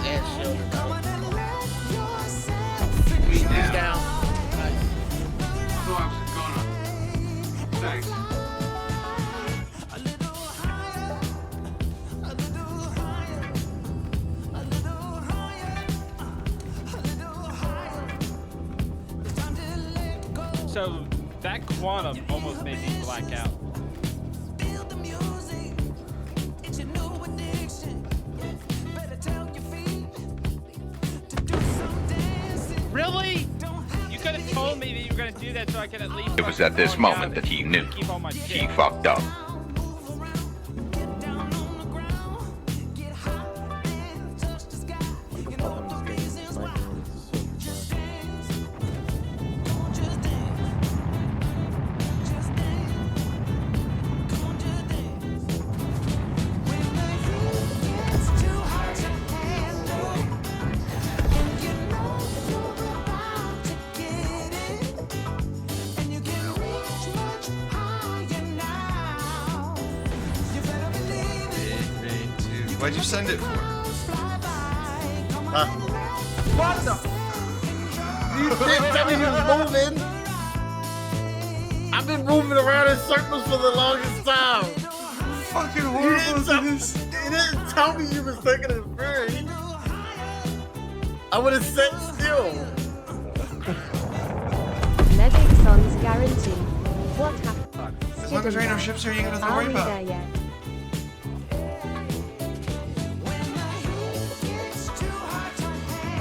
And children. He's down. Nice. So I was gonna. Thanks. So that quantum almost made me black out. Really? You could have told me that you were going to do that so I could at least... It was at this moment that he knew. He fucked up. Why'd you send it for? Huh? What the? You didn't tell me you was moving. I've been moving around in circles for the longest time. Fucking horrible. You didn't tell me you was taking a furry. I would have sat still. Medic Sons guarantee. What happened? As long as there ain't no ships here, you ain't gonna have to worry about. There yet?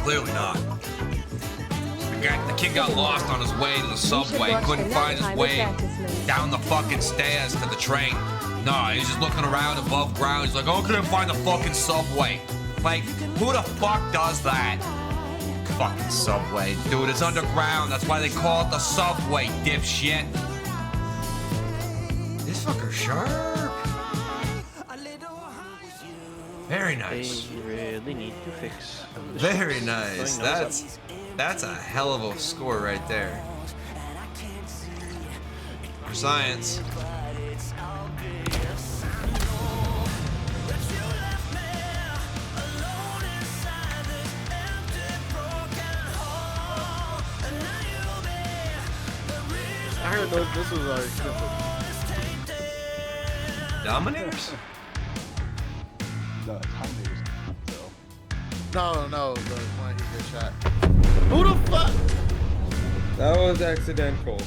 Clearly not. The kid got lost on his way to the subway, couldn't find his way down the fucking stairs to the train. No, he's just looking around above ground. He's like, oh, I couldn't find the fucking subway. Like, who the fuck does that? Fucking subway. Dude, it's underground. That's why they call it the subway, dipshit. This fucker's sharp. Very nice. They really need to fix. Very nice. That's a hell of a score right there. For science. I heard this was like Dominators? No, Dominators. no, the one he just shot. Who the fuck? That was accidental.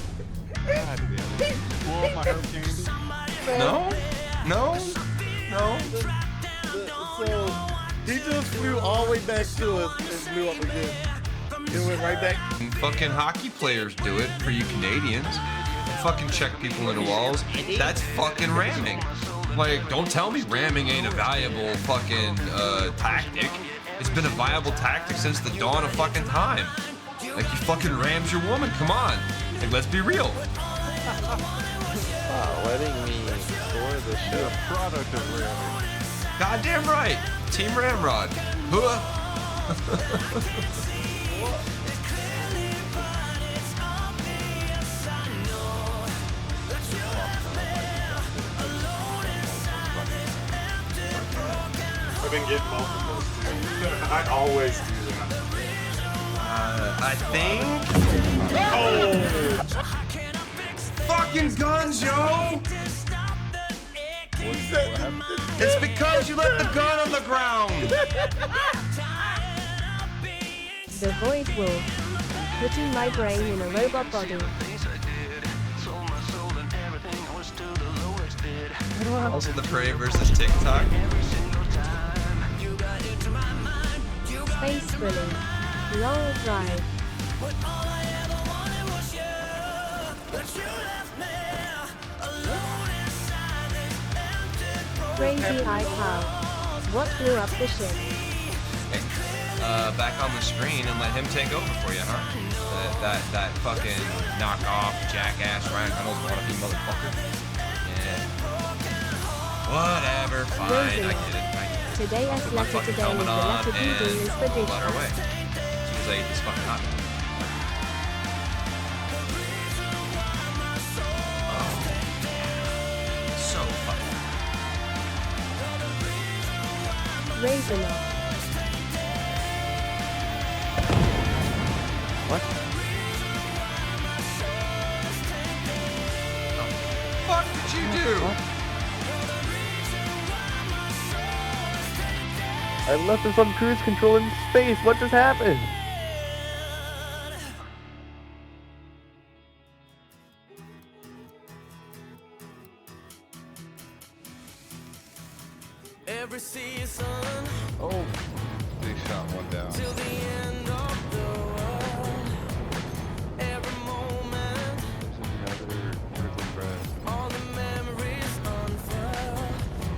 God damn it. All my hurricanes. No? No? No? So he just flew all the way back to us and flew up again. It went right back. Fucking hockey players do it for you Canadians. Fucking check people into walls. That's fucking ramming. Like, don't tell me ramming ain't a valuable fucking tactic. It's been a viable tactic since the dawn of fucking time. Like, you fucking rams your woman, come on. Like, let's be real. Letting me score the shit. You're a product of ramming. Goddamn right. Team Ramrod. Huh? I've been getting multiples too. I always do that. I think... Oh! Fucking guns, yo! What's that? It's because you left the gun on the ground! The Void Wolf. Putting my brain in a robot body. Also the Prey versus TikTok. Space Bully. Long Drive. Crazy High Power. What blew up the ship? Back on the screen and let him take over for you, huh? That fucking knockoff jackass Ryan Reynolds wannabe motherfucker. Yeah. Whatever, fine, I get it. Today's Put my letter fucking today is the helmet on letter D and is for let her away. dish. As soon as I eat this fucking hot dog. Oh, so fucking. Raisin off. What? What the fuck did you do? I left us on cruise control in space. What just happened? Every season, Oh, they shot one down. till the end of the world. Every moment, There's another vertical thread. all the memories unfurled.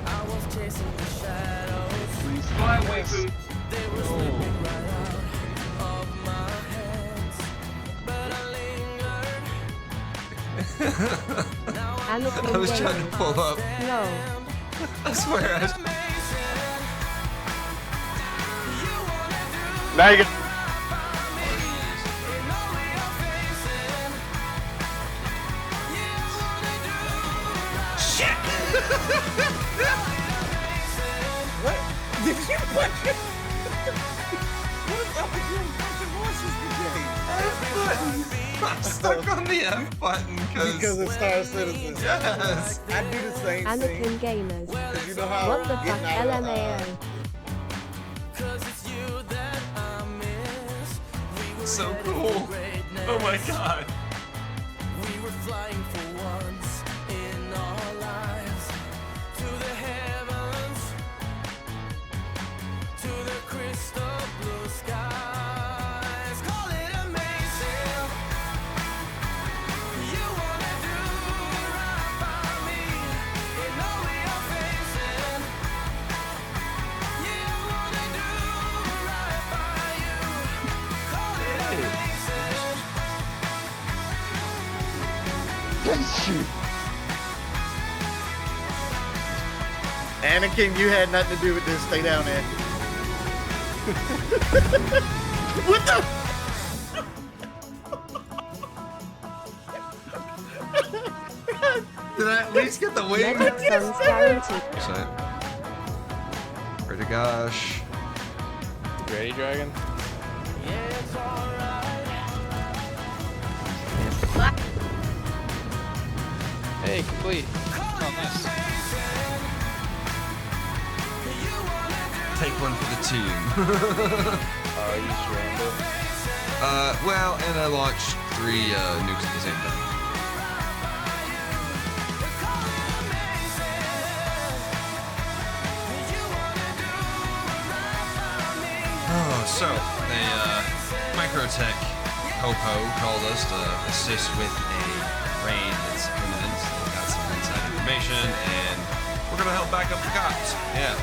I was chasing the shadows. Fly away, food. They were slipping right out of my hands, but I lingered. Now I Anakin I was trying to pull up. No. I swear I was... Now you get. Did you put your... What up with your fucking horses today? I'm stuck on the F button Because of Star Citizen. Yes. I do the same thing. Anakin Gamers. Because you know how What the fuck, getting out of, LMAO? So cool. Oh my god. We were flying for once in our lives to the heavens, to the crystal blue skies. Call it amazing. You wanna do right by me in all we are facing. You wanna do right by you. Call it amazing. Anakin, you had nothing to do with this. Stay down, Ed. What the? Did I at least get the wave? Medic Sun's guaranteed. Pretty gosh. Ready, Dragon? Hey, complete. Oh, nice. Take one for the team. You surrender. Well, and I launched 3 nukes at the same time. Oh, so the Microtech Popo called us to assist with a raid that's imminent. They got some inside information, and we're gonna help back up the cops. Yeah,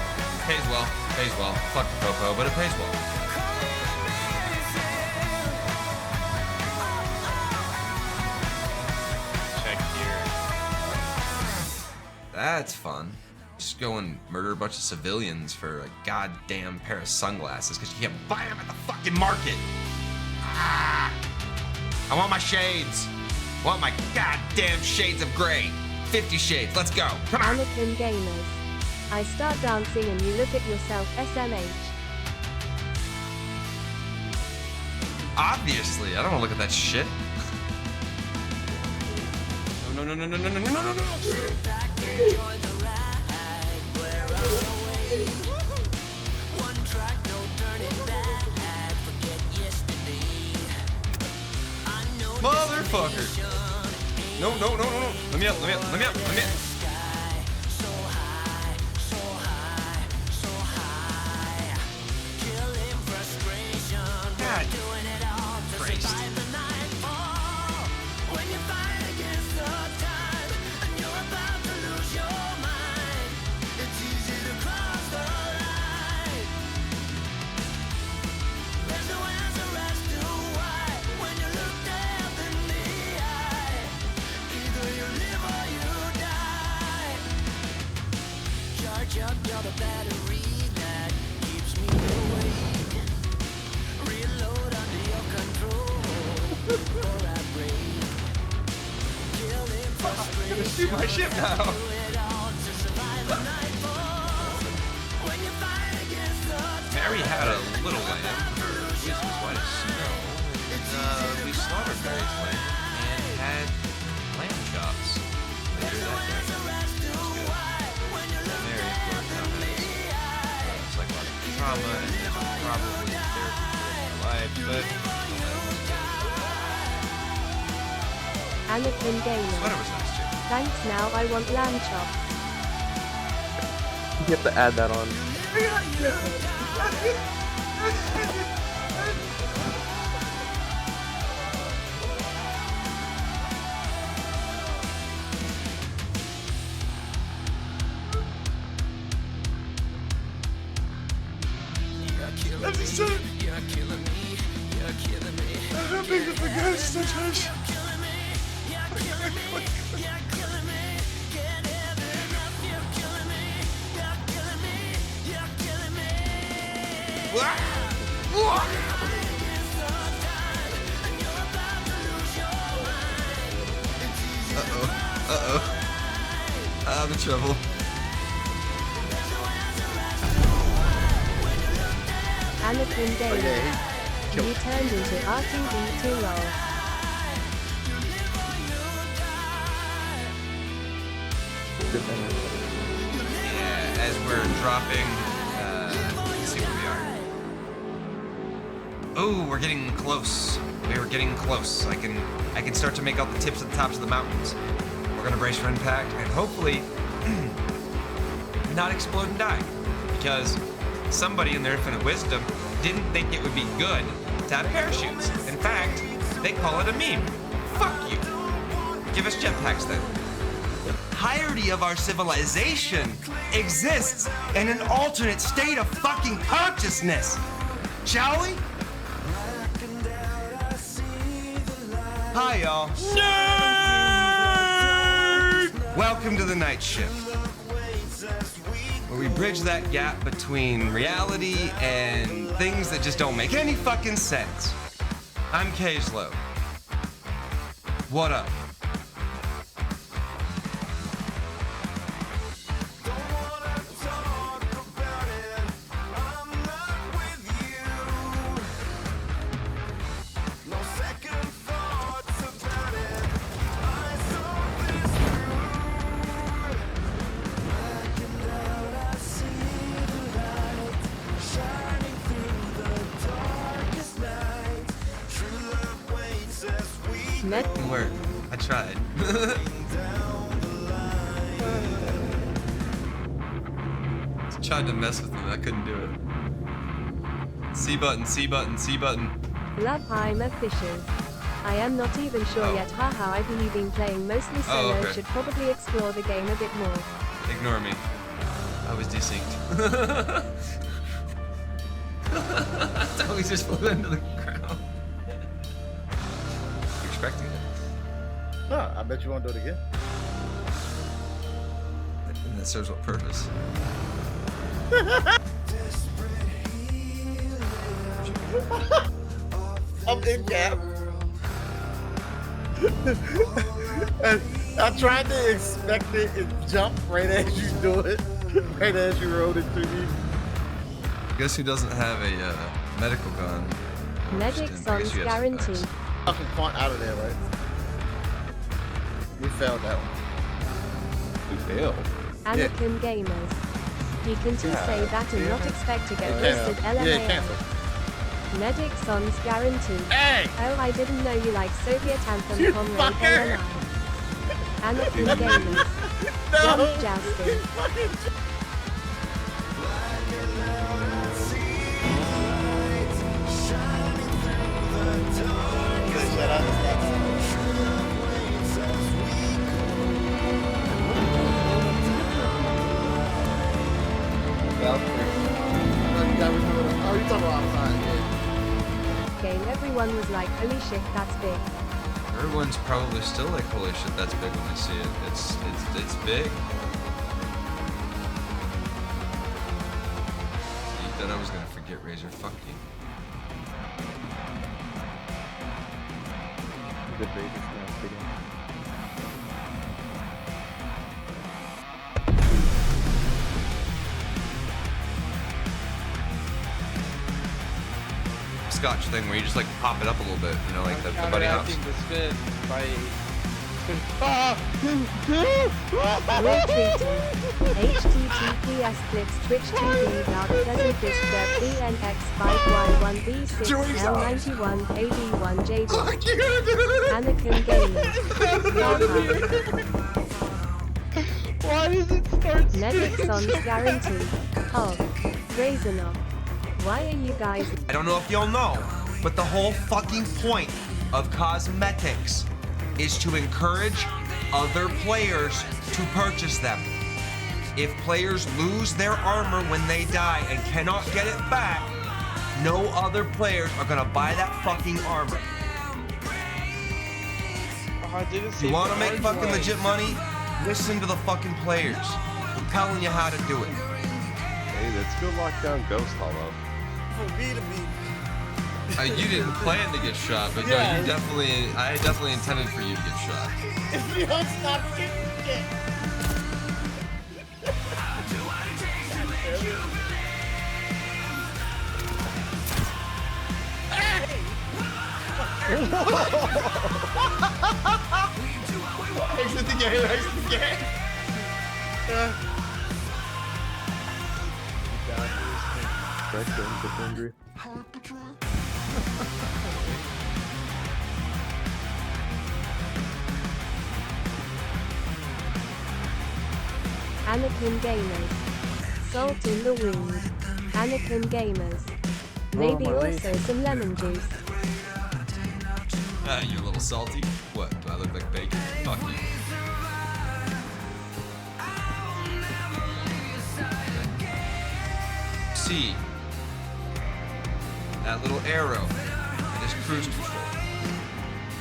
pays well. Pays well. Fuck the Popo, but it pays well. Check here. That's fun. Just go and murder a bunch of civilians for a goddamn pair of sunglasses because you can't buy them at the fucking market. Ah! I want my shades. I want my goddamn shades of gray. 50 shades. Let's go. Come on. Anakin Gamers. I start dancing and you look at yourself, SMH. Obviously, I don't want to look at that shit. No, no, no, no, no, no, no, no, no, no. Motherfucker. No, no, no, no, no. Let me up, let me up, let me up, let me up. God Christ. You're the battery that keeps me awake. Reload under your control before I break. Killing frustration. I'm gonna shoot my ship now. Mary had a little lamb. Her face was white as snow. Berry's Lane and had lamb chops later that night. It was good. Mary, of course, now has psychological trauma and is probably in therapy for her life, but Anakin Gamer. sweater was nice too. Thanks, now I want lamb chops. You have to add that on. How big is the ghost sometimes? I'm in trouble. Anakin Gamer. Yeah, You turned into R2D2 lol. Yeah, as we're dropping, let's see where we are. Oh, we're getting close. We were getting close. I can start to make out the tips of the tops of the mountains. We're gonna brace for impact and hopefully not explode and die. Because somebody in their infinite wisdom didn't think it would be good to have parachutes. In fact, they call it a meme. Fuck you. Give us jetpacks then. The entirety of our civilization exists in an alternate state of fucking consciousness. Shall we? Hi, y'all. Nerd! Welcome to the night shift, where we bridge that gap between reality and things that just don't make any fucking sense. I'm Kaezlo. What up? Didn't work. I tried. Tried to mess with him. I couldn't do it. C button, C button, C button. Love, I'm official. I am not even sure yet. Haha, I believe in playing mostly solo. okay. Should probably explore the game a bit more. Ignore me. I was desynced. I thought we just flew into the ground. You expecting it? No, I bet you won't do it again. And that serves what purpose? I'm in cap. And I tried to expect it and jump right as you do it. Right as you rode it through me. Guess who doesn't have a medical gun? Medic songs guaranteed. Fucking font out of there, right? We failed that one. You failed. Anakin Gamers. You can too say that and not expect to get roasted Yeah, LMAO. cancel. Medic songs guaranteed. Hey! Oh, I didn't know you like Soviet anthem You Comrade fucker! Anakin Gamers. No! Jump jousting. Shut up. Oh, you talking about outside? Game, everyone was like, holy shit, that's big. Everyone's probably still like, holy shit, that's big when they see it. It's big. You thought I was gonna forget Razor? Fuck you. Good Razor smash video. hopscotch thing where you just like pop it up a little bit, you know, like the bunny hops. The spin by Retweeting. https://twitch.tv/bnx5y1b6l91ad1jd. Anakin Gaming. Why does it start Netixon's guarantee. Hog. Razorknob. Why are you guys? I don't know if y'all know, but the whole fucking point of cosmetics is to encourage other players to purchase them. If players lose their armor when they die and cannot get it back, no other players are gonna buy that fucking armor. You wanna make fucking legit money? Listen to the fucking players. I'm telling you how to do it. Hey, let's go lock down Ghost Hollow. For me to be. You didn't plan to get shot, but no, I definitely intended for you to get shot. If you don't stop kicking shit. Exit the game, exit the game. Angry. Anakin Gamers. Salt in the wound. Anakin Gamers. Maybe also some lemon juice. You're a little salty. What? Do I look like bacon? Fuck you. See that little arrow? That is cruise control.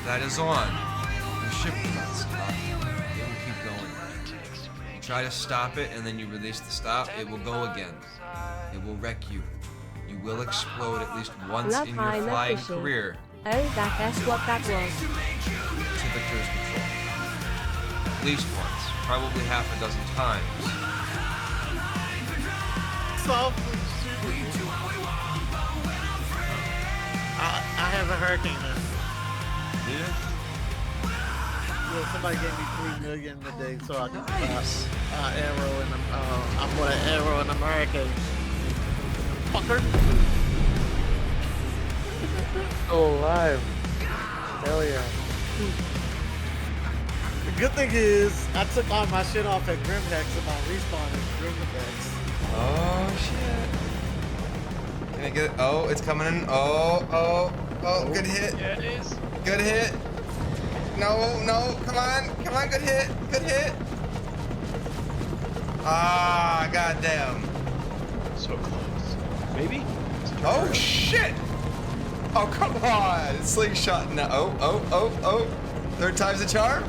That is on. The ship will not stop. It will keep going. You try to stop it and then you release the stop, it will go again. It will wreck you. You will explode at least once Love in your high flying fishing. career. Oh, that's what that was. To the cruise control. At least once. Probably half a dozen times. Softly shooting. I have a hurricane now. Yeah. Yeah, somebody gave me $3 million today, so I can arrow and I'm gonna arrow in a hurricane. Fucker. Still alive. Hell yeah. The good thing is, I took all my shit off at Grimhex and I respawned at Grimhex. Oh shit. Can I get it? Oh, it's coming in. Oh, good hit. Yeah, it is. Good hit. No, come on, good hit. Ah, goddamn. So close. Maybe? Oh shit. Oh, come on. Slingshot now. Oh. Third time's a charm.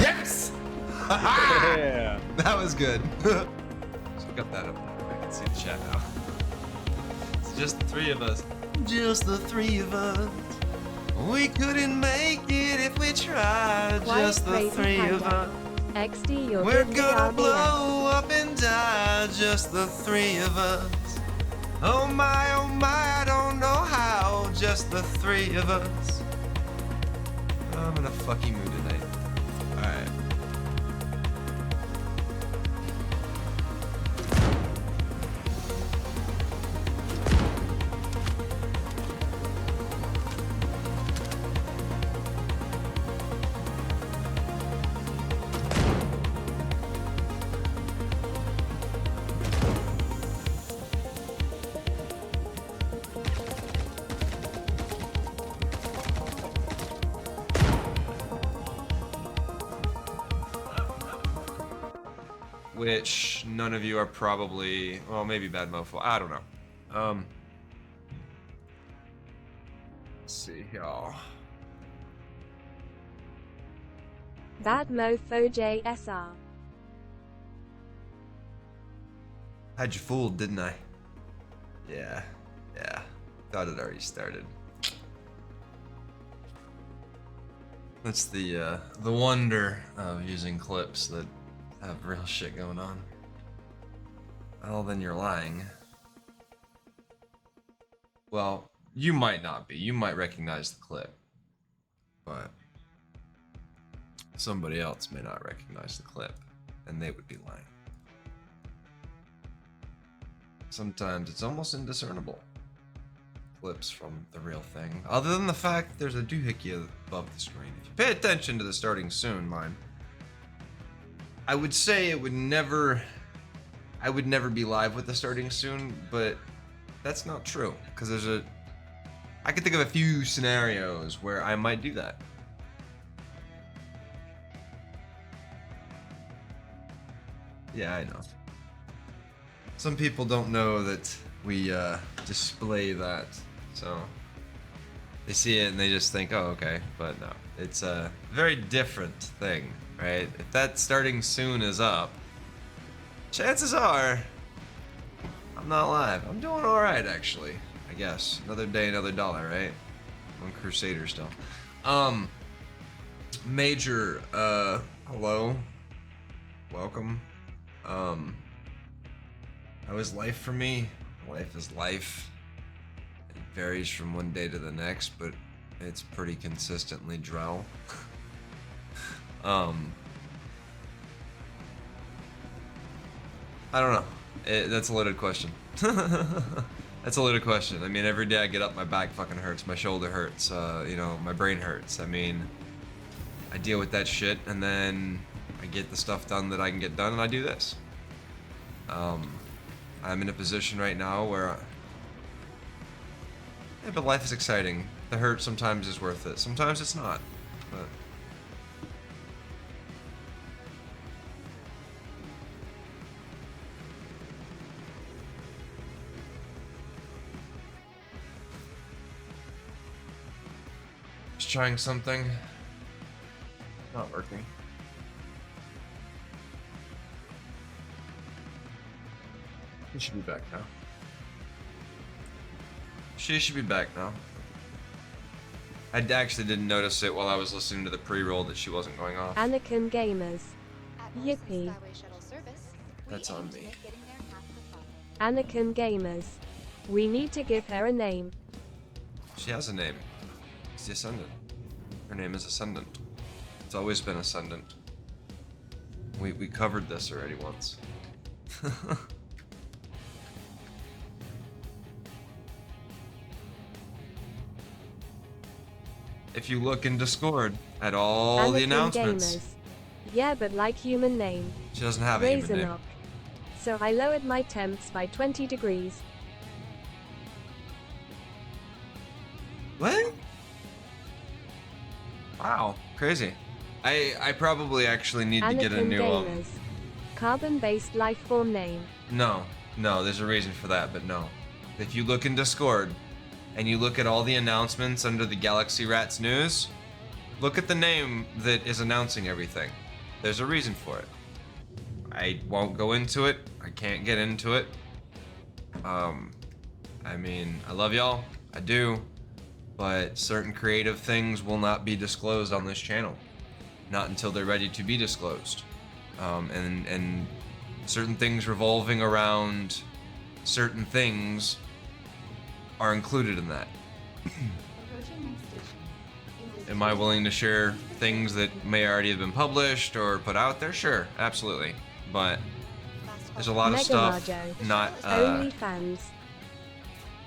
Yes. Yeah. That was good. So we got that up. I can see the chat now. It's just the three of us. Just the three of us. We couldn't make it if we tried. Quiet, Just the crazy three of panda. us. XD, you're We're good gonna BRBF. blow up and die. Just the three of us. Oh my, I don't know how. Just the three of us. I'm in a fucking mood tonight. Alright. Which none of you are probably, well, maybe Bad Mofo. I don't know. Let's see, y'all. Bad Mofo JSR. Had you fooled, didn't I? Yeah. Thought it already started. That's the wonder of using clips that have real shit going on. Well, then you're lying. Well, You might not be. You might recognize the clip. But somebody else may not recognize the clip, and they would be lying. Sometimes it's almost indiscernible. Clips from the real thing. Other than the fact that there's a doohickey above the screen. If you pay attention to the starting soon line, I would say I would never be live with the starting soon, but that's not true. Because I could think of a few scenarios where I might do that. Yeah, I know. Some people don't know that we display that, so they see it and they just think, oh, okay, but no. It's a very different thing, right? If that starting soon is up, chances are I'm not live. I'm doing alright, actually, I guess. Another day, another dollar, right? I'm Crusader still. Major, hello. Welcome. How is life for me? Life is life. It varies from one day to the next, but it's pretty consistently drow. I don't know. That's a loaded question. That's a loaded question. I mean, every day I get up, my back fucking hurts, my shoulder hurts, you know, my brain hurts. I mean, I deal with that shit, and then I get the stuff done that I can get done, and I do this. I'm in a position right now where yeah, but life is exciting. The hurt sometimes is worth it. Sometimes it's not. But just trying something. Not working. She should be back now. She should be back now. I actually didn't notice it while I was listening to the pre-roll that she wasn't going off. Anakin Gamers. Yippee. That's on me. Anakin Gamers. We need to give her a name. She has a name. It's the Ascendant. Her name is Ascendant. It's always been Ascendant. We covered this already once. If you look in Discord at all Anakin the announcements. Gamers. Yeah, but like human name. She doesn't have a human name. Razornock. So I lowered my temps by 20 degrees. What? Wow, crazy. I probably actually need to get a Anakin new Gamers. Carbon-based life form name. No, there's a reason for that, but no. If you look in Discord and you look at all the announcements under the Galaxy Rats news, look at the name that is announcing everything. There's a reason for it. I won't go into it. I can't get into it. I mean, I love y'all. I do. But certain creative things will not be disclosed on this channel. Not until they're ready to be disclosed. And certain things revolving around certain things are included in that. Am I willing to share things that may already have been published or put out there? Sure, absolutely. But there's a lot of Mega stuff Marjo. not OnlyFans.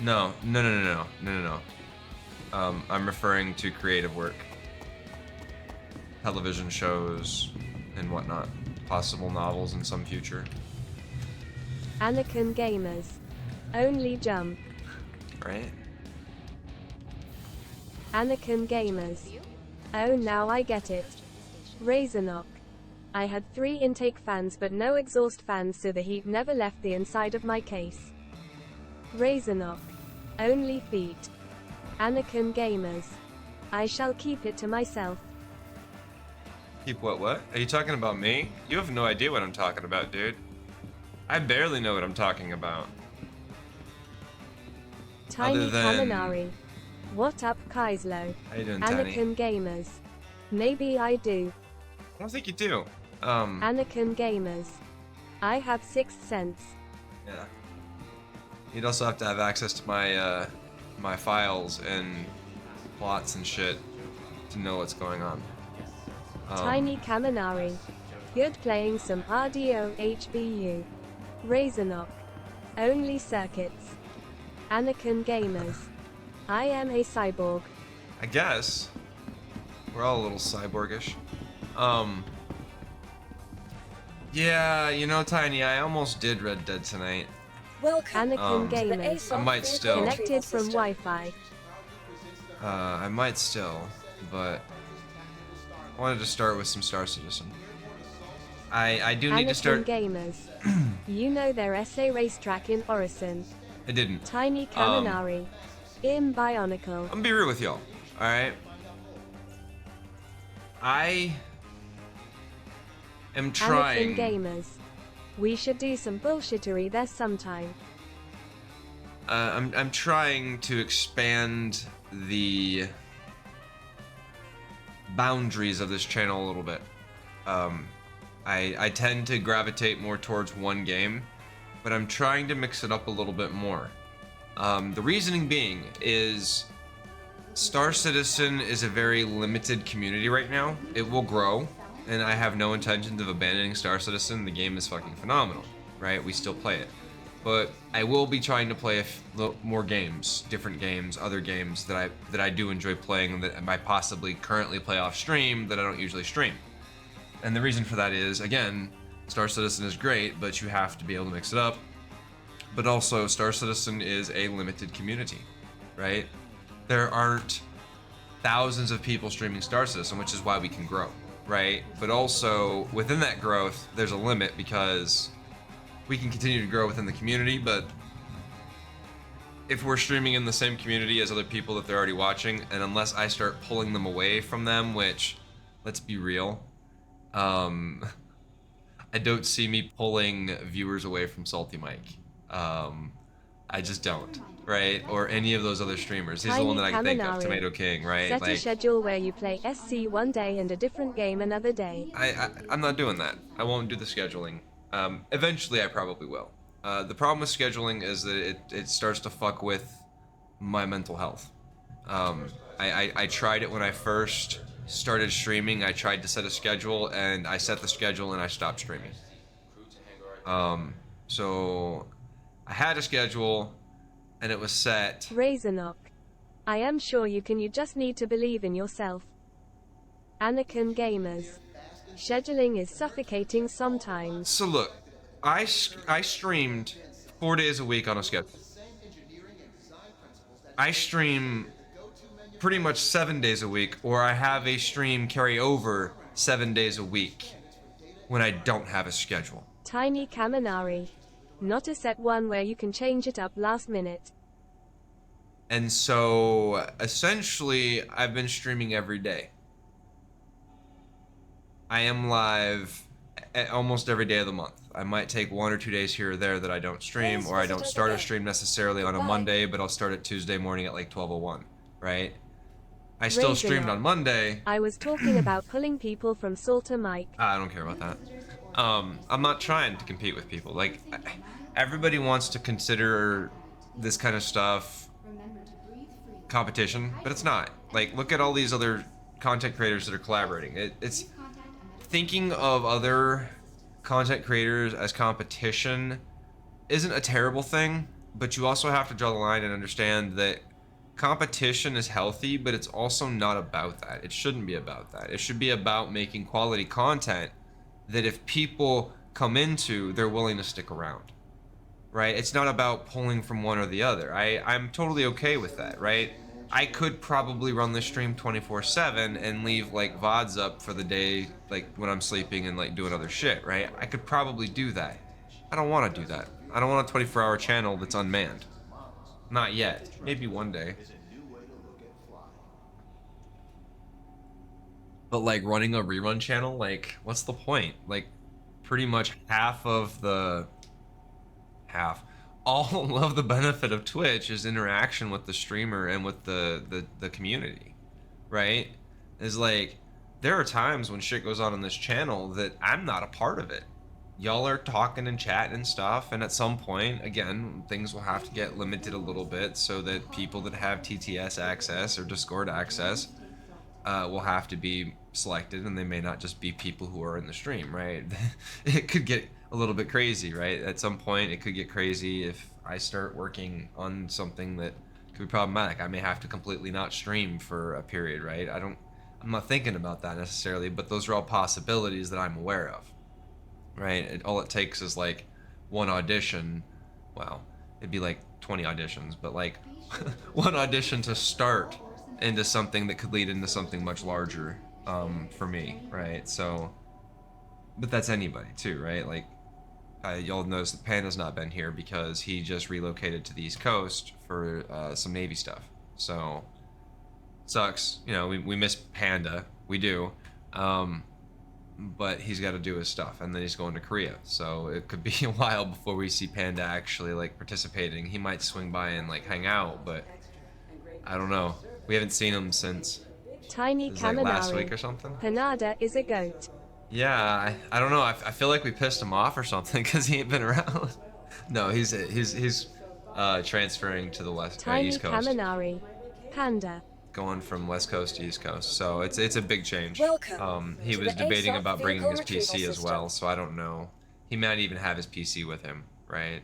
No. I'm referring to creative work. Television shows and whatnot. Possible novels in some future. Anakin Gamers. Only jump. Right? Anakin Gamers. Oh, now I get it. Razornock. I had 3 intake fans but no exhaust fans, so the heat never left the inside of my case. Razornock. Only feet. Anakin Gamers. I shall keep it to myself. Keep what? Are you talking about me? You have no idea what I'm talking about, dude. I barely know what I'm talking about. Tiny Other than- Kaminari. What up, Kaezlo? How you doing, Tiny? Anakin Gamers. Maybe I do. I don't think you do. Anakin Gamers. I have 6th sense. Yeah. You'd also have to have access to my my files and plots and shit to know what's going on. Tiny Kaminari. Good playing some RDO HBU. Razornock. Only circuits. Anakin Gamers. I am a cyborg. I guess we're all a little cyborgish. Yeah, you know, Tiny, I almost did Red Dead tonight. Anakin Gamers. I might still. Connected from Wi-Fi. I might still, but I wanted to start with some Star Citizen. I do need to start. Gamers. You know their essay racetrack in Orison. I didn't. Tiny Kaminari. In Bionicle. I'm gonna be real with y'all. All right. I am trying. Anakin Gamers. We should do some bullshittery there sometime. I'm trying to expand the boundaries of this channel a little bit. I tend to gravitate more towards one game, but I'm trying to mix it up a little bit more. The reasoning being is Star Citizen is a very limited community right now. It will grow, and I have no intentions of abandoning Star Citizen. The game is fucking phenomenal, right? We still play it. But I will be trying to play more games, different games, other games that I do enjoy playing and that I might possibly currently play off stream that I don't usually stream. And the reason for that is, again, Star Citizen is great, but you have to be able to mix it up. But also, Star Citizen is a limited community, right? There aren't thousands of people streaming Star Citizen, which is why we can grow, right? But also, within that growth, there's a limit because we can continue to grow within the community, but if we're streaming in the same community as other people that they're already watching, and unless I start pulling them away from them, which, let's be real, I don't see me pulling viewers away from Salty Mike. I just don't, right? Or any of those other streamers. He's the one that I can think of, Tomato King, right? Set a schedule where you play SC one day and a different game another day. I'm not doing that. I won't do the scheduling. Eventually I probably will. The problem with scheduling is that it starts to fuck with my mental health. I tried it when I first started streaming. I tried to set a schedule, and I set the schedule and I stopped streaming. So I had a schedule and it was set. Razornock. I am sure you can, you just need to believe in yourself. Anakin Gamers. Scheduling is suffocating sometimes. So look, I streamed 4 days a week on a schedule. I stream pretty much 7 days a week, or I have a stream carry over 7 days a week when I don't have a schedule. Tiny Kaminari. Not a set one where you can change it up last minute. And so, essentially, I've been streaming every day. I am live almost every day of the month. I might take 1 or 2 days here or there that I don't stream, or I don't start a stream necessarily on a Monday, but I'll start it Tuesday morning at like 12:01, right? I still streamed on Monday. I was talking about pulling people from Salter Mike. I don't care about that. I'm not trying to compete with people. Like, everybody wants to consider this kind of stuff competition, but it's not. Like, look at all these other content creators that are collaborating. It's thinking of other content creators as competition isn't a terrible thing, but you also have to draw the line and understand that competition is healthy, but it's also not about that. It shouldn't be about that. It should be about making quality content that if people come into, they're willing to stick around, right? It's not about pulling from one or the other. I'm totally okay with that, right? I could probably run the stream 24/7 and leave like VODs up for the day, like when I'm sleeping and like doing other shit, right? I could probably do that. I don't want to do that. I don't want a 24-hour channel that's unmanned. Not yet. Maybe one day. But like running a rerun channel, like what's the point? Like pretty much all of the benefit of Twitch is interaction with the streamer and with the community, right? Is like there are times when shit goes on this channel that I'm not a part of it, y'all are talking and chatting and stuff, and at some point, again, things will have to get limited a little bit so that people that have TTS access or Discord access will have to be selected, and they may not just be people who are in the stream, right? It could get a little bit crazy, right? At some point, it could get crazy if I start working on something that could be problematic. I may have to completely not stream for a period, right? I'm not thinking about that necessarily, but those are all possibilities that I'm aware of, right? All it takes is like one audition. Well, it'd be like 20 auditions, but like one audition to start into something that could lead into something much larger for me, right? So, but that's anybody too, right? Like, y'all notice that Panda's not been here because he just relocated to the East Coast for some Navy stuff. So, sucks. You know, we miss Panda. We do. But he's got to do his stuff, and then he's going to Korea. So it could be a while before we see Panda actually like participating. He might swing by and like hang out, but I don't know. We haven't seen him since Tiny like last week or something. Panada is a goat. Yeah, I don't know. I feel like we pissed him off or something because he ain't been around. No, he's transferring to the East Coast. Kaminari. Panda. Going from West Coast to East Coast, so it's a big change. Welcome He to was the debating ASOP about bringing his vehicle PC retrieval as well, so I don't know. He might even have his PC with him, right?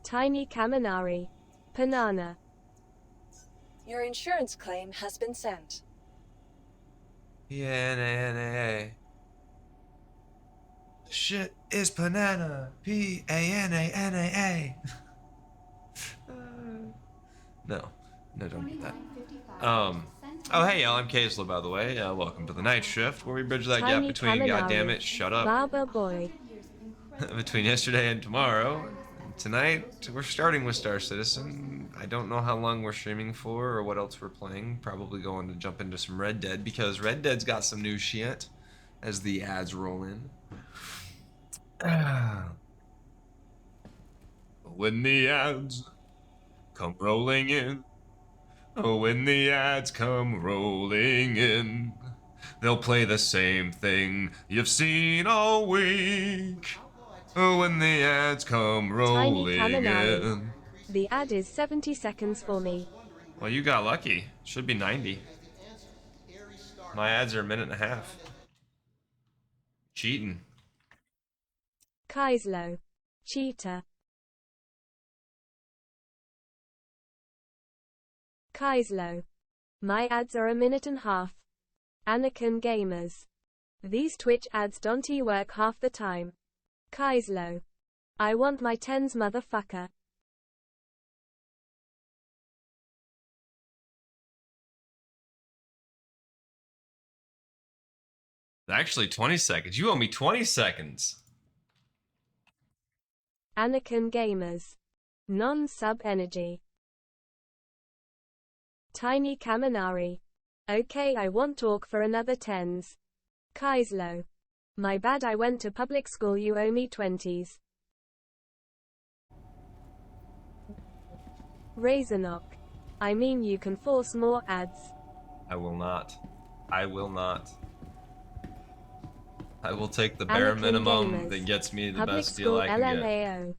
Tiny Kaminari. Panana. Your insurance claim has been sent. P-A-N-A-N-A-A. Shit is banana. P-A-N-A-N-A-A. No, don't get that. Oh hey y'all, I'm Kaezlo, by the way. Welcome to the night shift, where we bridge that gap between, goddammit, shut up, Baba boy. between yesterday and tomorrow. Tonight, we're starting with Star Citizen. I don't know how long we're streaming for or what else we're playing. Probably going to jump into some Red Dead, because Red Dead's got some new shit as the ads roll in. When the ads come rolling in, when the ads come rolling in, they'll play the same thing you've seen all week. When the ads come rolling in. The ad is 70 seconds for me. Well, you got lucky. Should be 90. My ads are a minute and a half. Cheating. Kaezlo. Cheetah. Kaezlo. My ads are a minute and a half. Anakin Gamers. These Twitch ads don't work half the time. Kaezlo. I want my tens, motherfucker. Actually, 20 seconds. You owe me 20 seconds. Anakin Gamers. Non-sub energy. Tiny Kaminari. Okay, I won't talk for another tens. Kaezlo. My bad, I went to public school, you owe me 20s. Razornock. I mean, you can force more ads. I will not. I will not. I will take the bare minimum that gets me the best deal I can get.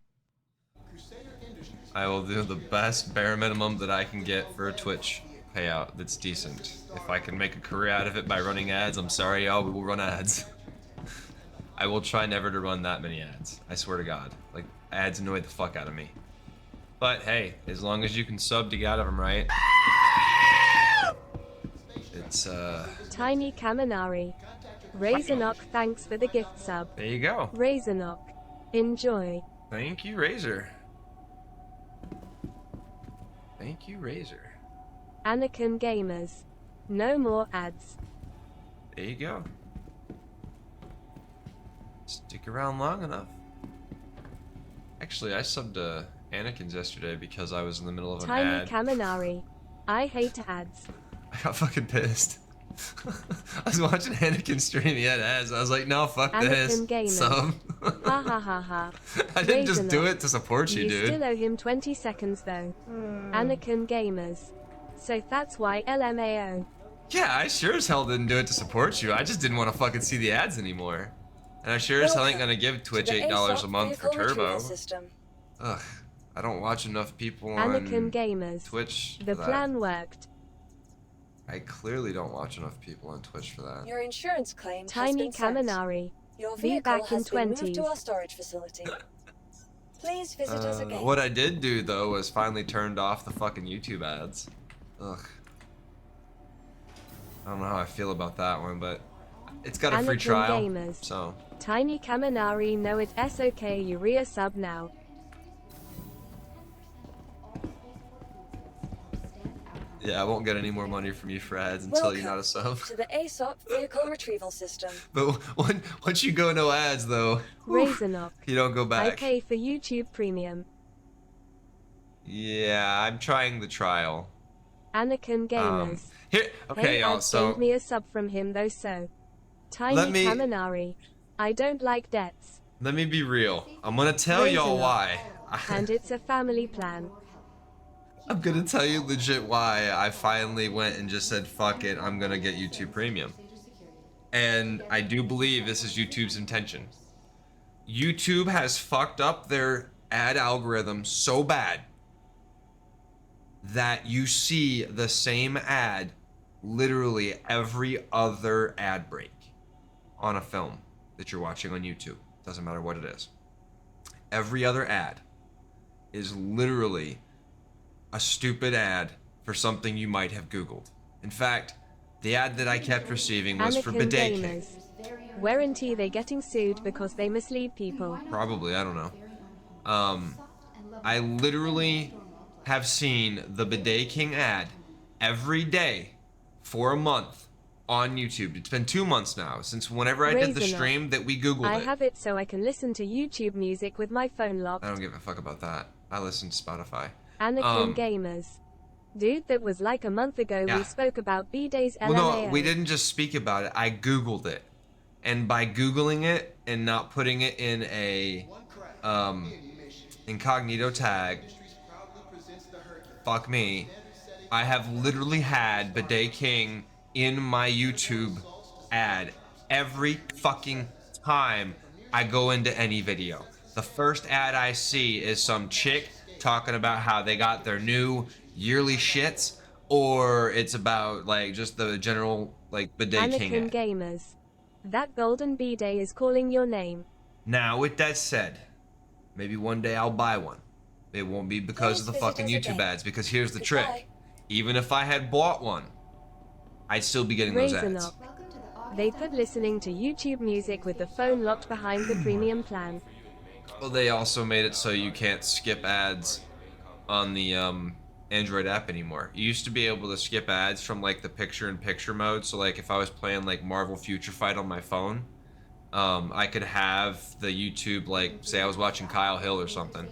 I will do the best bare minimum that I can get for a Twitch payout that's decent. If I can make a career out of it by running ads, I'm sorry y'all, we will run ads. I will try never to run that many ads. I swear to God. Like, ads annoy the fuck out of me. But hey, as long as you can sub to get out of them, right? It's, Tiny Kaminari. Razornock, thanks for the gift sub. There you go. Razornock. Enjoy. Thank you, Razor. Thank you, Razor. Anakin Gamers. No more ads. There you go. Stick around long enough. Actually, I subbed to Anakin's yesterday because I was in the middle of an ad. Tiny Kaminari. I hate ads. I got fucking pissed. I was watching Anakin stream, he had ads. I was like, no, fuck Anakin this. Gamers. Sub. Ha ha ha ha. I didn't just do it to support you, dude. You still owe him 20 seconds though. Anakin Gamers. So that's why LMAO. Yeah, I sure as hell didn't do it to support you. I just didn't want to fucking see the ads anymore. And I sure as hell ain't gonna give Twitch $8 a month for Turbo. Ugh, I don't watch enough people on Anakin Gamers. Twitch for The that. plan worked. I clearly don't watch enough people on Twitch for that. Your insurance claim has Tiny been sent. Kaminari. Your Be vehicle back in has been moved 20s. to our storage facility. Please visit us again. What I did do though was finally turned off the fucking YouTube ads. Ugh. I don't know how I feel about that one, but it's got a free Anakin trial, Gamers. so. Tiny Kaminari, no it's okay, you re-sub now. Yeah, I won't get any more money from you for ads until you're not a sub. To the ASOP vehicle retrieval system. But once you go no ads though, Razornock. you don't go I back. pay for YouTube Premium. Yeah, I'm trying the trial. Anakin Gamers. Here, okay, hey, y'all. Ads So gave me a sub from him though, so. Tiny Let me- Kaminari. I don't like debts. let me be real. I'm gonna tell y'all Razornock. why. And it's a family plan. I'm gonna tell you legit why I finally went and just said, fuck it, I'm gonna get YouTube Premium. And I do believe this is YouTube's intention. YouTube has fucked up their ad algorithm so bad that you see the same ad literally every other ad break on a film that you're watching on YouTube. Doesn't matter what it is. Every other ad is literally a stupid ad for something you might have Googled. In fact, the ad that I kept receiving was for Anakin Bidet King. Gamers. Weren't they getting sued because they mislead people? Probably, I don't know. I literally have seen the Bidet King ad every day for a month on YouTube. It's been 2 months now since whenever I did the Razornock. stream that we Googled I it. have it so I can listen to YouTube music with my phone locked. I don't give a fuck about that. I listen to Spotify. Anakin Gamers. Dude, that was like a month ago Yeah. we spoke about B-Day's LMAO. Well, no, we didn't just speak about it. I Googled it. And by Googling it and not putting it in a incognito tag, fuck me, I have literally had Bidet King in my YouTube ad every fucking time I go into any video. The first ad I see is some chick talking about how they got their new yearly shits, or it's about like just the general like Bidet King Anakin ad. Gamers. That golden B-Day is calling your name. Now, with that said, maybe one day I'll buy one. It won't be because of the fucking YouTube ads, because here's the trick. Even if I had bought one, I'd still be getting those ads. Razornock. They put listening to YouTube music with the phone locked behind the premium plan. Well, they also made it so you can't skip ads on the Android app anymore. You used to be able to skip ads from like the picture-in-picture mode. So like if I was playing like Marvel Future Fight on my phone, I could have the YouTube, like say I was watching Kyle Hill or something.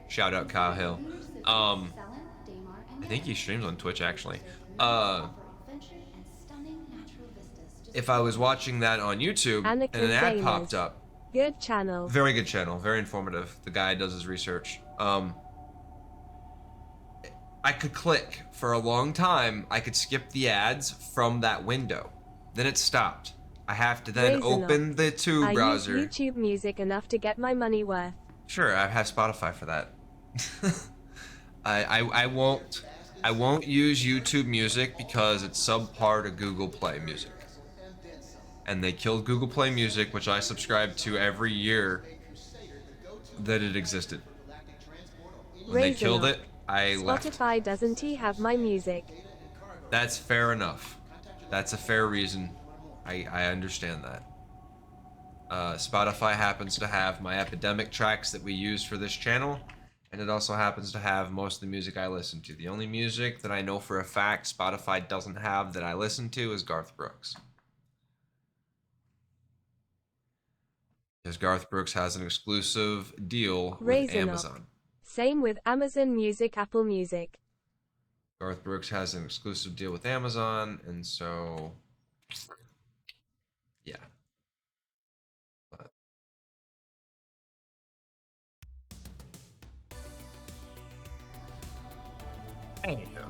Shout out Kyle Hill. I think he streams on Twitch actually. If I was watching that on YouTube and Anakin an ad Gamers. popped up, Good channel. very good channel, very informative. The guy does his research. I could click for a long time. I could skip the ads from that window. Then it stopped. I have to then Razornock. open the tube I browser. use YouTube music enough to get my money worth. Sure, I have Spotify for that. I won't use YouTube Music because it's subpar to Google Play Music. And they killed Google Play Music, which I subscribed to every year that it existed. When they killed Razornock. it, I left. Spotify doesn't have my music. That's fair enough. That's a fair reason. I understand that. Spotify happens to have my epidemic tracks that we use for this channel, and it also happens to have most of the music I listen to. The only music that I know for a fact Spotify doesn't have that I listen to is Garth Brooks. Because Garth Brooks has an exclusive deal with Razornock. Amazon. Same with Amazon Music, Apple Music. Garth Brooks has an exclusive deal with Amazon, and so yeah. But anywho,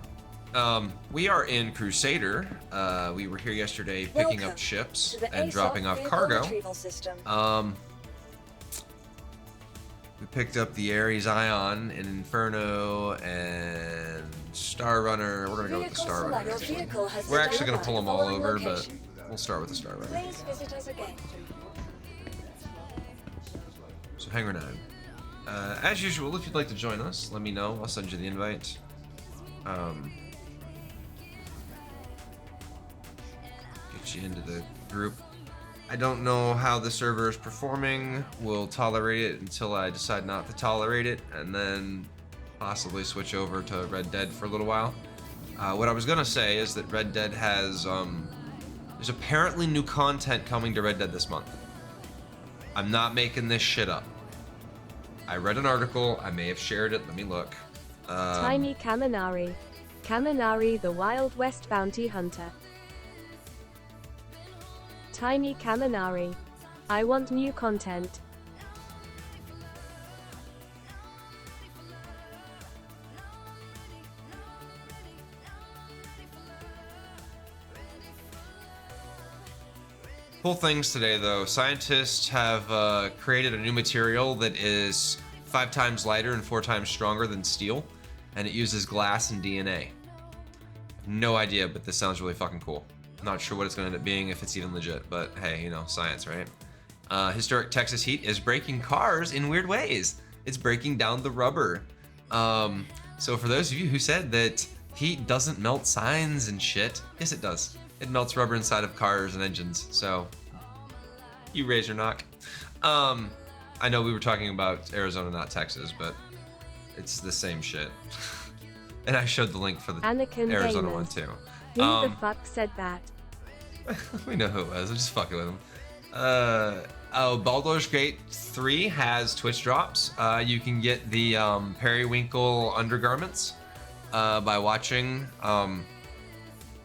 We are in Crusader. We were here yesterday picking Welcome up ships to the and dropping off cargo. retrieval system. We picked up the Ares Ion and Inferno and Star Runner. We're gonna go with the Star Runner. We're actually gonna pull them all over, but we'll start with the Star Runner. Please visit us again. So Hangar 9. As usual, if you'd like to join us, let me know. I'll send you the invite. Get you into the group. I don't know how the server is performing. We'll tolerate it until I decide not to tolerate it, and then possibly switch over to Red Dead for a little while. What I was gonna say is that Red Dead has, there's apparently new content coming to Red Dead this month. I'm not making this shit up. I read an article, I may have shared it, let me look. Tiny Kaminari. Kaminari the Wild West Bounty Hunter. Tiny Kaminari. I want new content. Cool things today though. Scientists have created a new material that is 5 times lighter and 4 times stronger than steel, and it uses glass and DNA. No idea, but this sounds really fucking cool. Not sure what it's going to end up being, if it's even legit, but hey, you know, science, right? Historic Texas heat is breaking cars in weird ways. It's breaking down the rubber. So for those of you who said that heat doesn't melt signs and shit, yes it does. It melts rubber inside of cars and engines, so you raise your knock. I know we were talking about Arizona, not Texas, but it's the same shit. And I showed the link for the Anakin Arizona Gamers. one too. Who the fuck said that? We know who it was. I'm just fucking with him. Oh, Baldur's Gate 3 has Twitch drops. You can get the periwinkle undergarments by watching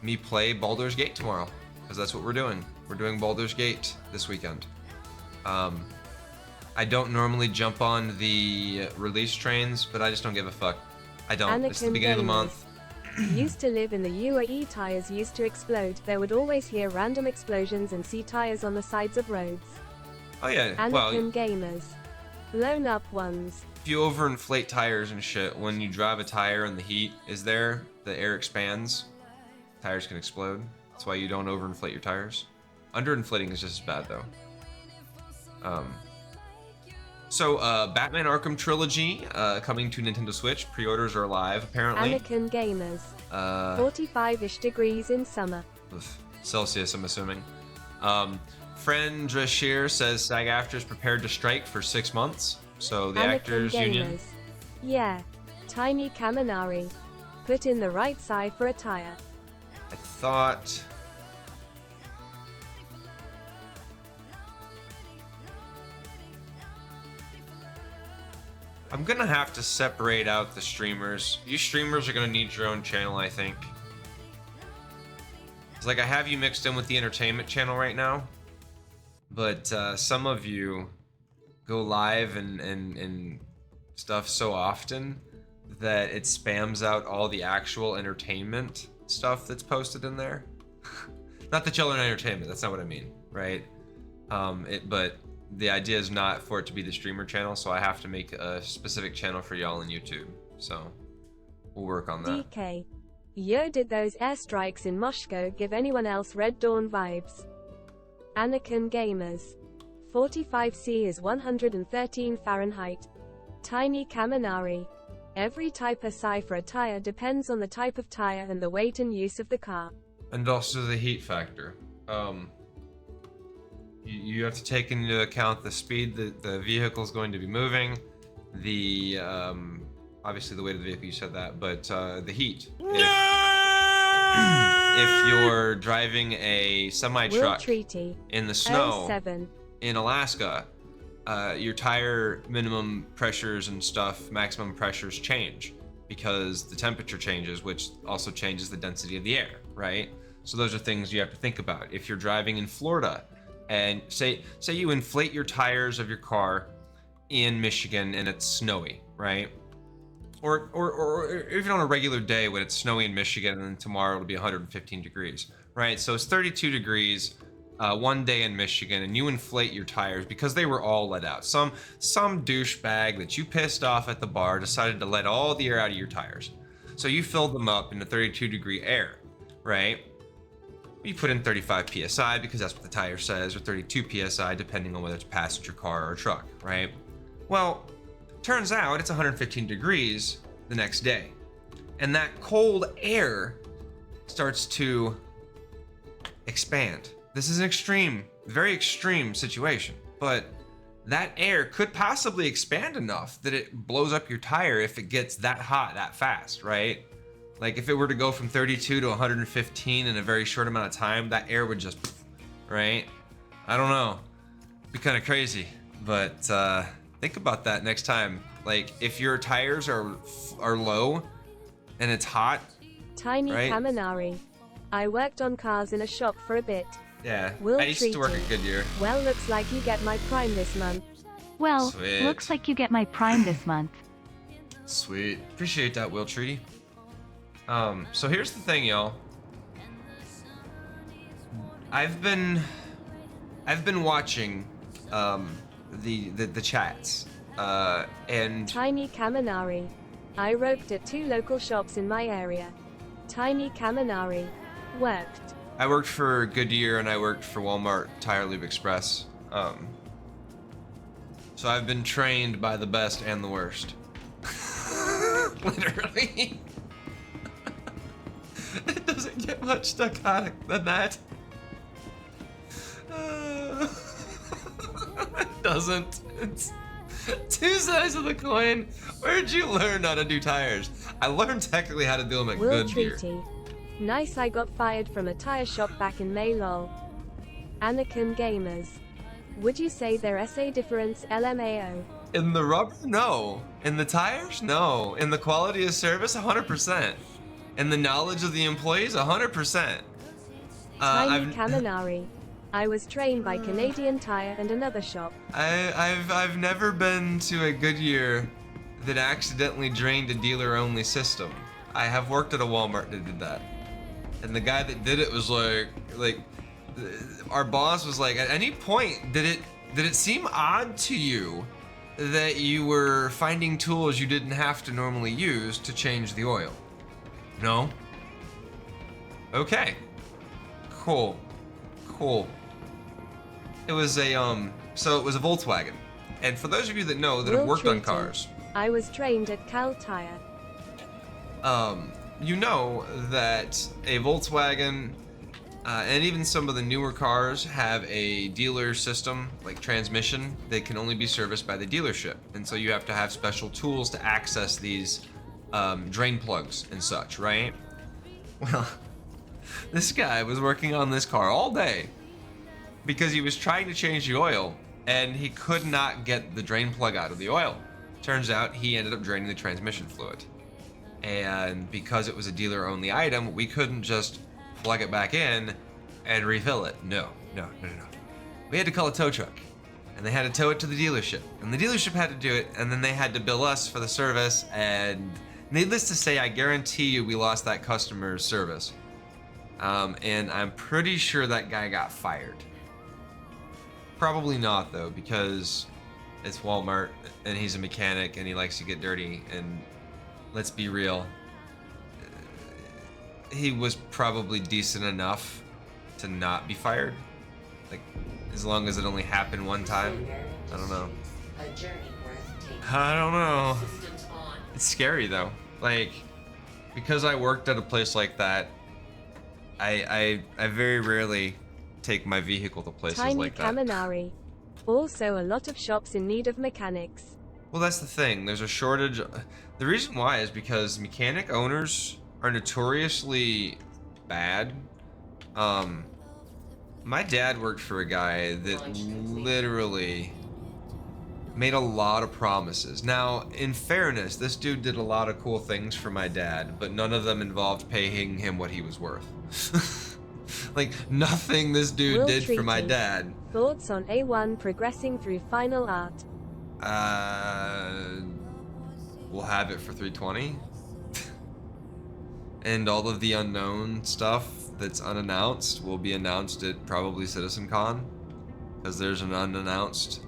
me play Baldur's Gate tomorrow, because that's what we're doing. We're doing Baldur's Gate this weekend. I don't normally jump on the release trains, but I just don't give a fuck. I don't. It's the beginning of the month. Used to live in the UAE. Tires used to explode. There would always hear random explosions and see tires on the sides of roads. Oh yeah, Anakin well, Gamers. Blown up ones. if you overinflate tires and shit, when you drive a tire and the heat is there, the air expands, tires can explode. That's why you don't overinflate your tires. Underinflating is just as bad though. Batman Arkham Trilogy coming to Nintendo Switch. Pre-orders are live apparently. Anakin Gamers. 45-ish degrees in summer. Celsius, I'm assuming. Friend Drashir says SAG-AFTRA is prepared to strike for 6 months. So the Anakin Actors Gamers. Union. Yeah. Tiny Kaminari. Put in the right side for a tire. I thought. I'm gonna have to separate out the streamers. You streamers are gonna need your own channel, I think. It's like I have you mixed in with the entertainment channel right now, but some of you go live and stuff so often that it spams out all the actual entertainment stuff that's posted in there. Not the children entertainment, that's not what I mean, right? But the idea is not for it to be the streamer channel, so I have to make a specific channel for y'all on YouTube. So we'll work on that. DK. Yo, did those airstrikes in Moscow give anyone else Red Dawn vibes? Anakin Gamers. 45C is 113 Fahrenheit. Tiny Kaminari. Every type of psi for a tire depends on the type of tire and the weight and use of the car. And also the heat factor. You have to take into account the speed that the vehicle is going to be moving, the obviously the weight of the vehicle, you said that, but the heat. If you're driving a semi-truck in the snow 07. in Alaska, your tire minimum pressures and stuff, maximum pressures change because the temperature changes, which also changes the density of the air, right? So those are things you have to think about. If you're driving in Florida, and say you inflate your tires of your car in Michigan and it's snowy, right? or even on a regular day when it's snowy in Michigan, and then tomorrow it'll be 115 degrees, right? So it's 32 degrees one day in Michigan, and you inflate your tires because they were all let out. Some douchebag that you pissed off at the bar decided to let all the air out of your tires. So you filled them up into 32 degree air, right? You put in 35 psi because that's what the tire says, or 32 psi depending on whether it's a passenger car or a truck, right? Well, turns out it's 115 degrees the next day, and that cold air starts to expand. This is an extreme, very extreme situation, but that air could possibly expand enough that it blows up your tire if it gets that hot that fast, right? Like if it were to go from 32 to 115 in a very short amount of time, that air would just, right? I don't know. It'd be kind of crazy, but think about that next time. Like if your tires are low and it's hot, Tiny right? Kaminari. I worked on cars in a shop for a bit. Yeah, Will I used to work at Goodyear. Well, looks like you get my prime this month. Well, Sweet. looks like you get my prime this month. Sweet. Appreciate that, Will Treaty. So here's the thing, y'all. I've been watching the chats and Tiny Kaminari. I worked at 2 local shops in my area. Tiny Kaminari. Worked. I worked for Goodyear and I worked for Walmart Tire Lube Express. So I've been trained by the best and the worst. Literally. It doesn't get much staccato than that. It doesn't. It's two sides of the coin. Where'd you learn how to do tires? I learned technically how to do them at Will Goodyear. Treaty. Nice, I got fired from a tire shop back in May lol. Anakin Gamers. Would you say there SA difference LMAO? In the rubber? No. In the tires? No. In the quality of service? 100%. In the knowledge of the employees? 100%. Tiny Kaminari. I was trained by Canadian Tire and another shop. I've never been to a Goodyear that accidentally drained a dealer-only system. I have worked at a Walmart that did that. And the guy that did it was like our boss was like, at any point did it seem odd to you that you were finding tools you didn't have to normally use to change the oil? No? Okay. Cool. It was a so it was a Volkswagen. And for those of you that know that have worked on cars, I was trained at Cal Tire. you know that a Volkswagen and even some of the newer cars have a dealer system, like transmission, that can only be serviced by the dealership. And so you have to have special tools to access these drain plugs and such, right? Well, this guy was working on this car all day because he was trying to change the oil and he could not get the drain plug out of the oil. Turns out he ended up draining the transmission fluid. And because it was a dealer-only item, we couldn't just plug it back in and refill it. No. We had to call a tow truck, and they had to tow it to the dealership, and the dealership had to do it, and then they had to bill us for the service, and needless to say, I guarantee you we lost that customer's service. And I'm pretty sure that guy got fired. Probably not, though, because it's Walmart, and he's a mechanic, and he likes to get dirty, and let's be real, he was probably decent enough to not be fired. Like, as long as it only happened one time. I don't know. I don't know. It's scary though. Like, because I worked at a place like that, I very rarely take my vehicle to places Tiny like that. Kaminari. Also a lot of shops in need of mechanics. Well, that's the thing. There's a shortage. The reason why is because mechanic owners are notoriously bad. My dad worked for a guy that literally made a lot of promises. Now, in fairness, this dude did a lot of cool things for my dad, but none of them involved paying him what he was worth. Like, nothing this dude did for my dad. Thoughts on A1 progressing through final art? we'll have it for 320. And all of the unknown stuff that's unannounced will be announced at probably CitizenCon, because there's an unannounced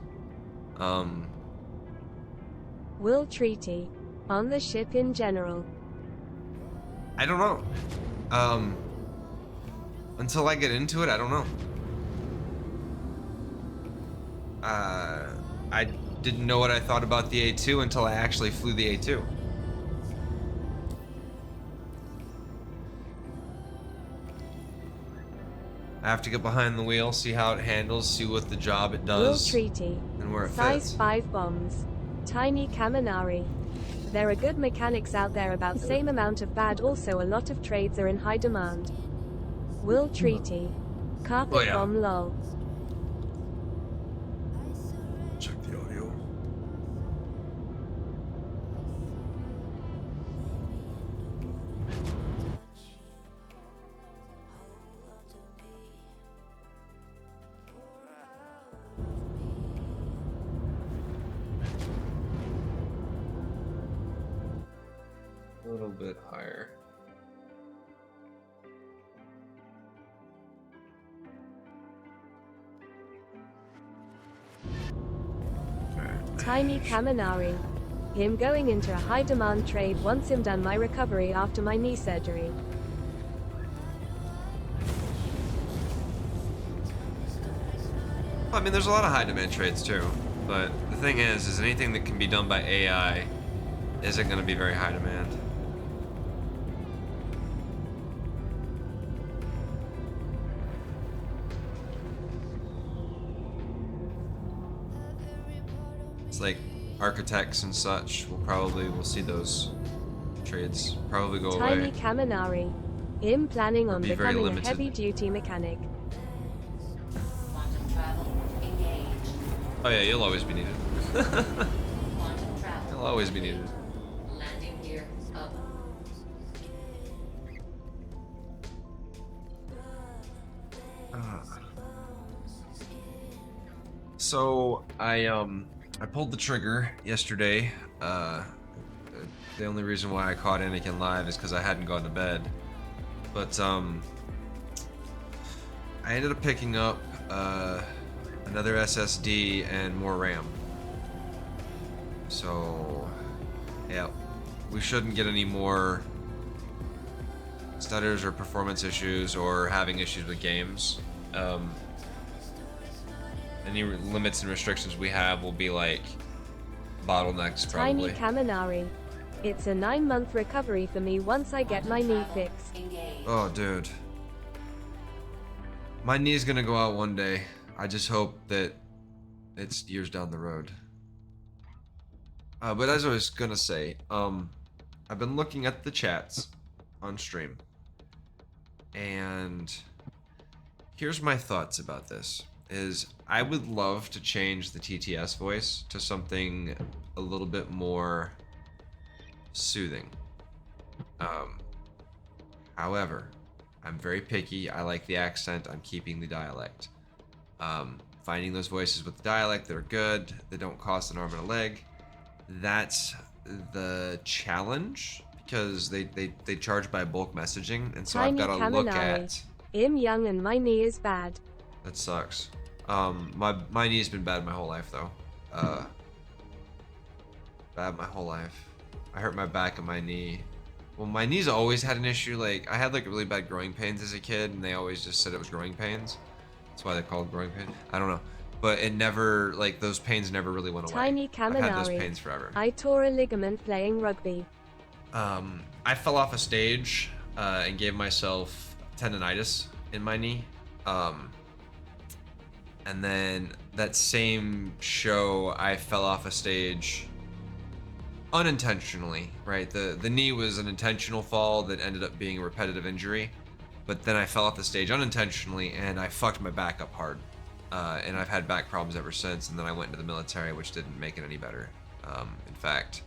Will Treaty. On the ship in general. I don't know. Until I get into it, I don't know. I didn't know what I thought about the A2 until I actually flew the A2. I have to get behind the wheel, see how it handles, see what the job it Will does, Treaty. and where it Size fits. 5 bombs. Tiny Kaminari. There are good mechanics out there, about same amount of bad, also a lot of trades are in high demand. Will Treaty. Carpet Oh, yeah. bomb lol. Check the audio. A little bit higher. Tiny Kaminari. Him going into a high demand trade once him done my recovery after my knee surgery. I mean, there's a lot of high demand trades too, but the thing is anything that can be done by AI isn't going to be very high demand. It's like architects and such. We'll see those trades probably go Tiny away. Kaminari. Him planning on Be very becoming a limited. heavy duty mechanic. Oh yeah, you'll always be needed. You'll always be needed. Landing gear up. So I pulled the trigger yesterday. The only reason why I caught Anakin live is because I hadn't gone to bed. But I ended up picking up another SSD and more RAM. So yeah, we shouldn't get any more stutters or performance issues or having issues with games. Any limits and restrictions we have will be like bottlenecks probably. Tiny Kaminari. It's a 9-month recovery for me once I get my knee fixed. Oh, dude. My knee's gonna go out one day. I just hope that it's years down the road. But as I was gonna say, I've been looking at the chats on stream. And here's my thoughts about this. Is I would love to change the TTS voice to something a little bit more soothing. However, I'm very picky. I like the accent. I'm keeping the dialect. Finding those voices with the dialect that are good, that don't cost an arm and a leg, that's the challenge, because they charge by bulk messaging, and so Tiny I've got to look at. I'm young and my knee is bad. That sucks. My knee's been bad my whole life though. Bad my whole life. I hurt my back and my knee. Well, my knees always had an issue. Like, I had like really bad growing pains as a kid, and they always just said it was growing pains. That's why they call it growing pain. I don't know. But it never, like, those pains never really went away. Tiny I've had those Kaminari. pains forever. I tore a ligament playing rugby. I fell off a stage and gave myself tendonitis in my knee. And then that same show, I fell off a stage unintentionally, right? The knee was an intentional fall that ended up being a repetitive injury. But then I fell off the stage unintentionally, and I fucked my back up hard. And I've had back problems ever since, and then I went into the military, which didn't make it any better. In fact,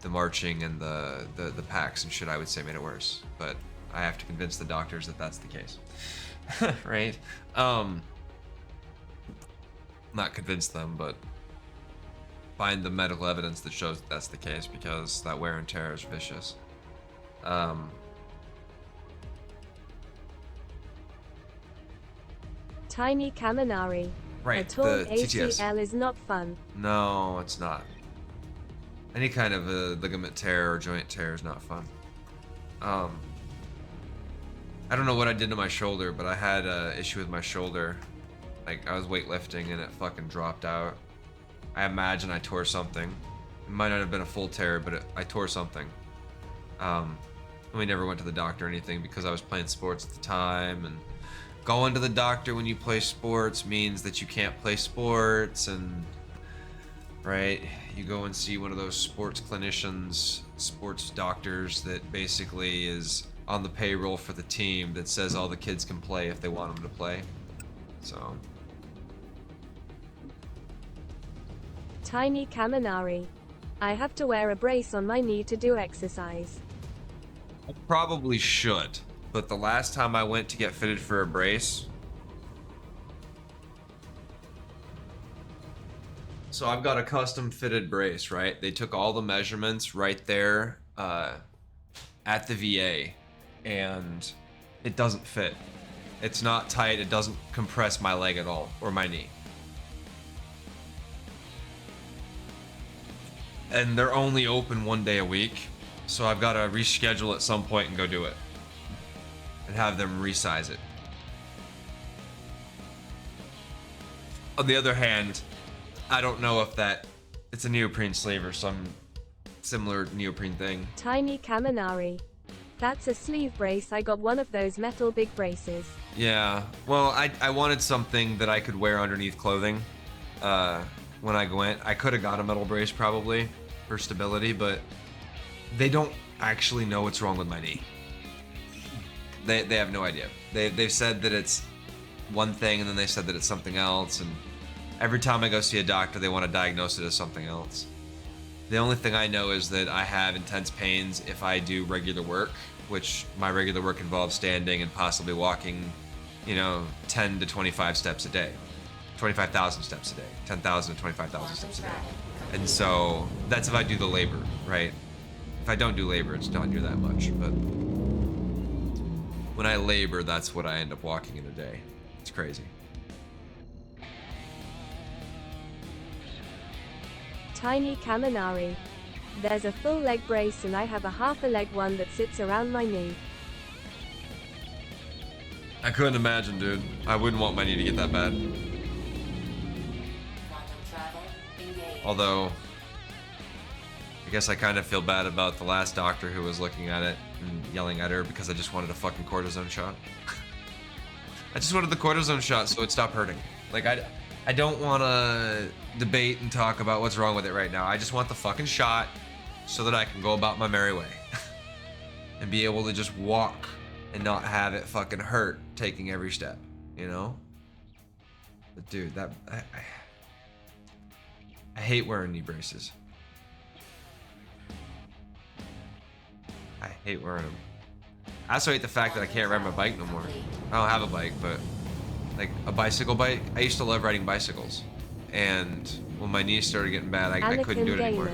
the marching and the packs and shit, I would say, made it worse. But I have to convince the doctors that that's the case. Right? Not convince them, but find the medical evidence that shows that that's the case, because that wear and tear is vicious. Tiny Kaminari. Right, A torn the TTS. ACL is not fun. No, it's not. Any kind of a ligament tear or joint tear is not fun. I don't know what I did to my shoulder, but I had an issue with my shoulder. Like, I was weightlifting and it fucking dropped out. I imagine I tore something. It might not have been a full tear, but I tore something. We never went to the doctor or anything because I was playing sports at the time, and going to the doctor when you play sports means that you can't play sports, and right, you go and see one of those sports clinicians, sports doctors that basically is on the payroll for the team that says all the kids can play if they want them to play. So Tiny Kaminari. I have to wear a brace on my knee to do exercise. I probably should, but the last time I went to get fitted for a brace, so I've got a custom fitted brace, right? They took all the measurements right there at the VA, and it doesn't fit. It's not tight, it doesn't compress my leg at all, or my knee. And they're only open 1 day a week, so I've got to reschedule at some point and go do it. And have them resize it. On the other hand, I don't know if it's a neoprene sleeve or some similar neoprene thing. Tiny Kaminari. That's a sleeve brace. I got one of those metal big braces. Yeah, well, I wanted something that I could wear underneath clothing when I went. I could have got a metal brace probably for stability, but they don't actually know what's wrong with my knee. They have no idea. They've said that it's one thing, and then they said that it's something else, and every time I go see a doctor, they want to diagnose it as something else. The only thing I know is that I have intense pains if I do regular work, which my regular work involves standing and possibly walking, 10 to 25 steps a day. 25,000 steps a day. 10,000 to 25,000 steps a day. And so that's if I do the labor, right? If I don't do labor, it's not near that much, but when I labor, that's what I end up walking in a day. It's crazy. Tiny Kaminari. There's a full leg brace and I have a half a leg one that sits around my knee. I couldn't imagine, dude. I wouldn't want my knee to get that bad. Although, I guess I kind of feel bad about the last doctor who was looking at it and yelling at her because I just wanted a fucking cortisone shot. I just wanted the cortisone shot so it stopped hurting. Like, I don't want to debate and talk about what's wrong with it right now. I just want the fucking shot so that I can go about my merry way. And be able to just walk and not have it fucking hurt taking every step, But dude, I hate wearing knee braces. I hate wearing them. I also hate the fact that I can't ride my bike no more. I don't have a bike, but like a bicycle bike. I used to love riding bicycles, and when my knees started getting bad, I couldn't do it anymore.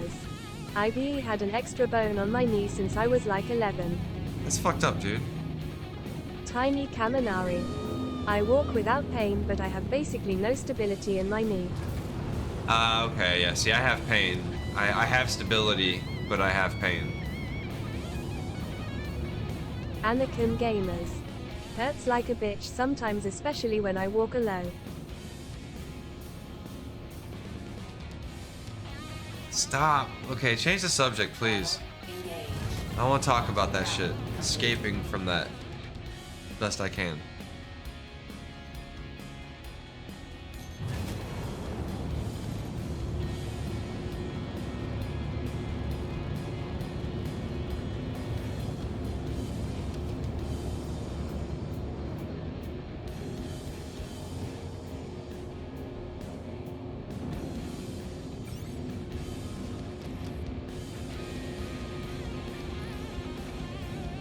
I've had an extra bone on my knee since I was like 11. That's fucked up, dude. Tiny Kaminari. I walk without pain, but I have basically no stability in my knee. Okay, yeah. See, I have pain. I have stability, but I have pain. Anakin Gamers. Hurts like a bitch sometimes, especially when I walk alone. Stop. Okay, change the subject, please. I don't want to talk about that shit. Escaping from that best I can.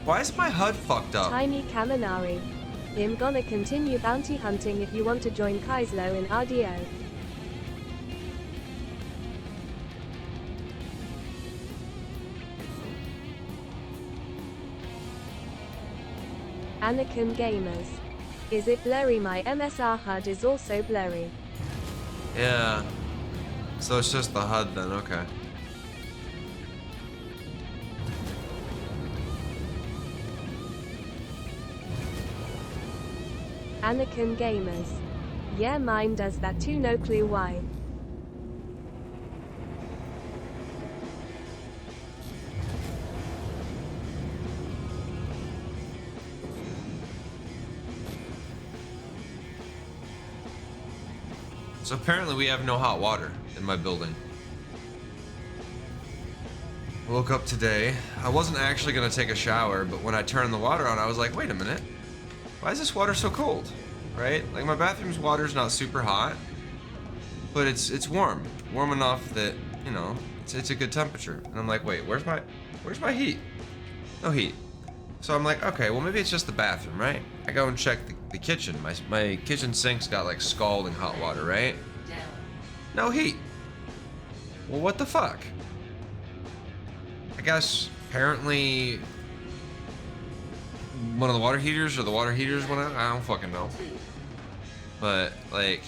Why is my HUD fucked up? Tiny Kaminari. I'm gonna continue bounty hunting if you want to join Kaezlo in RDO. Anakin Gamers. Is it blurry? My MSR HUD is also blurry. Yeah. So it's just the HUD then, okay. Anakin Gamers. Yeah, mine does that too, no clue why. So apparently we have no hot water in my building. Woke up today. I wasn't actually gonna take a shower, but when I turned the water on, I was like, wait a minute. Why is this water so cold? Right? Like my bathroom's water's not super hot, but it's warm. Warm enough that, you know, it's a good temperature. And I'm like, wait, where's my heat? No heat. So I'm like, okay, well maybe it's just the bathroom, right? I go and check the kitchen. My kitchen sink's got like scalding hot water, right? No heat. Well, what the fuck? I guess apparently one of the water heaters or the water heaters went out. I don't fucking know. But like,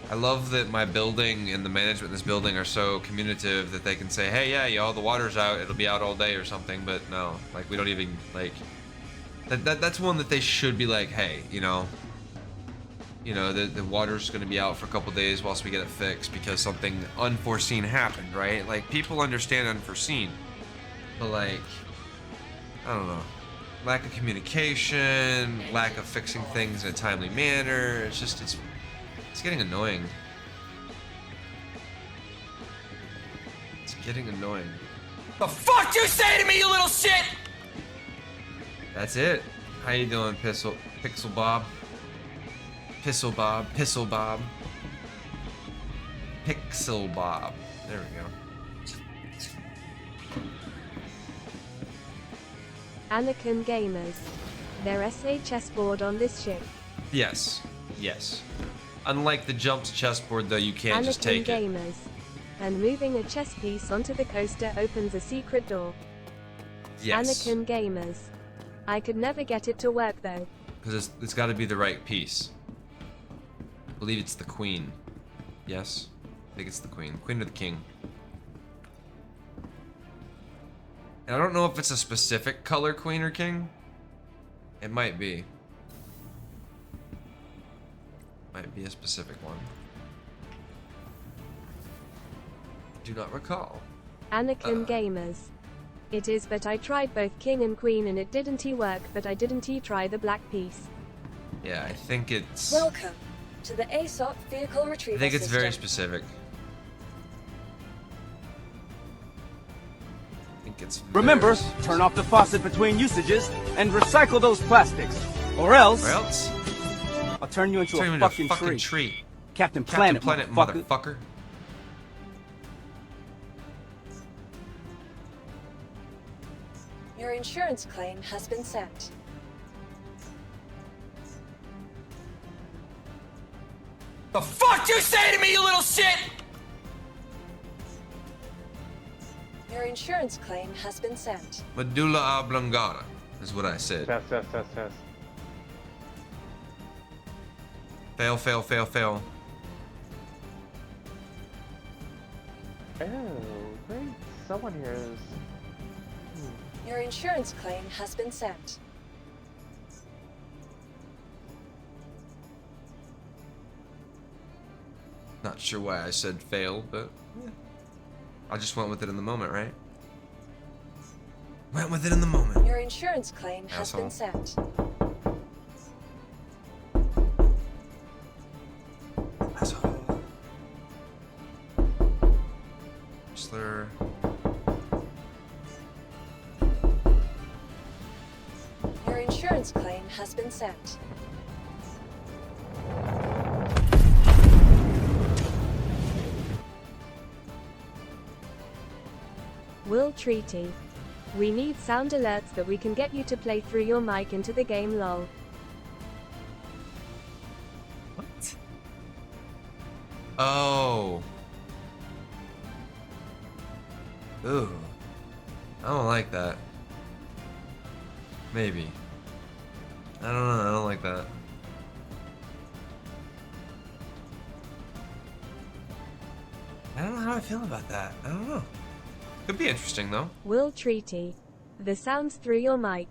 I love that my building and the management in this building are so communicative that they can say, hey, yeah, y'all, the water's out. It'll be out all day or something. But no, like we don't even like. That's one that they should be like, hey, you know, the water's gonna be out for a couple days whilst we get it fixed because something unforeseen happened, right? Like people understand unforeseen, but like, I don't know, lack of communication, lack of fixing things in a timely manner. It's just it's getting annoying. It's getting annoying. The fuck you say to me, you little shit? That's it. How you doing, Pixel Bob? Pixel Bob. Pixel Bob. Pixel Bob. There we go. Anakin Gamers. There SA chessboard on this ship. Yes. Yes. Unlike the jumped chessboard, though, you can't Anakin just take it. Gamers. And moving a chess piece onto the coaster opens a secret door. Yes. Anakin Gamers. I could never get it to work though. Because it's got to be the right piece. I believe it's the queen. Yes? I think it's the queen. Queen or the king. And I don't know if it's a specific color queen or king. It might be. Might be a specific one. Do not recall. Anakin Gamers. It is, but I tried both king and queen and it didn't work, but I didn't try the black piece. Yeah, I think it's... Welcome to the ASOP vehicle I retrieval think it's very system. specific. I think it's Remember, very turn off the faucet between usages and recycle those plastics. Or else... I'll turn you into a fucking tree. Captain Planet, motherfucker. Your insurance claim has been sent. The fuck you say to me, you little shit? Your insurance claim has been sent. Medulla oblongata is what I said. Test. Fail, fail, fail, fail. Oh, great. Someone here is... Your insurance claim has been sent. Not sure why I said fail, but yeah. I just went with it in the moment, right? Went with it in the moment. Your insurance claim has Asshole. been sent. Asshole. Slur. Your insurance claim has been sent. Will Treaty. We need sound alerts that we can get you to play through your mic into the game, lol. What? Oh. Ooh. I don't like that. Maybe. I don't know. I don't like that. I don't know how I feel about that. I don't know. Could be interesting though. Will Treaty. The sounds through your mic.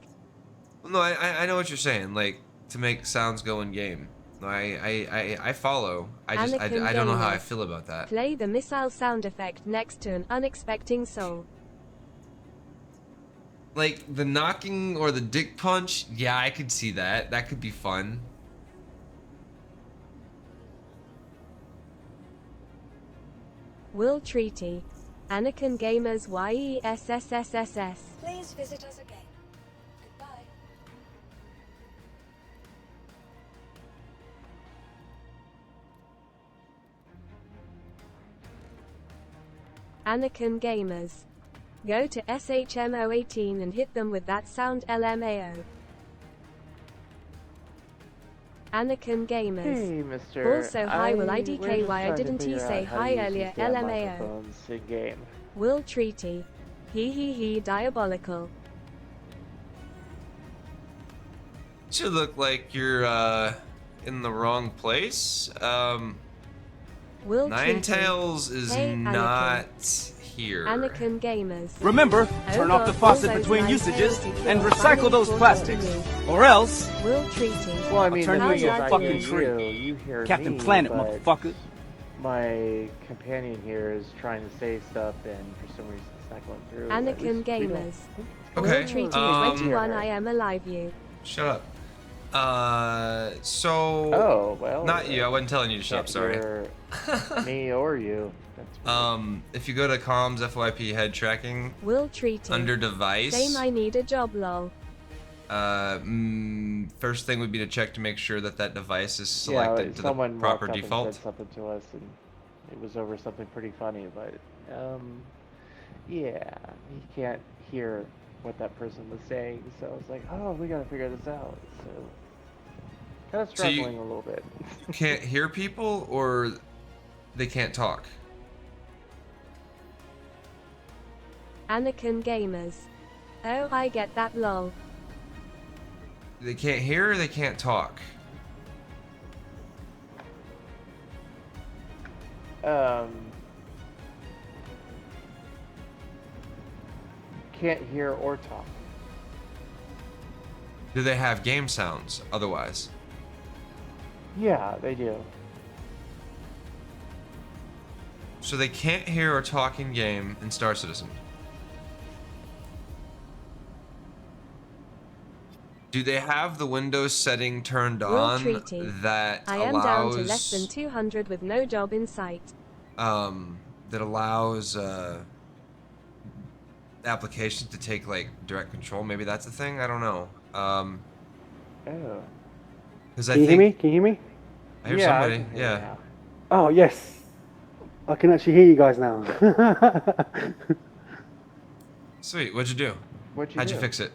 No, I know what you're saying. Like to make sounds go in game. No, I follow. I don't know how I feel about that. Play the missile sound effect next to an unexpecting soul. Like the knocking or the dick punch. Yeah, I could see that. That could be fun. Will Treaty. Anakin Gamers YESSSSS. Please visit us again. Goodbye. Anakin Gamers. Go to SHM018 and hit them with that sound LMAO. Anakin Gamers. Hey, Mr. Also, hi, will we're IDK just why I trying to didn't he figure say out how hi to use earlier these damn LMAO. microphones in game. Will Treaty. He diabolical. Should look like you're in the wrong place. Will Ninetales is Hey, not here. Anakin Gamers. Remember, turn off the faucet between usages and recycle those plastics. Or else, Will Treaty. Well, I mean, turn the you thing into is, a I fucking hear tree. you hear Captain me, Planet, but motherfucker. my companion here is trying to say stuff, and for some reason it's not going through. At Anakin least we don't- Gamers. Okay, Will Treaty um, 21 I am alive you. Shut up. So. Oh, well. Not you. I wasn't telling you to shut up. Sorry. Me or you. If you go to comms FYP head tracking. Will Treaty. Under device. Same I need a job lol. First thing would be to check to make sure that that device is selected to the proper default. And said something to us, and it was over something pretty funny, but yeah, he can't hear what that person was saying, so I was like, oh, we gotta figure this out. So kind of struggling a little bit. You can't hear people, or they can't talk. Anakin Gamers. Oh, I get that lol. They can't hear, or they can't talk. Can't hear or talk. Do they have game sounds otherwise? Yeah, they do. So they can't hear or talk in game in Star Citizen. Do they have the Windows setting turned Will on Treaty. that I am allows down to less than 200 with no job in sight. that allows applications to take like direct control? Maybe that's a thing. I don't know. Oh. Because Can you hear me? Can you hear me? I hear Yeah, I somebody. can hear you Yeah. now. Oh yes, I can actually hear you guys now. Sweet. What'd you do? How'd you fix it?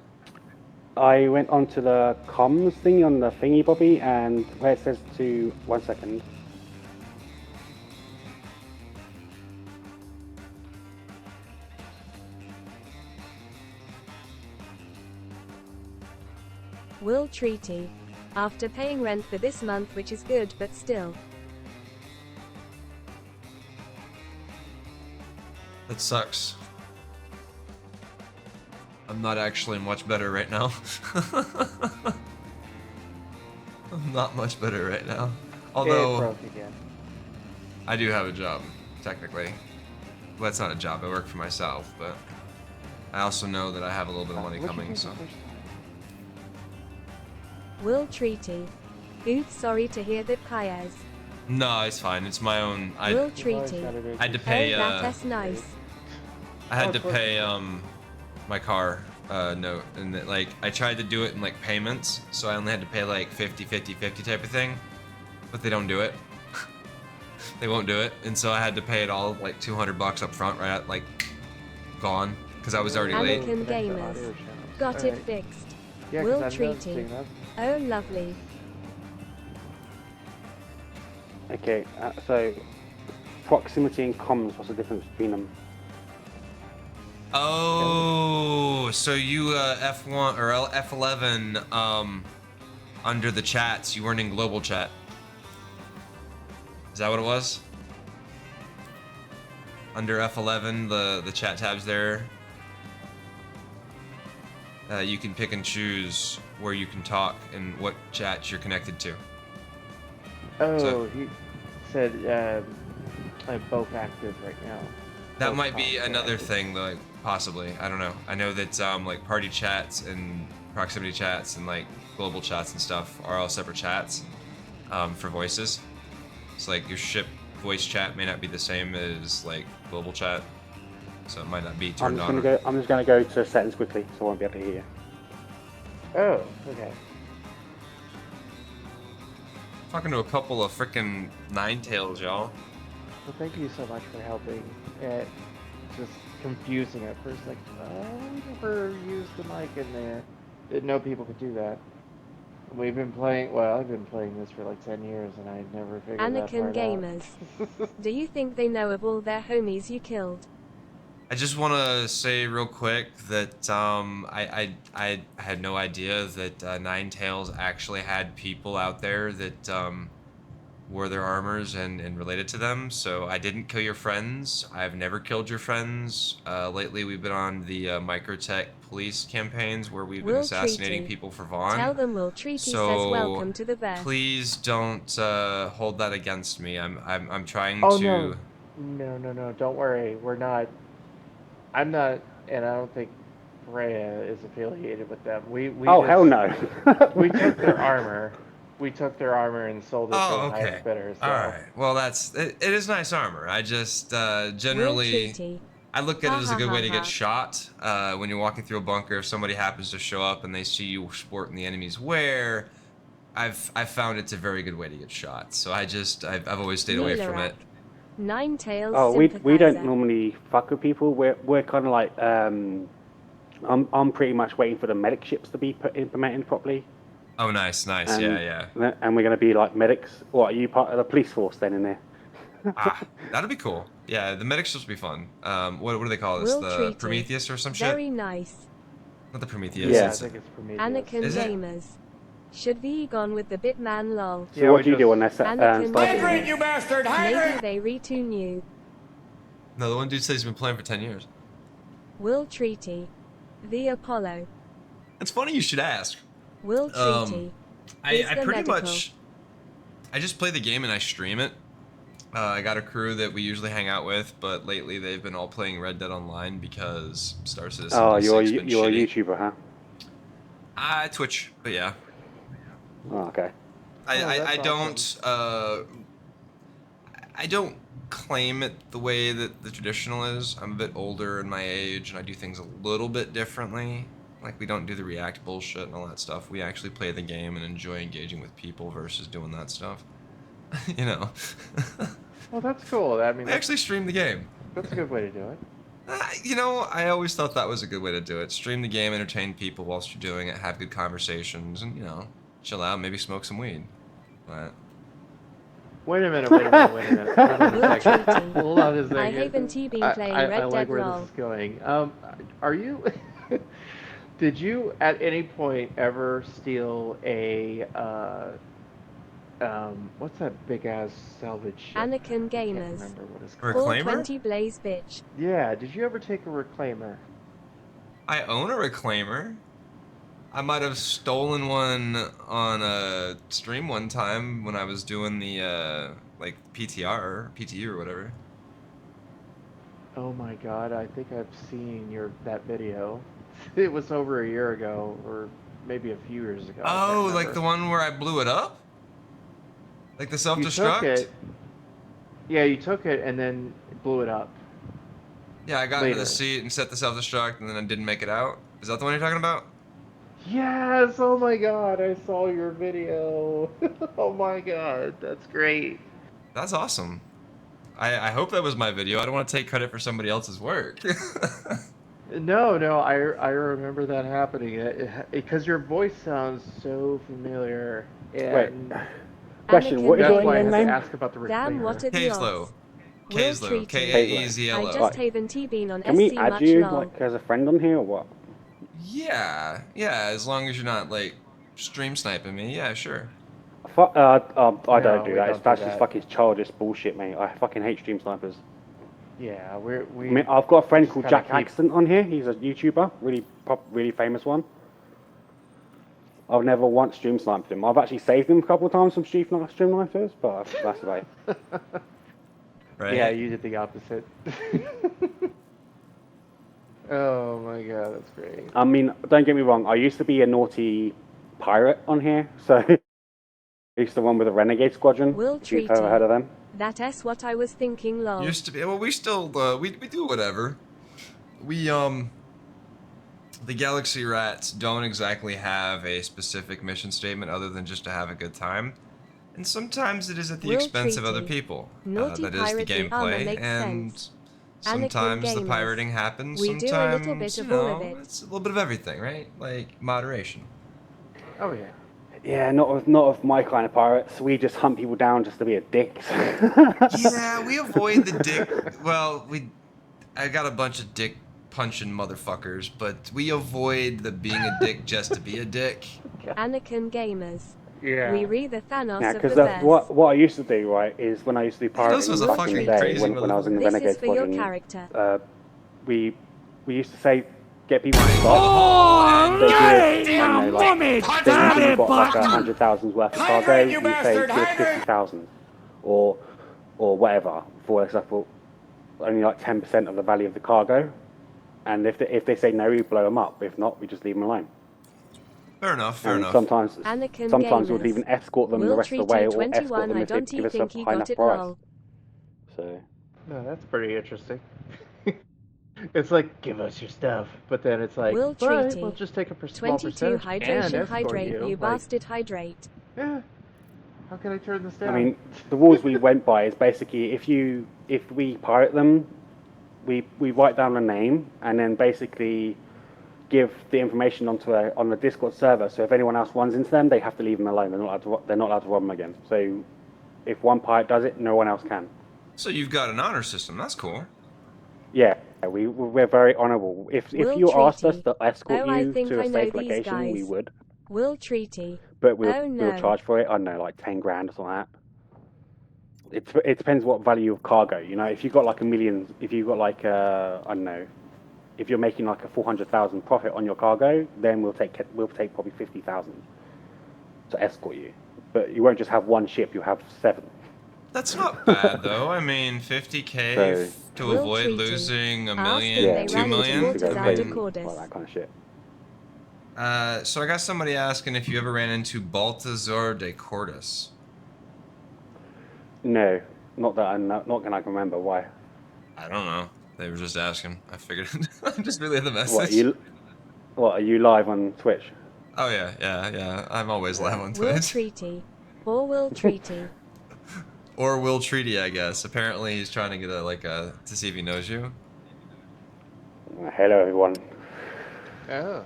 I went onto the comms thing on the thingy bobby, and where it says to 1 second. Will Treaty. After paying rent for this month, which is good, but still. That sucks. I'm not actually much better right now. I'm not much better right now. Although It broke again. I do have a job, technically. Well, it's not a job. I work for myself, but I also know that I have a little bit of money coming, so. Will Treaty. Oops, sorry to hear that, Kaez. No, it's fine. It's my own. Will Treaty. I had to pay. Oh, that's nice. I had to pay my car note, and like I tried to do it in like payments, so I only had to pay like 50 type of thing, but they don't do it. They won't do it, and so I had to pay it all like $200 up front, right at like gone, because I was already late. Anakin Gamers. Got it fixed. Will Treaty. Oh, lovely. Okay, so proximity and comms. What's the difference between them? Oh, so you F1 or F11 under the chats. You weren't in global chat. Is that what it was? Under F11, the chat tabs there. You can pick and choose where you can talk and what chats you're connected to. Oh, So, he said I'm both active right now. that Both might be active. another thing, like, possibly. I don't know. I know that like party chats and proximity chats and like global chats and stuff are all separate chats for voices. So like your ship voice chat may not be the same as like global chat, so it might not be turned on. I'm just gonna go to settings quickly, so I won't be able to hear. Oh, okay. Talking to a couple of freaking Ninetales, y'all. Well, thank you so much for helping. It's just confusing at first, like, we never used the mic in there. Didn't know people could do that. We've been playing, well, I've been playing this for like 10 years and I never figured that Anakin part Gamers. Do you think they know of all their homies you killed? I just want to say real quick that I had no idea that Ninetales actually had people out there that wore their armors and related to them. So I didn't kill your friends. I've never killed your friends. Lately, we've been on the Microtech police campaigns where we've been Will assassinating Treaty. people for Vaughn. Tell them Will Treaty So says welcome to the best. please don't hold that against me. I'm trying Oh, to. no, don't worry. We're not, I'm not, and I don't think Freya is affiliated with them. We Oh, just, hell no. we took their armor. We took their armor and sold it to the Oh, okay. highest bidder. So. All right. Well, it is nice armor. I just generally Treaty. I look at it as a good way to Ha, ha, get shot. When you're walking through a bunker, if somebody happens to show up and they see you sporting the enemy's wear, I've found it's a very good way to get shot. So I've always stayed away from it. Ninetales Oh, we don't sympathizer. normally fuck with people. We're kind of like I'm pretty much waiting for the medic ships to be implemented properly. Oh, nice. And, Yeah. And we're gonna be like medics. What, are you part of the police force then in there? That'd be cool. Yeah, the medics will be fun. What do they call this? Will The Treaty. Prometheus or some shit? Very nice. Not the Prometheus. Yeah. I think it's Prometheus. Anakin Is it? Gamers. Should be gone with the Bitman lol. So what do you do on that Anakin starting? Gamers. bastard! Maybe they retune you. No, the one dude says he's been playing for 10 years. Will Treaty. The Apollo. It's funny you should ask. Will Treaty. I the pretty medical. much, I just play the game and I stream it. I got a crew that we usually hang out with, but lately they've been all playing Red Dead Online because Star Citizen. Oh, you're a shitty. YouTuber, huh? Twitch, but yeah. Oh, okay. I don't claim it the way that the traditional is. I'm a bit older in my age, and I do things a little bit differently. Like, we don't do the React bullshit and all that stuff. We actually play the game and enjoy engaging with people versus doing that stuff. You know. Well, that's cool. I mean, I actually stream the game. That's a good way to do it. You know, I always thought that was a good way to do it. Stream the game, entertain people whilst you're doing it, have good conversations, and, you know, chill out, maybe smoke some weed. But... Wait a minute. Hold on a second. Hold on a second. I haven't been playing I Red like Dead where lol. this is going. Are you... Did you, at any point, ever steal a, what's that big-ass salvage ship? Anakin I can't Gamers. remember what it's called. Reclaimer? 420 Blaze bitch. Yeah, did you ever take a reclaimer? I own a reclaimer. I might have stolen one on a stream one time when I was doing the, like, PTE or whatever. Oh my god, I think I've seen that video. It was over a year ago, or maybe a few years ago. Oh, like the one where I blew it up? Like the self-destruct? You took it. Yeah, you took it and then blew it up. Yeah, I got later. into the seat and set the self-destruct and then I didn't make it out. Is that the one you're talking about? Yes! Oh my god, I saw your video. Oh my god, that's great. That's awesome. I hope that was my video. I don't want to take credit for somebody else's work. No, I remember that happening because your voice sounds so familiar. And Wait. Question, what is that's your why I in-game had to name? ask about the Damn, what a Kaezlo. Kaezlo. Treaty. K-A-E-Z-L-O. I just haven't been on Can we SC add much you lol. like as a friend on here or what? Yeah, as long as you're not like stream sniping me, yeah, sure. I don't No, do we that. don't It's, that's do just that. fucking childish bullshit, mate. I fucking hate stream snipers. Yeah, I mean, I've got a friend called kinda Jack Axton on here. He's a YouTuber, really famous one. I've never once stream sniped him. I've actually saved him a couple of times from stream snipers, but that's about it. Right. Yeah, you did the opposite. Oh my god, that's great. I mean, don't get me wrong. I used to be a naughty pirate on here, so I used to run with a renegade squadron. Will If you've treaty. ever heard of them. That's what I was thinking, lol. Used to be. Well, we still we do whatever. We the Galaxy Rats don't exactly have a specific mission statement other than just to have a good time, and sometimes it is at the Will expense of other treaty. people. Naughty That is the pirating armor gameplay, makes and sense. sometimes Anakin the gamers. pirating happens. We do a Sometimes little bit you of all know, of it. it's a little bit of everything, right? Like moderation. Oh yeah. Yeah, not of my kind of pirates. We just hunt people down just to be a dick. Yeah, we avoid the dick. Well, I got a bunch of dick punching motherfuckers, but we avoid the being a dick just to be a dick. Anakin gamers. Yeah. We read the Thanos Yeah, of the because verse. what I used to do, right, is when I used to do This was pirating a back in the fucking day, crazy when I was in the This Renegade is for your Squadron, character. we used to say, get people to stop. So give, I don't know, like, say you've got like 100,000 worth of cargo, you say give us 50,000, or whatever, for example, only like 10% of the value of the cargo, and if they say no, we blow them up. If not, we just leave them alone. Fair enough. Fair And enough. sometimes Anakin we'd gamers. even escort them the Will rest of the treaty way, or 21, escort them I if they don't give us think a he high got enough it price. lol. So. No, that's pretty interesting. It's like, give us your stuff, but then it's like, Will all right, treaty. we'll just take a small 22 percentage and hydration escort hydrate, you. you Like, bastard hydrate. yeah. How can I turn this down? I mean, the rules we went by is basically if we pirate them, we write down a name and then basically give the information on the Discord server. So if anyone else runs into them, they have to leave them alone. They're not allowed to rob them again. So if one pirate does it, no one else can. So you've got an honor system. That's cool. Yeah, we're very honourable. If Will you asked us treaty. to escort Oh, I you think to I a know safe these location, we guys. would. Will treaty. But Oh, no. we'll charge for it. I don't know, like 10 grand or something like that. It depends what value of cargo. You know, if you've got like a million, if you've got like I don't know, if you're making like a 400,000 profit on your cargo, then we'll take probably 50,000 to escort you. But you won't just have one ship; you'll have 7. That's not bad though. I mean, 50K So- to Will avoid treaty. losing a Ask million, if they 2 ran into million. waters I under mean, Cordis. All that kind of shit. so I got somebody asking if you ever ran into Baltazar de Cordis. No, not that I'm not gonna remember why. I don't know. They were just asking. I figured I'd just relay the message. What are you live on Twitch? Oh yeah. I'm always live on Will Twitch. treaty. Or will treaty. Or Will Treaty, I guess. Apparently he's trying to get to see if he knows you. Hello, everyone. oh.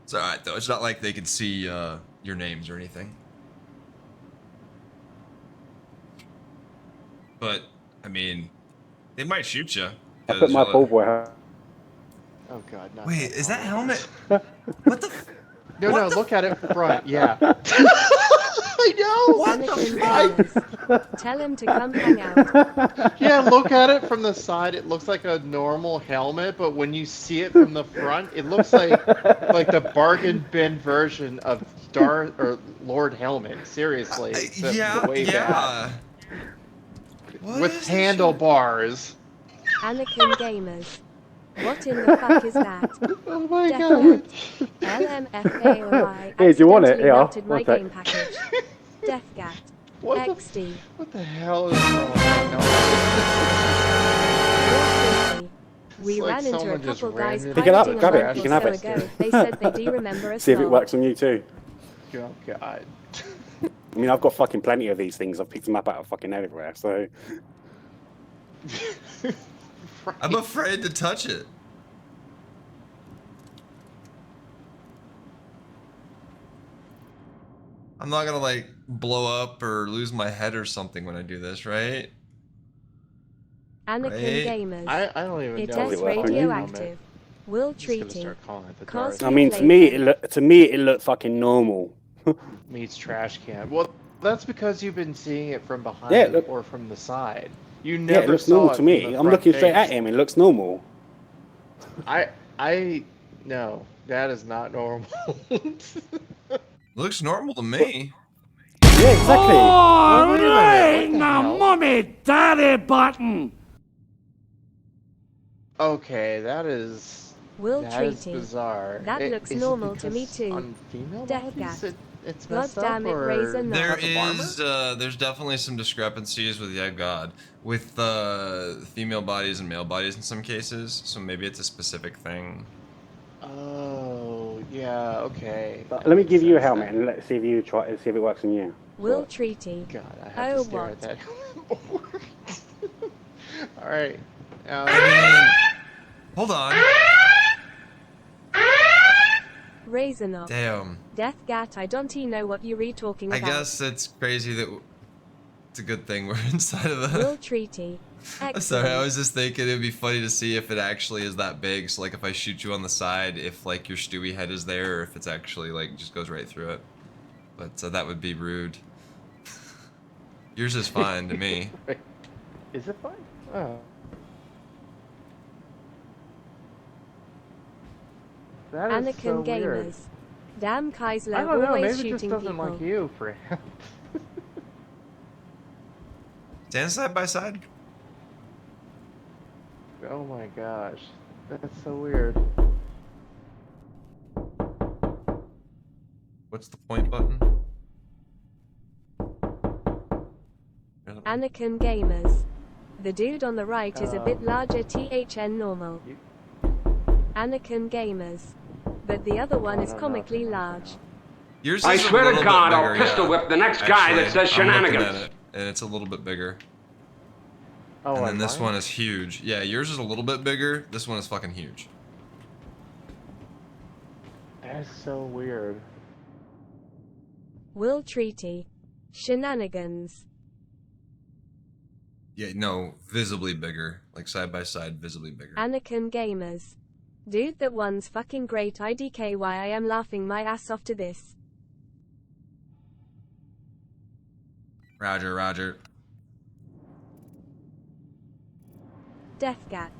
It's alright though. It's not like they could see your names or anything. But I mean, they might shoot you. I put my pool boy. Oh god, not Wait, is that helmet? No, look at it front. Yeah. I know. What the fuck? Tell him to come hang out. Yeah, look at it from the side. It looks like a normal helmet, but when you see it from the front, it looks like the bargain bin version of Lord Helmet. Seriously. Yeah. Bad. With handlebars. Anakin gamers. What in the fuck is that? Oh my god. LMFAOI Hey, do you want it? Yeah. melted my What's that? game package. Deathgat. What XD. What the hell is wrong? No. We like ran into a someone just couple guys ran Pick it up, pirating grab a it, month you or can have so it. ago. They said they do remember us See if it well. works on you too. Oh god. I mean, I've got fucking plenty of these things. I've picked them up out of fucking everywhere. So I'm afraid to touch it. I'm not gonna blow up or lose my head or something when I do this, right? Anakin Right? gamers. I don't even It know. is if it works on you. radioactive. Will Just gonna Treaty. start calling it the Cosplay Darth. I mean, to me, it looked fucking normal. Meets trash can. Well, that's because you've been seeing it from behind Yeah, look. or from the side. You Yeah, it never looks normal saw to it from me. the I'm front looking straight at face. him. It looks normal. No, that is not normal. Looks normal to me. Yeah, exactly. Well, wait a minute. What the now, hell? mommy, daddy button. Okay, that is Will Treaty. bizarre. That looks is normal it to me because too. on female Death bodies Gat. it's God messed up, damn it, or Razor Knock. There type of armor? is, there's definitely some discrepancies with, yeah, God, with female bodies and male bodies in some cases. So maybe it's a specific thing. Oh, yeah, okay. But That let me makes give you a sense helmet then. and let's see if you try and see if it works on you. Will Treaty. God, I have to stare at that more. Alright. Hold on. Razor Knock. Damn. Death Gat. I don't know what you're talking I about. guess it's crazy that it's a good thing we're inside of the. Will Treaty. I'm sorry, I was just thinking it'd be funny to see if it actually is that big. So like if I shoot you on the side, if like your Stewie head is there, or if it's actually like just goes right through it. But that would be rude. Yours is fine to me. Is it fine? Oh. That is Anakin so Gamers. weird. Damn Kaezlo I don't know, always maybe it just shooting doesn't people. like you, friend. Stand side by side. Oh my gosh. That's so weird. What's the point button? Anakin Gamers. The dude on the right is a bit larger THN normal. Anakin Gamers. But the other one is comically large. Yours I is a swear to little God, bit I'll bigger, pistol yeah. whip the next guy that says I'm looking shenanigans. at it, and it's a little bit bigger. Oh, and then and this mine? one is huge. Yeah, yours is a little bit bigger. This one is fucking huge. That is so weird. Will Treaty. Shenanigans. Yeah, no, visibly bigger. Like side by side, visibly bigger. Anakin Gamers. Dude, that one's fucking great. IDK, why I am laughing my ass off to this. Roger, roger. Death Gat.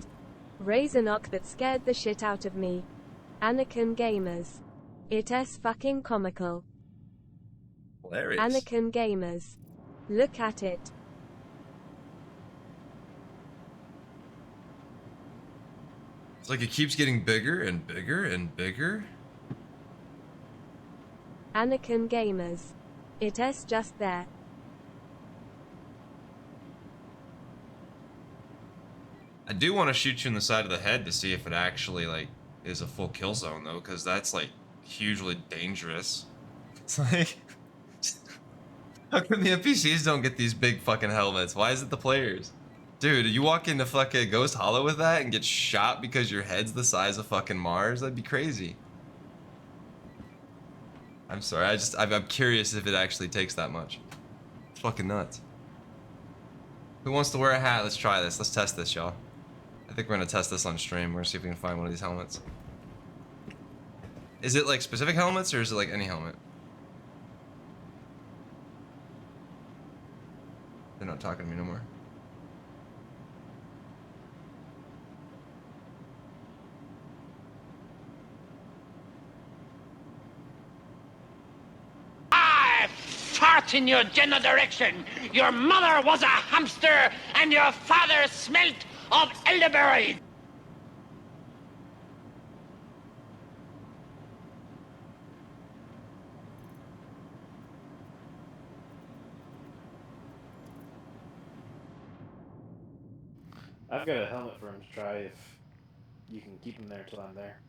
Razor Knock that scared the shit out of me. Anakin Gamers. It's fucking comical. Hilarious. Anakin Gamers. Look at it. It's like it keeps getting bigger and bigger and bigger. Anakin Gamers. It's just there. I do want to shoot you in the side of the head to see if it actually like is a full kill zone though, because that's like hugely dangerous. It's like, how come the NPCs don't get these big fucking helmets? Why is it the players? Dude, you walk into fucking Ghost Hollow with that and get shot because your head's the size of fucking Mars? That'd be crazy. I'm sorry, I'm curious if it actually takes that much. It's fucking nuts. Who wants to wear a hat? Let's try this. Let's test this, y'all. I think we're gonna test this on stream. We're gonna see if we can find one of these helmets. Is it like specific helmets or is it like any helmet? They're not talking to me no more. Fart in your general direction. Your mother was a hamster, and your father smelt of elderberry. I've got a helmet for him to try if you can keep him there till I'm there.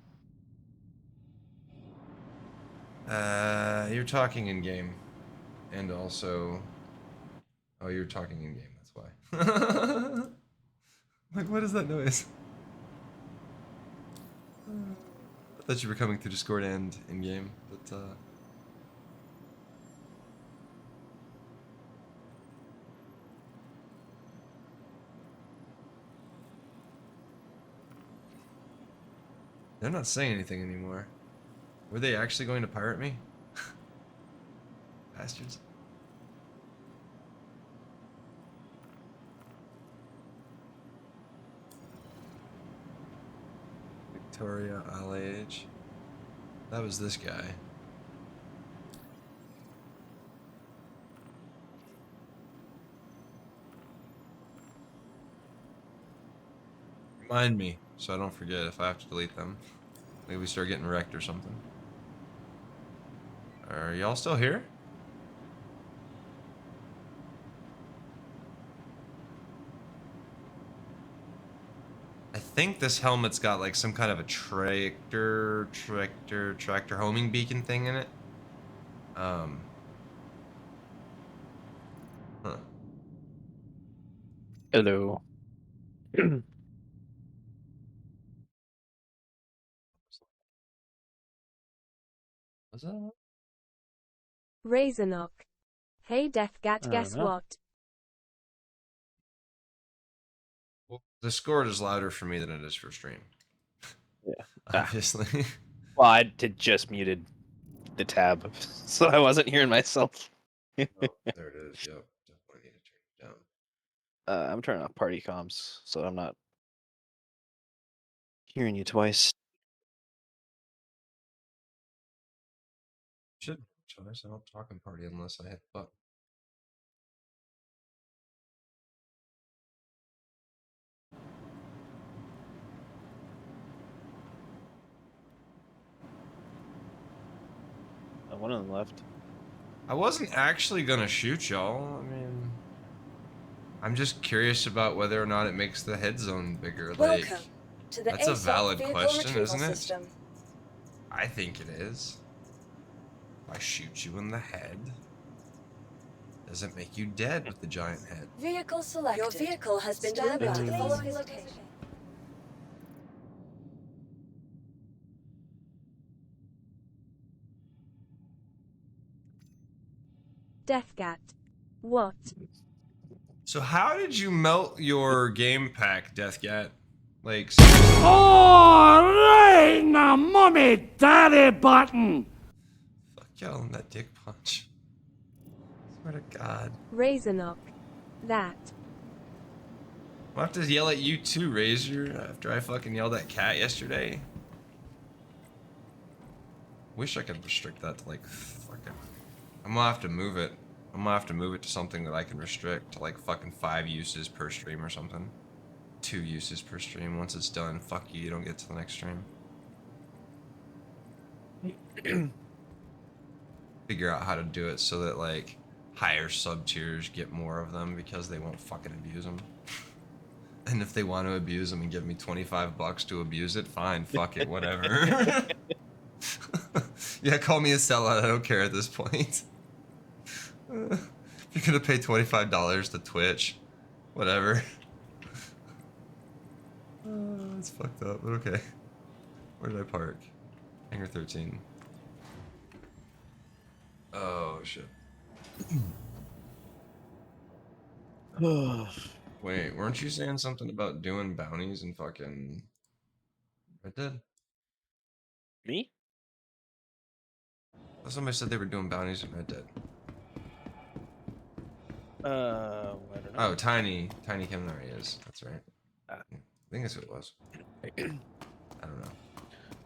You're talking in game. And also... Oh, you're talking in game, that's why. Like, what is that noise? I thought you were coming through Discord and in game, but They're not saying anything anymore. Were they actually going to pirate me? Bastards. Victoria, all age. That was this guy. Remind me, so I don't forget if I have to delete them. Maybe we start getting wrecked or something. Are y'all still here? I think this helmet's got like some kind of a tractor homing beacon thing in it. Huh. Hello. What's that? Razornock. Hey Deathgat, guess know. what? Well, the score is louder for me than it is for stream. Yeah. Obviously. Well, I did just muted the tab, so I wasn't hearing myself. Oh, there it is. Yep. Definitely need to turn it down. I'm turning off party comms, so I'm not hearing you twice. Should I don't talk in party unless I hit the button. One of them left. I wasn't actually gonna shoot y'all. I mean, I'm just curious about whether or not it makes the head zone bigger. Like, Welcome to the that's a ASOP valid vehicle question, retrieval isn't it? system. I think it is. If I shoot you in the head, does it make you dead with the giant head? Vehicle selected. Your vehicle has been Stand delivered to the by. following location. Deathgat. What? So how did you melt your game pack, Deathgat? Like, Alright, now mommy daddy button. fuck y'all in that dick punch. Swear to God. Razornock. That. I'll have to yell at you too, Razor, after I fucking yelled at Cat yesterday. Wish I could restrict that to like fucking... I'm gonna have to move it. I'm gonna have to move it to something that I can restrict to like fucking 5 uses per stream or something. 2 uses per stream. Once it's done, fuck you, you don't get to the next stream. Figure out how to do it so that like higher sub tiers get more of them because they won't fucking abuse them. And if they want to abuse them and give me $25 to abuse it, fine, fuck it, whatever. Yeah, call me a sellout, I don't care at this point. If you're gonna pay $25 to Twitch, whatever. It's fucked up, but okay. Where did I park? Hangar 13. Oh, shit. Wait, weren't you saying something about doing bounties and fucking... Red Dead? Me? Somebody said they were doing bounties in Red Dead. I don't know. Oh, Tiny Kim, there he is. That's right. I think that's who it was. I don't know.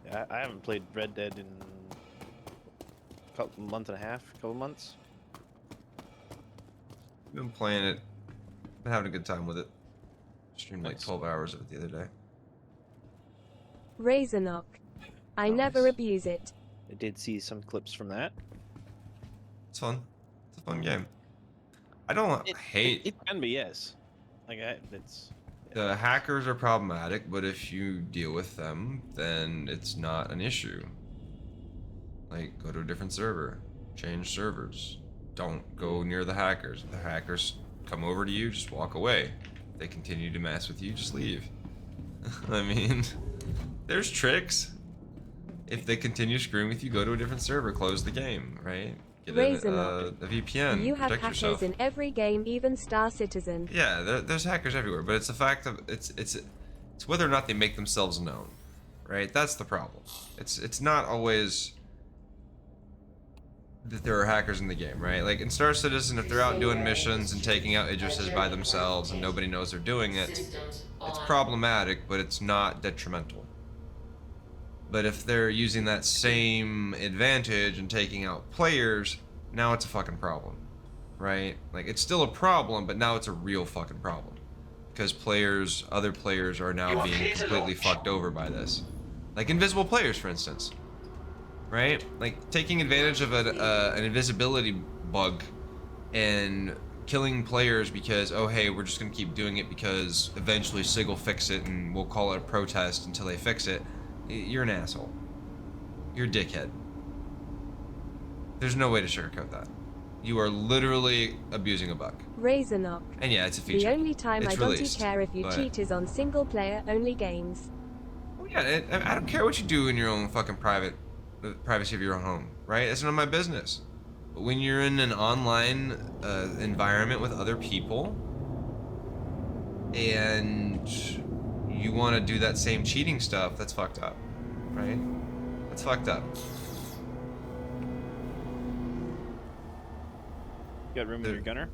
Yeah, I haven't played Red Dead in a month and a half, couple months. Been playing it. Been having a good time with it. Streamed like 12 hours of it the other day. Razornock. I never abuse it. I did see some clips from that. It's fun. It's a fun game. I don't hate... It can be, yes. Like, it's... The hackers are problematic, but if you deal with them, then it's not an issue. Like, go to a different server. Change servers. Don't go near the hackers. If the hackers come over to you, just walk away. If they continue to mess with you, just leave. I mean, there's tricks. If they continue screwing with you, go to a different server, close the game, right? Get a VPN, You have protect hackers yourself. in every game, even Star Citizen. Yeah, there's hackers everywhere, but it's the fact of it's whether or not they make themselves known. right? That's the problem. It's not always that there are hackers in the game, right? Like in Star Citizen, if they're out doing missions and taking out Idrises by themselves and nobody knows they're doing it, it's problematic, but it's not detrimental. But if they're using that same advantage and taking out players, now it's a fucking problem, right? Like it's still a problem, but now it's a real fucking problem. Because other players are now being completely fucked over by this. Like invisible players, for instance. Right? Like taking advantage of an invisibility bug and killing players because, oh hey, we're just gonna keep doing it because eventually SIG will fix it and we'll call it a protest until they fix it. You're an asshole. You're a dickhead. There's no way to sugarcoat that. You are literally abusing a bug. Razorknock. And yeah, it's a feature. The only time it's I don't released, care if you cheat is on single player only games. Oh yeah, I don't care what you do in your own fucking privacy of your own home, right? It's none of my business. But when you're in an online environment with other people and you want to do that same cheating stuff, that's fucked up, right? That's fucked up. You got room in your gunner?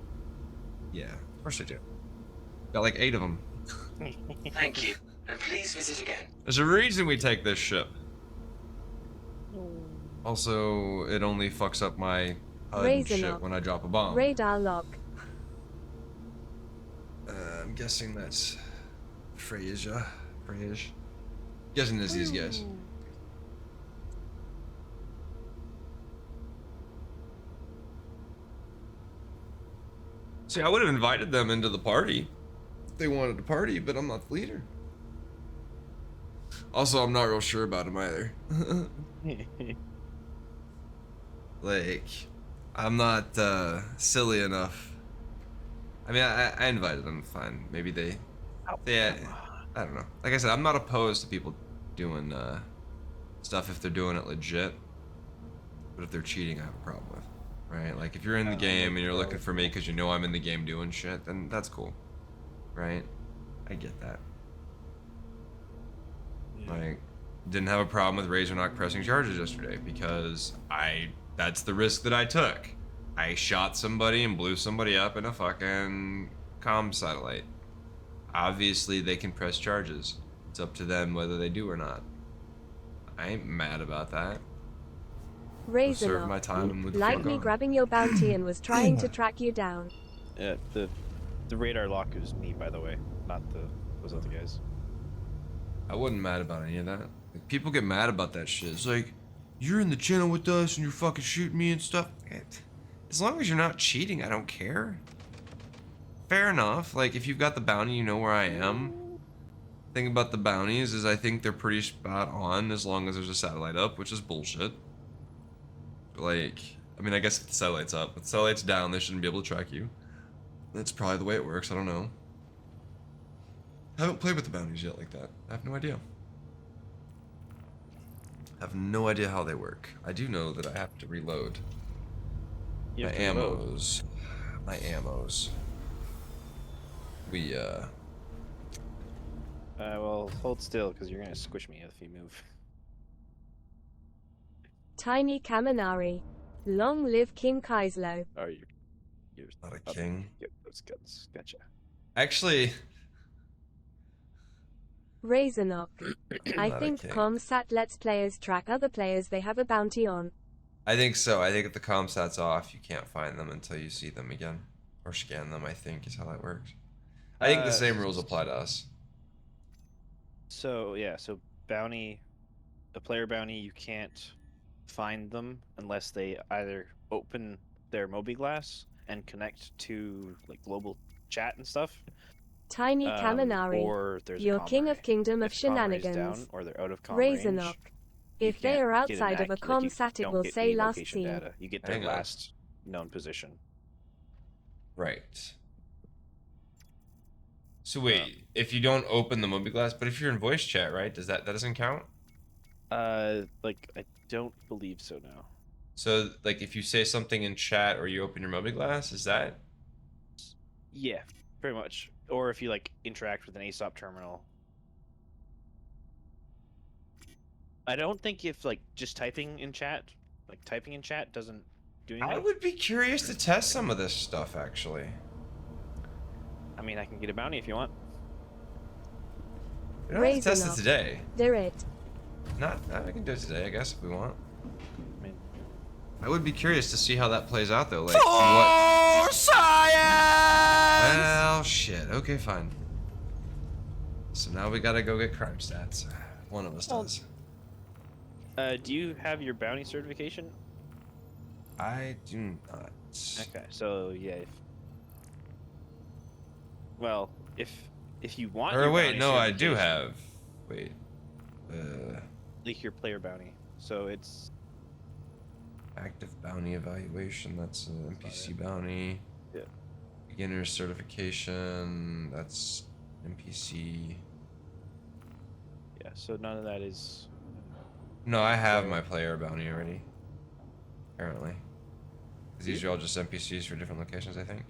Yeah, of course I do. Got like 8 of them. Thank you, and please visit again. There's a reason we take this ship. Also, it only fucks up my HUD and shit when I drop a bomb. Radar lock. I'm guessing that's Freyja. Guessing it's these guys. See, I would have invited them into the party if they wanted to party, but I'm not the leader. Also, I'm not real sure about him either. Like, I'm not silly enough. I mean, I invited them, fine. Maybe they I don't know. Like I said, I'm not opposed to people doing stuff if they're doing it legit. But if they're cheating, I have a problem with. Right? Like, if you're in the game and you're looking for me because you know I'm in the game doing shit, then that's cool. Right? I get that. Like, didn't have a problem with Razorknock pressing charges yesterday because that's the risk that I took. I shot somebody and blew somebody up in a fucking comm satellite. Obviously, they can press charges. It's up to them whether they do or not. I ain't mad about that. Serve my time and move the fuck Like me on. grabbing your bounty and was trying to track you down. Yeah, the radar lock is me, by the way, not those other guys. I wasn't mad about any of that. Like, people get mad about that shit. It's like, you're in the channel with us and you're fucking shooting me and stuff. As long as you're not cheating, I don't care. Fair enough. Like, if you've got the bounty, you know where I am. Thing about the bounties is I think they're pretty spot on as long as there's a satellite up, which is bullshit. Like, I mean, I guess if the satellite's up, if the satellite's down, they shouldn't be able to track you. That's probably the way it works, I don't know. I haven't played with the bounties yet like that. I have no idea. I have no idea how they work. I do know that I have to reload my ammos. My ammos. Well, hold still, because you're gonna squish me if you move. Tiny Kaminari. Long live King Kaezlo. Oh, you're not a king. Get those guns. Gotcha. Actually, Razorknock. I Not a think king. ComSat lets players track other players they have a bounty on. I think so. I think if the ComSat's off, you can't find them until you see them again. Or scan them, I think, is how that works. I think the same rules apply to us. So, yeah, so bounty, a player bounty, you can't find them unless they either open their mobiGlass and connect to, like, global chat and stuff. Tiny Kaminari. Or there's You're a king of kingdom of If comm ray's shenanigans. down or they're out of comm range, Razorknock. you If they can't are get outside of a ComSat, it don't will get say the last location seen. data. You get their Hang on. last known position. Right. So wait, if you don't open the mobiGlass, but if you're in voice chat, right? That doesn't count? Like, I don't believe so now. So, like, if you say something in chat or you open your mobiGlass, is that? Yeah, pretty much. Or if you, like, interact with an ASOP terminal. I don't think if like just typing in chat doesn't do anything. I would be curious to test some of this stuff, actually. I mean, I can get a bounty if you want. We don't have to test it today. Do it. We can do it today, I guess, if we want. I would be curious to see how that plays out, though. Like, what? Science! Well, shit. Okay, fine. So now we gotta go get crime stats. One of us does. Do you have your bounty certification? I do not. Okay, so yeah. If you want. Or your wait, bounty no, I do certification, have. Wait. Leak your player bounty. So it's Active bounty evaluation. That's an NPC bounty. Yeah. Beginner certification. That's NPC. Yeah. So none of that is. No, I have my player bounty already. Apparently. Because these are all just NPCs for different locations, I think.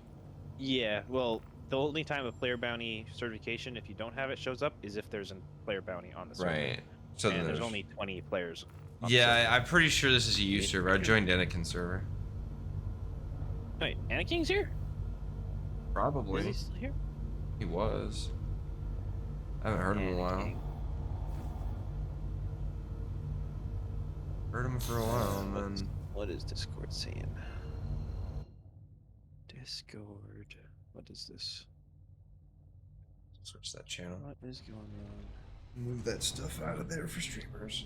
Yeah. Well, the only time a player bounty certification, if you don't have it, shows up is if there's a player bounty on the server. Right. So and then there's only 20 players. Yeah, I'm pretty sure this is a U server. I joined Anakin's server. Wait, Anakin's here? Probably. Is he still here? He was. I haven't heard him in a while. Heard him for a while, and then... What is Discord saying? Discord. What is this? Switch that channel. What is going on? Move that stuff out of there for streamers.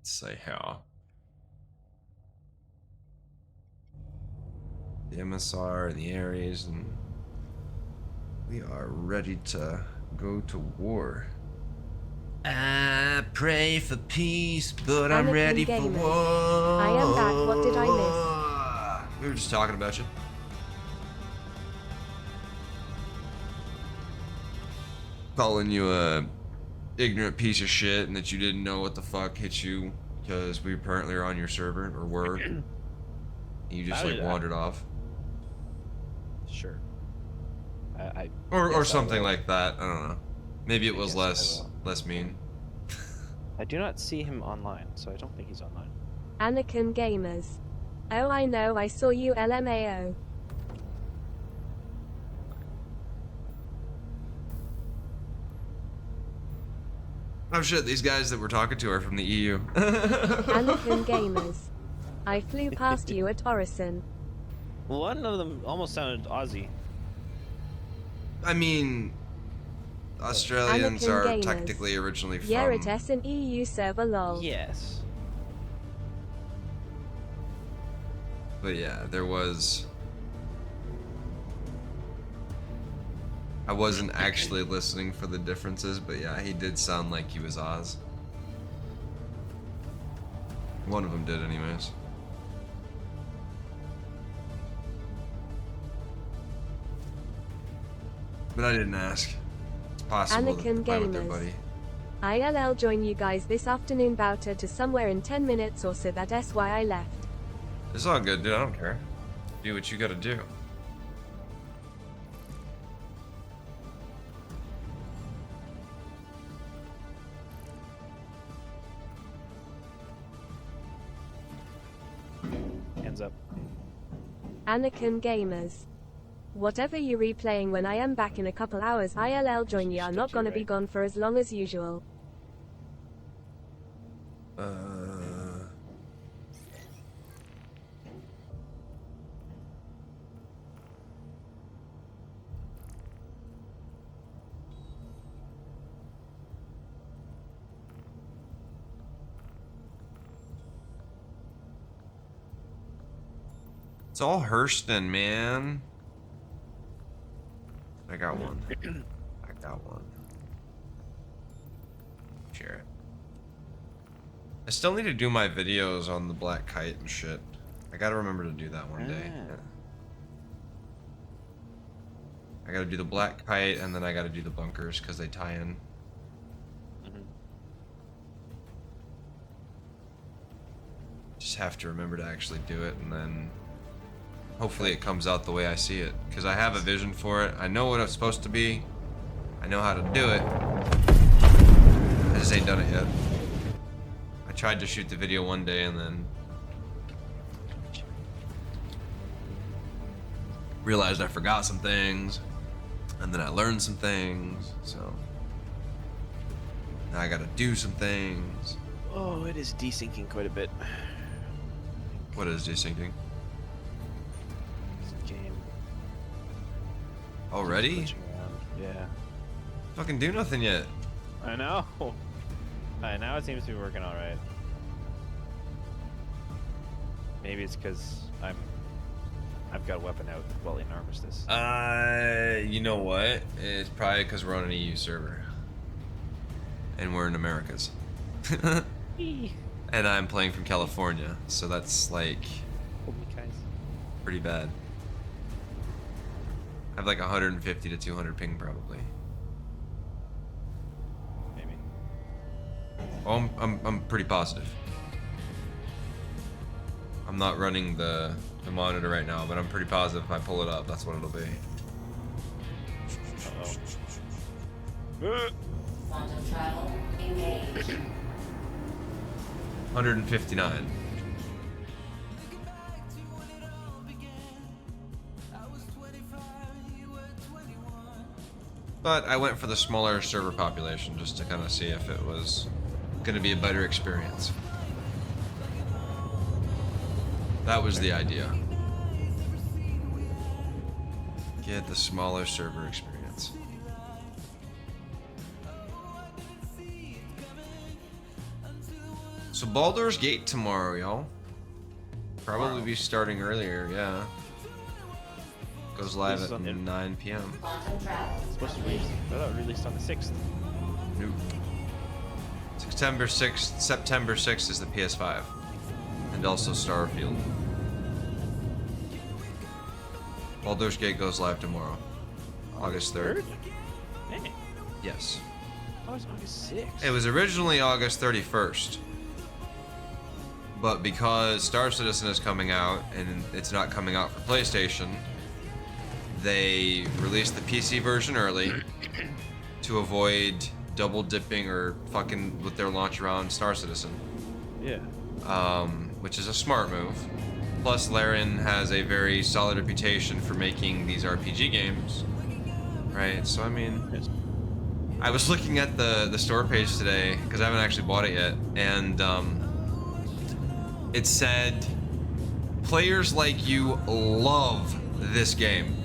Say how. The MSR and the Ares, and we are ready to go to war. I pray for peace, but I'm ready for war. I am back. What did I miss? We were just talking about you. Calling you a ignorant piece of shit and that you didn't know what the fuck hit you because we apparently are on your server, or were. You just like wandered off. Sure. Or something like that. I don't know. Maybe it was less mean. I do not see him online, so I don't think he's online. Anakin Gamers. Oh, I know, I saw you LMAO. Oh shit, these guys that we're talking to are from the EU. Anakin Gamers. I flew past you at Orison. One of them almost sounded Aussie. I mean, Australians Anakin are Gamers. technically originally from... Yeah, it's an EU server, lol. Yes. But yeah, there was... I wasn't actually listening for the differences, but yeah, he did sound like he was Oz. One of them did anyways. But I didn't ask. It's possible Anakin that I'm with their Gamers. buddy. ILL join you guys this afternoon bouter to somewhere in 10 minutes or so, that's why I left. It's all good, dude. I don't care. Do what you gotta do. Hands up. Anakin Gamers. Whatever you replaying when I am back in a couple hours, ILL join you are not gonna be gone for as long as usual. It's all Hurston, man. I got one. I got one. Share it. I still need to do my videos on the black kite and shit. I gotta remember to do that one day. Yeah. I gotta do the black kite and then I gotta do the bunkers because they tie in. Just have to remember to actually do it, and then Hopefully it comes out the way I see it, because I have a vision for it. I know what it's supposed to be. I know how to do it. I just ain't done it yet. I tried to shoot the video one day and then realized I forgot some things, and then I learned some things, so now I gotta do some things. Oh, it is desyncing quite a bit. What is desyncing? This game. Already? Glitching around. Yeah. Fucking do nothing yet. I know. Now it seems to be working all right. Maybe it's because I've got a weapon out while in armistice. You know what? It's probably because we're on an EU server. And we're in Americas. And I'm playing from California, so that's like pretty bad. I have like 150 to 200 ping probably. Maybe. Oh, I'm pretty positive. I'm not running the monitor right now, but I'm pretty positive if I pull it up, that's what it'll be. Quantum travel engaged. 159. But I went for the smaller server population just to kind of see if it was going to be a better experience. That was the idea. Get the smaller server experience. So Baldur's Gate tomorrow, y'all. Probably be starting earlier, yeah. Goes live at 9 p.m. It's supposed to be released. I thought it released on the 6th. Nope. September 6th is the PS5. And also Starfield. Baldur's Gate goes live tomorrow. August 3rd. Hey. Yes. Oh, it's August 6th. It was originally August 31st. But because Star Citizen is coming out and it's not coming out for PlayStation, they released the PC version early to avoid double dipping or fucking with their launch around Star Citizen. Yeah. Which is a smart move. Plus, Larian has a very solid reputation for making these RPG games. Right? So, I mean, I was looking at the store page today, because I haven't actually bought it yet, and it said, players like you love this game.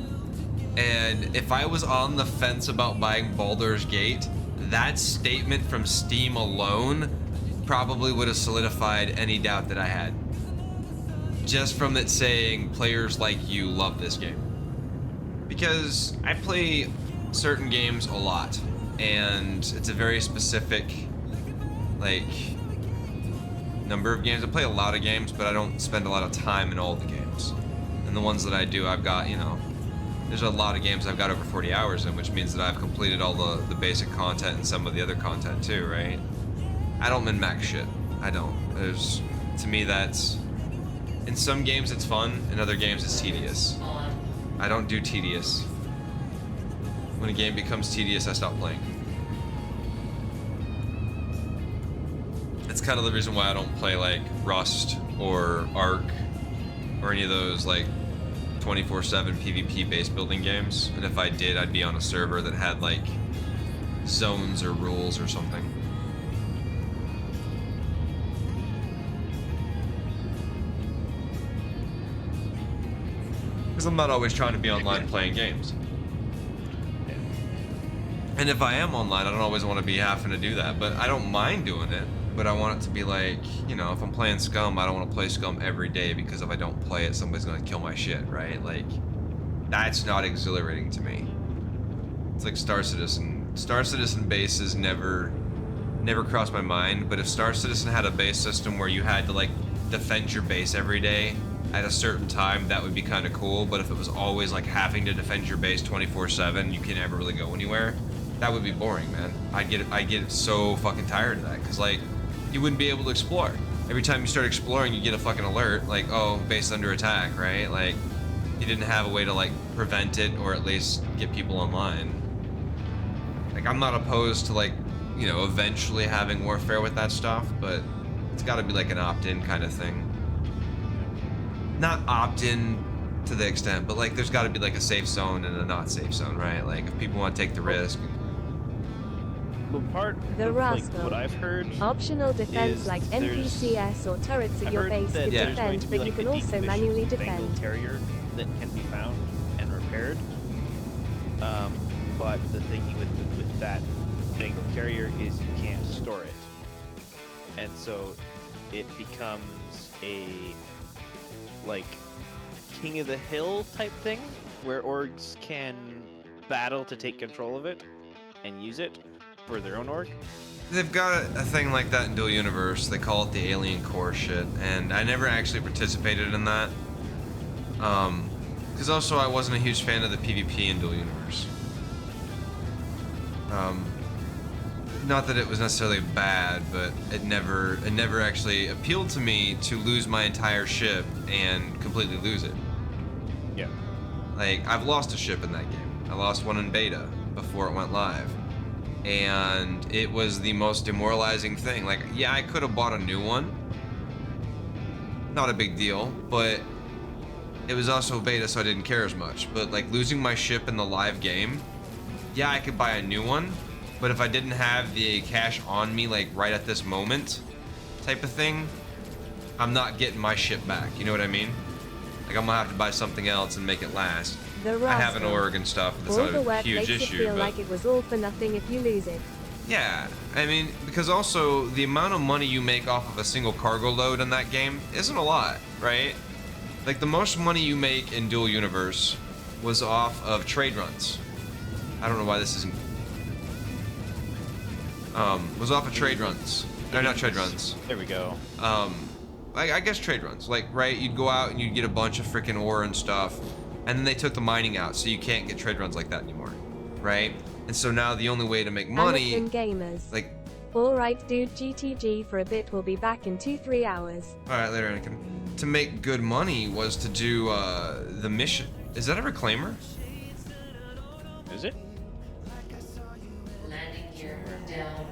And if I was on the fence about buying Baldur's Gate, that statement from Steam alone probably would have solidified any doubt that I had. Just from it saying players like you love this game. Because I play certain games a lot, and it's a very specific, like, number of games. I play a lot of games, but I don't spend a lot of time in all the games. And the ones that I do, I've got, you know, there's a lot of games I've got over 40 hours in, which means that I've completed all the basic content and some of the other content too, right? I don't min-max shit. I don't. To me, that's, in some games it's fun, in other games it's tedious. I don't do tedious. When a game becomes tedious, I stop playing. It's kind of the reason why I don't play like Rust or Ark or any of those like 24/7 PvP based building games. And if I did, I'd be on a server that had like zones or rules or something. Because I'm not always trying to be online playing games. And if I am online, I don't always want to be having to do that, but I don't mind doing it. But I want it to be like, you know, if I'm playing Scum, I don't want to play Scum every day because if I don't play it, somebody's going to kill my shit, right? Like, that's not exhilarating to me. It's like Star Citizen. Star Citizen bases never crossed my mind, but if Star Citizen had a base system where you had to, like, defend your base every day at a certain time, that would be kind of cool. But if it was always, like, having to defend your base 24/7, you can never really go anywhere, that would be boring, man. I get so fucking tired of that, because, like, you wouldn't be able to explore. Every time you start exploring, you get a fucking alert, like, oh, base under attack, right? Like, you didn't have a way to like prevent it or at least get people online. Like I'm not opposed to like, you know, eventually having warfare with that stuff, but it's got to be like an opt-in kind of thing. Not opt-in to the extent, but like there's got to be like a safe zone and a not safe zone, right? Like if people want to take the risk. Well, part The of like, rascal. what I've heard Optional defense is like there's- NPCs or turrets at I've your heard base that could there's going defend, to be, but you like, can a also decommissioned manually Bengal defend. carrier that can be found and repaired. But the thing with that Bengal carrier is you can't store it, and so it becomes a like King of the Hill type thing where orgs can battle to take control of it and use it for their own org. They've got a thing like that in Dual Universe. They call it the Alien Core shit, and I never actually participated in that. Because also I wasn't a huge fan of the PvP in Dual Universe. Not that it was necessarily bad, but it never actually appealed to me to lose my entire ship and completely lose it. Yeah. Like, I've lost a ship in that game. I lost one in beta before it went live. And it was the most demoralizing thing. Like, yeah, I could have bought a new one. Not a big deal, but it was also beta, so I didn't care as much. But, like, losing my ship in the live game, yeah, I could buy a new one. But if I didn't have the cash on me, like, right at this moment type of thing, I'm not getting my ship back. You know what I mean? Like, I'm gonna have to buy something else and make it last. I have an org and stuff. That's All not the a work huge makes issue. it feel But like it was all for nothing if you lose it. yeah, I mean, because also the amount of money you make off of a single cargo load in that game isn't a lot, right? Like the most money you make in Dual Universe was off of trade runs. I don't know why this isn't. Was off of trade runs. No, not trade runs. There we go. I guess trade runs. Like, right, you'd go out and you'd get a bunch of freaking ore and stuff, and then they took the mining out, so you can't get trade runs like that anymore, right? And so now the only way to make money, Anakin gamers. like, Alright dude, GTG for a bit, we'll be back in 2-3 hours. alright, later, Anakin. To make good money was to do the mission. Is that a reclaimer? Is it? Landing gear down.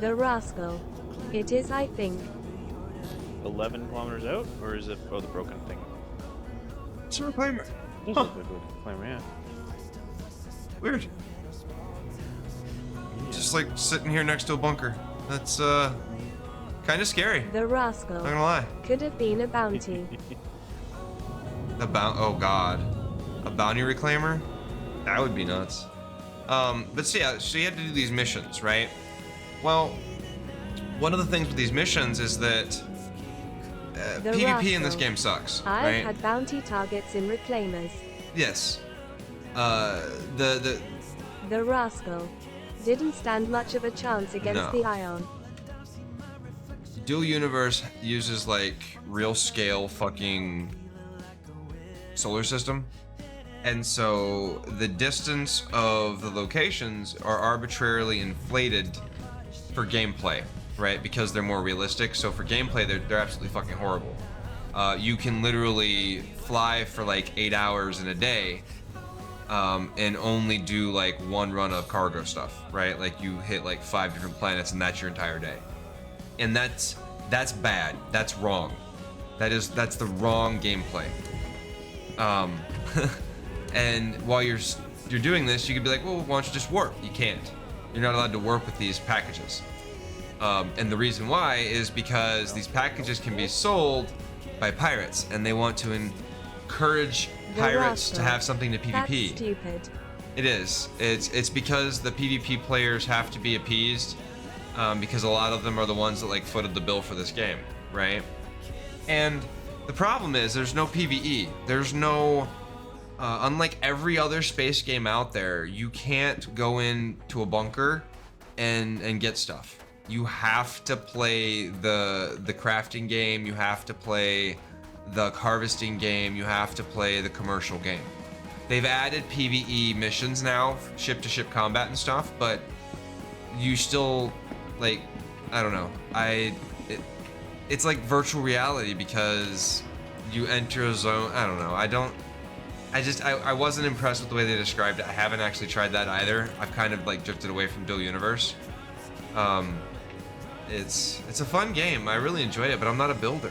The rascal. It is, I think. 11 kilometers out, or is it the broken thing? It's a reclaimer. It Huh. is a reclaimer, yeah. Weird. Just like sitting here next to a bunker. That's kind of scary. The rascal. Not gonna lie. Could have been a bounty. Oh god, a bounty reclaimer? That would be nuts. But so yeah, so you had to do these missions, right? Well, one of the things with these missions is that The PvP in this rascal. game sucks, I've right? had bounty targets in reclaimers. Yes. The rascal. Didn't stand much of a chance against No. the Ion. Dual Universe uses like real scale fucking solar system. And so the distance of the locations are arbitrarily inflated for gameplay, right? Because they're more realistic. So for gameplay, they're absolutely fucking horrible. You can literally fly for like 8 hours in a day and only do like one run of cargo stuff, right? Like you hit like 5 different planets and that's your entire day. And that's bad. That's wrong. That's the wrong gameplay. And while you're doing this, you could be like, well, why don't you just warp? You can't. You're not allowed to warp with these packages. And the reason why is because these packages can be sold by pirates, and they want to encourage pirates to have something to PvP. That's stupid. It is. It's because the PvP players have to be appeased, because a lot of them are the ones that like footed the bill for this game, right? And the problem is there's no PvE. There's no, unlike every other space game out there, you can't go into a bunker and get stuff. You have to play the crafting game. You have to play the harvesting game. You have to play the commercial game. They've added PvE missions now, ship-to-ship combat and stuff, but you still, like, I don't know. it's like virtual reality because you enter a zone. I don't know. I wasn't impressed with the way they described it. I haven't actually tried that either. I've kind of like drifted away from Dual Universe. It's a fun game. I really enjoyed it, but I'm not a builder.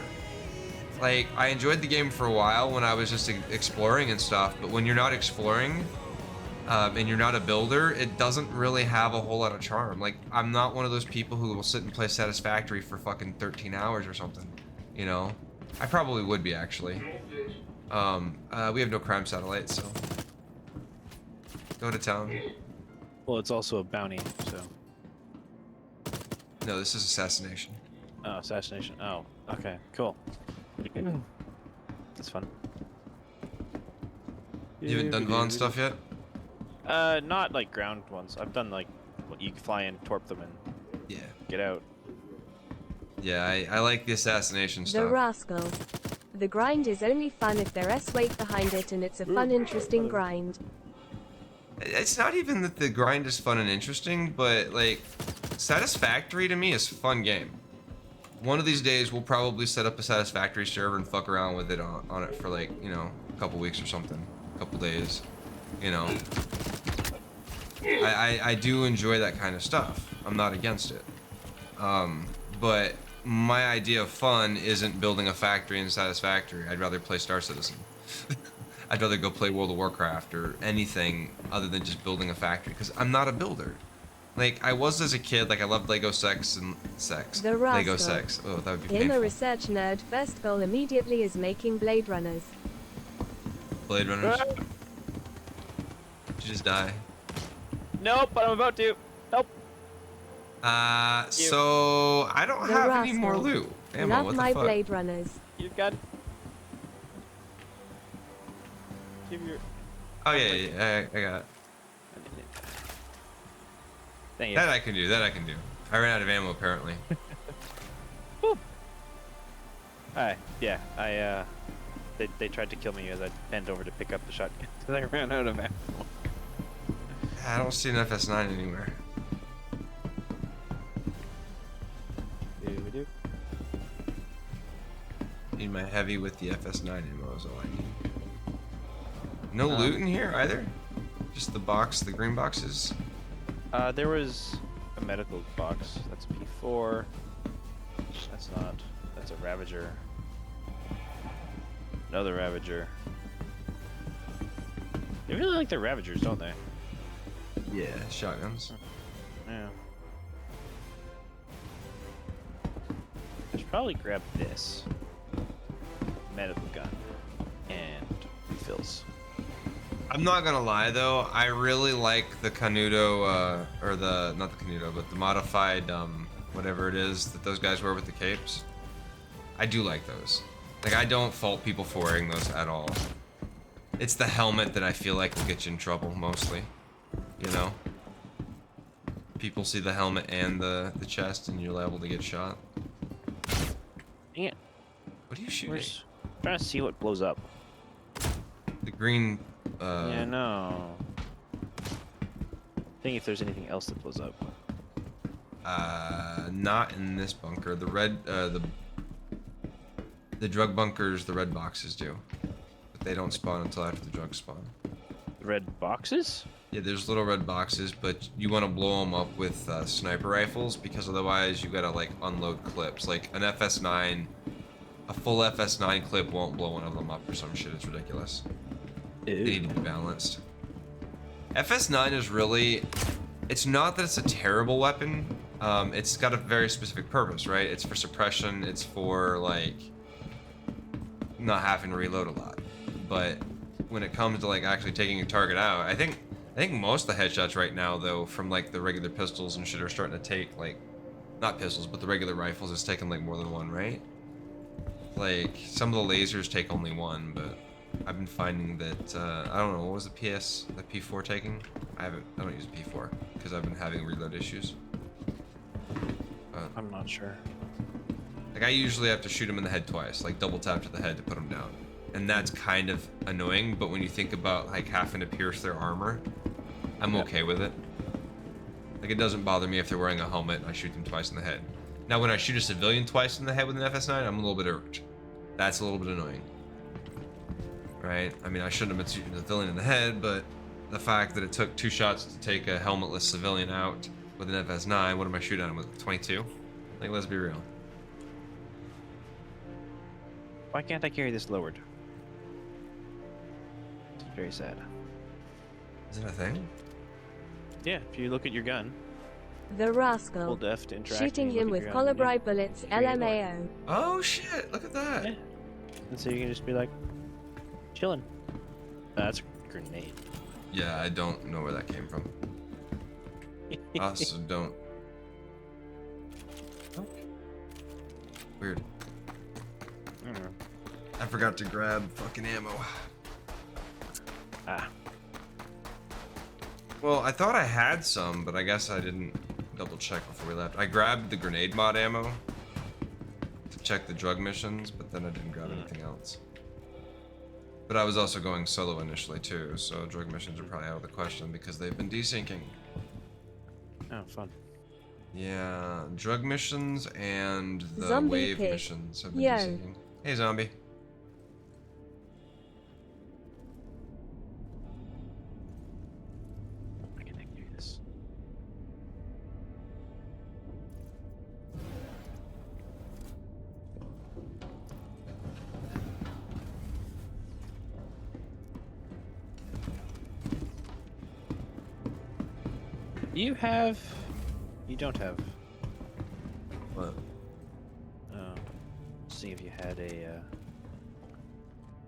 Like, I enjoyed the game for a while when I was just exploring and stuff, but when you're not exploring, and you're not a builder, it doesn't really have a whole lot of charm. Like, I'm not one of those people who will sit and play Satisfactory for fucking 13 hours or something, you know? I probably would be, actually. We have no crime satellites, so... Go to town. Well, it's also a bounty, so... No, this is assassination. Oh, assassination. Oh, okay, cool. That's fun. You haven't done Vaughn stuff yet? Not like ground ones. I've done like what you fly in, torp them, and get out. Yeah, I like the assassination The stuff. rascal. The grind is only fun if there's weight behind it and it's a fun, interesting grind. It's not even that the grind is fun and interesting, but like, Satisfactory to me is a fun game. One of these days, we'll probably set up a Satisfactory server and fuck around with it on it for like, you know, a couple weeks or something, a couple days, you know. I do enjoy that kind of stuff. I'm not against it. But my idea of fun isn't building a factory in Satisfactory. I'd rather play Star Citizen. I'd rather go play World of Warcraft or anything other than just building a factory, because I'm not a builder. Like, I was as a kid, like, I loved Lego sex and sex. The rascal. Lego sex. Oh, that would be Him painful. a research nerd, first goal immediately is making Blade Runners. Blade Runners. Did you just die? Nope, but I'm about to. Nope. So I don't The have rascal. any more loot. Ammo, Love what my the fuck? Blade Runners. You've got. Give your. Oh yeah, I got it. Thank you. That I can do. That I can do. I ran out of ammo apparently. Hi. Yeah, they tried to kill me as I bent over to pick up the shotgun because I ran out of ammo. I don't see an FS9 anywhere. Need my heavy with the FS9 ammo is all I need. No loot in here either? Just the box, the green boxes? There was a medical box. That's P4. That's not. That's a Ravager. Another Ravager. They really like their Ravagers, don't they? Yeah, shotguns. Yeah. I should probably grab this medical gun and refills. I'm not gonna lie though, I really like the Canudo, or the, not the Canudo, but the modified, whatever it is that those guys wear with the capes. I do like those. Like, I don't fault people for wearing those at all. It's the helmet that I feel like will get you in trouble, mostly. You know? People see the helmet and the chest and you're liable to get shot. Dang it. What are you shooting? I'm trying to see what blows up. The green, Yeah, no. Think if there's anything else that blows up. not in this bunker. The red, the drug bunkers, the red boxes do. But they don't spawn until after the drugs spawn. Red boxes? Yeah, there's little red boxes, but you want to blow them up with sniper rifles, because otherwise you gotta like unload clips. Like an FS9, a full FS9 clip won't blow one of them up or some shit. It's ridiculous. They need to be balanced. FS9 is really, it's not that it's a terrible weapon. It's got a very specific purpose, right? It's for suppression. It's for like not having to reload a lot. But when it comes to like actually taking a target out, I think most of the headshots right now, though, from like the regular pistols and shit, are starting to take like, not pistols, but the regular rifles is taking like more than one, right? Like some of the lasers take only one, but I've been finding that I don't know, what was the P4 taking? I don't use P4 because I've been having reload issues. I'm not sure. Like I usually have to shoot him in the head twice, like double tap to the head to put him down. And that's kind of annoying, but when you think about like having to pierce their armor, I'm okay with it. Like it doesn't bother me if they're wearing a helmet and I shoot them twice in the head. Now, when I shoot a civilian twice in the head with an FS9, I'm a little bit irked. That's a little bit annoying. Right? I mean, I shouldn't have been shooting a civilian in the head, but the fact that it took 2 shots to take a helmetless civilian out with an FS9, what am I shooting at him with? 22? Like, let's be real. Why can't I carry this lowered? It's very sad. Is it a thing? Yeah, if you look at your gun. The rascal. Hold F to interact. Shooting him with colibri bullets, LMAO. Oh shit, look at that. Yeah. And so you can just be like, chilling. That's a grenade. Yeah, I don't know where that came from. I also don't. Weird. I don't know. I forgot to grab fucking ammo. Ah. Well, I thought I had some, but I guess I didn't double check before we left. I grabbed the grenade mod ammo to check the drug missions, but then I didn't grab anything else. But I was also going solo initially too, so drug missions are probably out of the question because they've been desyncing. Oh, fun. Yeah, drug missions and the Zombie wave pig. missions have been Yo. desyncing. Hey, zombie. I can do this. You have... You don't have... What? See if you had a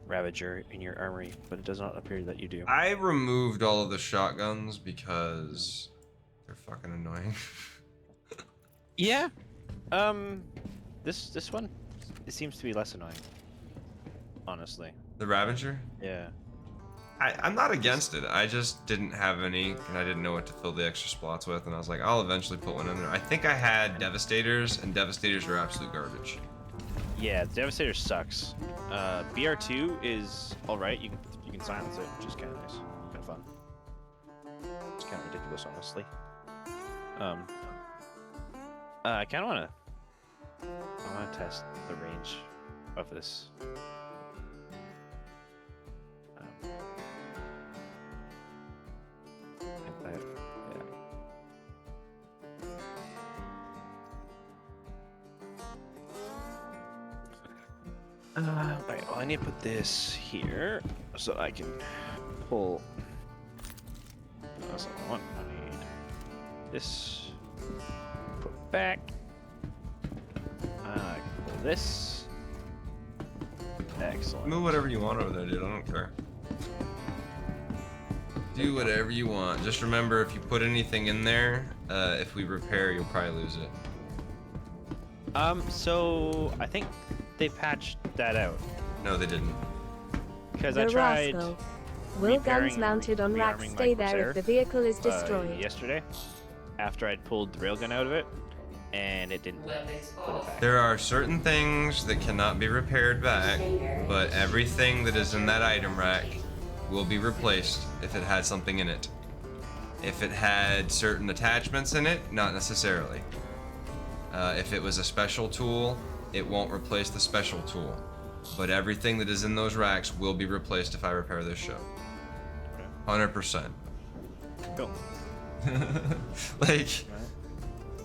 Ravager in your armory, but it does not appear that you do. I removed all of the shotguns because they're fucking annoying. Yeah. This one, it seems to be less annoying. Honestly. The Ravager? Yeah. I'm not against it. I just didn't have any, and I didn't know what to fill the extra slots with, and I was like, I'll eventually put one in there. I think I had Devastators, and Devastators are absolute garbage. Yeah, the Devastator sucks. BR2 is alright. You can silence it, which is kind of nice, kind of fun. It's kind of ridiculous, honestly. I kind of want to test the range of this. Right, well, I need to put this here so I can pull. That's not what I want. I need this. Put back. I can pull this. Excellent. Move whatever you want over there, dude. I don't care. Do whatever you want. Just remember, if you put anything in there, if we repair, you'll probably lose it. So I think they patched that out. No, they didn't. Because The I tried. rascal. Will guns mounted on racks stay there if the vehicle is destroyed? Yesterday, after I'd pulled the railgun out of it, and it didn't put it back. There are certain things that cannot be repaired back, but everything that is in that item rack will be replaced if it had something in it. If it had certain attachments in it, not necessarily. If it was a special tool, it won't replace the special tool. But everything that is in those racks will be replaced if I repair this show. 100%. Cool. Like,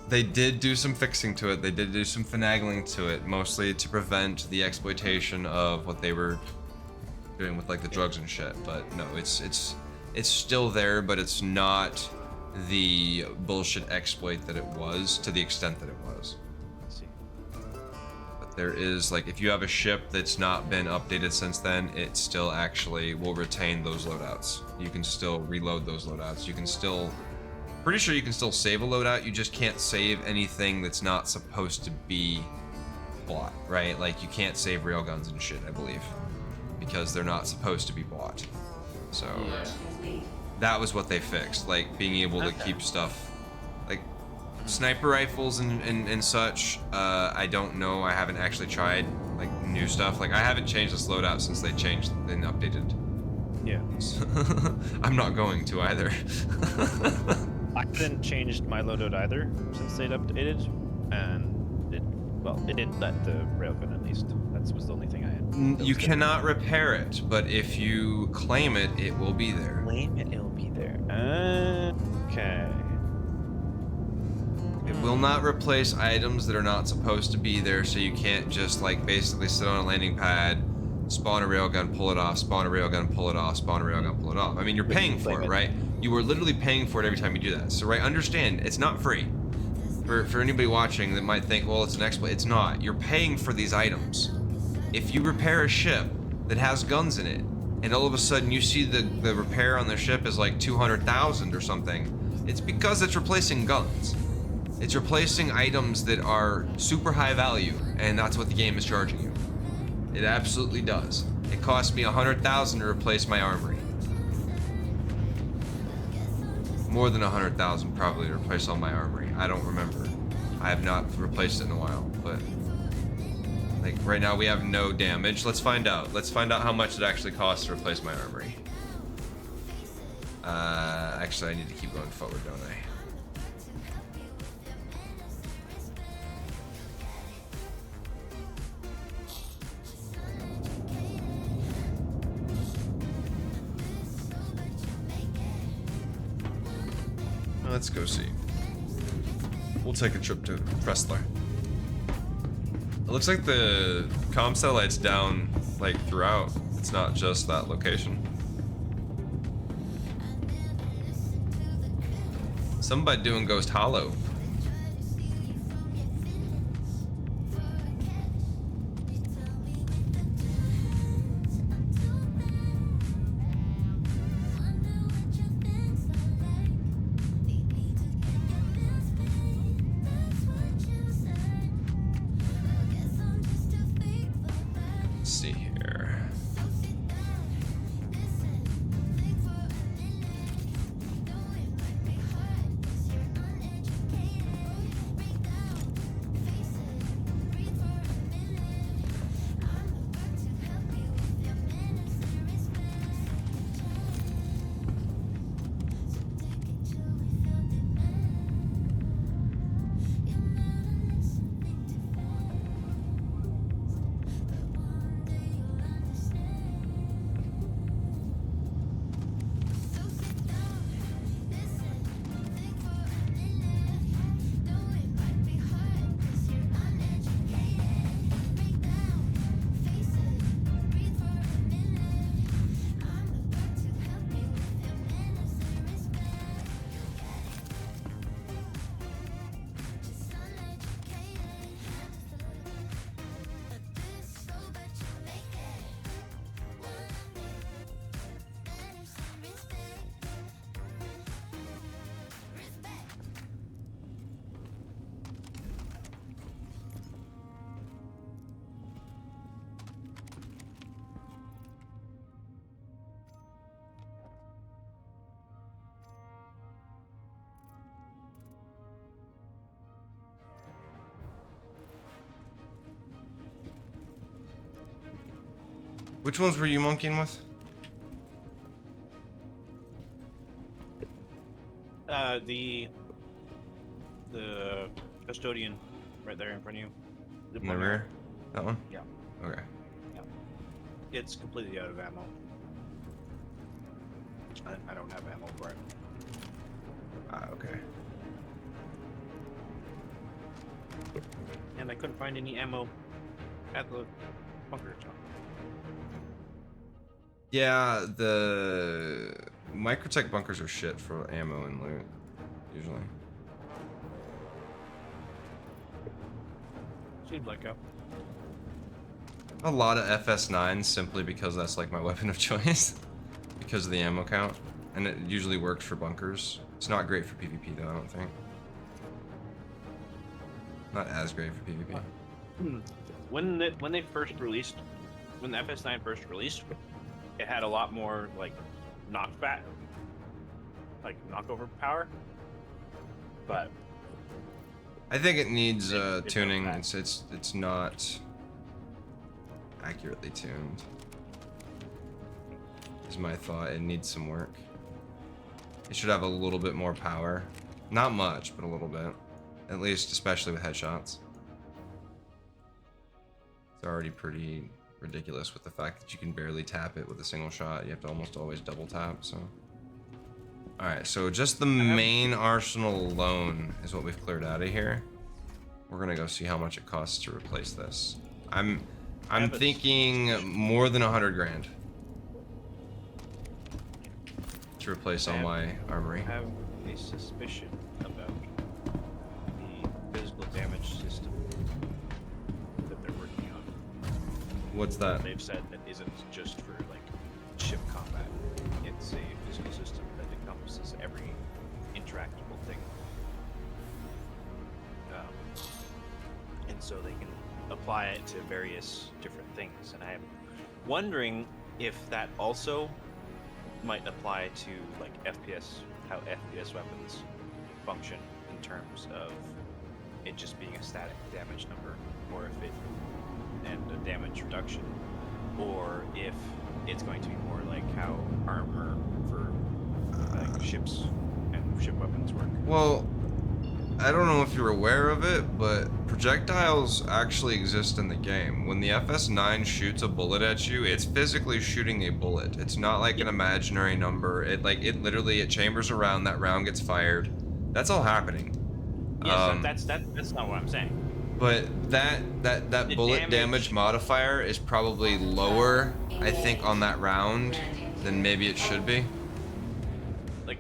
they did do some fixing to it. They did do some finagling to it, mostly to prevent the exploitation of what they were doing with like the drugs and shit. But no, it's still there, but it's not the bullshit exploit that it was to the extent that it was. But there is, like, if you have a ship that's not been updated since then, it still actually will retain those loadouts. You can still reload those loadouts. You can still, pretty sure you can still save a loadout. You just can't save anything that's not supposed to be bought, right? Like, you can't save railguns and shit, I believe, because they're not supposed to be bought. So that was what they fixed, like being able to keep stuff like sniper rifles and such. I don't know, I haven't actually tried like new stuff. Like, I haven't changed this loadout since they changed and updated. Yeah. I'm not going to either. I haven't changed my loadout either since they'd updated, and Well, it didn't let the railgun at least. That was the only thing I had. You cannot repair it, but if you claim it, it will be there. Claim it, it'll be there. Okay. It will not replace items that are not supposed to be there, so you can't just like basically sit on a landing pad, spawn a railgun, pull it off, spawn a railgun, pull it off, spawn a railgun, pull it off. I mean, you're paying for it, right? You are literally paying for it every time you do that. So, right, understand, it's not free. For anybody watching that might think, well, it's an exploit. It's not. You're paying for these items. If you repair a ship that has guns in it, and all of a sudden you see the repair on the ship is like 200,000 or something, it's because it's replacing guns. It's replacing items that are super high value, and that's what the game is charging you. It absolutely does. It cost me 100,000 to replace my armory. More than 100,000 probably to replace all my armory. I don't remember. I have not replaced it in a while, but like right now we have no damage. Let's find out. Let's find out how much it actually costs to replace my armory. Actually I need to keep going forward, don't I? Let's go see. We'll take a trip to Pressler. It looks like the comm satellite's down like throughout. It's not just that location. Somebody doing Ghost Hollow. Which ones were you monkeying with? The custodian right there in front of you. In the rear? That one? Yeah. Okay. Yeah. It's completely out of ammo. I don't have ammo for it. Ah, okay. And I couldn't find any ammo at the bunker shop. Yeah, the microtech bunkers are shit for ammo and loot, usually. Seems like a lot of FS9s simply because that's like my weapon of choice. Because of the ammo count. And it usually works for bunkers. It's not great for PvP though, I don't think. Not as great for PvP. When they first released, when the FS9 first released, it had a lot more like knockback, like knockover power. But I think it needs tuning. It's not accurately tuned. Is my thought. It needs some work. It should have a little bit more power. Not much, but a little bit. At least, especially with headshots. It's already pretty ridiculous with the fact that you can barely tap it with a single shot. You have to almost always double tap, so. All right, so just the main arsenal alone is what we've cleared out of here. We're gonna go see how much it costs to replace this. I'm thinking more than 100 grand to replace all my armory. I have a suspicion about the physical damage system that they're working on. What's that? They've said that isn't just for like ship combat. It's a physical system that encompasses every interactable thing. And so they can apply it to various different things. And I'm wondering if that also might apply to like FPS, how FPS weapons function in terms of it just being a static damage number, or if it and a damage reduction, or if it's going to be more like how armor for like ships and ship weapons work. Well, I don't know if you're aware of it, but projectiles actually exist in the game. When the FS9 shoots a bullet at you, it's physically shooting a bullet. It's not like an imaginary number. It literally chambers around, that round gets fired. That's all happening. Yes, that's not what I'm saying. But that bullet damage modifier is probably lower, I think, on that round than maybe it should be. Like,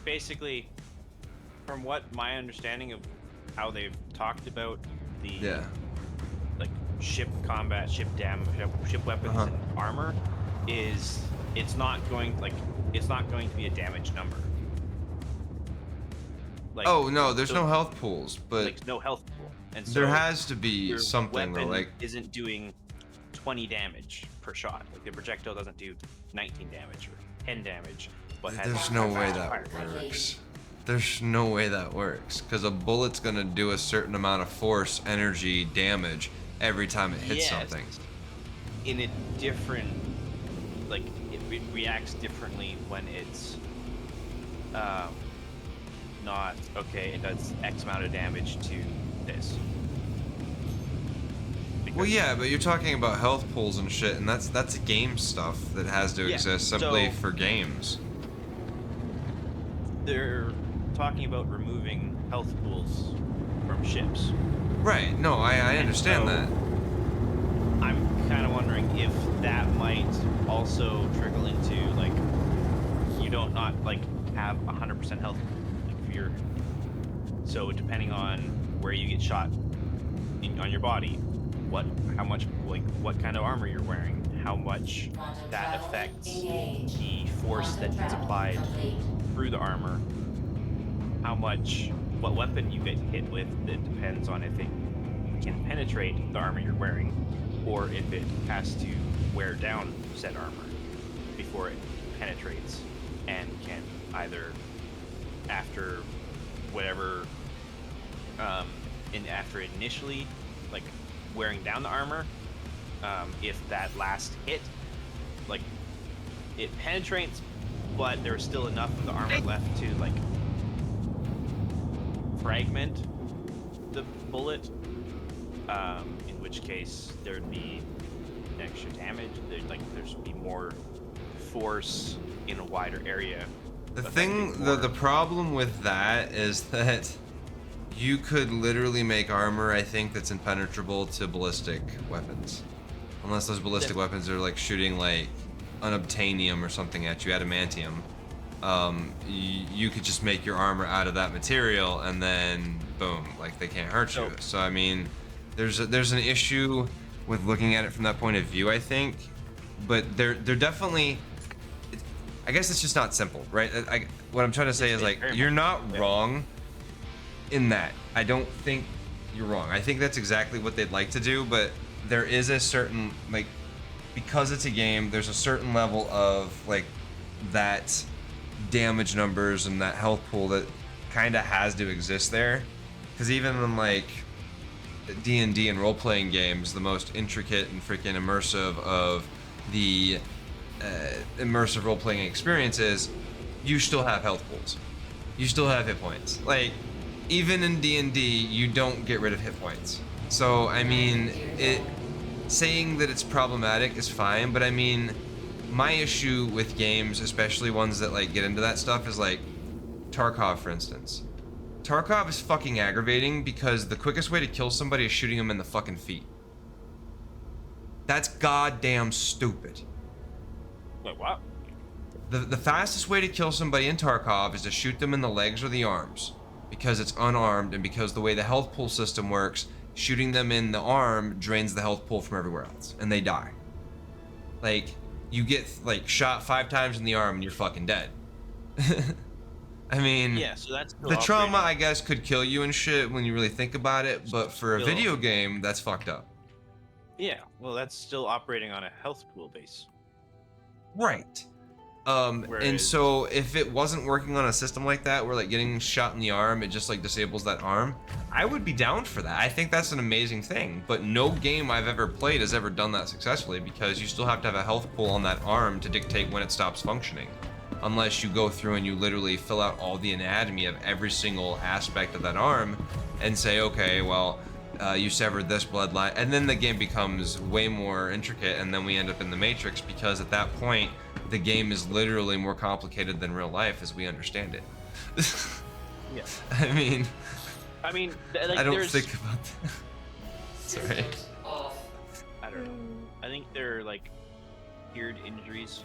basically, from what my understanding of how they've talked about the like ship combat, ship damage, ship weapons and armor, is it's not going to be a damage number. Like, oh no, there's no health pools, but like no health pool, and so there has to be your something weapon like isn't doing 20 damage per shot. Like the projectile doesn't do 19 damage or 10 damage, but has there's no way that fire. works. There's no way that works, because a bullet's gonna do a certain amount of force, energy, damage every time it hits something. In a different, like it reacts differently when it's not okay. It does X amount of damage to this. Well, yeah, but you're talking about health pools and shit, and that's game stuff that has to exist simply for games. They're talking about removing health pools from ships. Right. No, I understand that. I'm kind of wondering if that might also trickle into like you don't not like have 100% health. Like if you're so depending on where you get shot on your body, how much like what kind of armor you're wearing, how much that affects the force that gets applied through the armor, what weapon you get hit with, that depends on if it can penetrate the armor you're wearing, or if it has to wear down said armor before it penetrates and can either after whatever after initially like wearing down the armor, if that last hit like it penetrates but there's still enough of the armor left to like fragment the bullet, in which case there'd be extra damage. There'd be more force in a wider area. The problem with that is that you could literally make armor, I think, that's impenetrable to ballistic weapons, unless those ballistic weapons are like shooting like unobtainium or something at you, adamantium. You could just make your armor out of that material, and then boom, like they can't hurt you. So I mean, there's an issue with looking at it from that point of view, I think, but they're definitely. I guess it's just not simple, right? What I'm trying to say is like you're not wrong in that. I don't think you're wrong. I think that's exactly what they'd like to do, but there is a certain like because it's a game, there's a certain level of like that damage numbers and that health pool that kind of has to exist there, because even in like D&D and role-playing games, the most intricate and freaking immersive of the immersive role-playing experiences, you still have health pools, you still have hit points. Like even in D&D, you don't get rid of hit points. So I mean, saying that it's problematic is fine, but I mean, my issue with games, especially ones that like get into that stuff, is like Tarkov, for instance. Tarkov is fucking aggravating because the quickest way to kill somebody is shooting them in the fucking feet. That's goddamn stupid. Like what? The fastest way to kill somebody in Tarkov is to shoot them in the legs or the arms, because it's unarmed, and because the way the health pool system works, shooting them in the arm drains the health pool from everywhere else, and they die. Like, you get like shot 5 times in the arm and you're fucking dead. I mean, yeah, so that's the trauma, I guess, could kill you and shit when you really think about it, but for a video game, that's fucked up. Yeah, well, that's still operating on a health pool base. Right. And so if it wasn't working on a system like that, where like getting shot in the arm, it just like disables that arm, I would be down for that. I think that's an amazing thing, but no game I've ever played has ever done that successfully, because you still have to have a health pool on that arm to dictate when it stops functioning. Unless you go through and you literally fill out all the anatomy of every single aspect of that arm and say, okay, well, you severed this bloodline, and then the game becomes way more intricate, and then we end up in the Matrix, because at that point, the game is literally more complicated than real life as we understand it. Yeah. I mean, like, I don't think about that. Sorry. I don't know. I think they're like tiered injuries.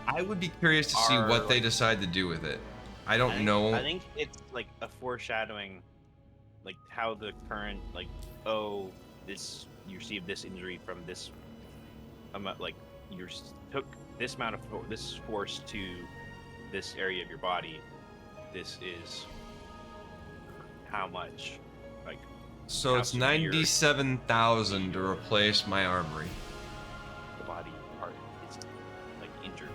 I would be curious to see what they decide to do with it. I don't know. I think it's like a foreshadowing, like how the current, like, oh, this, you received this injury from this amount, like you took this amount of this force to this area of your body. This is how much, like. So it's 97,000 to replace my armory. The body part is like injured.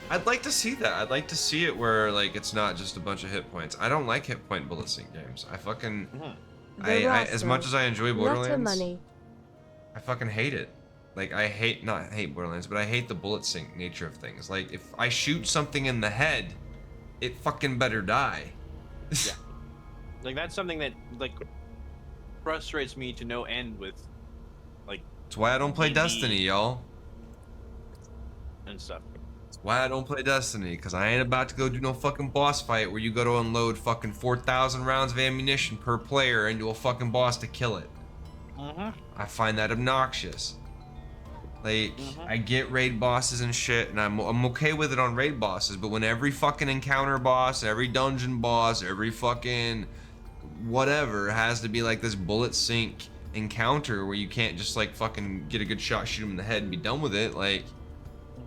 I'd like to see that. I'd like to see it where like it's not just a bunch of hit points. I don't like hit point bullet sync games. I fucking I as much as I enjoy Borderlands, I fucking hate it. Like I hate Borderlands, but I hate the bullet sync nature of things. Like if I shoot something in the head, it fucking better die. Yeah. Like that's something that like frustrates me to no end with like. That's why I don't play Destiny, y'all. And stuff. That's why I don't play Destiny, because I ain't about to go do no fucking boss fight where you go to unload fucking 4,000 rounds of ammunition per player into a fucking boss to kill it. I find that obnoxious. Like, I get raid bosses and shit, and I'm okay with it on raid bosses, but when every fucking encounter boss, every dungeon boss, every fucking whatever has to be like this bullet sync encounter where you can't just like fucking get a good shot, shoot him in the head and be done with it, like,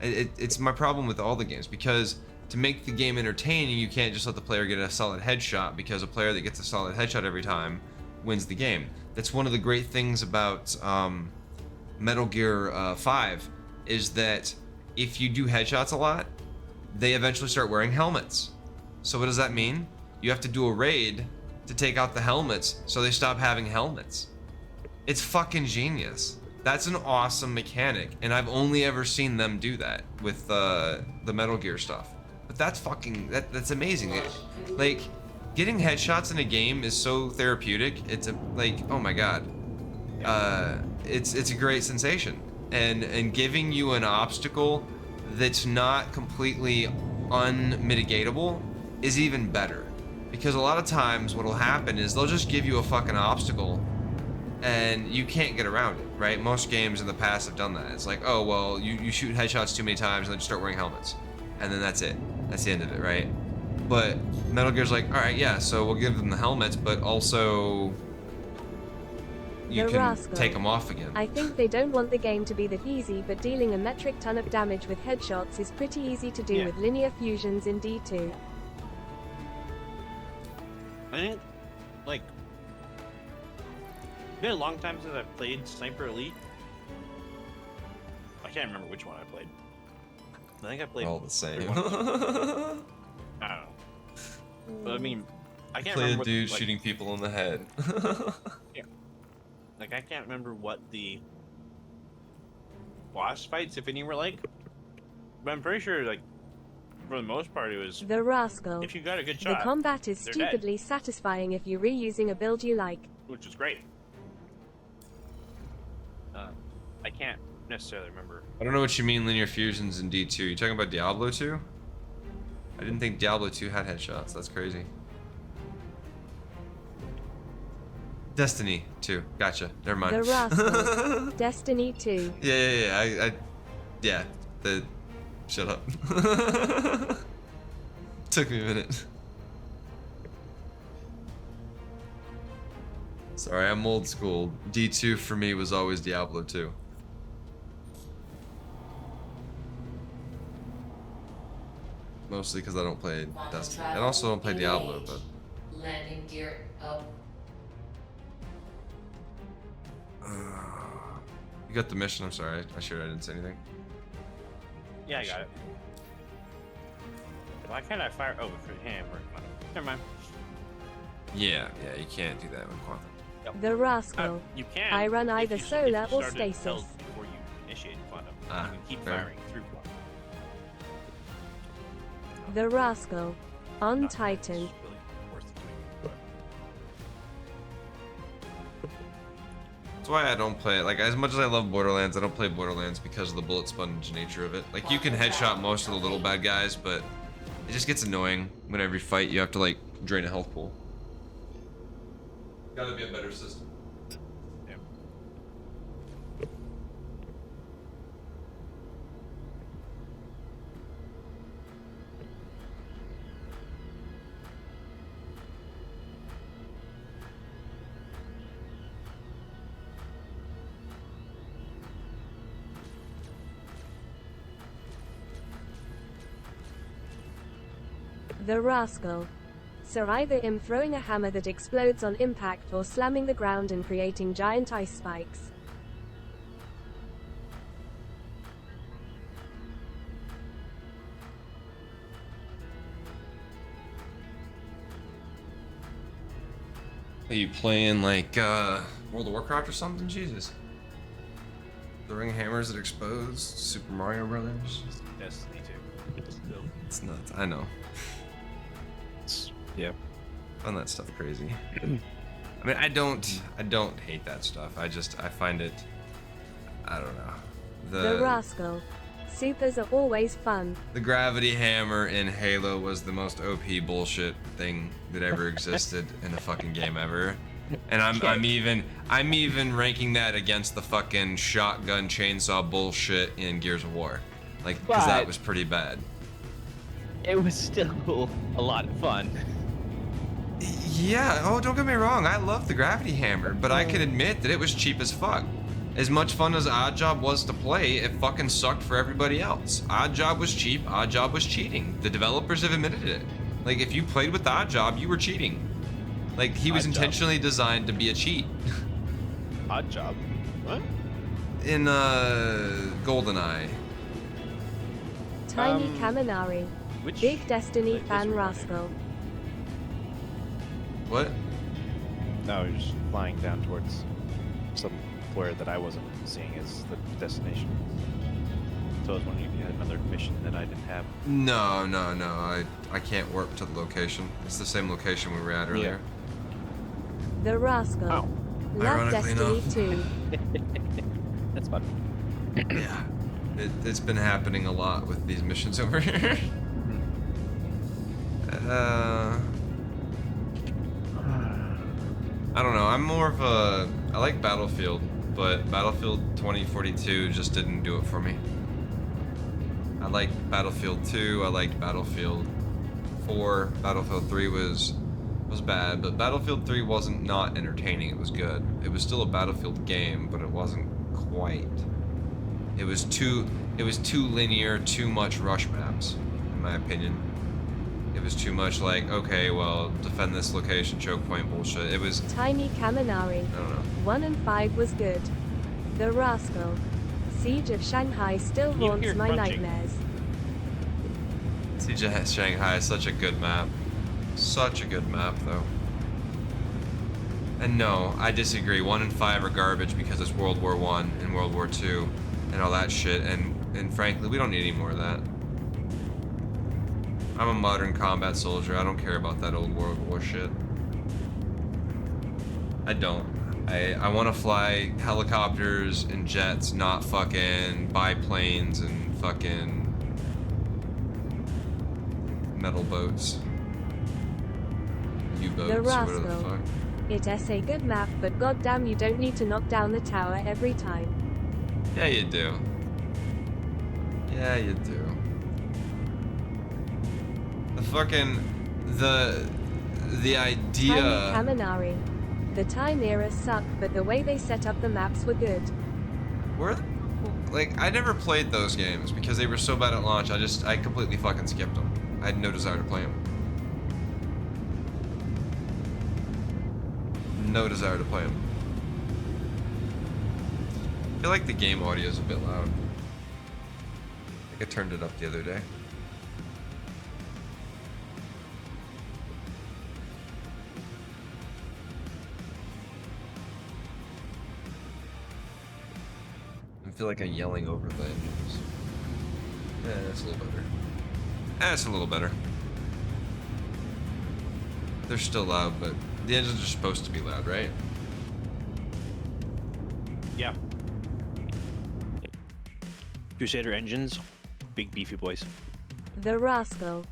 it's my problem with all the games, because to make the game entertaining, you can't just let the player get a solid headshot, because a player that gets a solid headshot every time wins the game. That's one of the great things about Metal Gear 5, is that if you do headshots a lot, they eventually start wearing helmets. So what does that mean? You have to do a raid to take out the helmets so they stop having helmets. It's fucking genius. That's an awesome mechanic, and I've only ever seen them do that with the Metal Gear stuff. But that's fucking, that's amazing. Like, getting headshots in a game is so therapeutic. It's like, oh my god. It's a great sensation. And giving you an obstacle that's not completely unmitigatable is even better. Because a lot of times what'll happen is they'll just give you a fucking obstacle and you can't get around it, right? Most games in the past have done that. It's like, oh, well, you shoot headshots too many times and then you start wearing helmets. And then that's it. That's the end of it, right? But Metal Gear's like, alright, yeah, so we'll give them the helmets, but also you can take them off again. I think they don't want the game to be that easy, but dealing a metric ton of damage with headshots is pretty easy to do with linear fusions in D2. I think, like, it's been a long time since I've played Sniper Elite. I can't remember which one I played. I think I played all the same. I don't know. But I mean, I can't remember. Play a dude shooting people in the head. Yeah. Like, I can't remember what the boss fights, if any, were like. But I'm pretty sure, like, for the most part, it was. The rascal. If you got a good shot. The combat is they're stupidly dead. satisfying if you're reusing a build you like. Which is great. I can't necessarily remember. I don't know what you mean linear fusions in D2. You talking about Diablo 2? I didn't think Diablo 2 had headshots. That's crazy. Destiny 2. Gotcha. Never mind. The Rascal. Destiny 2. Yeah. Yeah. Shut up. Took me a minute. Sorry, I'm old school. D2 for me was always Diablo 2. Mostly because I don't play Destiny. I also don't play Diablo, but... Landing gear up. You got the mission, I'm sorry. I sure I didn't say anything. Yeah, I got it. Why can't I fire? Oh, for him. Never mind. Yeah, you can't do that with Quantum. The Rascal. You can. I run if either you- if solar you or started stasis. held before you initiate quantum. You can keep fair. firing through quantum. The Rascal. On Titan. That's why I don't play it. Like, as much as I love Borderlands, I don't play Borderlands because of the bullet sponge nature of it. Like, you can headshot most of the little bad guys, but it just gets annoying when every fight you have to, like, drain a health pool. Gotta be a better system. The Rascal. So either I'm throwing a hammer that explodes on impact or slamming the ground and creating giant ice spikes. Are you playing, like, World of Warcraft or something? Jesus. Throwing hammers that explodes? Super Mario Brothers? Destiny 2. It's nuts. I know. Yeah. I find that stuff crazy. I mean, I don't hate that stuff. I find it, I don't know. The Rascal. Supers are always fun. The gravity hammer in Halo was the most OP bullshit thing that ever existed in a fucking game ever. And I'm even ranking that against the fucking shotgun chainsaw bullshit in Gears of War. Like, because that was pretty bad. It was still a lot of fun. Yeah, oh, don't get me wrong, I love the gravity hammer, but I can admit that it was cheap as fuck. As much fun as Oddjob was to play, it fucking sucked for everybody else. Oddjob was cheap, Oddjob was cheating. The developers have admitted it. Like, if you played with Oddjob, you were cheating. Like, he was intentionally designed to be a cheat. Oddjob? What? In, GoldenEye. Tiny Kaminari. Big Destiny fan Rascal. What? No, you're just flying down towards somewhere that I wasn't seeing as the destination. So I was wondering if you had another mission that I didn't have. No. I can't warp to the location. It's the same location we were at earlier. The Rascal. Oh. Love Ironically Destiny 2. That's fun. Yeah. It's been happening a lot with these missions over here. I don't know. I'm more of a... I like Battlefield, but Battlefield 2042 just didn't do it for me. I liked Battlefield 2. I liked Battlefield 4. Battlefield 3 was bad, but Battlefield 3 wasn't not entertaining. It was good. It was still a Battlefield game, but it wasn't quite. It was too linear, too much rush maps, in my opinion. It was too much like, okay, well, defend this location, choke point bullshit. It was... Tiny Kaminari. I don't know. 1 and 5 was good. The Rascal. Siege of Shanghai still haunts my nightmares. Siege of Shanghai is such a good map. Such a good map, though. And no, I disagree. 1 and 5 are garbage because it's World War I and World War II and all that shit. And frankly, we don't need any more of that. I'm a modern combat soldier. I don't care about that old World War shit. I don't. I want to fly helicopters and jets, not fucking biplanes and fucking metal boats. The U-boats or whatever the rascal. fuck. It's a good map, but goddamn you don't need to knock down the tower every time. Yeah, you do. Yeah, you do. The fucking... The idea... Tiny Kaminari. The time eras suck, but the way they set up the maps were good. Like, I never played those games because they were so bad at launch. I completely fucking skipped them. I had no desire to play them. No desire to play them. I feel like the game audio is a bit loud. I think I turned it up the other day. I feel like I'm yelling over the engines. Yeah, that's a little better. That's a little better. They're still loud, but the engines are supposed to be loud, right? Yeah. Crusader engines, big beefy boys. The rascal.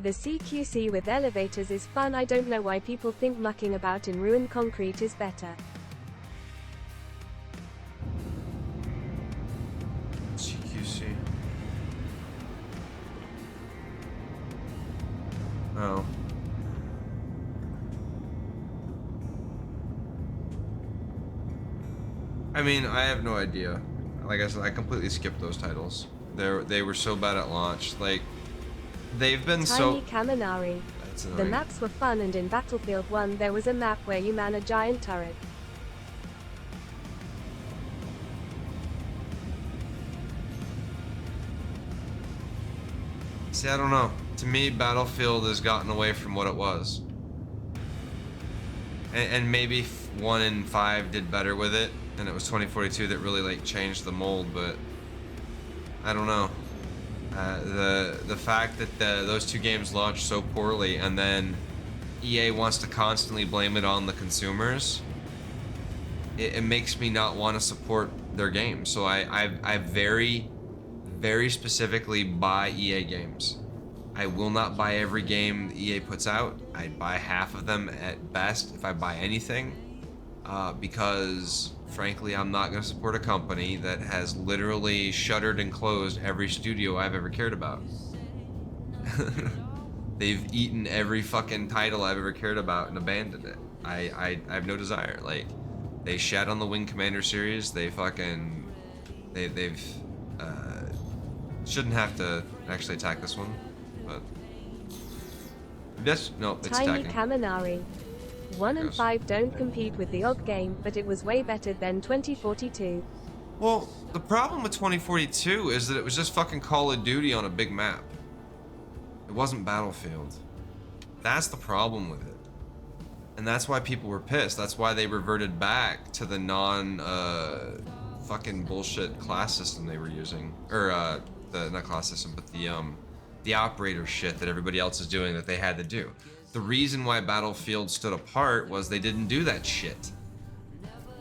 The CQC with elevators is fun. I don't know why people think mucking about in ruined concrete is better. CQC. Oh. I mean, I have no idea. Like I said, I completely skipped those titles. They were so bad at launch. Like, they've been so... Tiny Kaminari. That's The annoying. maps were fun, and in Battlefield 1 there was a map where you man a giant turret. See, I don't know. To me, Battlefield has gotten away from what it was. And maybe 1 and 5 did better with it, and it was 2042 that really like changed the mold, but I don't know. The fact that those two games launched so poorly, and then EA wants to constantly blame it on the consumers, it makes me not want to support their games. So I very, very specifically buy EA games. I will not buy every game EA puts out. I buy half of them at best if I buy anything, because frankly I'm not going to support a company that has literally shuttered and closed every studio I've ever cared about. They've eaten every fucking title I've ever cared about and abandoned it. I have no desire. Like, they shat on the Wing Commander series. They've shouldn't have to actually attack this one, but yes, no, it's Tiny attacking. Kaminari. 1 and 5 don't compete with the odd game, but it was way better than 2042. Well, the problem with 2042 is that it was just fucking Call of Duty on a big map. It wasn't Battlefield. That's the problem with it. And that's why people were pissed. That's why they reverted back to the fucking bullshit class system they were using. Or, not class system, but the operator shit that everybody else is doing that they had to do. The reason why Battlefield stood apart was they didn't do that shit.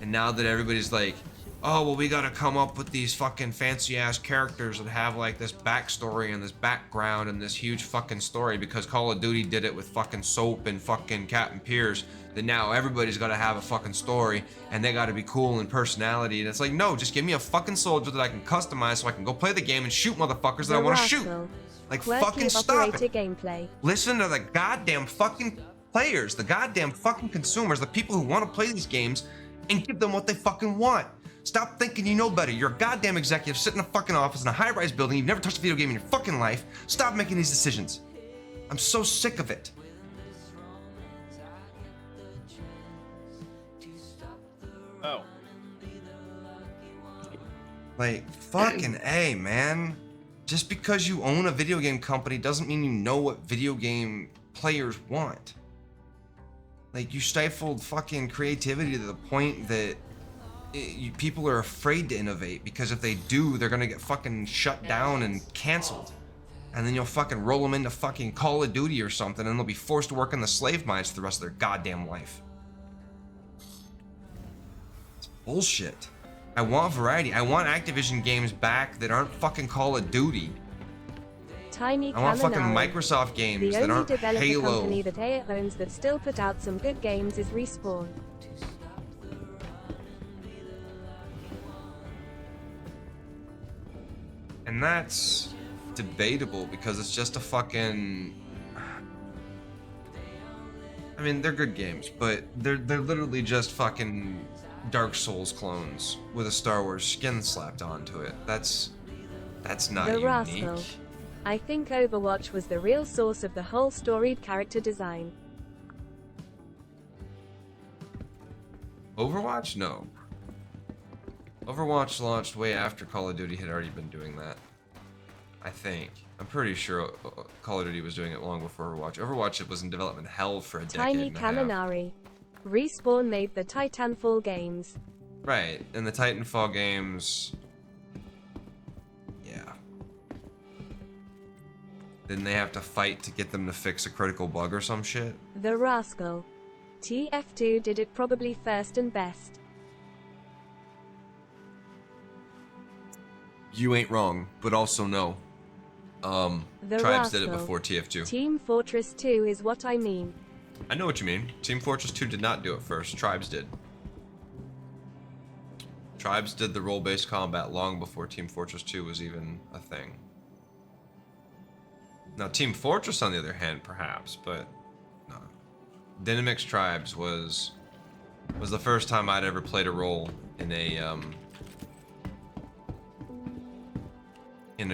And now that everybody's like, oh, well, we gotta come up with these fucking fancy ass characters that have like this backstory and this background and this huge fucking story because Call of Duty did it with fucking Soap and fucking Captain Pierce, that now everybody's gotta have a fucking story and they gotta be cool and personality. And it's like, no, just give me a fucking soldier that I can customize so I can go play the game and shoot motherfuckers that I wanna shoot. Like, fucking stop it. Gameplay. Listen to the goddamn fucking players, the goddamn fucking consumers, the people who want to play these games, and give them what they fucking want. Stop thinking you know better. You're a goddamn executive sitting in a fucking office in a high-rise building. You've never touched a video game in your fucking life. Stop making these decisions. I'm so sick of it. Oh. Like, fucking A, man. Just because you own a video game company doesn't mean you know what video game players want. Like, you stifled fucking creativity to the point that people are afraid to innovate, because if they do, they're gonna get fucking shut down and canceled. And then you'll fucking roll them into fucking Call of Duty or something, and they'll be forced to work in the slave mines for the rest of their goddamn life. bullshit. I want variety. I want Activision games back that aren't fucking Call of Duty. Tiny I want fucking Kaminari. Microsoft games The that only aren't developer Halo. company that EA owns that still put out some good games is Respawn. And that's debatable because it's just a fucking... I mean, they're good games, but they're literally just fucking Dark Souls clones with a Star Wars skin slapped onto it. That's not The unique. Rascal. I think Overwatch was the real source of the whole storied character design. Overwatch? No. Overwatch launched way after Call of Duty had already been doing that. I think. I'm pretty sure Call of Duty was doing it long before Overwatch. Overwatch was in development hell for a decade Tiny and a half. Kaminari. Respawn made the Titanfall games. Right, and the Titanfall games... Yeah. Didn't they have to fight to get them to fix a critical bug or some shit? The Rascal. TF2 did it probably first and best. You ain't wrong, but also no. The Tribes did it Rascal. before TF2. Team Fortress 2 is what I mean. I know what you mean. Team Fortress 2 did not do it first. Tribes did. Tribes did the role-based combat long before Team Fortress 2 was even a thing. Now, Team Fortress, on the other hand, perhaps, but no. Dynamix Tribes was the first time I'd ever played a role in a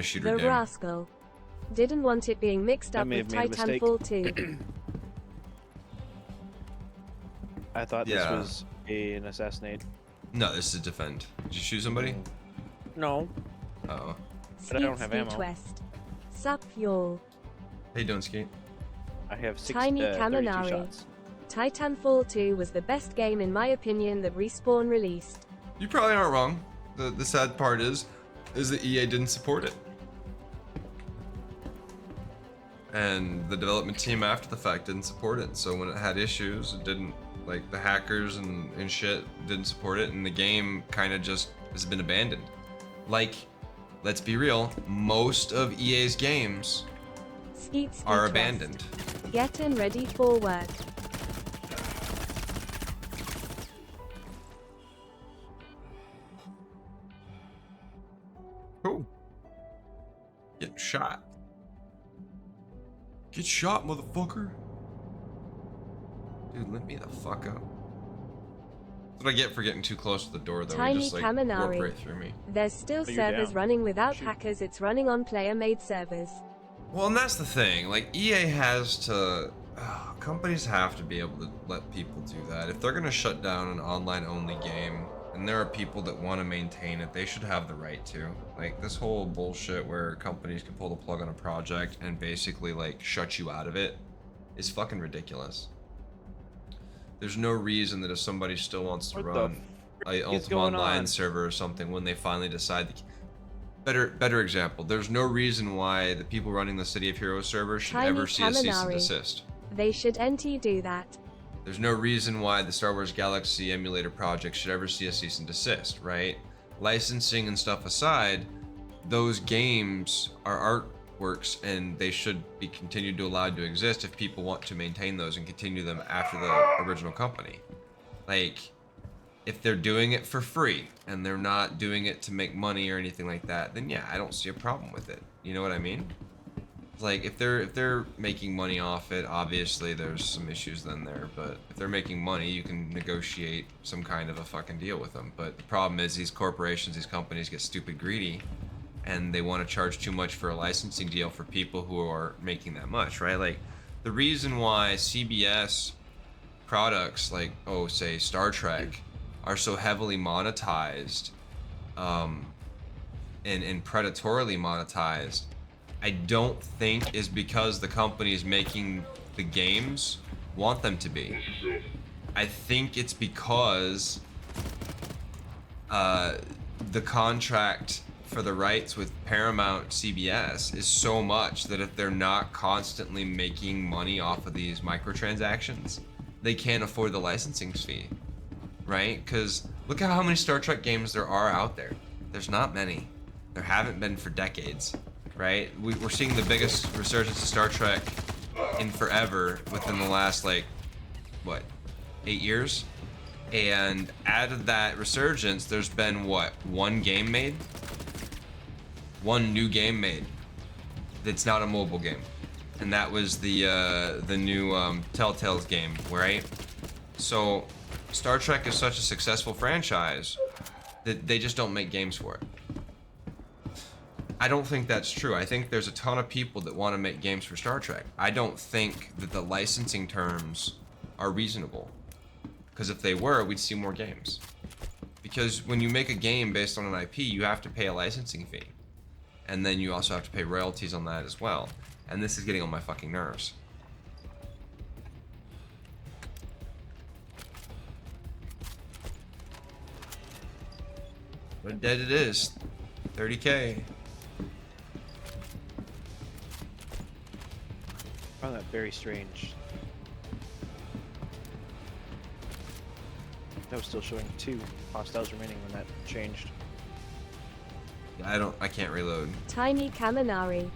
shooter The game. Rascal. Didn't want it being mixed I up may with have made a mistake. Titanfall 2. I thought this Yeah. was an assassinate. No, this is defend. Did you shoot somebody? No. Uh-oh. But I don't have ammo. West. Sup, y'all. How you doing, Skeet? I have Tiny 32 Kaminari. shots. Titanfall 2 was the best game in my opinion that Respawn released. You probably aren't wrong. The sad part is that EA didn't support it. And the development team after the fact didn't support it. So when it had issues, it didn't, like the hackers and shit didn't support it, and the game kind of just has been abandoned. Like, let's be real, most of EA's games Skeet are West. abandoned. Getting ready for work. Cool. Getting shot. Get shot, motherfucker. Dude, let me the fuck up. That's what I get for getting too close to the door, though. Tiny He just, like, Kaminari. warped right through me. There's still Oh, you're servers down. running without hackers, it's running on player-made servers. Well, and that's the thing. Like, EA has to... companies have to be able to let people do that. If they're going to shut down an online-only game, and there are people that want to maintain it, they should have the right to. Like, this whole bullshit where companies can pull the plug on a project and basically, like, shut you out of it is fucking ridiculous. There's no reason that if somebody still wants to run a Ultima Online server or something when they finally decide... Better example, there's no reason why the people running the City of Heroes server should Tiny ever see a cease and Kaminari. desist. They should NT do that. There's no reason why the Star Wars Galaxy emulator project should ever see a cease and desist, right? Licensing and stuff aside, those games are artworks and they should be continued to allowed to exist if people want to maintain those and continue them after the original company. Like, if they're doing it for free and they're not doing it to make money or anything like that, then yeah, I don't see a problem with it. You know what I mean? Like, if they're making money off it, obviously there's some issues then there, but if they're making money, you can negotiate some kind of a fucking deal with them. But the problem is these corporations, these companies get stupid greedy and they want to charge too much for a licensing deal for people who are making that much, right? Like, the reason why CBS products like, oh, say Star Trek are so heavily monetized and predatorily monetized, I don't think is because the companies making the games want them to be. I think it's because the contract for the rights with Paramount CBS is so much that if they're not constantly making money off of these microtransactions, they can't afford the licensing fee, right? Because Look at how many Star Trek games there are out there. There's not many. There haven't been for decades, right? We're seeing the biggest resurgence of Star Trek in forever within the last, like, what, 8 years? And out of that resurgence, there's been, what, one game made? One new game made that's not a mobile game. And that was the new Telltale's game, right? So Star Trek is such a successful franchise that they just don't make games for it. I don't think that's true. I think there's a ton of people that want to make games for Star Trek. I don't think that the licensing terms are reasonable. Because if they were, we'd see more games. Because when you make a game based on an IP, you have to pay a licensing fee. And then you also have to pay royalties on that as well. And this is getting on my fucking nerves. But dead it is. 30K. I found that very strange. That was still showing 2 hostiles remaining when that changed. I can't reload. Tiny Kaminari.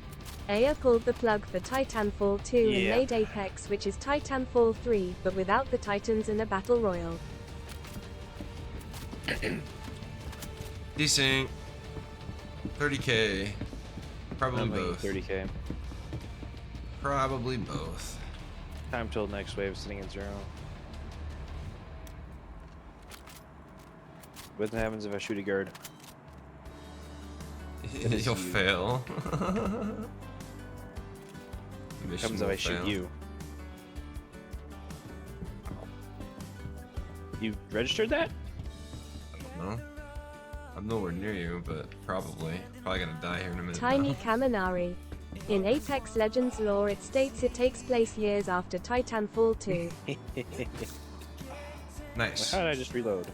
Aya pulled the plug for Titanfall 2 and Yeah. made Apex, which is Titanfall 3, but without the Titans and a Battle Royale. Decent. 30K. Probably both. 30K. Probably both. Time till next wave sitting at 0. What happens if I shoot a guard? You'll fail. What happens if I shoot you? You registered that? No. I'm nowhere near you, but probably gonna die here in a minute. Tiny Kaminari. In Apex Legends lore it states it takes place years after Titanfall 2. Nice. How did I just reload?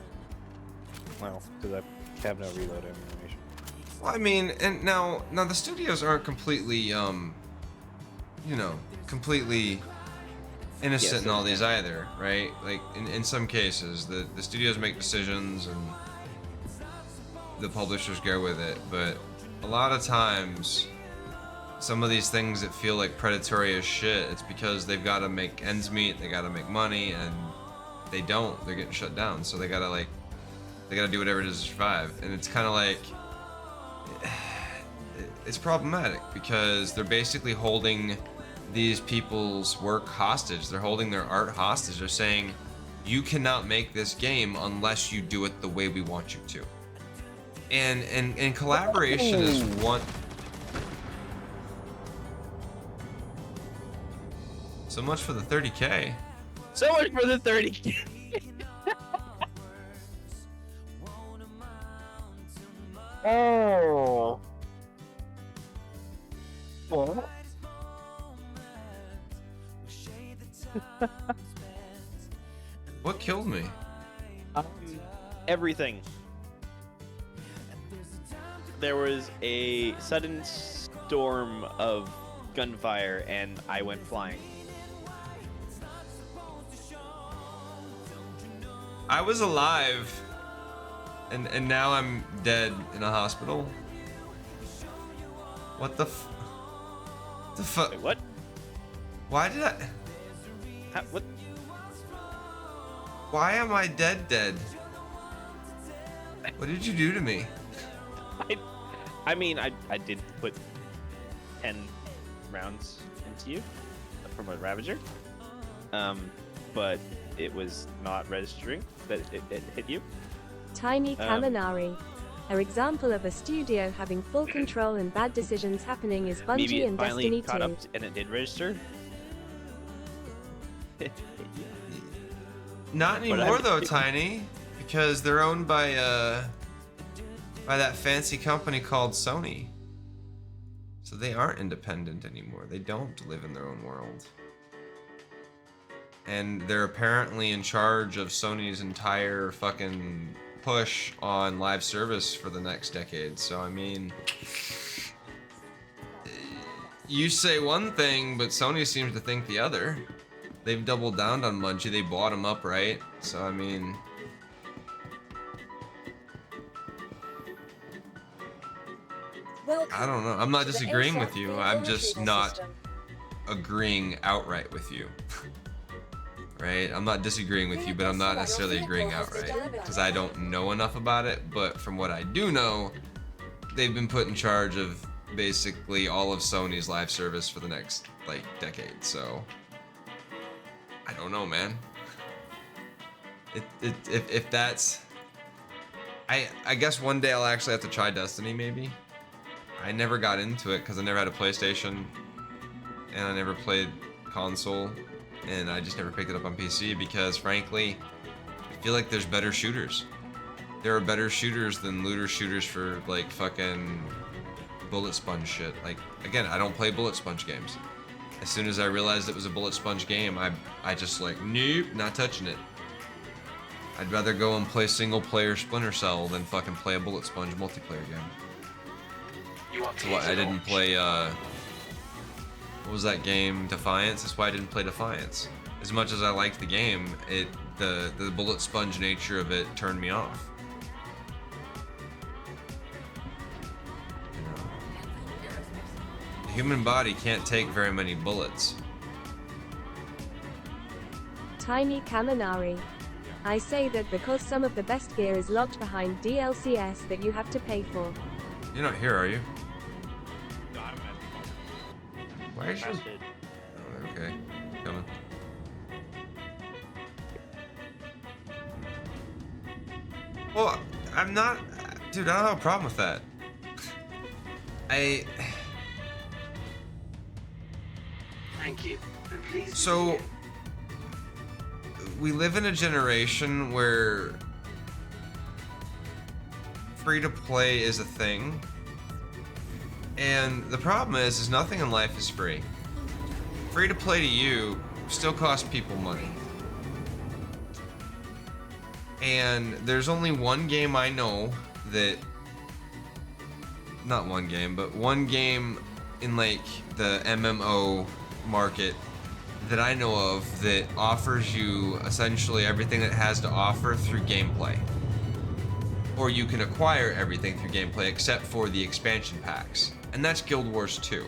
Well, because I have no reload animation. Well, I mean, and now the studios aren't completely, you know, completely innocent Yes, in all these either, right? Like in some cases, the studios make decisions and the publishers go with it, but a lot of times, some of these things that feel like predatory as shit, it's because they've got to make ends meet, they got to make money, and they don't. They're getting shut down, so they gotta do whatever it is to survive, and it's kind of like. It's problematic because they're basically holding these people's work hostage. They're holding their art hostage. They're saying, you cannot make this game unless you do it the way we want you to. And collaboration is one. So much for the 30K. So much for the 30K. Oh. What? What killed me? Everything. There was a sudden storm of gunfire and I went flying. I was alive, and now I'm dead in a hospital. What the fuck? What? Why did I? What? Why am I dead? What did you do to me? I mean, I did put 10 rounds into you from a Ravager, but it was not registering that it hit you. Tiny Kaminari. An example of a studio having full control and bad decisions happening is Maybe Bungie it and finally Destiny caught 2. up and it did register. Not anymore though, Tiny, because they're owned by that fancy company called Sony. So they aren't independent anymore. They don't live in their own world. And they're apparently in charge of Sony's entire fucking push on live service for the next decade. So I mean, you say one thing, but Sony seems to think the other. They've doubled down on Bungie. They bought them up, right? So I mean, I don't know. I'm not disagreeing with you. I'm just not agreeing outright with you. Right? I'm not disagreeing with you, but I'm not necessarily agreeing outright because I don't know enough about it. But from what I do know, they've been put in charge of basically all of Sony's live service for the next like decade. So I don't know, man. If that's, I guess one day I'll actually have to try Destiny maybe. I never got into it because I never had a PlayStation and I never played console and I just never picked it up on PC because frankly I feel like there's better shooters. There are better shooters than looter shooters for like fucking bullet sponge shit. Like again, I don't play bullet sponge games. As soon as I realized it was a bullet sponge game, I just like, nope, not touching it. I'd rather go and play single player Splinter Cell than fucking play a bullet sponge multiplayer game. That's why I didn't play, what was that game, Defiance? That's why I didn't play Defiance. As much as I liked the game, the bullet sponge nature of it turned me off. The human body can't take very many bullets. Tiny Kaminari. I say that because some of the best gear is locked behind DLCs that you have to pay for. You're not here, are you? Why is you? Oh, okay, coming. Well, I'm not, dude. I don't have a problem with that. Thank you. And please. So we live in a generation where free to play is a thing. And the problem is nothing in life is free. Free to play to you still costs people money. And there's only one game I know that, not one game, but one game in like the MMO market that I know of that offers you essentially everything it has to offer through gameplay. Or you can acquire everything through gameplay except for the expansion packs. And that's Guild Wars 2.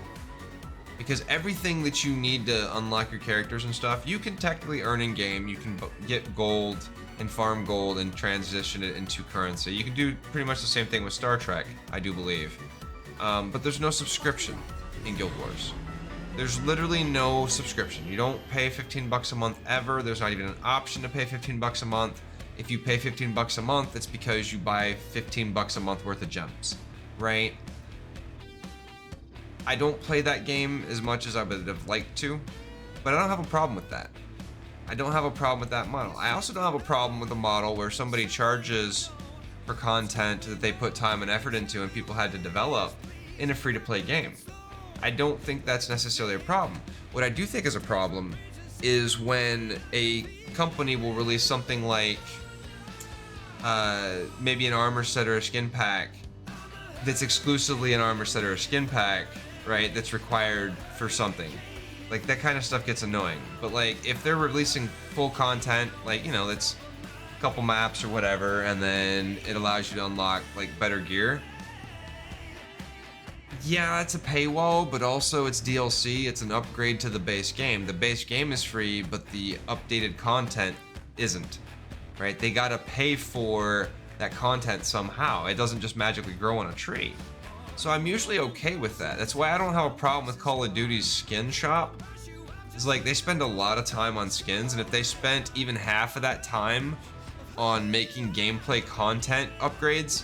Because everything that you need to unlock your characters and stuff, you can technically earn in game. You can get gold and farm gold and transition it into currency. You can do pretty much the same thing with Star Trek, I do believe. But there's no subscription in Guild Wars. There's literally no subscription. You don't pay 15 bucks a month ever. There's not even an option to pay 15 bucks a month. If you pay 15 bucks a month, it's because you buy 15 bucks a month worth of gems, right? I don't play that game as much as I would have liked to, but I don't have a problem with that. I don't have a problem with that model. I also don't have a problem with a model where somebody charges for content that they put time and effort into and people had to develop in a free-to-play game. I don't think that's necessarily a problem. What I do think is a problem is when a company will release something like maybe an armor set or a skin pack that's exclusively an armor set or a skin pack, right, that's required for something. Like, that kind of stuff gets annoying. But, like, if they're releasing full content, like, you know, that's a couple maps or whatever, and then it allows you to unlock, like, better gear. Yeah, it's a paywall, but also it's DLC. It's an upgrade to the base game. The base game is free, but the updated content isn't, right? They gotta pay for that content somehow. It doesn't just magically grow on a tree. So I'm usually okay with that. That's why I don't have a problem with Call of Duty's skin shop. It's like they spend a lot of time on skins, and if they spent even half of that time on making gameplay content upgrades,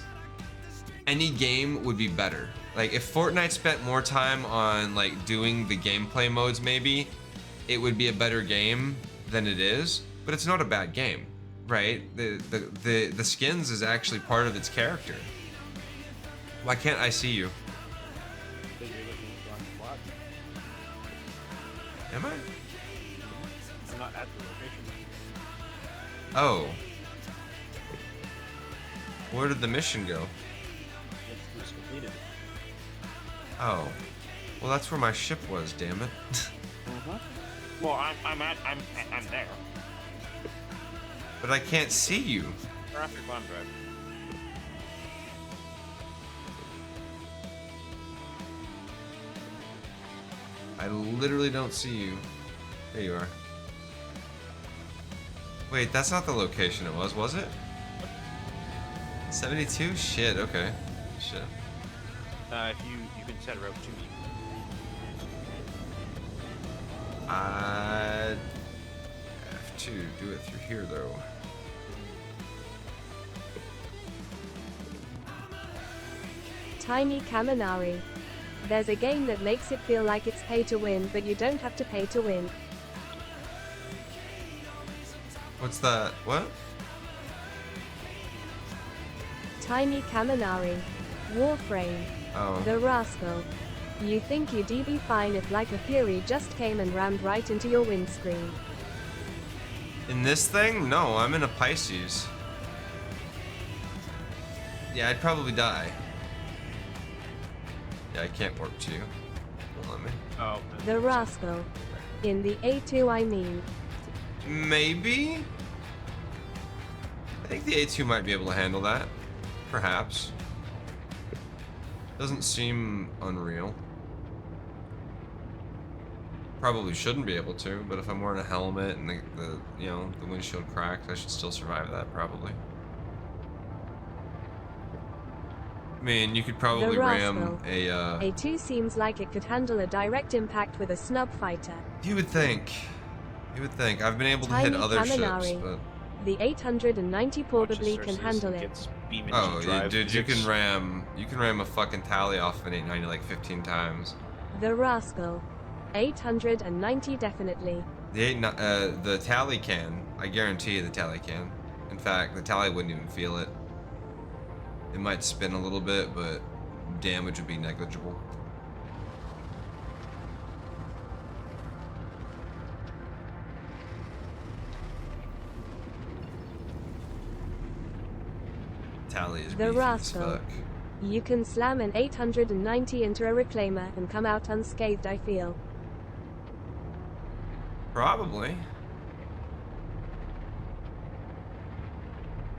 any game would be better. Like, if Fortnite spent more time on like doing the gameplay modes, maybe it would be a better game than it is. But it's not a bad game, right? The skins is actually part of its character. Why can't I see you? Am I? I'm not at the location. Oh. Where did the mission go? It's completed. Oh. Well, that's where my ship was, damn it. Well, I'm there. But I can't see you. Traffic bomb drive. I literally don't see you. There you are. Wait, that's not the location it was it? 72? Shit, okay. Shit. If you can set a rope to me. I have to do it through here though. Tiny Kaminari. There's a game that makes it feel like it's pay to win, but you don't have to pay to win. What's that? What? Tiny Kaminari. Warframe. Oh. The Rascal. You think you'd be fine if like a Fury just came and rammed right into your windscreen. In this thing? No, I'm in a Pisces. Yeah, I'd probably die. Yeah, I can't warp to you. Don't let me. Oh. The Rascal. In the A2 I mean. Maybe? I think the A2 might be able to handle that. Perhaps. Doesn't seem unreal. Probably shouldn't be able to, but if I'm wearing a helmet and the windshield cracks, I should still survive that probably. I mean, you could probably ram a A2 seems like it could handle a direct impact with a snub fighter. You would think. You would think. I've been able to hit other ships, but the 890 probably can handle it. oh, yeah, dude, you can ram a fucking tally off an 890 like 15 times. The Rascal. 890 definitely. The tally can. I guarantee you the tally can. In fact, the tally wouldn't even feel it. It might spin a little bit, but damage would be negligible. Tally is the Rascal. You can slam an 890 into a reclaimer and come out unscathed, I feel. Probably.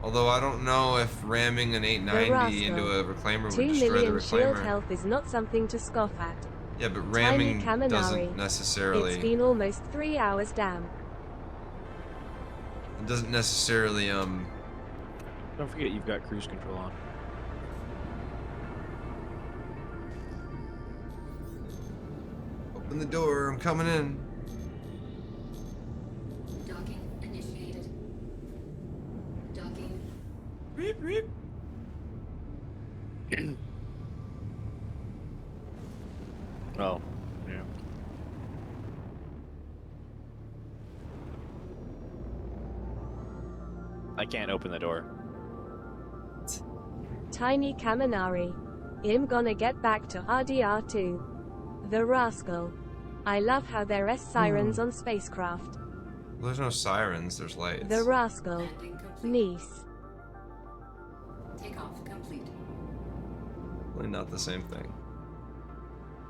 Although I don't know if ramming an 890 into a reclaimer would 2 destroy the million shield reclaimer. health is not something to scoff at. Yeah, but ramming Tiny Kaminari. doesn't necessarily. It's been almost 3 hours, damn. It doesn't necessarily Don't forget you've got cruise control on. Open the door, I'm coming in. Docking initiated. Docking. Reep, reep. Oh, yeah. I can't open the door. Tiny Kaminari. I'm gonna get back to RDR2. The Rascal. I love how there are sirens on spacecraft. Well, there's no sirens, there's lights. The Rascal. Niece. Takeoff complete. Really not the same thing.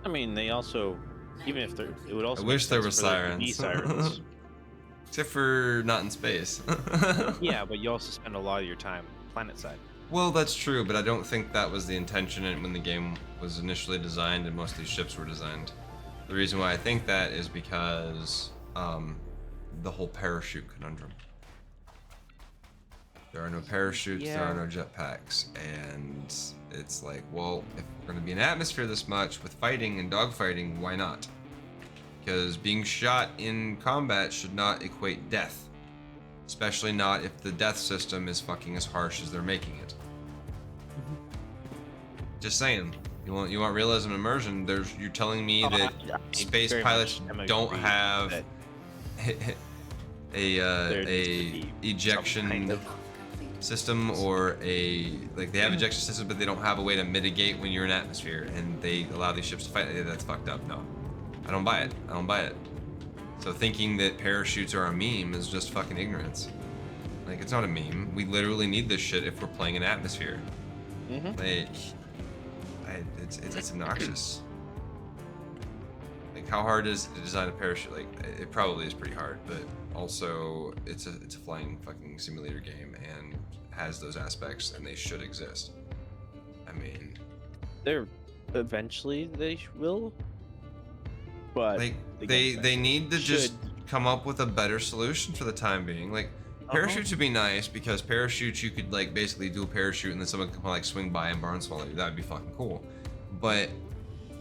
I mean, they also, even if they're, it would also. I wish there were make sense for there to be sirens. sirens. Except for not in space. Yeah, but you also spend a lot of your time planet side. Well, that's true, but I don't think that was the intention when the game was initially designed and most of these ships were designed. The reason why I think that is because the whole parachute conundrum. There are no parachutes, there are no jetpacks, and it's like, well, if we're going to be in atmosphere this much with fighting and dogfighting, why not? Because being shot in combat should not equate death. Especially not if the death system is fucking as harsh as they're making it. Just saying. You want realism immersion? You're telling me that space pilots don't have a ejection system or they have ejection system, but they don't have a way to mitigate when you're in atmosphere, and they allow these ships to fight. That's fucked up. No, I don't buy it. I don't buy it. So thinking that parachutes are a meme is just fucking ignorance. Like, it's not a meme. We literally need this shit if we're playing in atmosphere. Like, it's obnoxious. Like, how hard is it to design a parachute? Like, it probably is pretty hard, but also it's a flying fucking simulator game and has those aspects, and they should exist. I mean, Eventually they will. But like they need to just come up with a better solution for the time being. Like parachutes would be nice because parachutes you could like basically do a parachute and then someone could like swing by and barn swallow you. That would be fucking cool. But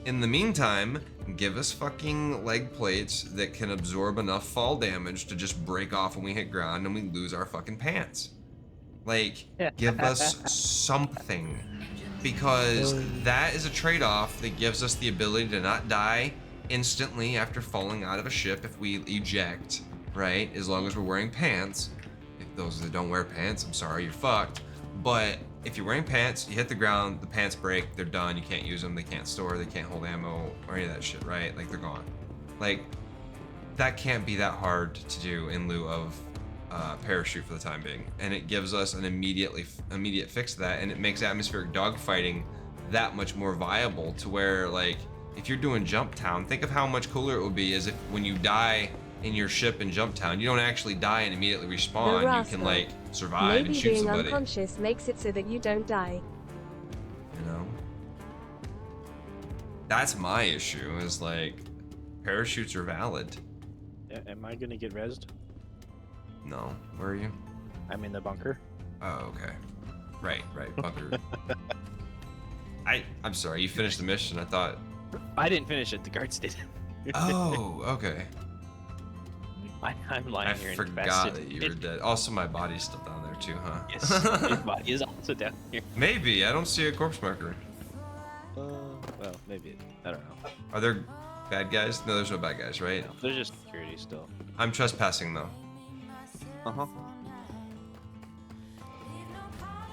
in the meantime, give us fucking leg plates that can absorb enough fall damage to just break off when we hit ground and we lose our fucking pants. Like, give us something. Because that is a trade-off that gives us the ability to not die instantly after falling out of a ship if we eject, right? As long as we're wearing pants. If those that don't wear pants, I'm sorry, you're fucked. But if you're wearing pants, you hit the ground, the pants break, they're done, you can't use them, they can't store, they can't hold ammo, or any of that shit, right? Like, they're gone. Like, that can't be that hard to do in lieu of parachute for the time being. And it gives us an immediate fix to that, and it makes atmospheric dogfighting that much more viable to where, like, if you're doing Jump Town, think of how much cooler it would be as if when you die in your ship in Jump Town, you don't actually die and immediately respawn. You can, like, survive and shoot somebody. Maybe being unconscious makes it so that you don't die. You know? That's my issue, is, like, parachutes are valid. Am I gonna get rezzed? No. Where are you? I'm in the bunker. Oh, okay. Right, bunker. I'm sorry, you finished the mission, I thought... I didn't finish it, the guards did. Oh, okay. I'm lying here I forgot that you were dead. Also, my body's still down there too, huh? Yes, your body is also down here. Maybe. I don't see a corpse marker. Well, maybe. I don't know. Are there bad guys? No, there's no bad guys, right? No, there's just security still. I'm trespassing, though. Uh-huh.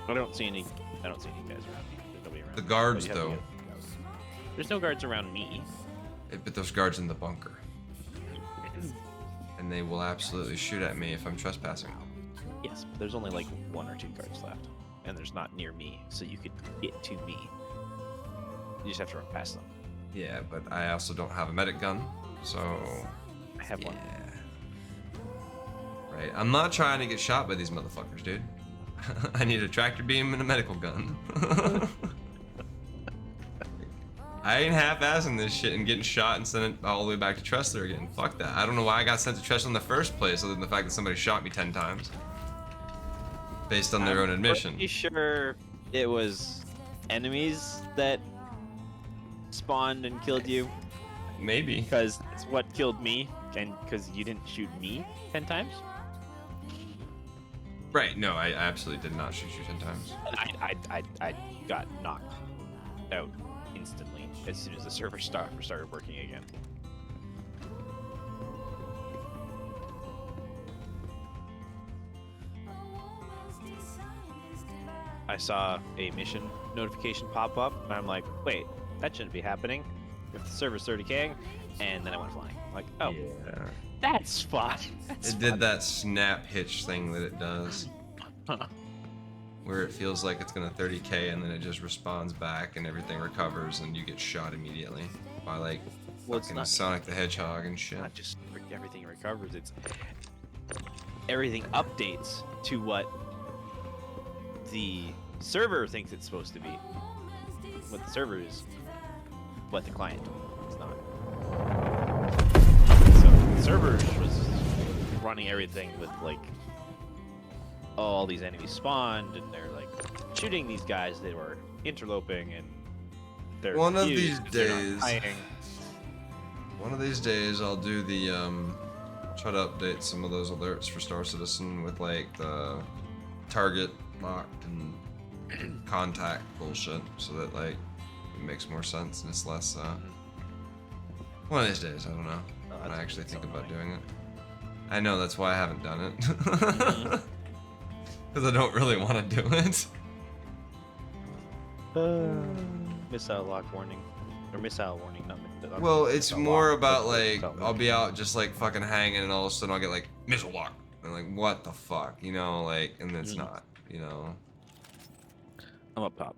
I don't see any guys around me. There's nobody around. The guards, though. There's no guards around me. But there's guards in the bunker. And they will absolutely shoot at me if I'm trespassing. Yes, but there's only like 1 or 2 guards left. And there's not near me, so you could get to me. You just have to run past them. Yeah, but I also don't have a medic gun, so... I have one. Right, I'm not trying to get shot by these motherfuckers, dude. I need a tractor beam and a medical gun. I ain't half-assing this shit and getting shot and sent it all the way back to Tressler again. Fuck that. I don't know why I got sent to Tressler in the first place, other than the fact that somebody shot me 10 times. Based on their own admission. I'm pretty sure it was enemies that spawned and killed you. Maybe. Because it's what killed me, and because you didn't shoot me 10 times. Right, no, I absolutely did not shoot you 10 times. I got knocked out instantly as soon as the server started working again. I saw a mission notification pop up, and I'm like, wait, that shouldn't be happening if the server's 30K, and then I went flying. I'm like, oh, yeah. That's fun. It did that snap hitch thing that it does. Where it feels like it's gonna 30K and then it just responds back and everything recovers and you get shot immediately by like fucking Sonic the Hedgehog and shit. Not just everything recovers, it's everything updates to what the server thinks it's supposed to be. What the server is, what the client is not. So the server was running everything with like, oh, all these enemies spawned and they're like shooting these guys that were interloping and they're one of these days I'll do the try to update some of those alerts for Star Citizen with like the target locked and contact bullshit so that like it makes more sense and it's less one of these days, I don't know. When I actually think about doing it. I know, that's why I haven't done it. Because I don't really want to do it. Missile lock warning. Or missile warning, not well, it's more about like, I'll be out just like fucking hanging and all of a sudden I'll get like, missile lock. And like, what the fuck? You know, like, and it's not, you know. I'm up top.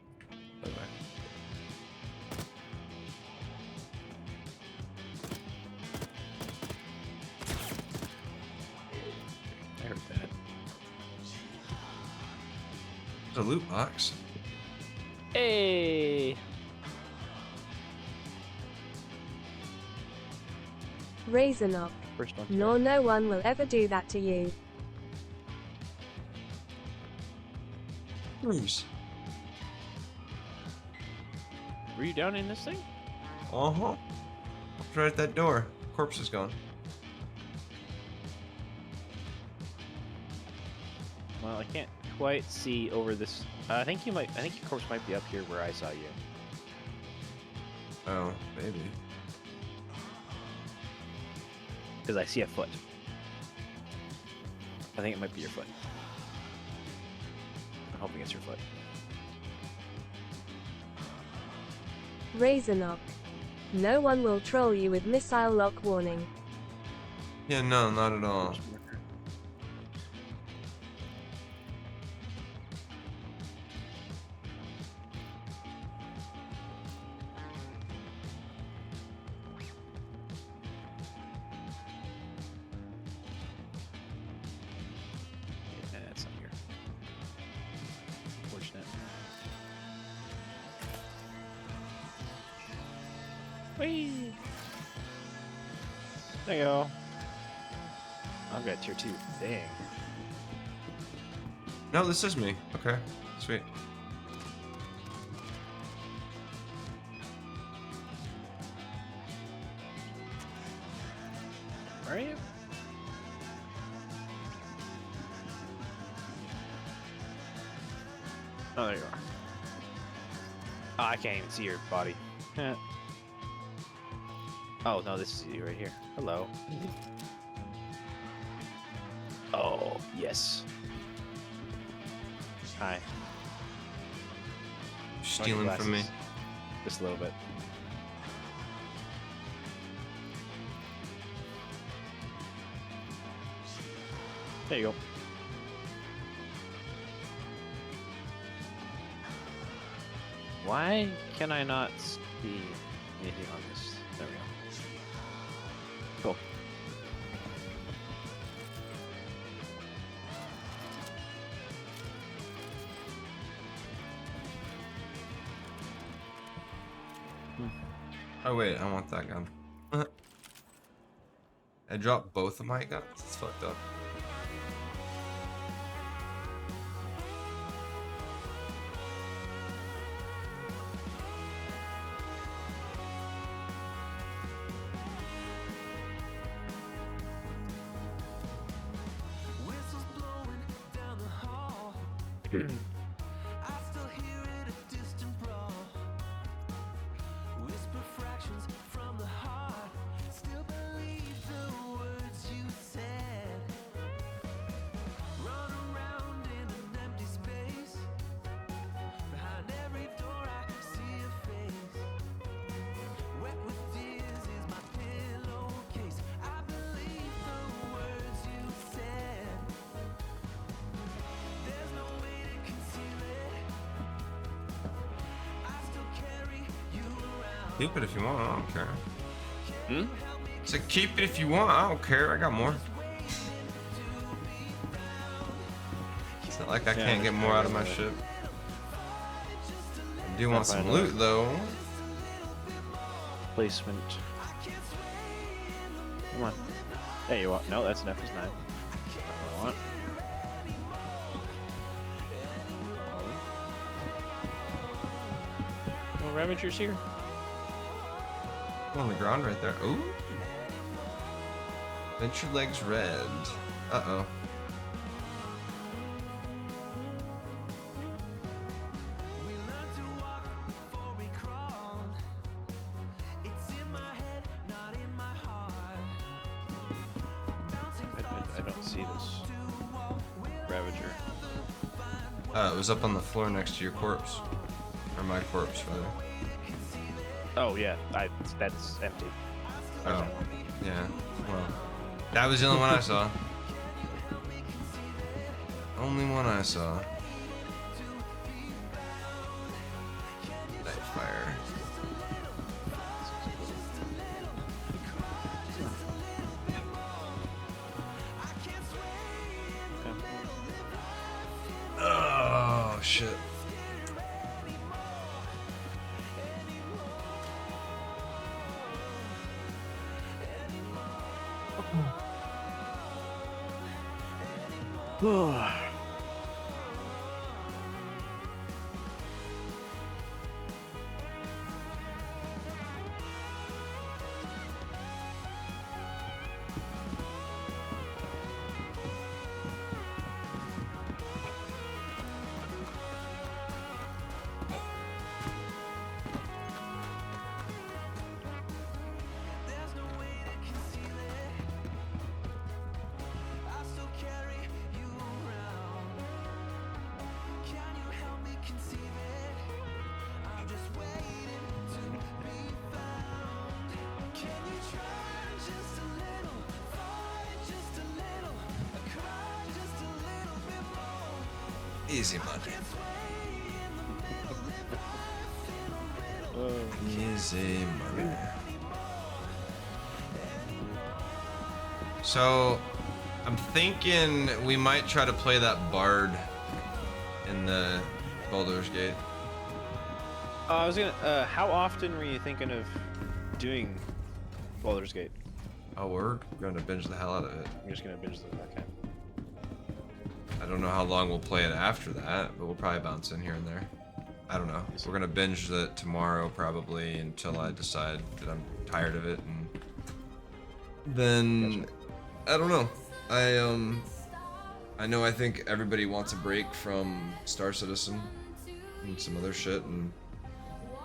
By the way. I heard that. The loot box. Hey. Razorknock. First one. Nor no one will ever do that to you. Bruce. Were you down in this thing? Uh-huh. Right at that door. Corpse is gone. Well, I can't quite see over this. I think your corpse might be up here where I saw you. Oh, maybe. Because I see a foot. I think it might be your foot. I'm hoping it's your foot. Razorknock. No one will troll you with missile lock warning. Yeah, no, not at all. That's not here. Unfortunate. Whee! There you go. I've got tier 2. Dang. No, this is me. Okay, sweet. Where are you? Oh, there you are. Oh, I can't even see your body. Oh, no, this is you right here. Hello. Oh, yes. Hi. Stealing from me. Just a little bit. There you go. Why can I not see anything on this? There we go. Cool. Oh wait, I want that gun. I dropped both of my guns? It's fucked up. Keep it if you want, I don't care. Hmm? So keep it if you want, I don't care, I got more. It's not like I can't get more out of my ship. I do want some loot though. Placement. Come on. There you are. No, that's an F9. That's not what I want. No Ravagers here. On the ground right there. Ooh. Venture legs red. Uh-oh. I don't see this Ravager. It was up on the floor next to your corpse. Or my corpse, rather. Oh yeah, that's empty. Oh, yeah. Well, that was the only one I saw. Only one I saw. Night fire. Oh shit. Easy money. Easy money. So, I'm thinking we might try to play that bard in the Baldur's Gate. I was gonna. How often were you thinking of doing Baldur's Gate? Oh, we're gonna binge the hell out of it. You're just gonna binge the. Okay. I don't know how long we'll play it after that, but we'll probably bounce in here and there. I don't know. We're gonna binge it tomorrow probably until I decide that I'm tired of it, and then I don't know. I know I think everybody wants a break from Star Citizen and some other shit, and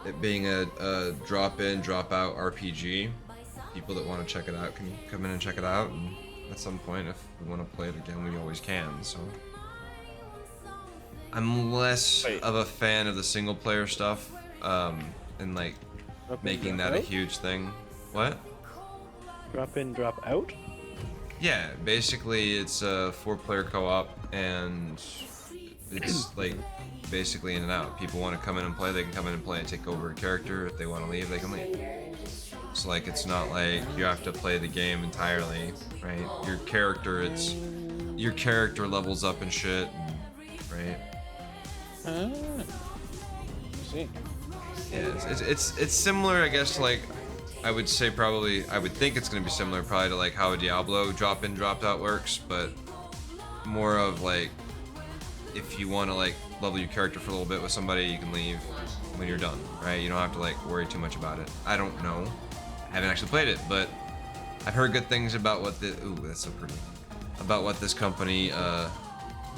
it being a drop in, drop out RPG. People that want to check it out can come in and check it out, and at some point, if we want to play it again, we always can. So I'm less of a fan of the single player stuff, and like making that a huge thing. What? Drop in, drop out? Yeah, basically it's a 4-player co-op, and it's like basically in and out. People want to come in and play, they can come in and play and take over a character. If they want to leave, they can leave. So like it's not like you have to play the game entirely, right? Your character levels up and shit, and, right? See. Yeah, it's similar, I guess, to like I would say probably I would think it's gonna be similar probably to like how a Diablo drop in, drop out works, but more of like if you want to like level your character for a little bit with somebody, you can leave when you're done, right? You don't have to like worry too much about it. I don't know. I haven't actually played it, but I've heard good things about what the ooh, that's so pretty. About what this company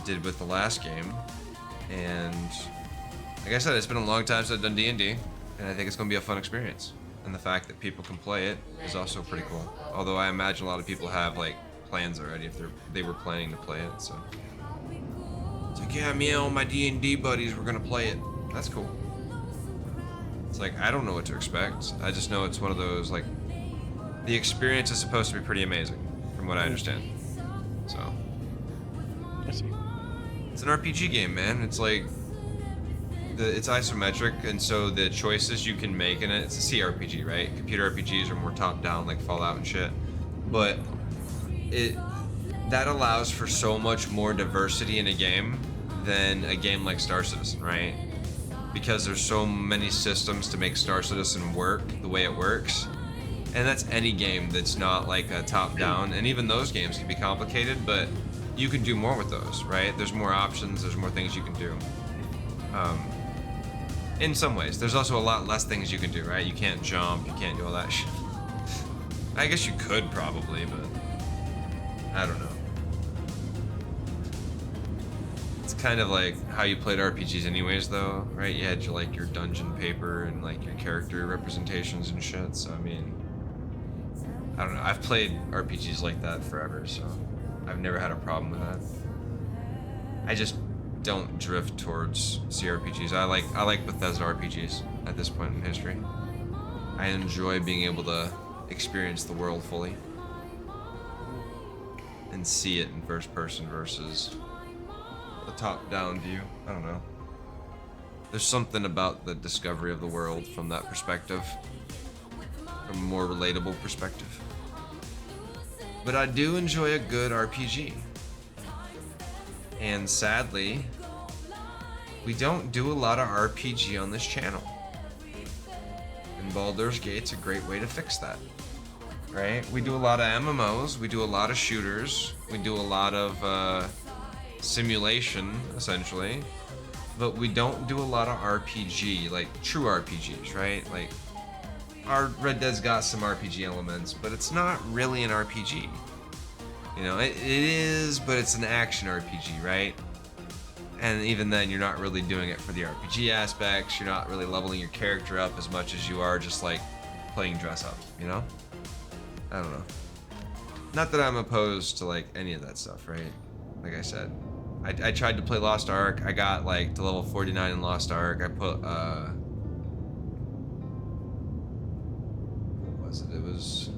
did with the last game, and like I said, it's been a long time since I've done D&D, and I think it's going to be a fun experience. And the fact that people can play it is also pretty cool. Although I imagine a lot of people have like plans already if they were planning to play it. So it's like, yeah, me and all my D&D buddies were gonna play it. That's cool. It's like I don't know what to expect. I just know it's one of those like the experience is supposed to be pretty amazing, from what I understand. So I see. It's an RPG game, man. It's like it's isometric, and so the choices you can make in it, it's a CRPG, right? Computer RPGs are more top-down, like Fallout and shit. But that allows for so much more diversity in a game than a game like Star Citizen, right? Because there's so many systems to make Star Citizen work the way it works. And that's any game that's not like a top-down, and even those games can be complicated, but you can do more with those, right? There's more options, there's more things you can do. In some ways. There's also a lot less things you can do, right? You can't jump, you can't do all that shit. I guess you could probably, but I don't know. It's kind of like how you played RPGs anyways, though, right? You had your dungeon paper and like your character representations and shit, so I mean, I don't know. I've played RPGs like that forever, so I've never had a problem with that. I just don't drift towards CRPGs. I like Bethesda RPGs at this point in history. I enjoy being able to experience the world fully and see it in first person versus a top-down view. I don't know. There's something about the discovery of the world from that perspective, from a more relatable perspective. But I do enjoy a good RPG. And sadly, we don't do a lot of RPG on this channel. And Baldur's Gate's a great way to fix that. right? We do a lot of MMOs, we do a lot of shooters, we do a lot of simulation, essentially, but we don't do a lot of RPG, like true RPGs, right? Like, our Red Dead's got some RPG elements, but it's not really an RPG. You know, it is, but it's an action RPG, right? And even then, you're not really doing it for the RPG aspects. You're not really leveling your character up as much as you are just like playing dress up, you know? I don't know. Not that I'm opposed to like any of that stuff, right? Like I said, I tried to play Lost Ark. I got like to level 49 in Lost Ark. I put what was it? It was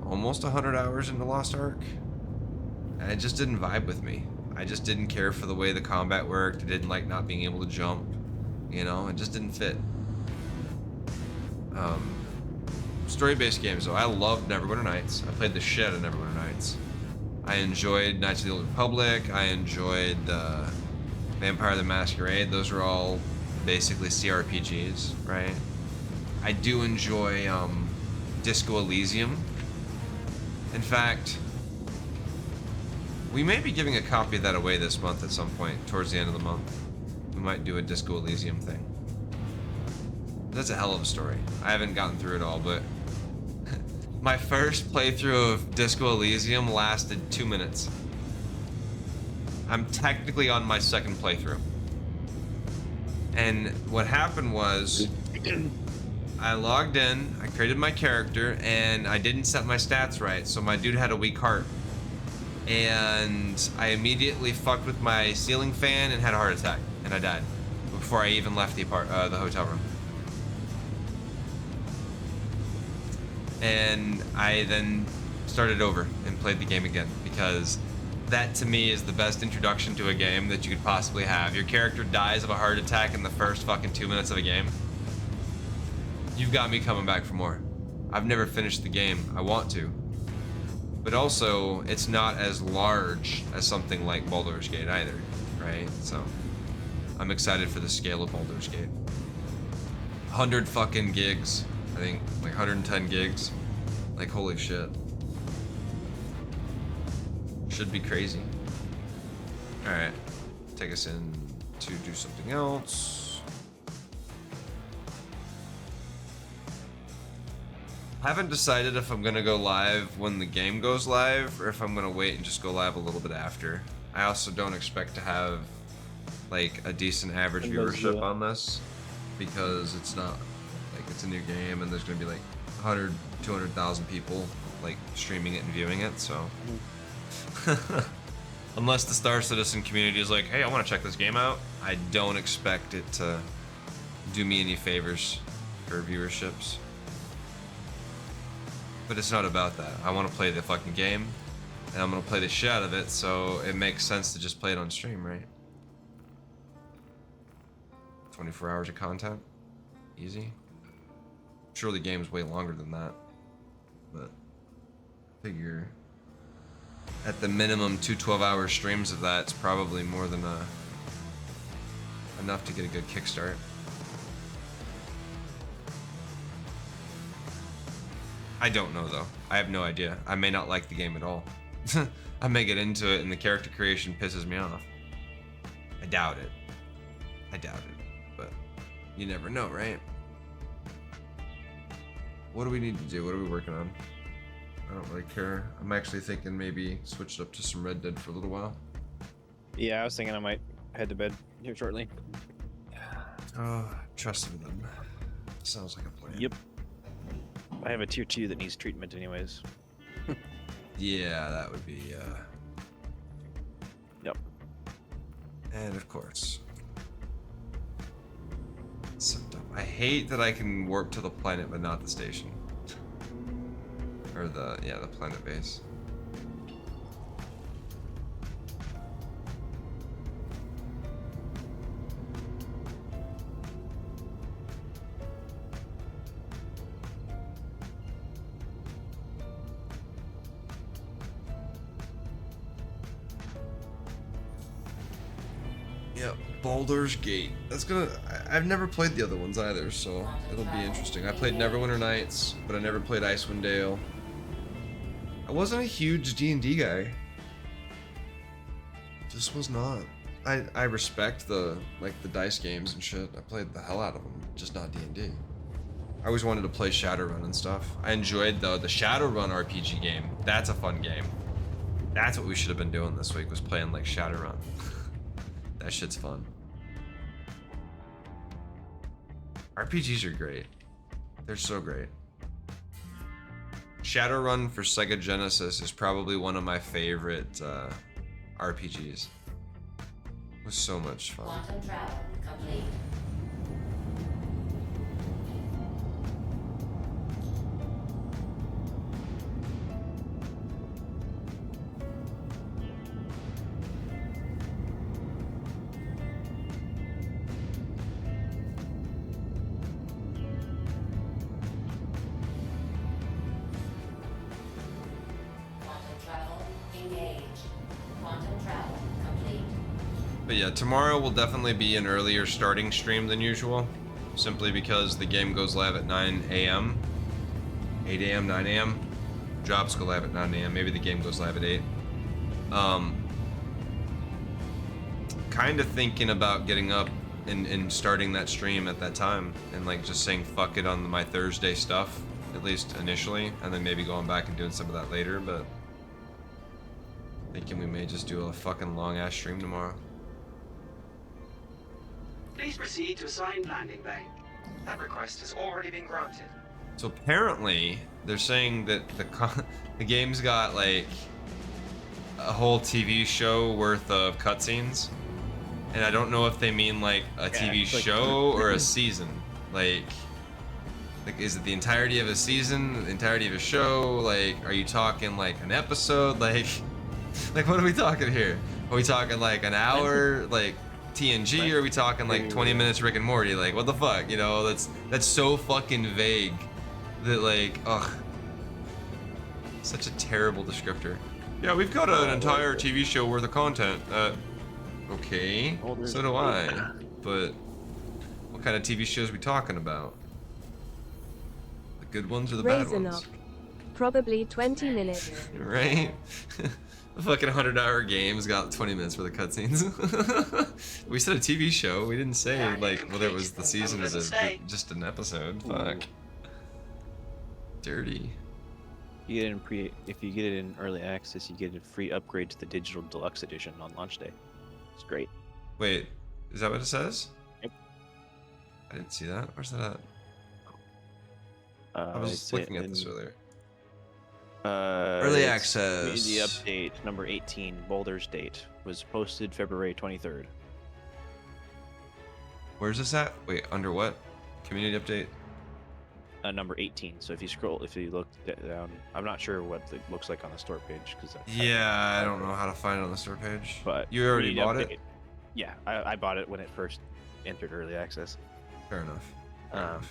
almost 100 hours into Lost Ark, and it just didn't vibe with me. I just didn't care for the way the combat worked. I didn't like not being able to jump. You know, it just didn't fit. Story-based games, though. I loved Neverwinter Nights. I played the shit out of Neverwinter Nights. I enjoyed Knights of the Old Republic. I enjoyed Vampire the Masquerade. Those are all basically CRPGs, right? I do enjoy Disco Elysium. In fact, we may be giving a copy of that away this month at some point, towards the end of the month. We might do a Disco Elysium thing. That's a hell of a story. I haven't gotten through it all, but my first playthrough of Disco Elysium lasted 2 minutes. I'm technically on my second playthrough. And what happened was, I logged in, I created my character, and I didn't set my stats right, so my dude had a weak heart. And I immediately fucked with my ceiling fan and had a heart attack, and I died before I even left the hotel room. And I then started over and played the game again, because that to me is the best introduction to a game that you could possibly have. Your character dies of a heart attack in the first fucking 2 minutes of a game. You've got me coming back for more. I've never finished the game. I want to. But also, it's not as large as something like Baldur's Gate either, right? So, I'm excited for the scale of Baldur's Gate. 100 fucking gigs. I think, like 110 gigs. Like, holy shit. Should be crazy. Alright. Take us in to do something else. I haven't decided if I'm gonna go live when the game goes live, or if I'm gonna wait and just go live a little bit after. I also don't expect to have like a decent average viewership on this, because it's not like it's a new game and there's gonna be like 100, 200,000 people like streaming it and viewing it, so unless the Star Citizen community is like, hey, I want to check this game out, I don't expect it to do me any favors for viewerships. But it's not about that. I want to play the fucking game, and I'm gonna play the shit out of it, so it makes sense to just play it on stream, right? 24 hours of content? Easy. I'm sure the game's way longer than that, but I figure at the minimum 2 12-hour streams of that's probably more than enough to get a good kickstart. I don't know though. I have no idea. I may not like the game at all. I may get into it and the character creation pisses me off. I doubt it. I doubt it. But you never know, right? What do we need to do? What are we working on? I don't really care. I'm actually thinking maybe switch it up to some Red Dead for a little while. Yeah, I was thinking I might head to bed here shortly. Oh, trusting them. Sounds like a plan. Yep. I have a tier 2 that needs treatment anyways. Yeah, that would be, Yep. And of course. So dumb. I hate that I can warp to the planet but not the station. Or the planet base. Yeah, Baldur's Gate. That's gonna. I've never played the other ones either, so it'll be interesting. I played Neverwinter Nights, but I never played Icewind Dale. I wasn't a huge D&D guy. Just was not. I respect the dice games and shit. I played the hell out of them, just not D&D. I always wanted to play Shadowrun and stuff. I enjoyed the Shadowrun RPG game. That's a fun game. That's what we should have been doing this week, was playing like Shadowrun. That shit's fun. RPGs are great. They're so great. Shadowrun for Sega Genesis is probably one of my favorite RPGs. It was so much fun. Quantum travel complete. But yeah, tomorrow will definitely be an earlier starting stream than usual, simply because the game goes live at 9 a.m. 8 a.m., 9 a.m. Jobs go live at 9 a.m. Maybe the game goes live at 8. Kind of thinking about getting up and starting that stream at that time, and like just saying fuck it on my Thursday stuff, at least initially, and then maybe going back and doing some of that later, but thinking we may just do a fucking long ass stream tomorrow. Please proceed to assigned landing bay. That request has already been granted. So apparently, they're saying that the game's got like a whole TV show worth of cutscenes, and I don't know if they mean like a TV show or a season. Like, is it the entirety of a season, the entirety of a show? Like, are you talking like an episode? Like what are we talking here? Are we talking like an hour? Like TNG, or are we talking like 20 minutes Rick and Morty? Like, what the fuck, you know? That's so fucking vague that, like, ugh, such a terrible descriptor. Yeah, we've got an entire TV show worth of content. Okay, so do I, but what kind of TV shows are we talking about? The good ones or the bad ones? Probably 20 minutes. Right? The fucking 100-hour game's got 20 minutes for the cutscenes. We said a TV show. We didn't say like whether it was the season or just an episode. Fuck. Dirty. You get it in if you get it in early access, you get a free upgrade to the digital deluxe edition on launch day. It's great. Wait, is that what it says? Yep. I didn't see that. Where's that at? I was looking at this earlier. Early access. The update number 18, Boulder's Date, was posted February 23rd. Where's this at? Wait, under what? Community update? Number 18. So if you look down, I'm not sure what it looks like on the store page because I don't know how to find it on the store page. But you already bought it? Yeah, I bought it when it first entered early access. Fair enough.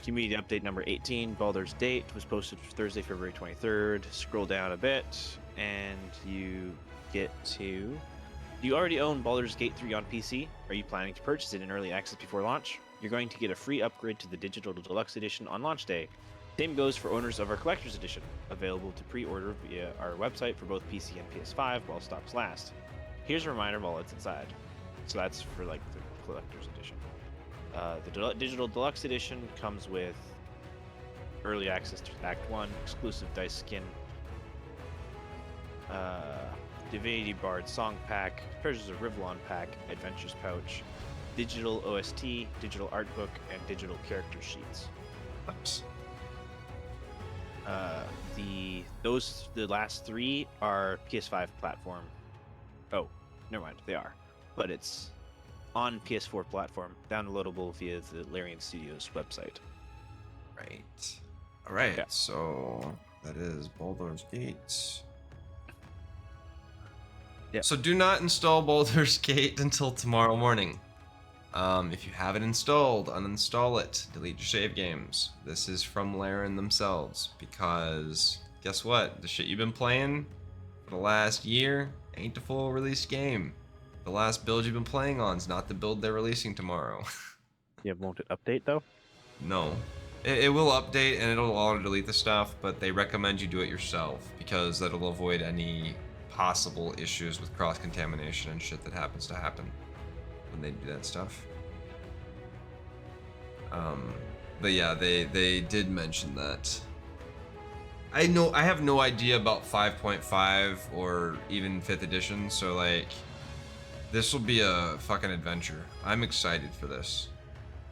Community update number 18, Baldur's Date, was posted Thursday, February 23rd. Scroll down a bit, and you get to... Do you already own Baldur's Gate 3 on PC? Are you planning to purchase it in early access before launch? You're going to get a free upgrade to the Digital Deluxe Edition on launch day. Same goes for owners of our Collector's Edition, available to pre-order via our website for both PC and PS5 while stocks last. Here's a reminder of all that's inside. So that's for like the Collector's Edition. The Digital Deluxe Edition comes with early access to Act 1, exclusive dice skin, Divinity Bard Song Pack, Treasures of Rivlon Pack, Adventures Pouch, digital OST, digital art book, and digital character sheets. Oops. The last three are PS5 platform. Oh, never mind, they are, but it's on PS4 platform, downloadable via the Larian Studios website. Right. All right. Yeah. So that is Baldur's Gate. Yeah. So do not install Baldur's Gate until tomorrow morning. If you have it installed, uninstall it. Delete your save games. This is from Larian themselves, because guess what? The shit you've been playing for the last year ain't the full release game. The last build you've been playing on is not the build they're releasing tomorrow. Yeah, won't it update though? No. It will update and it'll auto delete the stuff, but they recommend you do it yourself because that'll avoid any possible issues with cross contamination and shit that happens to happen when they do that stuff. But yeah, they did mention that. I have no idea about 5.5 or even 5th edition, so like this will be a fucking adventure. I'm excited for this.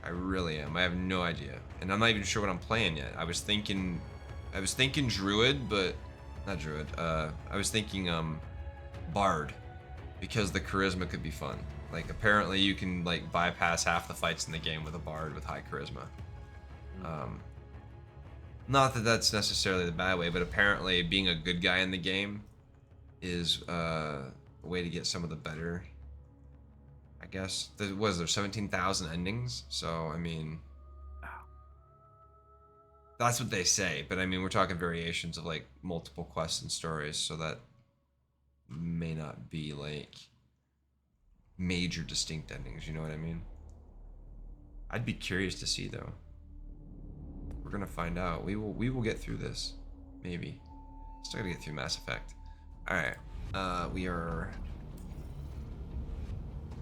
I really am. I have no idea. And I'm not even sure what I'm playing yet. I was thinking Druid, but not Druid. I was thinking Bard because the charisma could be fun. Like apparently you can like bypass half the fights in the game with a Bard with high charisma. Not that that's necessarily the bad way, but apparently being a good guy in the game is a way to get some of the better. I guess there 17,000 endings, so I mean that's what they say, but I mean we're talking variations of like multiple quests and stories, so that may not be like major distinct endings, you know what I mean? I'd be curious to see though. We're gonna find out. We will get through this. Maybe. Still gotta get through Mass Effect. Alright. We are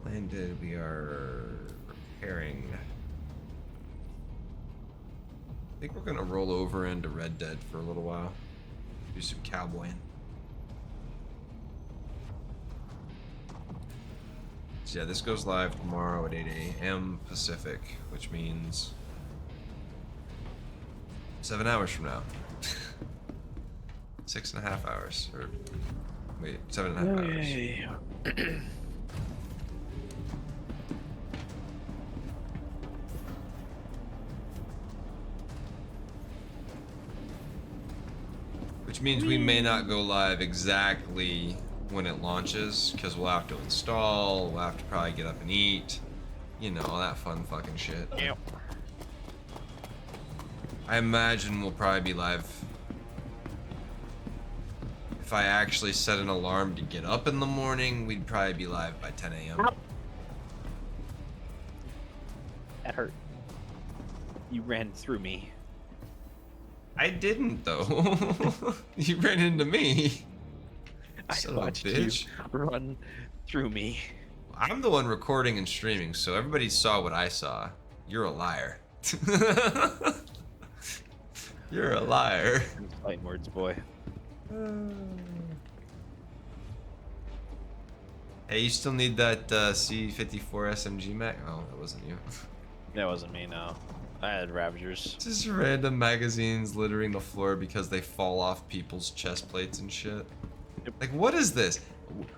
landed. We are repairing. I think we're gonna roll over into Red Dead for a little while. Do some cowboying. So yeah, this goes live tomorrow at 8 a.m. Pacific, which means 7 hours from now. 6.5 hours. Or wait, 7.5 hours. Which means we may not go live exactly when it launches, because we'll have to install, we'll have to probably get up and eat, you know, all that fun fucking shit. Yep. I imagine we'll probably be live. If I actually set an alarm to get up in the morning, we'd probably be live by 10 a.m. That hurt. You ran through me. I didn't though. You ran into me. I watched you run through me. I'm the one recording and streaming, so everybody saw what I saw. You're a liar. You're a liar. Fighting words, boy. Hey, you still need that C-54 SMG mag? Oh, that wasn't you. That wasn't me, no. I had Ravagers. Just random magazines littering the floor because they fall off people's chest plates and shit. Yep. Like, what is this?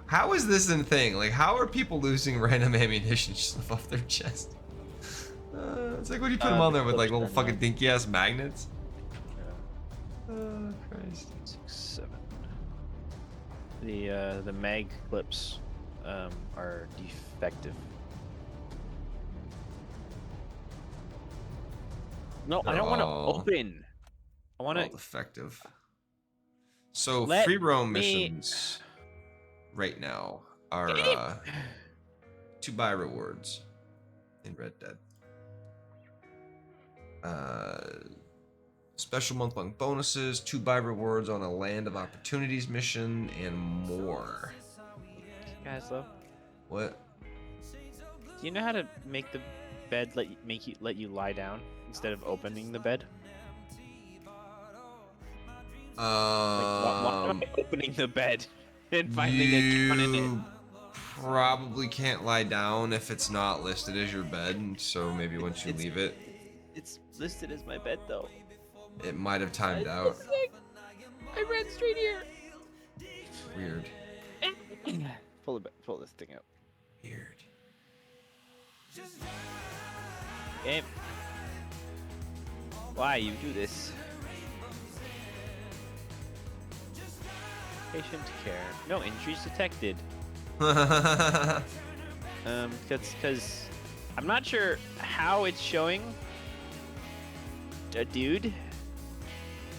How is this a thing? Like, how are people losing random ammunition stuff off their chest? It's like when you put them on there with like little fucking dinky ass magnets. Oh Christ. 6, 7. The mag clips are defective. No, I don't want to open. I want to defective. So Let free roam me- missions right now are 2 buy rewards in Red Dead. Special month-long bonuses, 2 buy rewards on a Land of Opportunities mission, and more. Kaezlo, What? do you know how to make the bed let you lie down instead of opening the bed? Why am I opening the bed and finding a gun in it? Probably can't lie down if it's not listed as your bed, so maybe once you leave it, It's listed as my bed though. it might have timed out. I ran straight here. Weird. Pull this thing out. Weird. Okay. Why you do this? Patient care. No injuries detected. Because I'm not sure how it's showing a dude.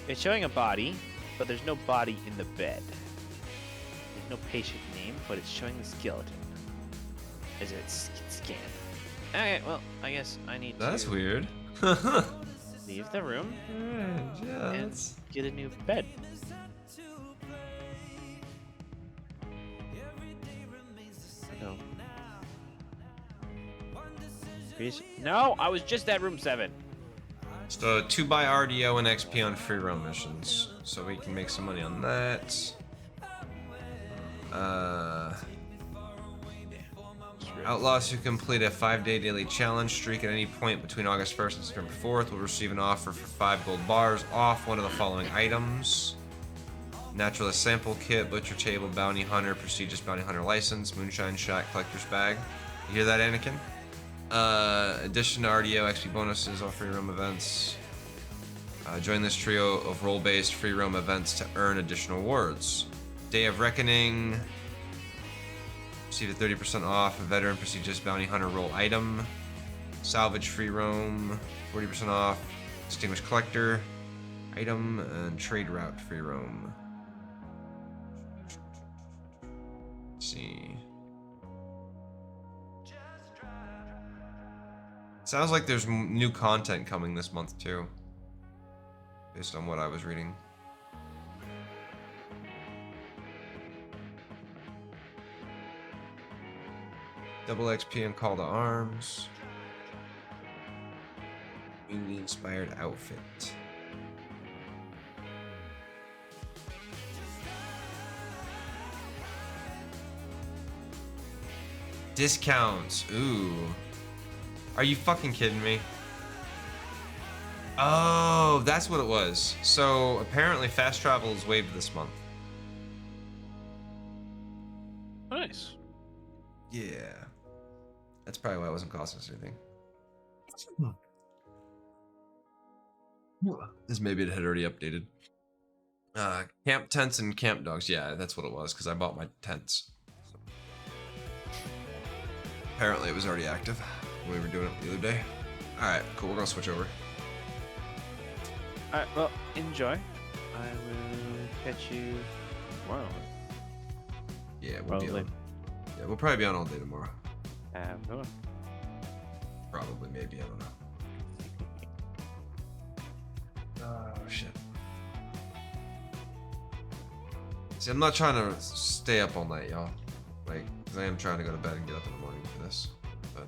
It's showing a body, but there's no body in the bed. There's no patient name, but it's showing the skeleton as it's scanned. Okay, well, I guess I need That's to weird. leave the room yeah, and get a new bed. No. No, I was just at room 7. So 2 buy RDO and XP on free roam missions, so we can make some money on that. Outlaws who complete a 5-day daily challenge streak at any point between August 1st and September 4th will receive an offer for 5 gold bars off one of the following items: Naturalist Sample Kit, Butcher Table, Bounty Hunter, Prestigious Bounty Hunter License, Moonshine Shack, Collector's Bag. You hear that, Anakin? Addition to RDO XP bonuses, all free roam events. Join this trio of role-based free roam events to earn additional rewards. Day of Reckoning. Receive a 30% off a veteran prestigious bounty hunter role item. Salvage free roam, 40% off. Distinguished collector item and trade route free roam. Let's see. Sounds like there's new content coming this month too, based on what I was reading. Double XP and Call to Arms. Newly inspired outfit. Discounts. Ooh. Are you fucking kidding me? Oh, that's what it was. So apparently fast travel is waived this month. Nice. Yeah. That's probably why it wasn't costing us anything. This maybe it had already updated. Camp tents and camp dogs. Yeah, that's what it was, because I bought my tents. So. Apparently it was already active when we were doing it the other day. Alright, cool. We're going to switch over. Alright, well, enjoy. I will catch you tomorrow. Yeah, we'll be on. Yeah, we'll probably be on all day tomorrow. No. Probably, maybe, I don't know. Oh, shit. See, I'm not trying to stay up all night, y'all. Like, because I am trying to go to bed and get up in the morning for this. But...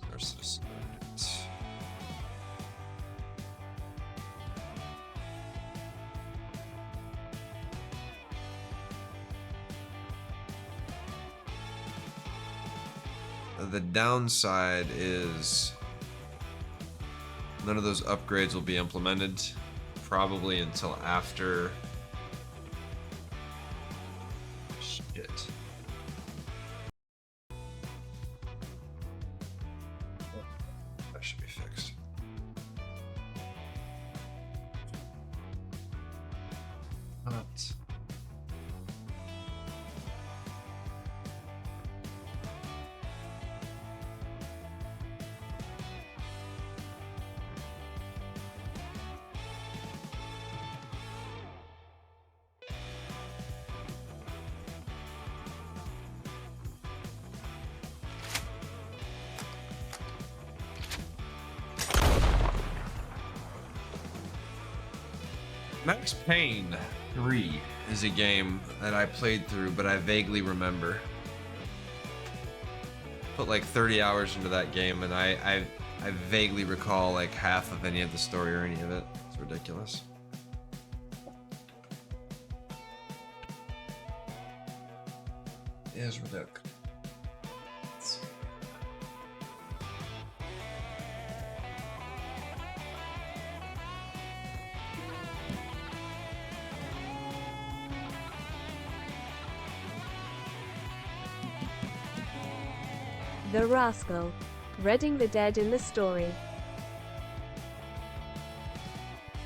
There's this. The downside is none of those upgrades will be implemented probably until after shit. That should be fixed. Not. Max Payne 3 is a game that I played through, but I vaguely remember. Put like 30 hours into that game, and I vaguely recall like half of any of the story or any of it. It's ridiculous. It is ridiculous. The Rascal. Reading the dead in the story.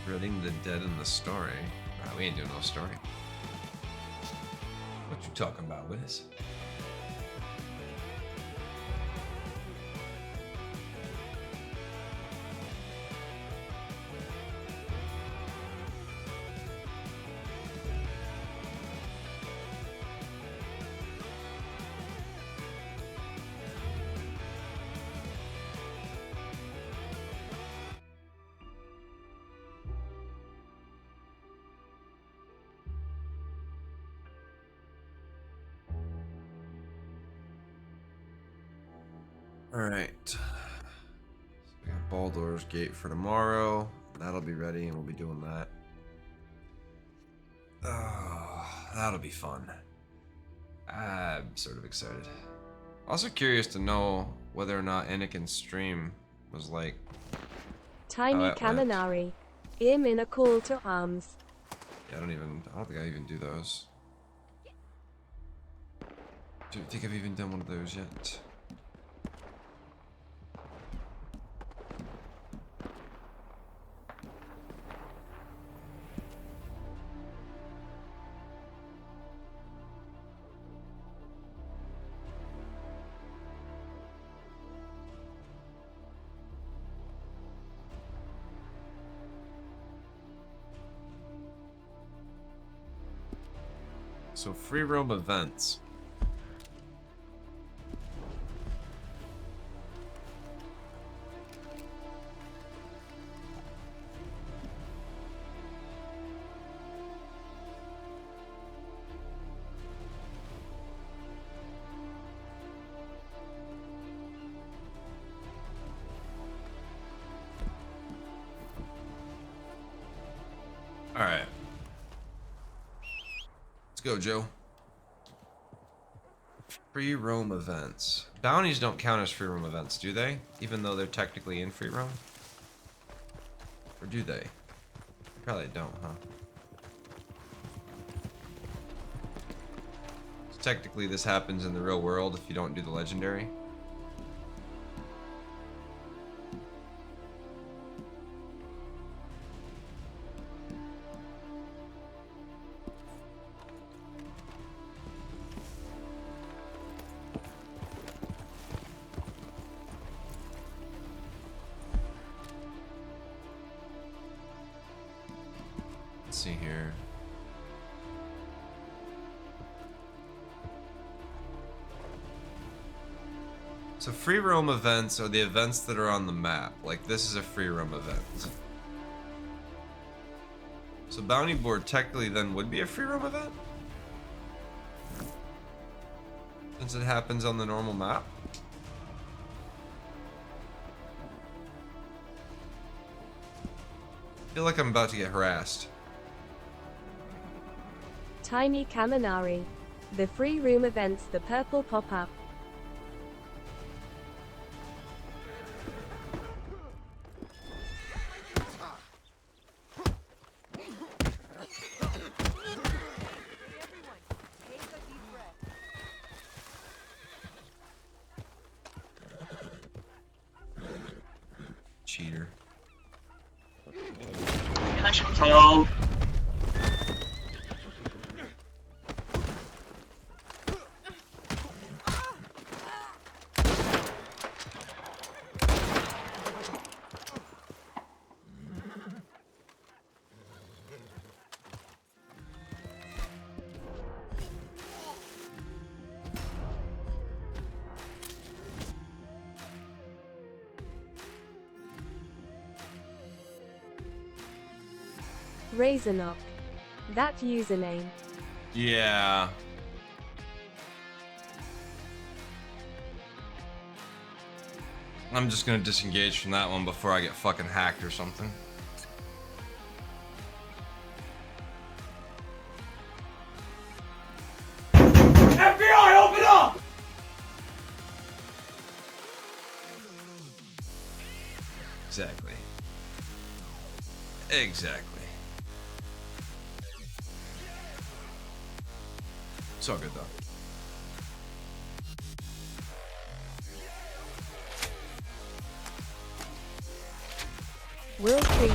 Reading the dead in the story? Right, we ain't doing no story. What you talking about, Wiz? Alright. We got Baldur's Gate for tomorrow. That'll be ready and we'll be doing that. Oh, that'll be fun. I'm sort of excited. Also curious to know whether or not Anakin's stream was like... Tiny Kaminari. Im in a call to arms. Yeah, I don't think I even do those. Do you think I've even done one of those yet? So free roam events. All right. Let's go, Joe. Free roam events. Bounties don't count as free roam events, do they? Even though they're technically in free roam? Or do they? Probably don't, huh? So technically this happens in the real world if you don't do the legendary. See here. So free roam events are the events that are on the map. Like this is a free roam event. So bounty board technically then would be a free roam event? Since it happens on the normal map? I feel like I'm about to get harassed. Tiny Kaminari. The free room events, the purple pop-up. Cheater. Hello. Razornock. That username. Yeah. I'm just gonna disengage from that one before I get fucking hacked or something. FBI, open up! Exactly. Exactly. It's all good though. Will Treaty.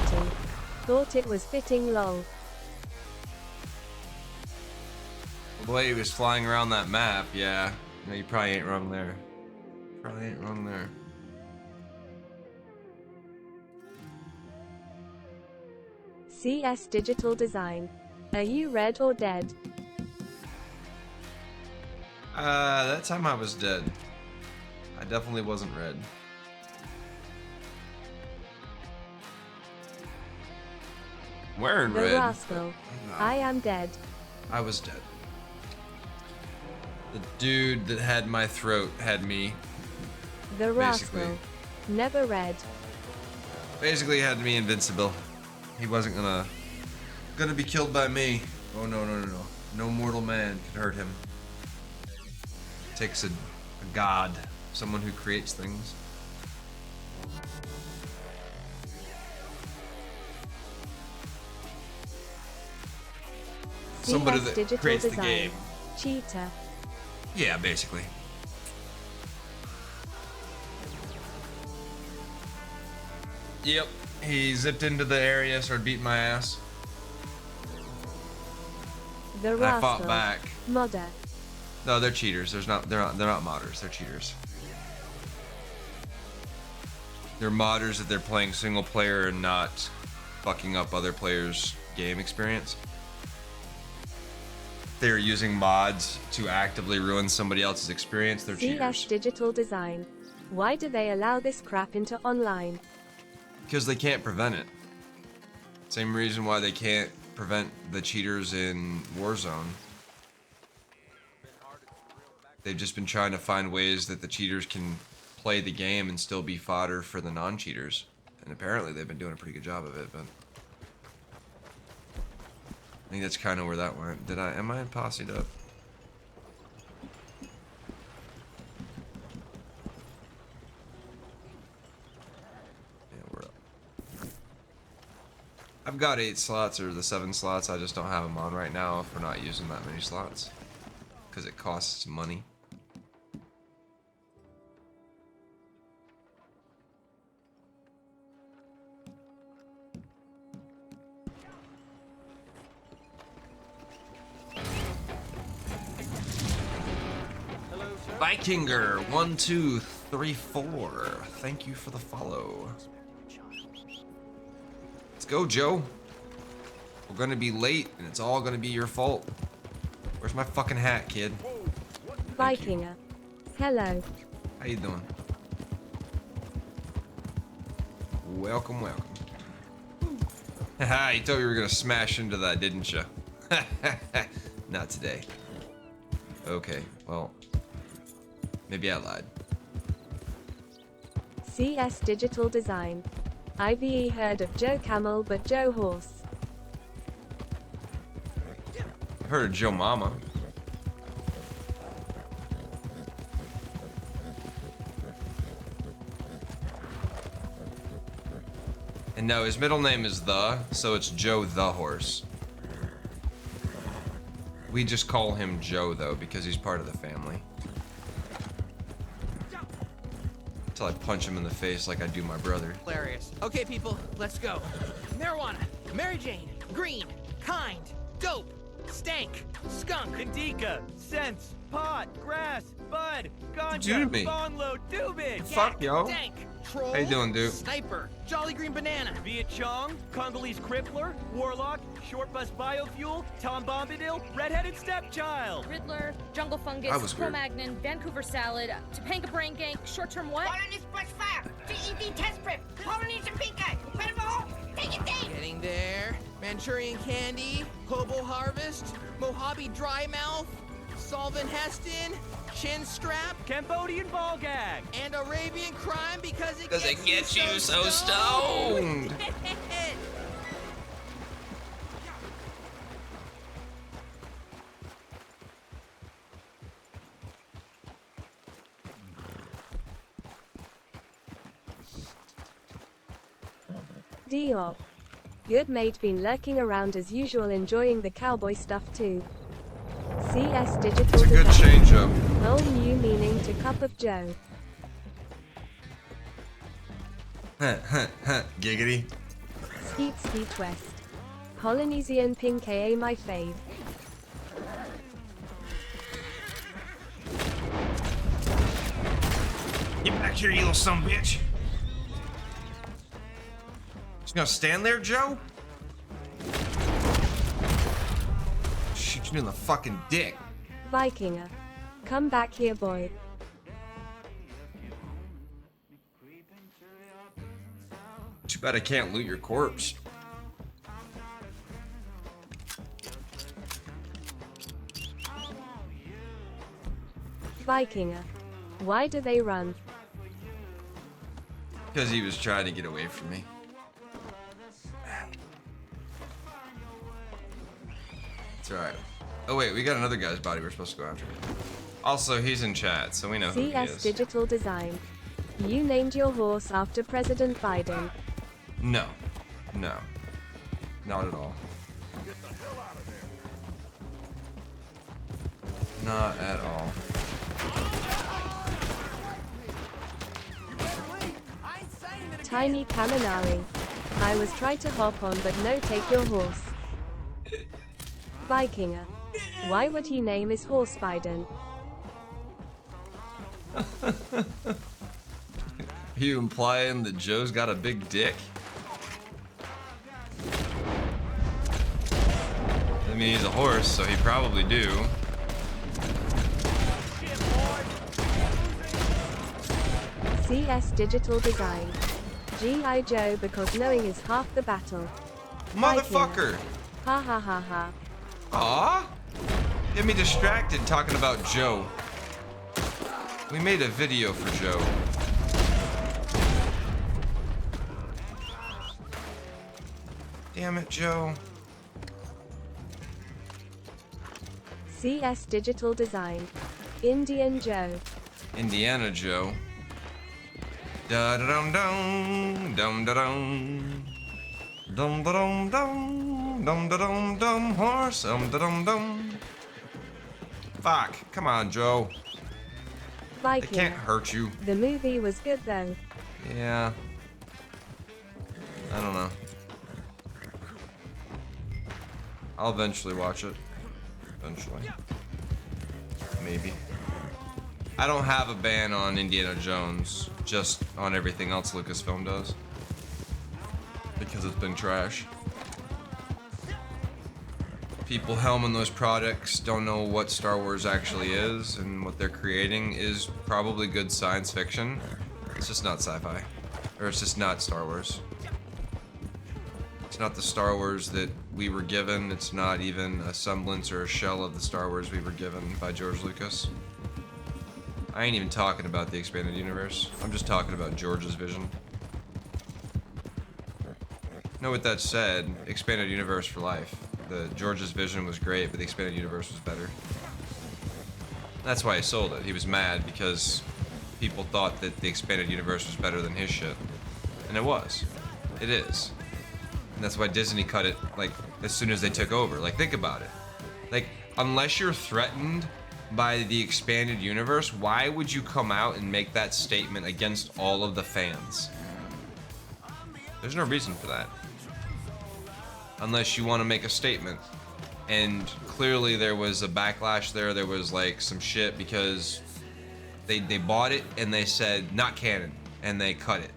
Thought it was fitting lol. The way he was flying around that map, yeah. No, you probably ain't wrong there. Probably ain't wrong there. CS Digital Design. Are you red or dead? That time I was dead. I definitely wasn't red. Wearing The red. Rascal. I am dead. I was dead. The dude that had my throat had me. The Basically. rascal. Never read. Basically, he had to be invincible. He wasn't gonna be killed by me. Oh no. No mortal man can hurt him. It takes a god, someone who creates things. Somebody that digital creates the design. game. Cheater. Yeah, basically. Yep, he zipped into the area, started beating my ass. The And I fought rascal. back. Modder. No, they're cheaters. They're not modders. They're cheaters. They're modders that they're playing single player and not fucking up other players' game experience. They're using mods to actively ruin somebody else's experience. They're cheaters. CS digital design. Why do they allow this crap into online? Because they can't prevent it. Same reason why they can't prevent the cheaters in Warzone. They've just been trying to find ways that the cheaters can play the game and still be fodder for the non-cheaters. And apparently they've been doing a pretty good job of it, but I think that's kind of where that went. Am I posse'd up? Yeah, we're up. I've got 8 slots, or the 7 slots, I just don't have them on right now if we're not using that many slots. Because it costs money. Vikinger 1234. Thank you for the follow. Let's go, Joe. We're gonna be late, and it's all gonna be your fault. Where's my fucking hat, kid? Vikinger. Hello. How you doing? Welcome, welcome. Haha, you thought you were gonna smash into that, didn't you? Not today. Okay, well, maybe I lied. CS digital design. IVE heard of Joe Camel but Joe Horse. I've heard of Joe Mama. And no, his middle name is so it's Joe the Horse. We just call him Joe, though, because he's part of the family. Until I punch him in the face like I do my brother. Hilarious. Okay, people, let's go. Marijuana, Mary Jane, green, kind, dope, stank, skunk, indica, sense, pot, grass, bud, ganja, Do me. bonlo, doobin, Fuck, yo. dank, troll, How you doing, dude? sniper, jolly green banana, Viet Chong, Congolese crippler, warlock, short bus biofuel, Tom Bombadil, redheaded stepchild. Riddler, Jungle Fungus, That was weird. Cro-Magnon, Vancouver Salad, Topanga Brain Gang, Short-Term What? Colonies Bushfire! GED test prep! Polynesian pink eye! Incredible! Take it deep! Getting there. Manchurian Candy, Hobo Harvest, Mojave Dry Mouth, Solvent Heston, Chin Strap, Cambodian Ball Gag, and Arabian Crime because it gets you so stoned. Diop. Good mate been lurking around as usual enjoying the cowboy stuff too. CS digital It's a good design. change-up. Whole new meaning to Cup of Joe. Giggity. Skeet Skeet West. Polynesian Pink AA my fave. Get back here, you little son of a bitch. Just gonna stand there, Joe? Shoot you in the fucking dick. Vikinger. Come back here, boy. Too bad I can't loot your corpse. Vikinger. Why do they run? Because he was trying to get away from me. It's alright. Oh wait, we got another guy's body we're supposed to go after. Also, he's in chat, so we know who he CS is. Digital Design. You named your horse after President Biden. No. No. Not at all. Not at all. Tiny Kaminari. I was trying to hop on but no, take your horse. Vikinger. Why would he name his horse Biden? You implying that Joe's got a big dick? I mean, he's a horse, so he probably do. CS Digital Design. G.I. Joe because knowing is half the battle. Motherfucker! Ha ha ha ha. Aw? Get me distracted talking about Joe. We made a video for Joe. Damn it, Joe. CS Digital Design. Indian Joe. Indiana Joe. Da da dum dum dum da dum dum da dum dum dum da dum dum horse da dum dum. Fuck! Come on, Joe. Viking. They can't hurt you. The movie was good though. Yeah. I don't know. I'll eventually watch it. Eventually. Maybe. I don't have a ban on Indiana Jones, just on everything else Lucasfilm does. Because it's been trash. People helming those products don't know what Star Wars actually is, and what they're creating is probably good science fiction. It's just not sci-fi. Or it's just not Star Wars. It's not the Star Wars that we were given. It's not even a semblance or a shell of the Star Wars we were given by George Lucas. I ain't even talking about the expanded universe. I'm just talking about George's vision. No, with that said, expanded universe for life. The George's vision was great, but the expanded universe was better. That's why he sold it. He was mad because people thought that the expanded universe was better than his shit. And it was. It is. And that's why Disney cut it, like, as soon as they took over. Like, think about it. Like, unless you're threatened by the expanded universe, why would you come out and make that statement against all of the fans? There's no reason for that. Unless you want to make a statement. And clearly there was a backlash there. There was like some shit because they bought it and they said not canon and they cut it.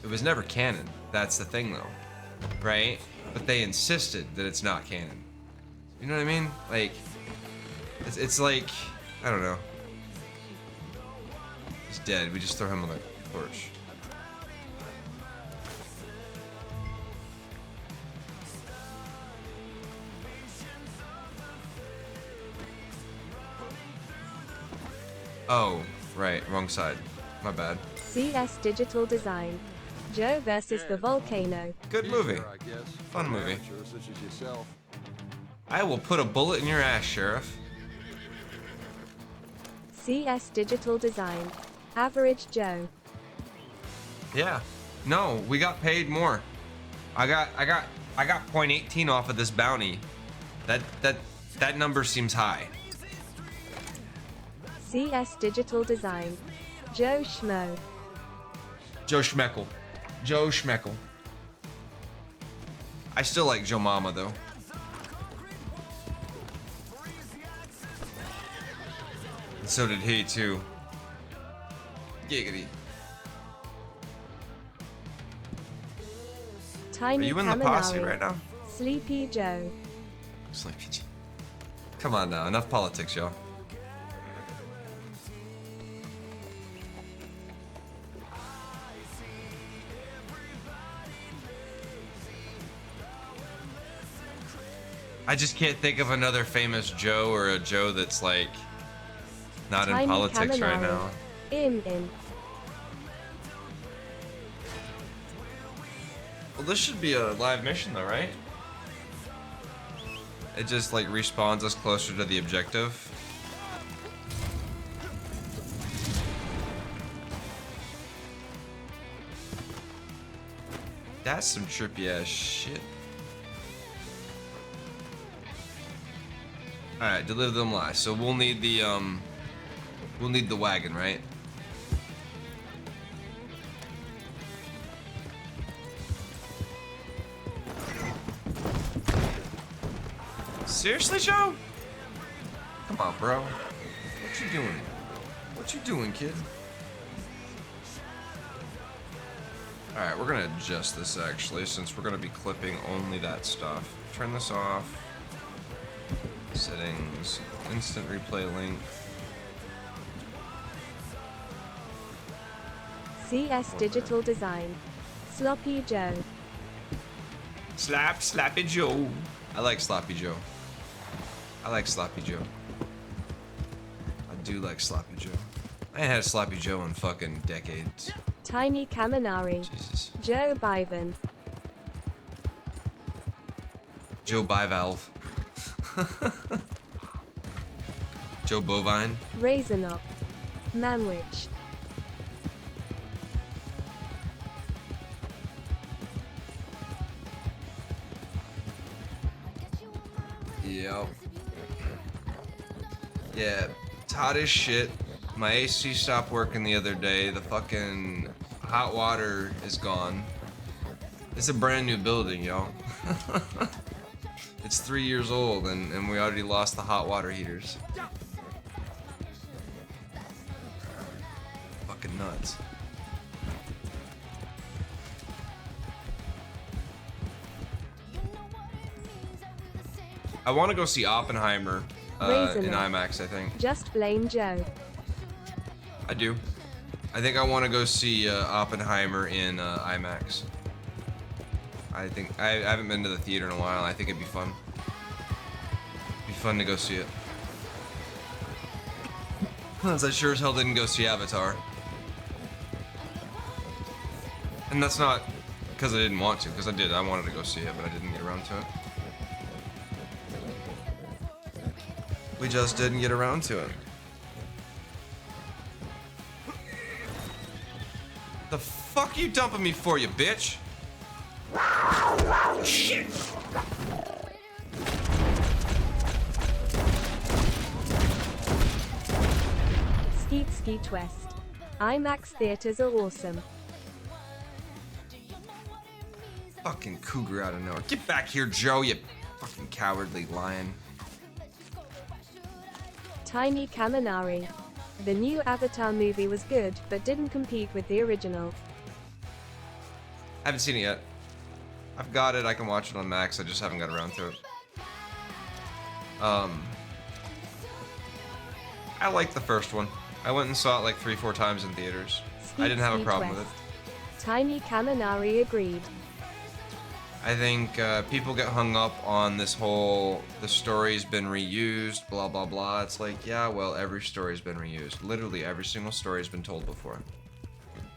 It was never canon. That's the thing though. Right? But they insisted that it's not canon. You know what I mean? Like it's like, I don't know. He's dead. We just throw him on the torch. Oh, right, wrong side. My bad. CS Digital Design. Joe versus the volcano. Good movie. Fun movie. I will put a bullet in your ass, Sheriff. CS Digital Design. Average Joe. Yeah. No, we got paid more. I got 0.18 off of this bounty. That number seems high. CS Digital Design. Joe Schmo. Joe Schmeckle. Joe Schmeckle. I still like Joe Mama though. And so did he too. Giggity. Tiny Are you in the posse Kaminari. right now? Sleepy Joe. Sleepy Joe. Come on now, enough politics, y'all. I just can't think of another famous Joe or a Joe that's like not Tiny in politics right Kaminari. now. In. Well, this should be a live mission though, right? It just like respawns us closer to the objective. That's some trippy ass shit. Alright, deliver them live. So we'll need the wagon, right? Seriously, Joe? Come on, bro. What you doing? What you doing, kid? Alright, we're gonna adjust this actually, since we're gonna be clipping only that stuff. Turn this off. Settings. Instant replay length. CS Digital Design. Sloppy Joe. Slappy Joe. I like Sloppy Joe. I like Sloppy Joe. I do like Sloppy Joe. I ain't had Sloppy Joe in fucking decades. Tiny Kaminari. Jesus. Joe Bivan. Joe Bivalve. Joe Bovine. Raisinop. Manwich. Yep. Yeah, it's hot as shit. My AC stopped working the other day. The fucking hot water is gone. It's a brand new building, yo. It's 3 years old and we already lost the hot water heaters. Fucking nuts. I want to go see Oppenheimer in IMAX, I think. Just blame Joe. I do. I think I want to go see Oppenheimer in IMAX. I think I haven't been to the theater in a while. I think it'd be fun. It'd be fun to go see it. Cause I sure as hell didn't go see Avatar. And that's not because I didn't want to, because I did. I wanted to go see it, but I didn't get around to it. We just didn't get around to it. The fuck you dumping me for, you bitch? Shit! Skeet Skeet West. IMAX theaters are awesome. Fucking cougar out of nowhere. Get back here, Joe, you fucking cowardly lion. Tiny Kaminari. The new Avatar movie was good, but didn't compete with the original. I haven't seen it yet. I've got it, I can watch it on Max, I just haven't got around to it. I liked the first one. I went and saw it like 3-4 times in theaters. I didn't have a problem with it. Tiny Kaminari agreed. I think people get hung up on this whole, the story's been reused, blah blah blah. It's like, yeah, well, every story's been reused. Literally every single story's been told before.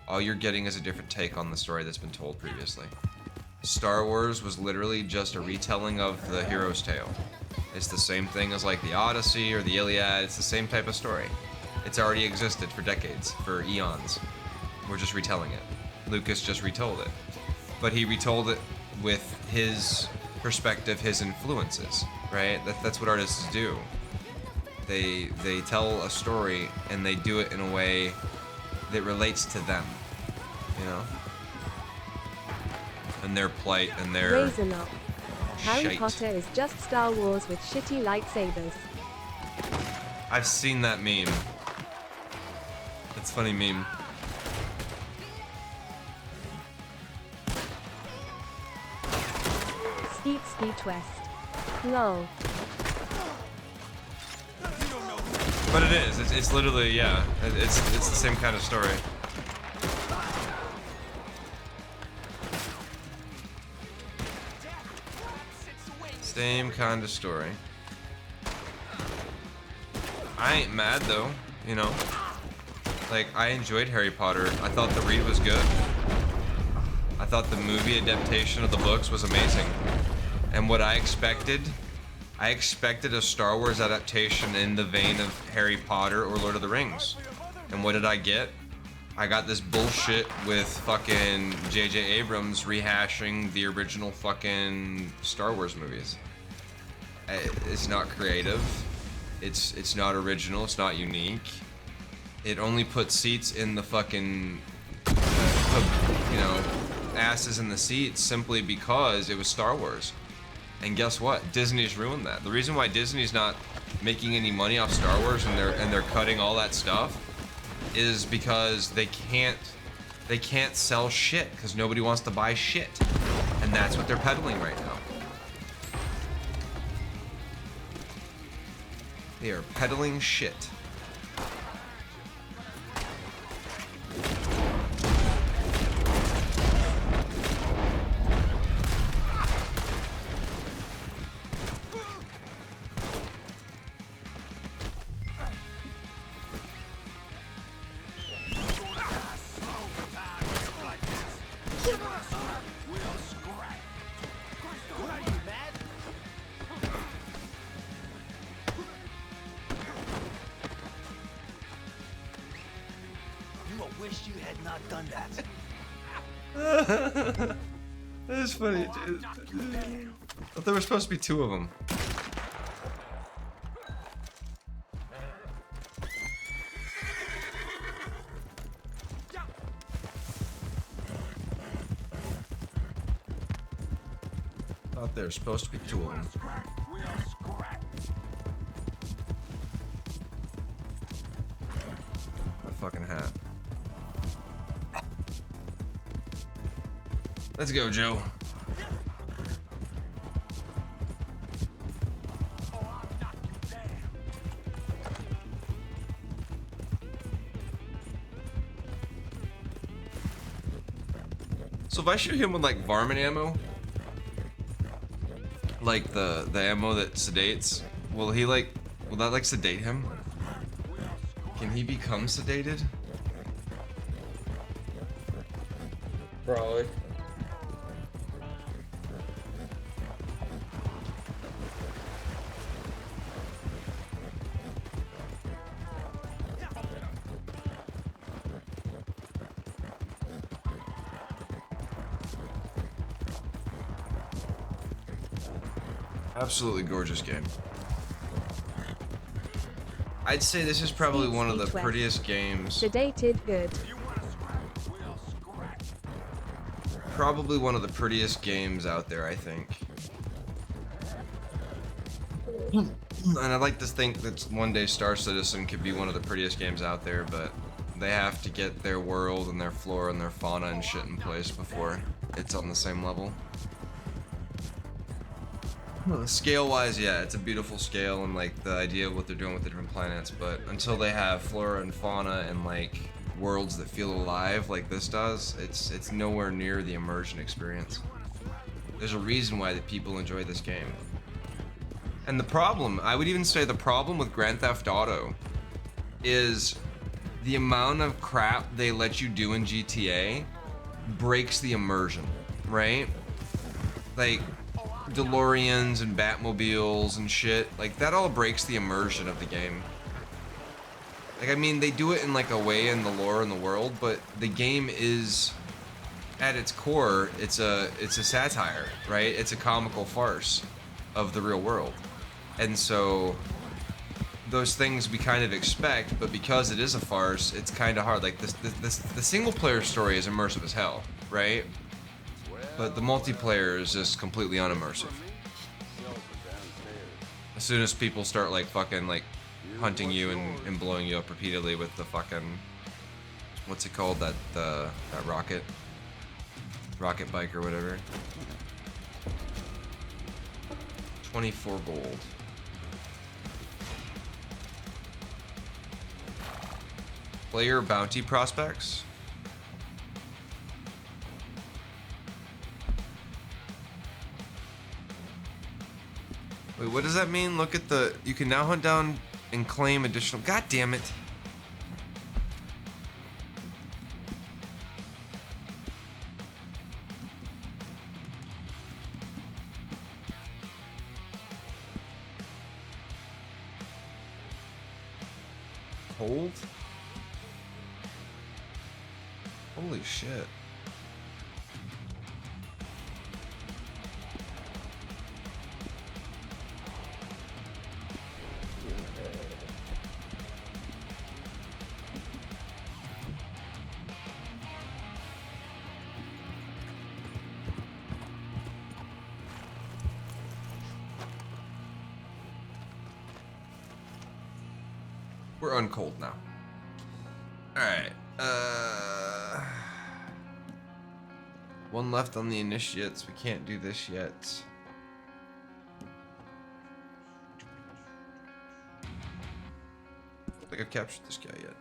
All you're getting is a different take on the story that's been told previously. Star Wars was literally just a retelling of the hero's tale. It's the same thing as like the Odyssey or the Iliad. It's the same type of story. It's already existed for decades, for eons. We're just retelling it. Lucas just retold it. But he retold it with his perspective, his influences, right? That's what artists do. They tell a story and they do it in a way that relates to them, you know? And their plight and their Raisin up. Harry Potter is just Star Wars with shitty lightsabers. I've seen that meme. It's a funny meme. Skeet Skeet West. Lol. But it is. It's literally, yeah. It's the same kind of story. Same kind of story. I ain't mad though, you know. Like, I enjoyed Harry Potter. I thought the read was good. I thought the movie adaptation of the books was amazing. And what I expected a Star Wars adaptation in the vein of Harry Potter or Lord of the Rings. And what did I get? I got this bullshit with fucking J.J. Abrams rehashing the original fucking Star Wars movies. It's not creative. It's not original. It's not unique. It only put seats in the fucking, you know, asses in the seats simply because it was Star Wars. And guess what? Disney's ruined that. The reason why Disney's not making any money off Star Wars and they're cutting all that stuff is because they can't sell shit because nobody wants to buy shit. And that's what they're peddling right now. They are peddling shit. Wish you had not done that. That's funny. I thought there were supposed to be two of them. Thought there were supposed to be two of them. My fucking hat. Let's go, Joe. So if I shoot him with like varmint ammo, like the ammo that sedates, will that like sedate him? Can he become sedated? Probably. Absolutely gorgeous game. I'd say this is probably one of the prettiest games. Sedated good. Probably one of the prettiest games out there, I think. And I'd like to think that one day Star Citizen could be one of the prettiest games out there, but they have to get their world and their flora and their fauna and shit in place before it's on the same level. Scale-wise, yeah, it's a beautiful scale and like the idea of what they're doing with the different planets, but until they have flora and fauna and like worlds that feel alive like this does, it's nowhere near the immersion experience. There's a reason why the people enjoy this game. And the problem, I would even say the problem with Grand Theft Auto is the amount of crap they let you do in GTA breaks the immersion, right? Like DeLoreans and Batmobiles and shit, like that all breaks the immersion of the game. Like, I mean, they do it in like a way in the lore and the world, but the game is, at its core, it's a satire, right? It's a comical farce of the real world. And so those things we kind of expect, but because it is a farce, it's kind of hard. Like the single player story is immersive as hell, right? But the multiplayer is just completely unimmersive. As soon as people start like fucking like hunting you and blowing you up repeatedly with the fucking, what's it called, that rocket bike or whatever. 24 gold. Player bounty prospects. Wait, what does that mean? Look at the, you can now hunt down and claim additional, god damn it. cold? Holy shit. We're uncold now. Alright. One left on the initiates. We can't do this yet. I don't think I've captured this guy yet.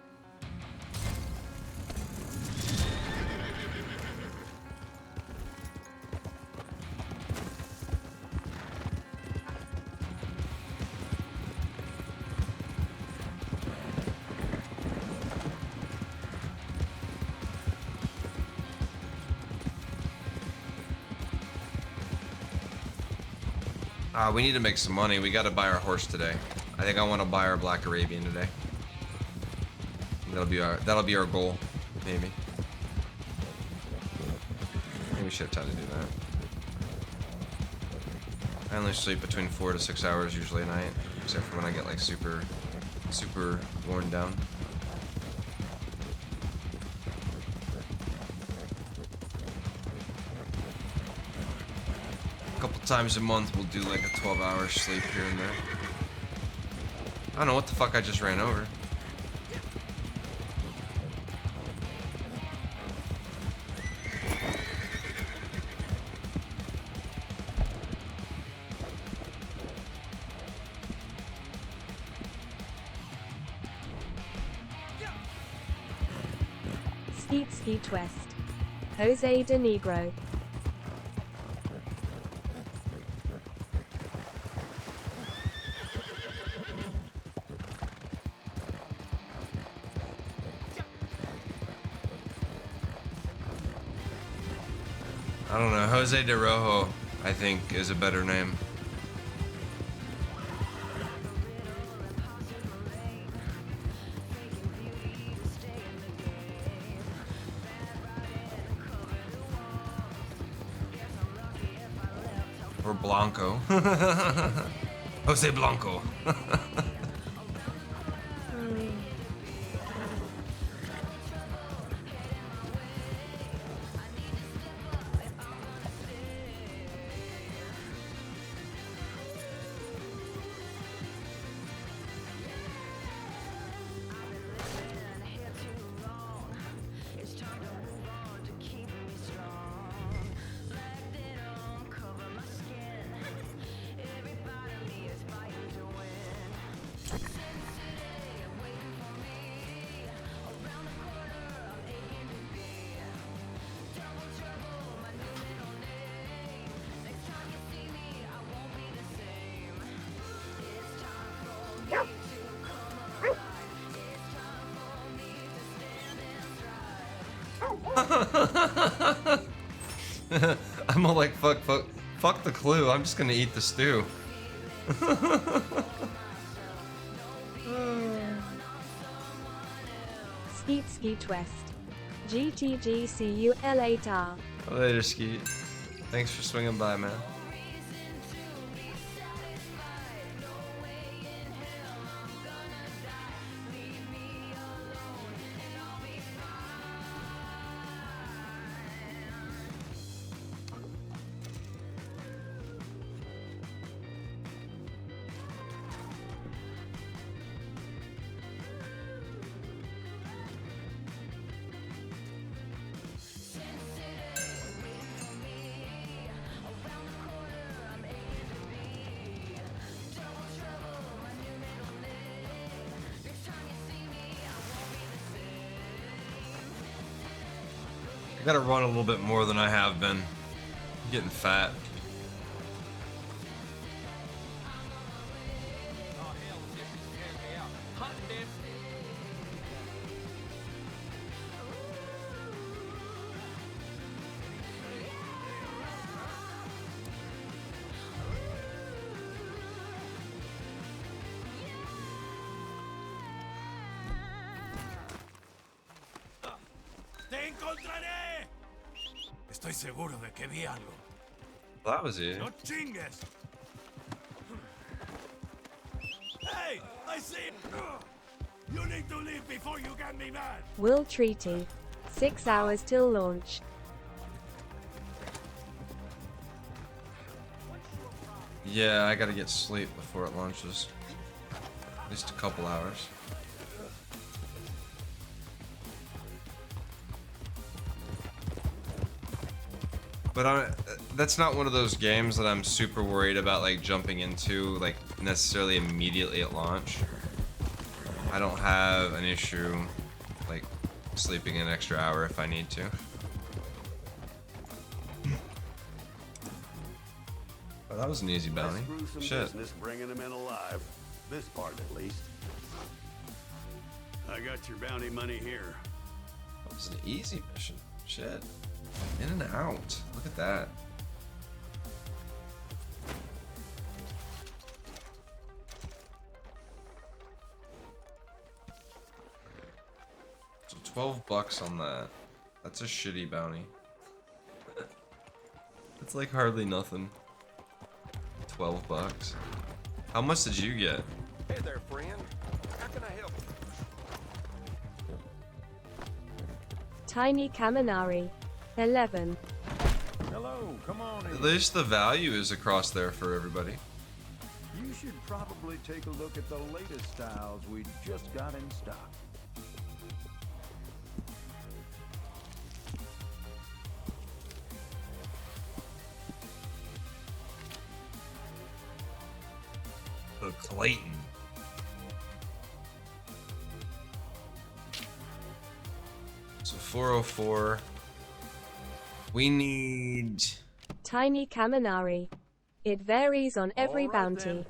We need to make some money. We got to buy our horse today. I think I want to buy our Black Arabian today. That'll be our goal, maybe. Maybe we should have time to do that. I only sleep between 4 to 6 hours usually a night, except for when I get like super worn down. Times a month we'll do like a 12-hour sleep here and there. I don't know what the fuck I just ran over. Skeet Skeet West. Jose de Negro. I don't know. Jose de Rojo, I think, is a better name. Or Blanco. Jose Blanco. I'm all like, fuck the clue. I'm just gonna eat the stew. Skeet Skeet West. GTGCULATAR. Later, Skeet. Thanks for swinging by, man. I gotta run a little bit more than I have been. I'm getting fat. encontraré. Estoy seguro de que vi algo. Well, that was easy. No chingues. Hey, I see. You need to leave before you get me mad. Will Treaty. 6 hours till launch. Yeah, I gotta get sleep before it launches. At least a couple hours. But that's not one of those games that I'm super worried about like jumping into like necessarily immediately at launch. I don't have an issue like sleeping an extra hour if I need to. Oh, that was an easy bounty. Shit. Business bringing him in alive. This part, at least. I got your bounty money here. That was an easy mission. Shit. In and out. Look at that. So 12 bucks on that. That's a shitty bounty. It's like hardly nothing. 12 bucks. How much did you get? Hey there, friend. How can I help you? Tiny Kaminari. 11. Hello, come on in. At least the value is across there for everybody. You should probably take a look at the latest styles we just got in stock. The Clayton. So 404. We need... Tiny Kaminari. It varies on every bounty.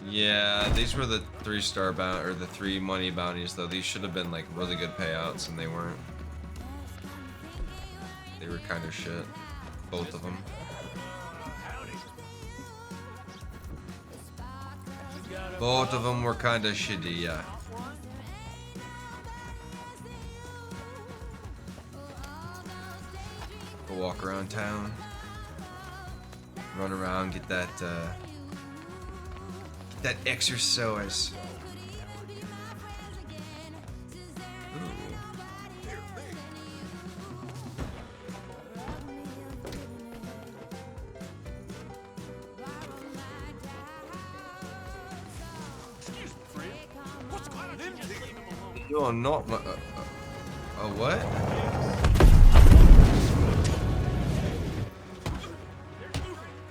Yeah, these were the 3-star bounty, or the 3 money bounties though. These should have been like really good payouts and they weren't. They were kind of shit. Both of them. Both of them were kind of shitty, yeah. Go walk around town. Run around, get that exercise. You are not my. What?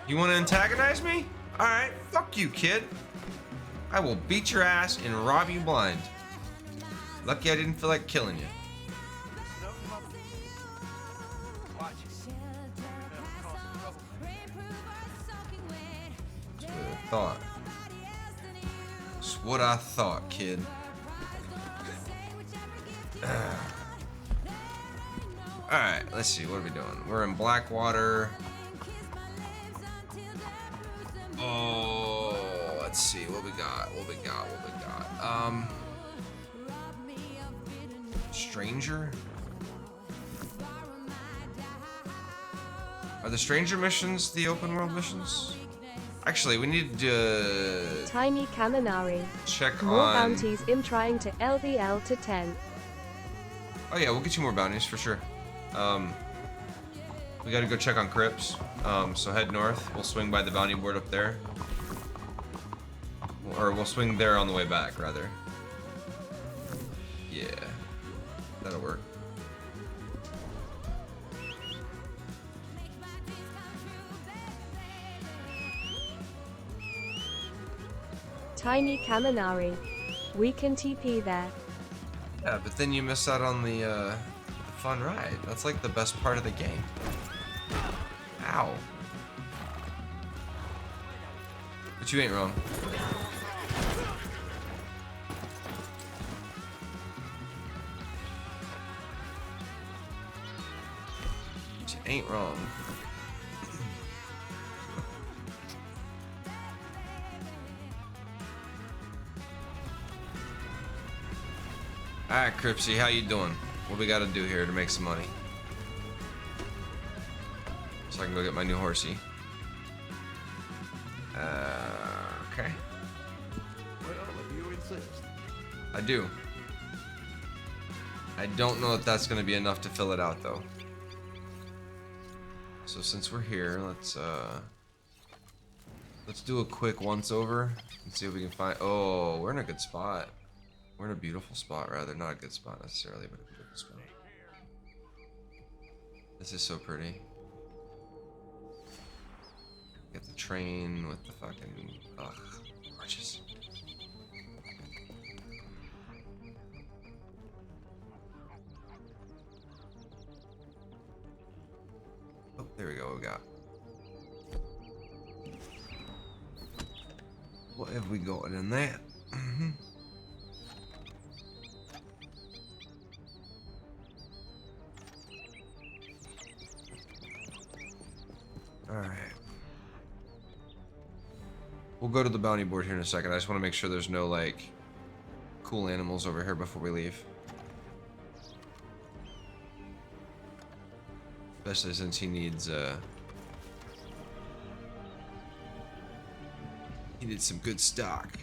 You want to antagonize me? Alright, fuck you, kid. I will beat your ass and rob you blind. Lucky I didn't feel like killing you. That's what I thought. That's what I thought, kid. Alright, let's see, what are we doing? We're in Blackwater. Oh, let's see, what we got, Stranger? Are the Stranger missions the open world missions? Actually, we need to Tiny Kaminari. check More on... bounties im trying to LVL to 10. Oh yeah, we'll get you more bounties for sure. We gotta go check on crypts. So head north. We'll swing by the bounty board up there. Or we'll swing there on the way back, rather. Yeah. That'll work. Tiny Kaminari. We can TP there. Yeah, but then you miss out on the fun ride. That's like the best part of the game. Ow. But you ain't wrong. But you ain't wrong. Alright, Cripsy, how you doing? what we gotta do here to make some money. So I can go get my new horsey. Okay. Well, if you insist. I do. I don't know if that's gonna be enough to fill it out though. So since we're here, let's do a quick once over and see if we can find. Oh, we're in a good spot. We're in a beautiful spot, rather. Not a good spot necessarily, but a beautiful spot. This is so pretty. Get the train with the fucking. Ugh, gorgeous. Oh, there we go. We got. What have we got in there? Alright. We'll go to the bounty board here in a second. I just want to make sure there's no, like, cool animals over here before we leave. Especially since he needs, he needs some good stock.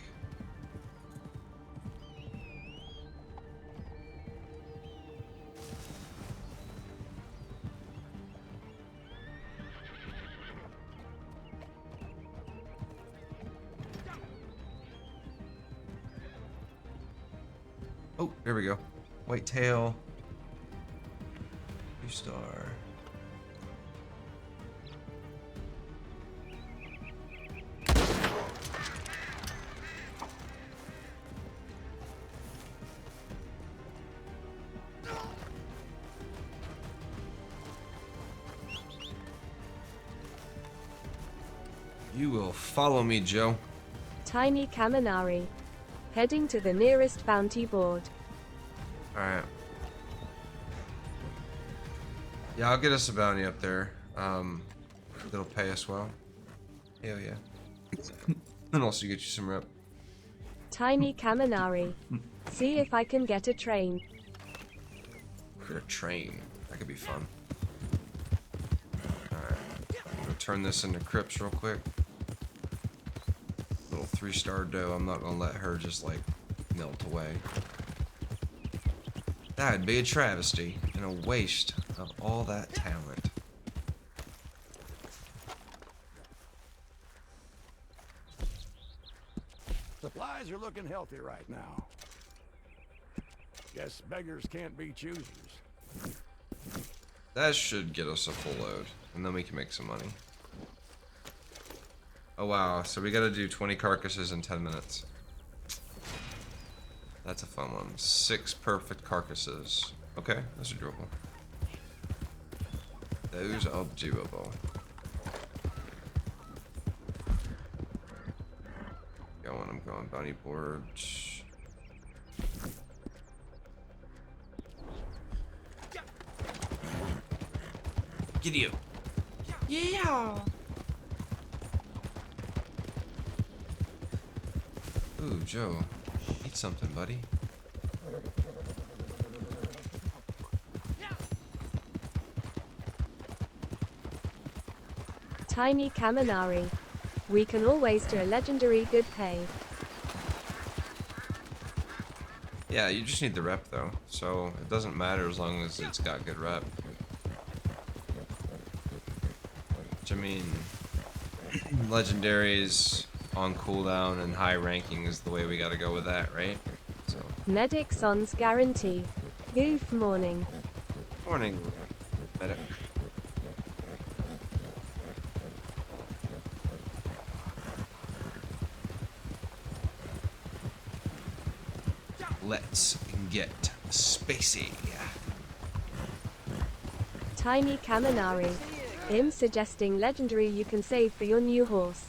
Oh, there we go. White tail. 2-star. You will follow me, Joe. Tiny Kaminari. Heading to the nearest bounty board. Alright. Yeah, I'll get us a bounty up there. That'll pay us well. Hell yeah. And also get you some rep. Tiny Kaminari. See if I can get a train. Get a train. That could be fun. Alright. I'm gonna turn this into Crips real quick. Little 3-star doe. I'm not gonna let her just like melt away. That'd be a travesty and a waste of all that talent. Supplies are looking healthy right now. Guess beggars can't be choosers. That should get us a full load, and then we can make some money. Oh wow, so we gotta do 20 carcasses in 10 minutes. That's a fun one. 6 perfect carcasses. Okay, those are doable. Those are doable. I'm going bounty boards. Giddy up. Yeah. Ooh, Joe. Eat something, buddy. Tiny Kaminari. We can always do a legendary good pay. Yeah, you just need the rep though, so it doesn't matter as long as it's got good rep. Which I mean, legendaries on cooldown and high ranking is the way we gotta go with that, right? So. Medic Son's guarantee. Goof morning. Morning, medic. Let's get Spacey. Tiny Kaminari. Him suggesting legendary you can save for your new horse.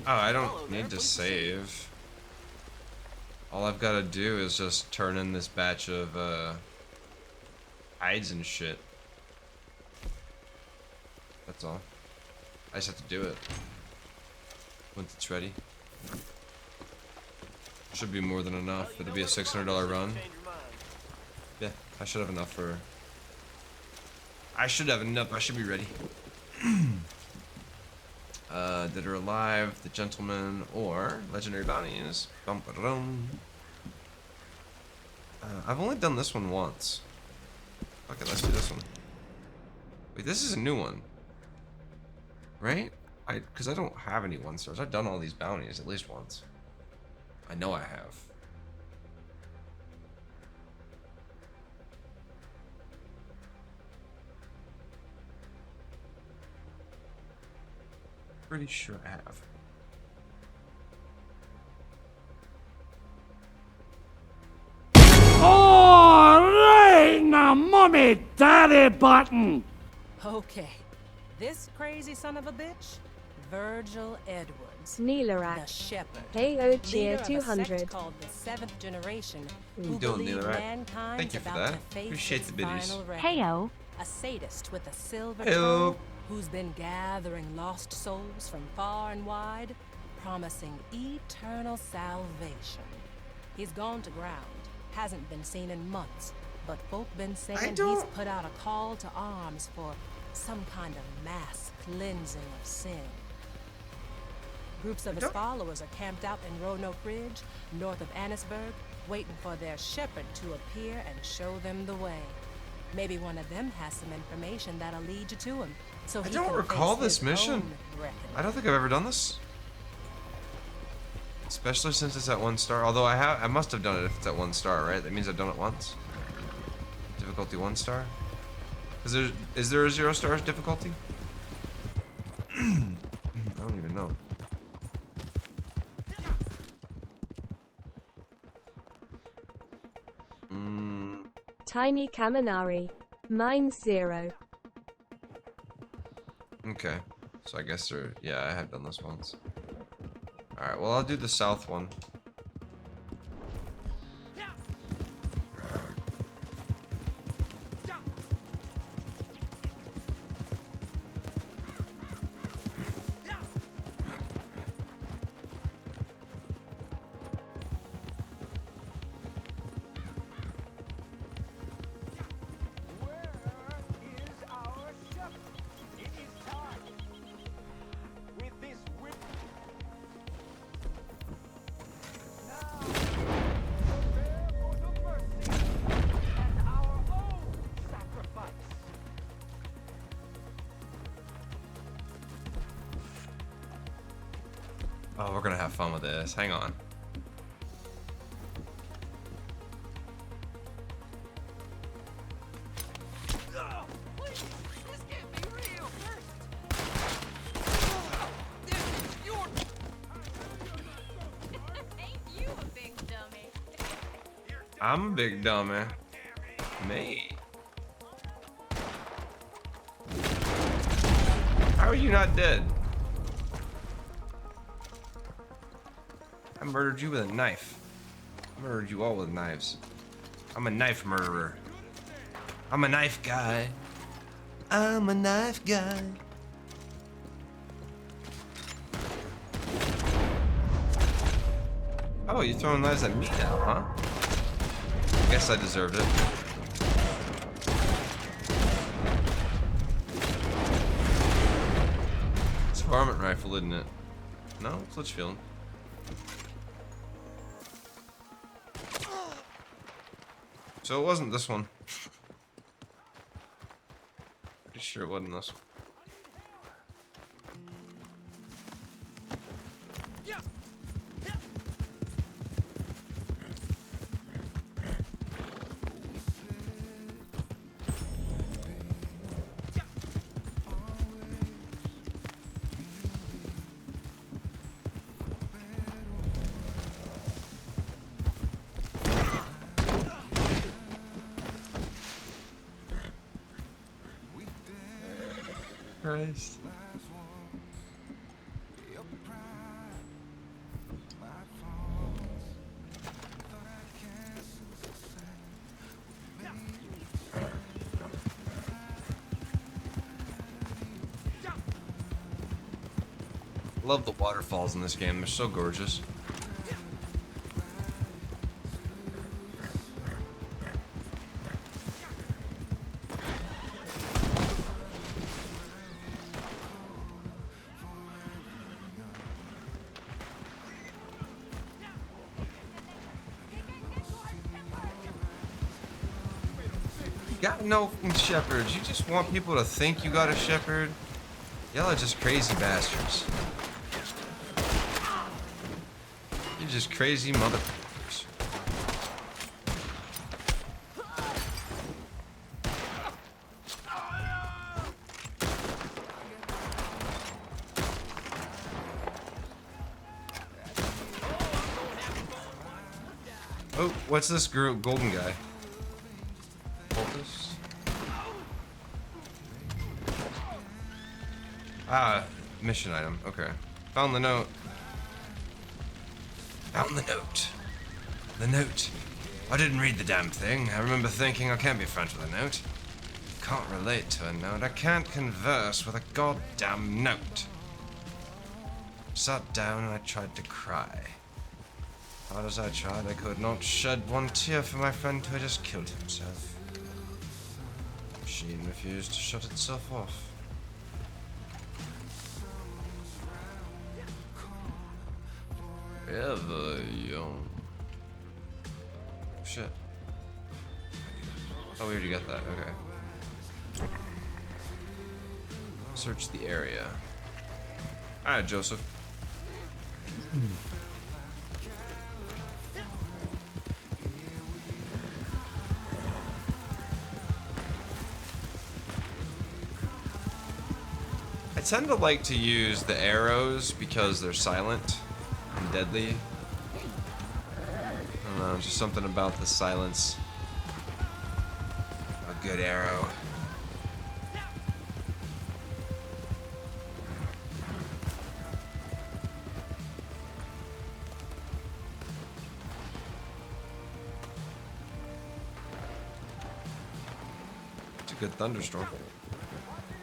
Oh, I don't need to save. All I've got to do is just turn in this batch of hides and shit. That's all. I just have to do it. Once it's ready. Should be more than enough. It'll be a $600 run. Yeah, I should have enough for... I should have enough. I should be ready. Dead or Alive, The Gentleman, or Legendary Bounties. Bum, ba, dum. I've only done this one once. Okay, let's do this one. Wait, this is a new one. Right? Because I don't have any 1-stars. I've done all these bounties at least once. I know I have. Pretty sure I have. Oh, ring the mummy daddy button! Okay, this crazy son of a bitch, Virgil Edwards, Neelarak. the shepherd, KO cheer leader of a 200. sect called the Seventh Generation, who doing, believe Neelarak? mankind's Thank you for about that. to face Appreciate its the biddies. final reckoning. Heyo. A sadist with a silver Heyo. tongue who's been gathering lost souls from far and wide, promising eternal salvation. He's gone to ground, hasn't been seen in months, but folk been saying he's put out a call to arms for some kind of mass cleansing of sin. Groups of his followers are camped out in Roanoke Ridge, north of Annisburg, waiting for their shepherd to appear and show them the way. Maybe one of them has some information that'll lead you to him. So I he don't can recall face this his mission. own reckoning. I don't think I've ever done this. Especially since it's at 1 star. Although I must have done it if it's at 1 star, right? That means I've done it once. Difficulty 1 star. Is there a 0 stars difficulty? I don't even know. Tiny Kaminari. Mine's 0. Okay. So I guess yeah, I have done this once. Alright, well I'll do the south one. Oh, we're gonna have fun with this. Hang on. I'm a big dummy. Me. How are you not dead? I murdered you with a knife. I murdered you all with knives. I'm a knife murderer. I'm a knife guy. I'm a knife guy. Oh, you're throwing knives at me now, huh? I guess I deserved it. It's a varmint rifle, isn't it? No, it's Litchfield. So it wasn't this one. Pretty sure it wasn't this one. Christ. Love the waterfalls in this game. They're so gorgeous. got no shepherds. You just want people to think you got a shepherd. Y'all are just crazy bastards. You're just crazy motherfuckers. Oh, what's this golden guy? Cultist? Ah, mission item. Okay. Found the note. Found the note. The note. I didn't read the damn thing. I remember thinking I can't be friends with a note. Can't relate to a note. I can't converse with a goddamn note. Sat down and I tried to cry. Hard as I tried, I could not shed one tear for my friend who had just killed himself. The machine refused to shut itself off. Ever young. Shit. Oh, we already got that. Okay. Search the area. Alright, Joseph. I tend to like to use the arrows because they're silent and deadly. I don't know, just something about the silence. A good arrow. It's a good thunderstorm.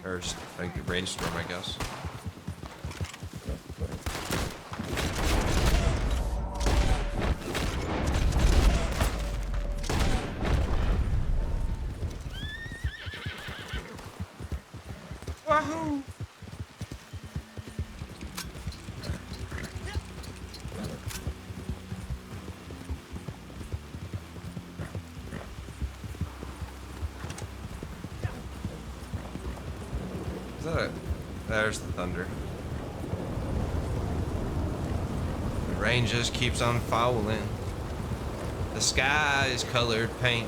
Or a good rainstorm, I guess. Wahoo! Is that it? There's the thunder. The rain just keeps on falling. The sky is colored pink.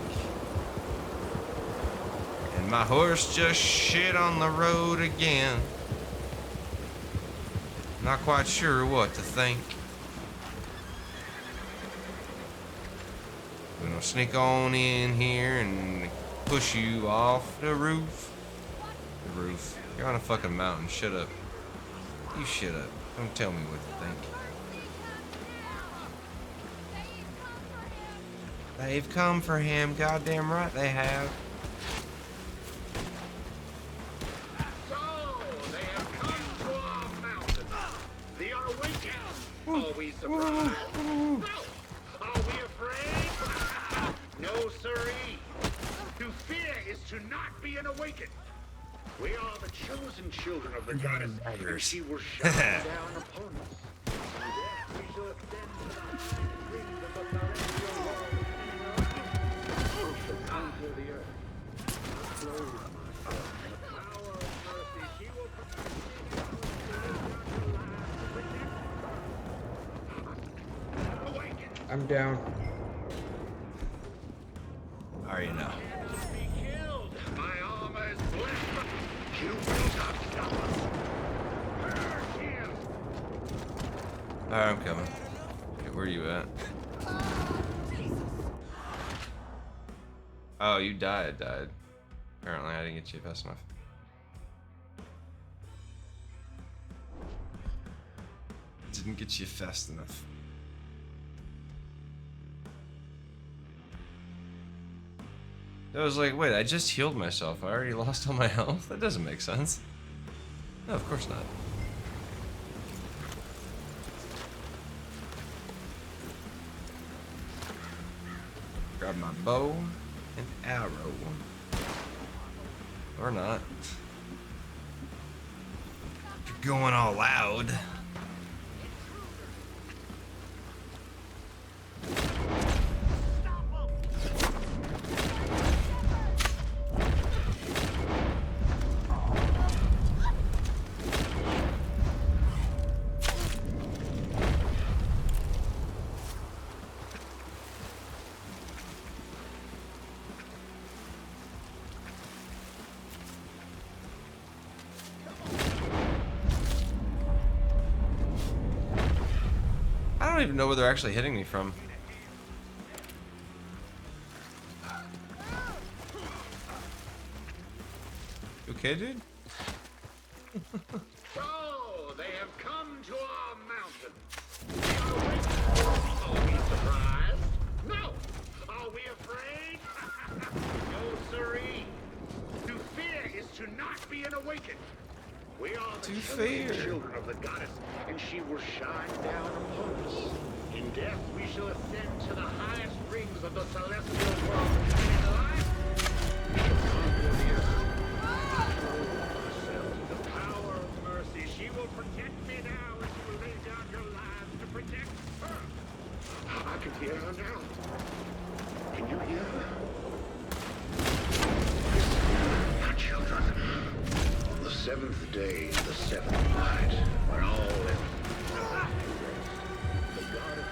And my horse just shit on the road again. Not quite sure what to think. I'm gonna sneak on in here and push you off the roof. The roof. You're on a fucking mountain. Shut up. You shut up. Don't tell me what to think. They've come for him. Goddamn right they have. So, they have come to our mountain. The awakened. Are we surprised? No. Are we afraid? No, sirree. To fear is to not be an awakened. We are the chosen children of the goddess, and she will shower down upon us. And yet we shall ascend tonight, bring the authority of all we shall conquer the earth. Clothe myself in the power of mercy. She will I'm down. I already know. be killed. My armor is blessed. You will not stop us. Hurt him. Alright, I'm coming. Okay, where are you at? Oh, you died. Apparently, I didn't get you fast enough. Didn't get you fast enough. I was like, wait, I just healed myself. I already lost all my health? That doesn't make sense. No, of course not. Grab my bow and arrow. Or not. If you're going all loud. even know where they're actually hitting me from. You okay, dude? So, they have come to our mountain. Are we surprised? No. Are we afraid? No, siree. To fear is to not be an awakened. We are the children of the goddess, and she will shine down upon us. In death, we shall ascend to the highest rings of the celestial world. And in life, we shall conquer the earth. The power of mercy, she will protect me now, and you will lay down your lives to protect her. I can hear her now. Can you hear her? My children, on the seventh day, the seventh night, when all is the goddess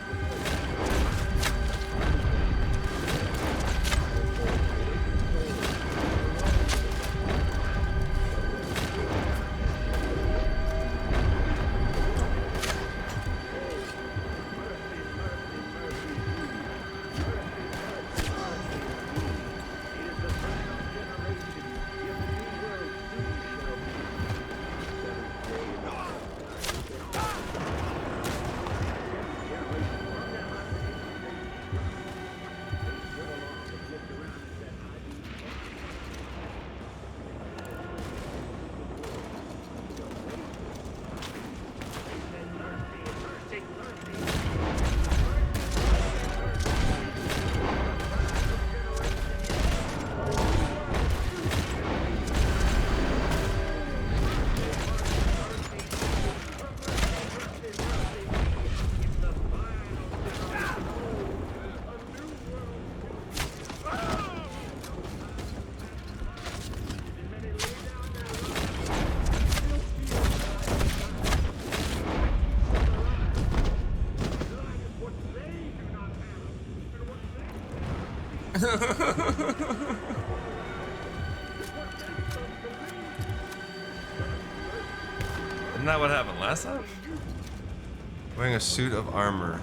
Isn't that what happened last time? Wearing a suit of armor.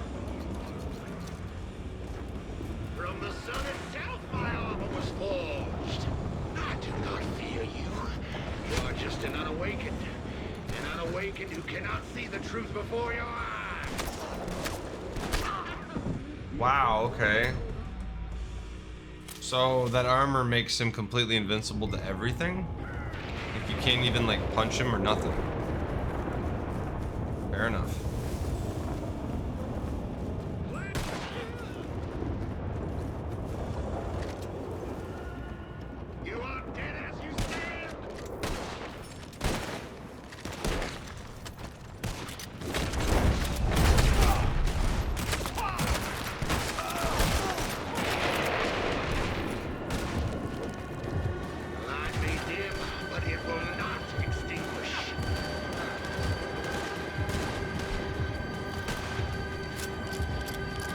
from the sun itself, my armor was forged. I do not fear you. You are just an unawakened who cannot see the truth before your eyes. Wow, okay. So that armor makes him completely invincible to everything? Like you can't even like punch him or nothing. Fair enough. You are dead as you stand. Light may dim, but it will not extinguish.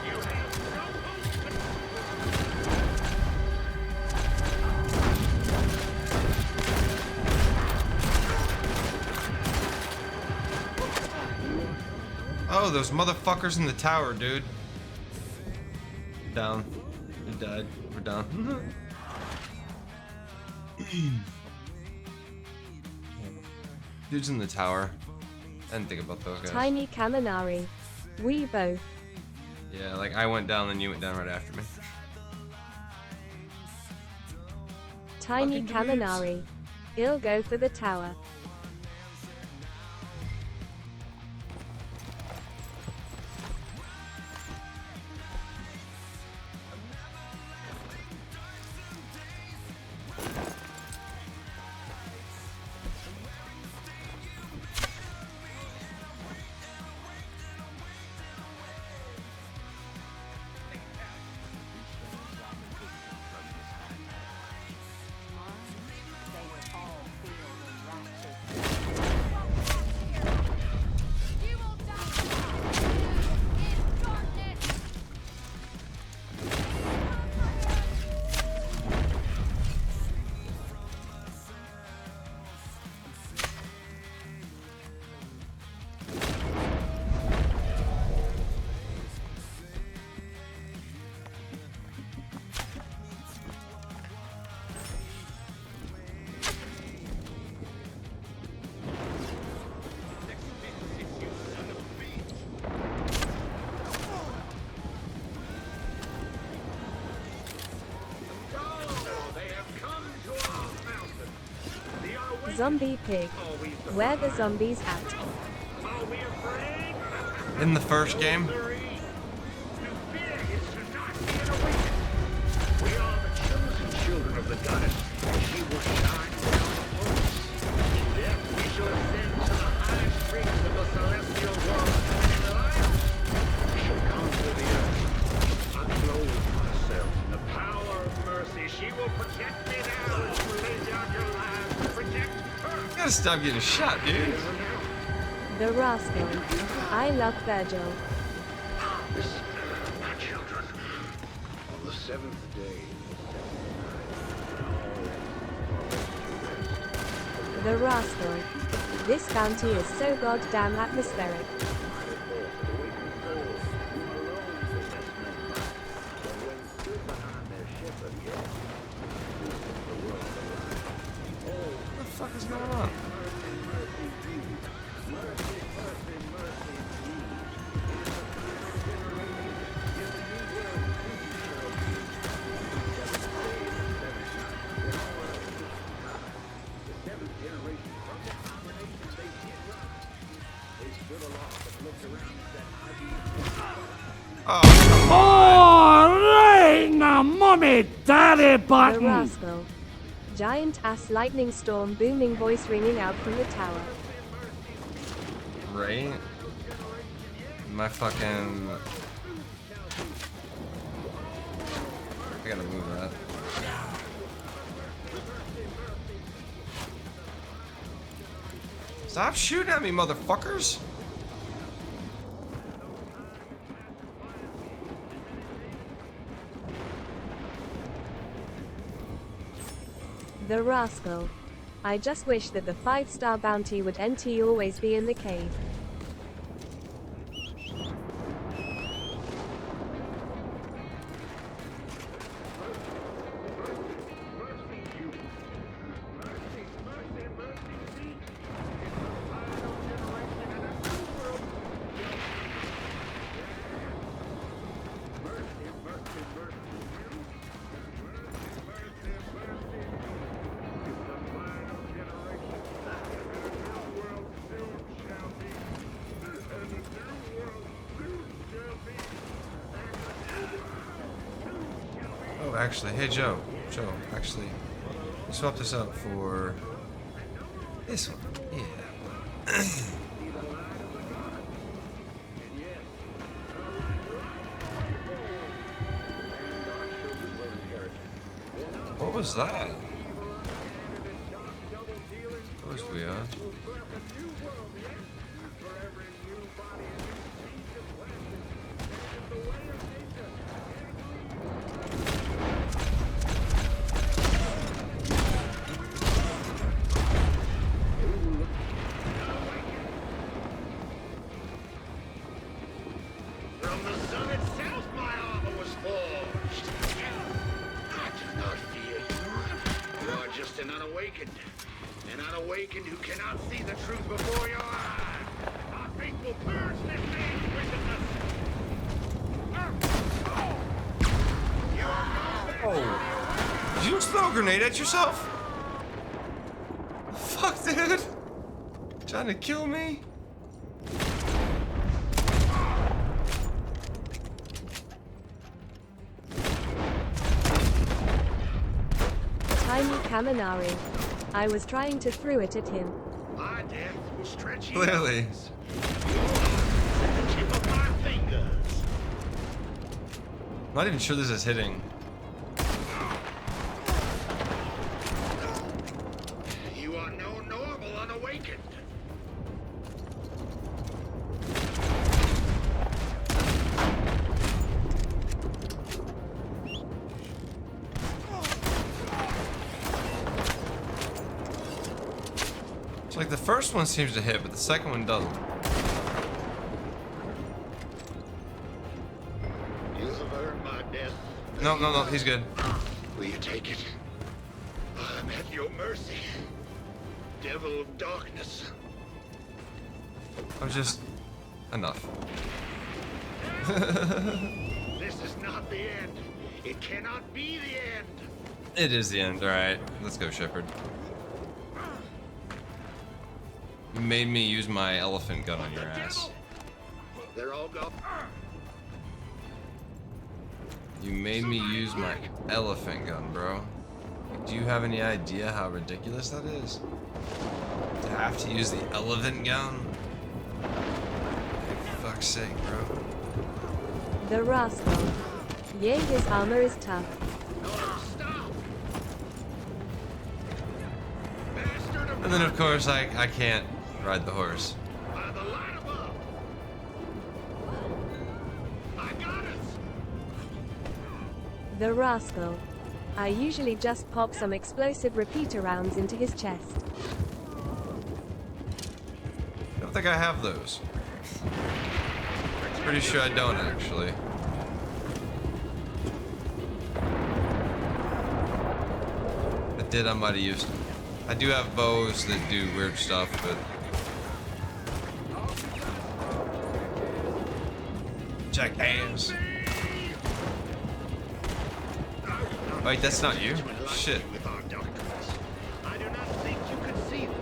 You have no Oh, those motherfuckers in the tower, dude. Down. He died. We're down. Dude's in the tower. I didn't think about those guys. Tiny Kaminari. We both. Yeah, like I went down, then you went down right after me. Tiny Fucking dudes. Kaminari. I'll go for the tower. Zombie pig. Where the zombies at? In the first game. We are the chosen children of the goddess, and she will shine down upon us. In death, we shall ascend to the highest springs of the celestial world, and in life, we shall conquer the earth. I clothe myself in the power of mercy. She will protect me now. Lay down your lives to protect her. You gotta stop getting shot, dude. The rascal. I love Virgil. Listen, my children. On the seventh day, The rascal. This bounty is so goddamn atmospheric. What the fuck is going on? Mommy, daddy The button! rascal. Giant ass lightning storm booming voice ringing out from the tower. Right? My fucking... I gotta move that. Stop shooting at me, motherfuckers! The rascal. I just wish that the 5-star bounty would NT always be in the cave. Oh, actually, hey Joe, actually, swap this out for this one. Yeah. What was that? That was weird. from the sun itself, my armor was forged. I do not fear you. You are just an unawakened who cannot see the truth before your eyes. Our fate will purge this man's wickedness. Oh. Did you just throw a grenade at yourself? Fuck, dude. Trying to kill me? Tiny Kaminari. I was trying to throw it at him. My death will stretch you. Clearly. Tip of my fingers. I'm not even sure this is hitting. You are no normal unawakened. It's like the first one seems to hit, but the second one doesn't. You have earned my death. No, he's good. Will you take it? I'm at your mercy. Devil of darkness. I'm just... enough. This is not the end. It cannot be the end. It is the end, alright. Let's go, Shepard. You made me use my elephant gun on your ass. They're all gone. You made me use my elephant gun, bro. Do you have any idea how ridiculous that is? To have to use the elephant gun? For fuck's sake, bro. The rascal. Yeah, his armor is tough. And then of course I can't ride the horse. The rascal. I usually just pop some explosive repeater rounds into his chest. I don't think I have those. Pretty sure I don't actually. If I did, I might have used them. I do have bows that do weird stuff, but jackass. Wait, that's not you? Shit. I do not think you could see them.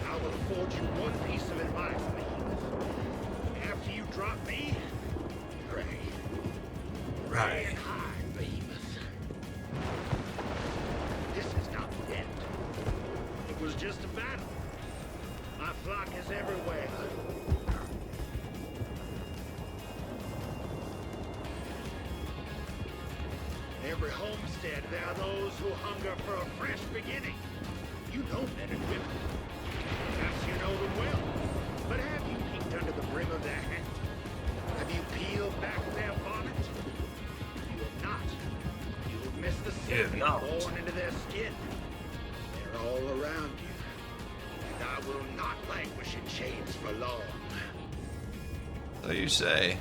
I will afford you one piece of advice, Behemoth. After you drop me, pray. Pray and hide, Behemoth. This is not the end. It was just a battle. My flock is everywhere. Every homestead, there are those who hunger for a fresh beginning. You know men and women. Perhaps you know them well. But have you peeked under the brim of their hat? Have you peeled back their bonnet? You have not. You have missed the sin born into their skin. They're all around you. And I will not languish in chains for long. So you say.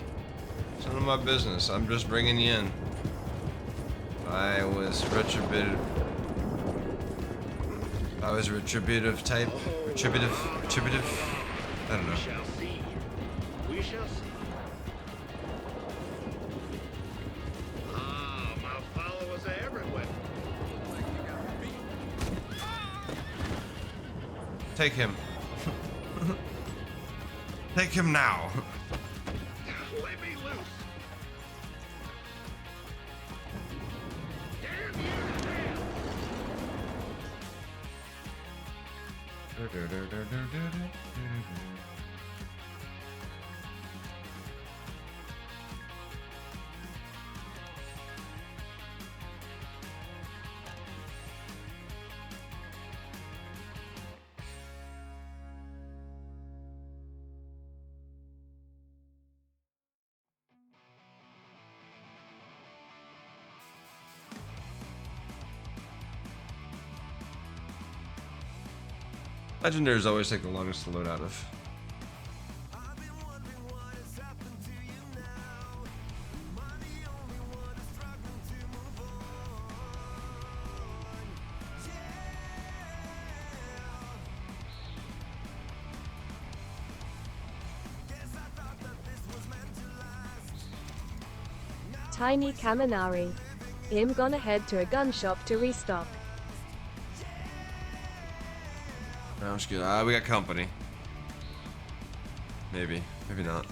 It's none of my business. I'm just bringing you in. I was retributive. I was retributive type. Retributive. I don't know. We shall see. We shall see. Ah, my followers are everywhere. Take him. Take him now. Let me loose. Legendaries always take the longest to load out of. Tiny Kaminari. I'm gonna head to a gun shop to restock. Sounds good. We got company. Maybe. Maybe not.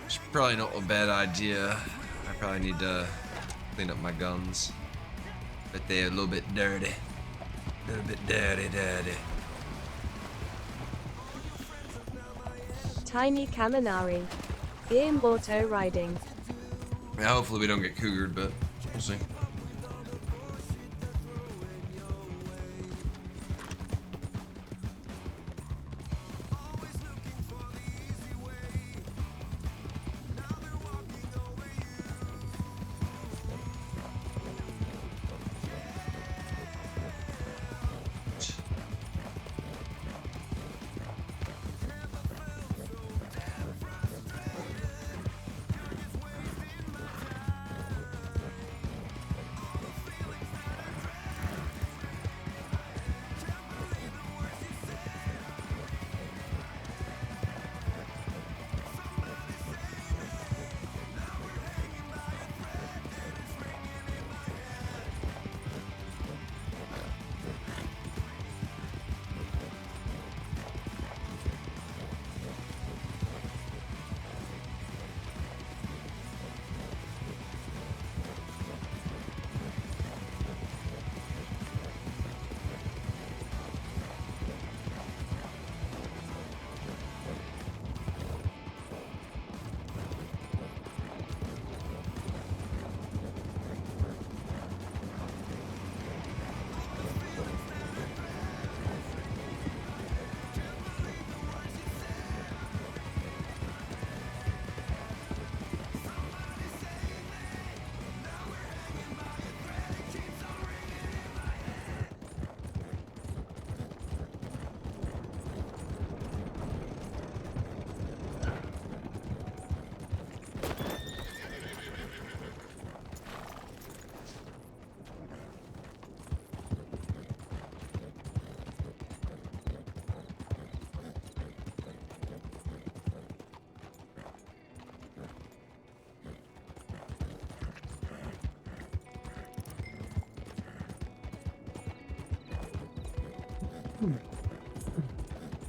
It's probably not a bad idea. I probably need to clean up my guns. But they're a little bit dirty. A little bit dirty. Tiny Kaminari. I'm auto riding. Yeah, hopefully we don't get cougared, but we'll see.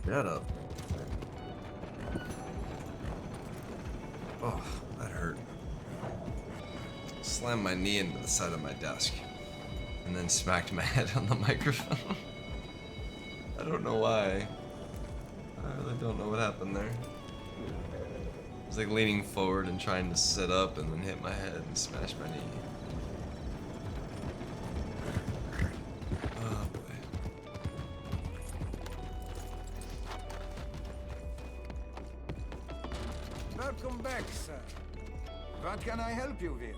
Shut up. Oh, that hurt. Slammed my knee into the side of my desk and then smacked my head on the microphone. I don't know why. I really don't know what happened there. I was like leaning forward and trying to sit up and then hit my head and smash my knee. Oh boy. Welcome back, sir. What can I help you with?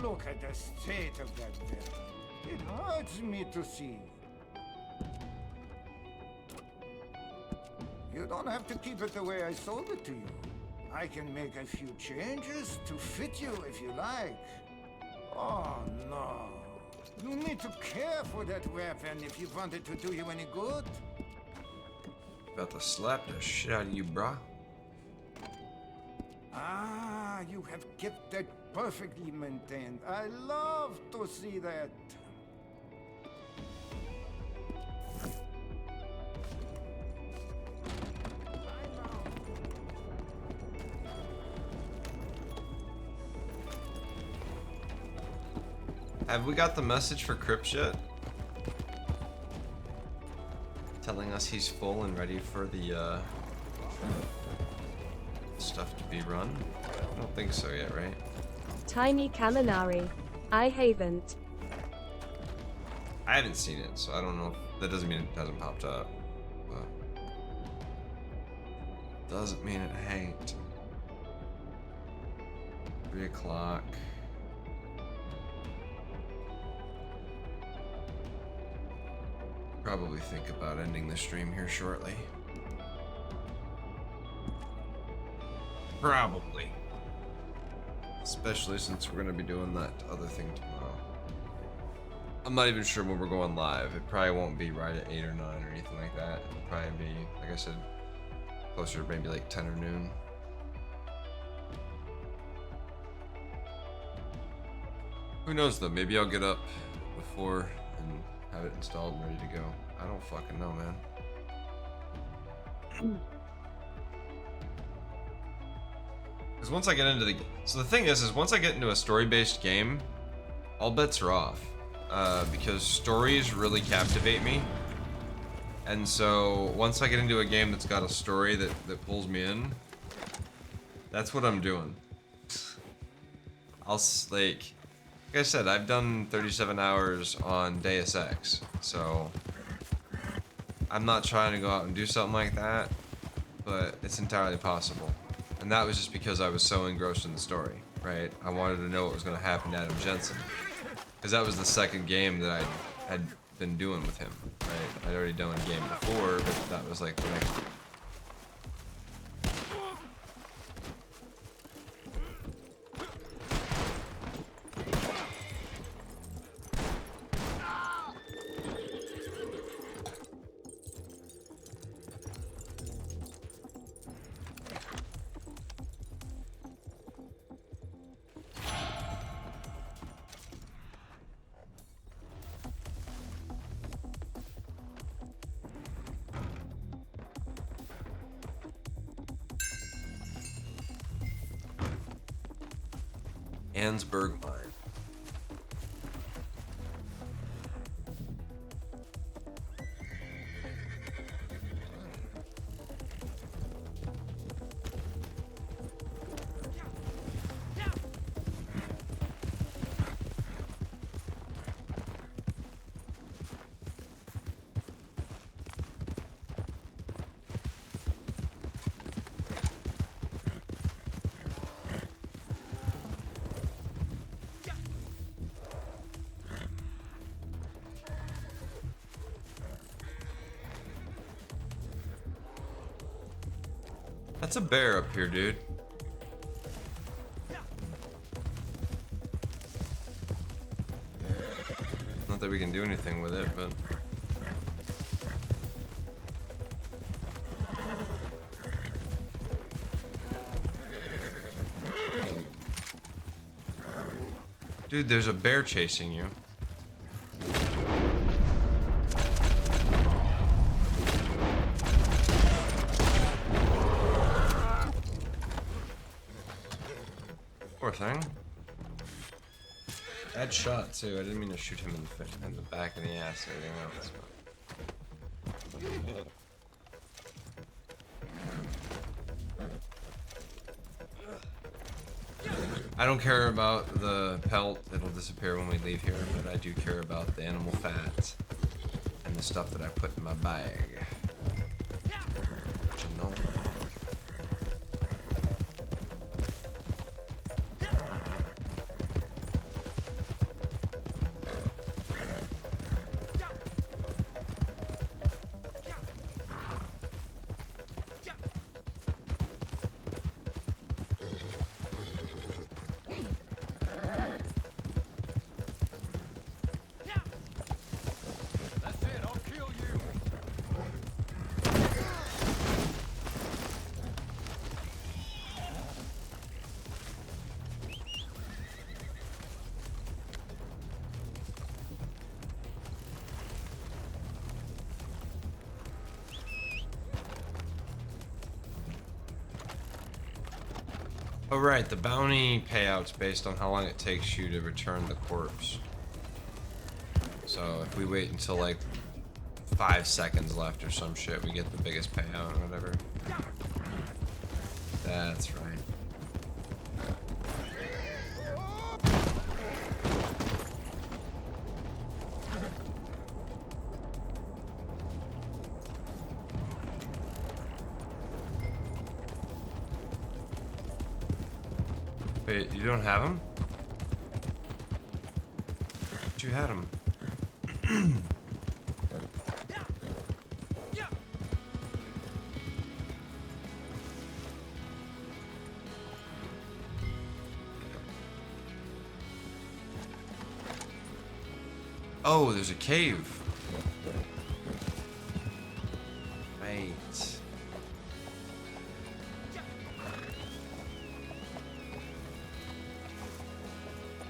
Look at the state of that weapon. It hurts me to see. You don't have to keep it the way I sold it to you. I can make a few changes to fit you if you like. Oh, no. You need to care for that weapon if you want it to do you any good. About to slap the shit out of you, brah. Ah, you have kept that perfectly maintained. I love to see that. Have we got the message for Crypt yet? Telling us he's full and ready for the stuff to be run? I don't think so yet, right? Tiny Kaminari. I haven't. I haven't seen it, so I don't know if that doesn't mean it hasn't popped up. But doesn't mean it ain't. 3 o'clock. Probably think about ending the stream here shortly. Probably. Especially since we're gonna be doing that other thing tomorrow. I'm not even sure when we're going live. It probably won't be right at 8 or 9 or anything like that. It'll probably be, like I said, closer to maybe like 10 or noon. Who knows though, maybe I'll get up before and have it installed and ready to go. I don't fucking know, man. Because once I get into the... So the thing is once I get into a story-based game, all bets are off. Because stories really captivate me. And so once I get into a game that's got a story that pulls me in, that's what I'm doing. Like I said, I've done 37 hours on Deus Ex, so I'm not trying to go out and do something like that, but it's entirely possible. And that was just because I was so engrossed in the story, right? I wanted to know what was going to happen to Adam Jensen, because that was the second game that I had been doing with him, right? I'd already done a game before, but that was like the next. Ansberg mine. That's a bear up here, dude. that we can do anything with it, but... Dude, there's a bear chasing you. Poor thing. Bad shot too. I didn't mean to shoot him in the back of the ass or anything else. I don't care about the pelt. It'll disappear when we leave here, but I do care about the animal fat and the stuff that I put in my bag. Which you know. Oh right, the bounty payout's based on how long it takes you to return the corpse. So if we wait until like 5 seconds left or some shit, we get the biggest payout or whatever. That's right. Wait, you don't have him? But you had him. Oh, there's a cave. Right.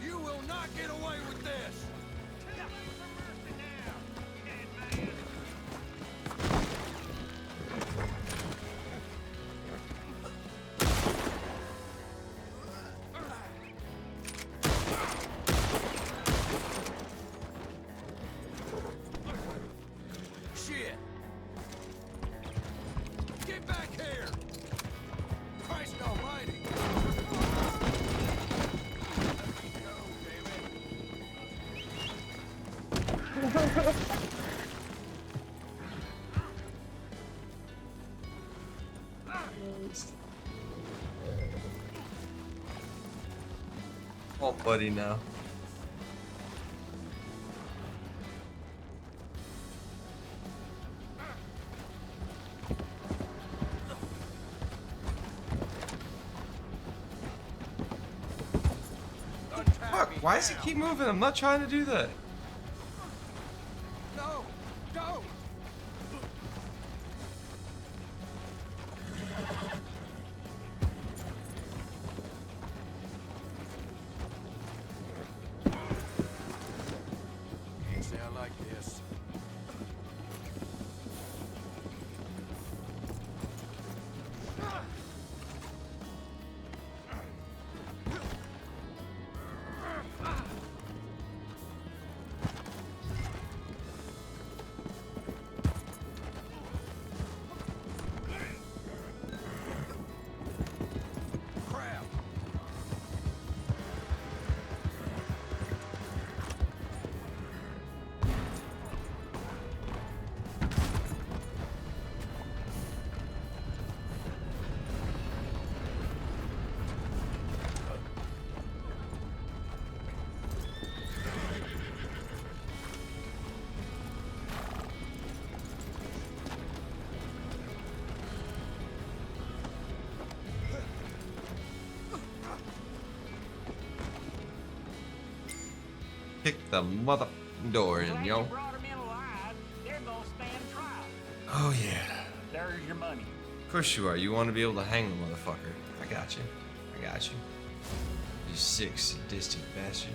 You will not get away with this! Shit! Get back here! Christ almighty! Oh, buddy, now. Fuck, why does he keep moving? I'm not trying to do that. No! Don't! Can't say I like this. Crap! Kick the motherfucker door in, yo. Oh yeah. There's your money. Of course you are. You want to be able to hang the motherfucker. I got you. I got you. You sick, sadistic bastard.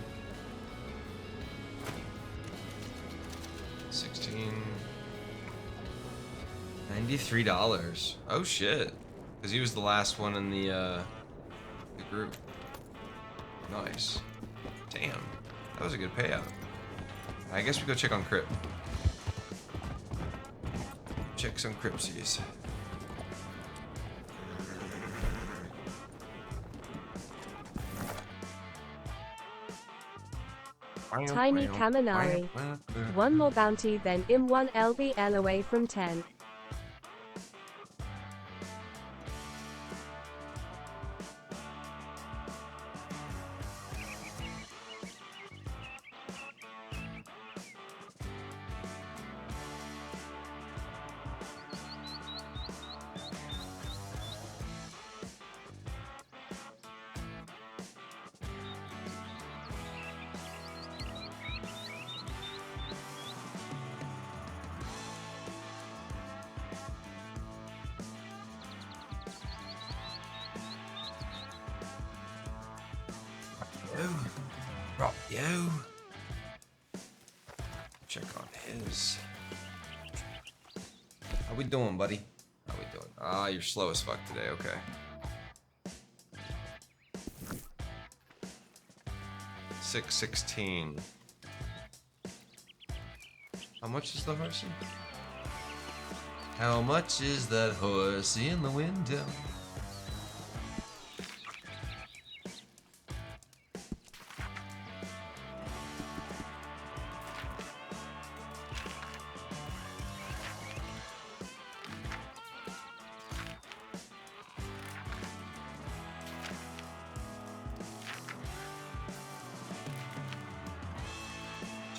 16. $93. Oh shit. Because he was the last one in the group. Nice. Damn. That was a good payout. I guess we go check on Crypt. Check some Cryptsies. Tiny Kaminari. One more bounty, then im1 LBL away from 10. Rock yo. Check on his. How we doing, buddy? How we doing? Ah, you're slow as fuck today. Okay. 616. How much is the horsey? How much is that horsey in the window?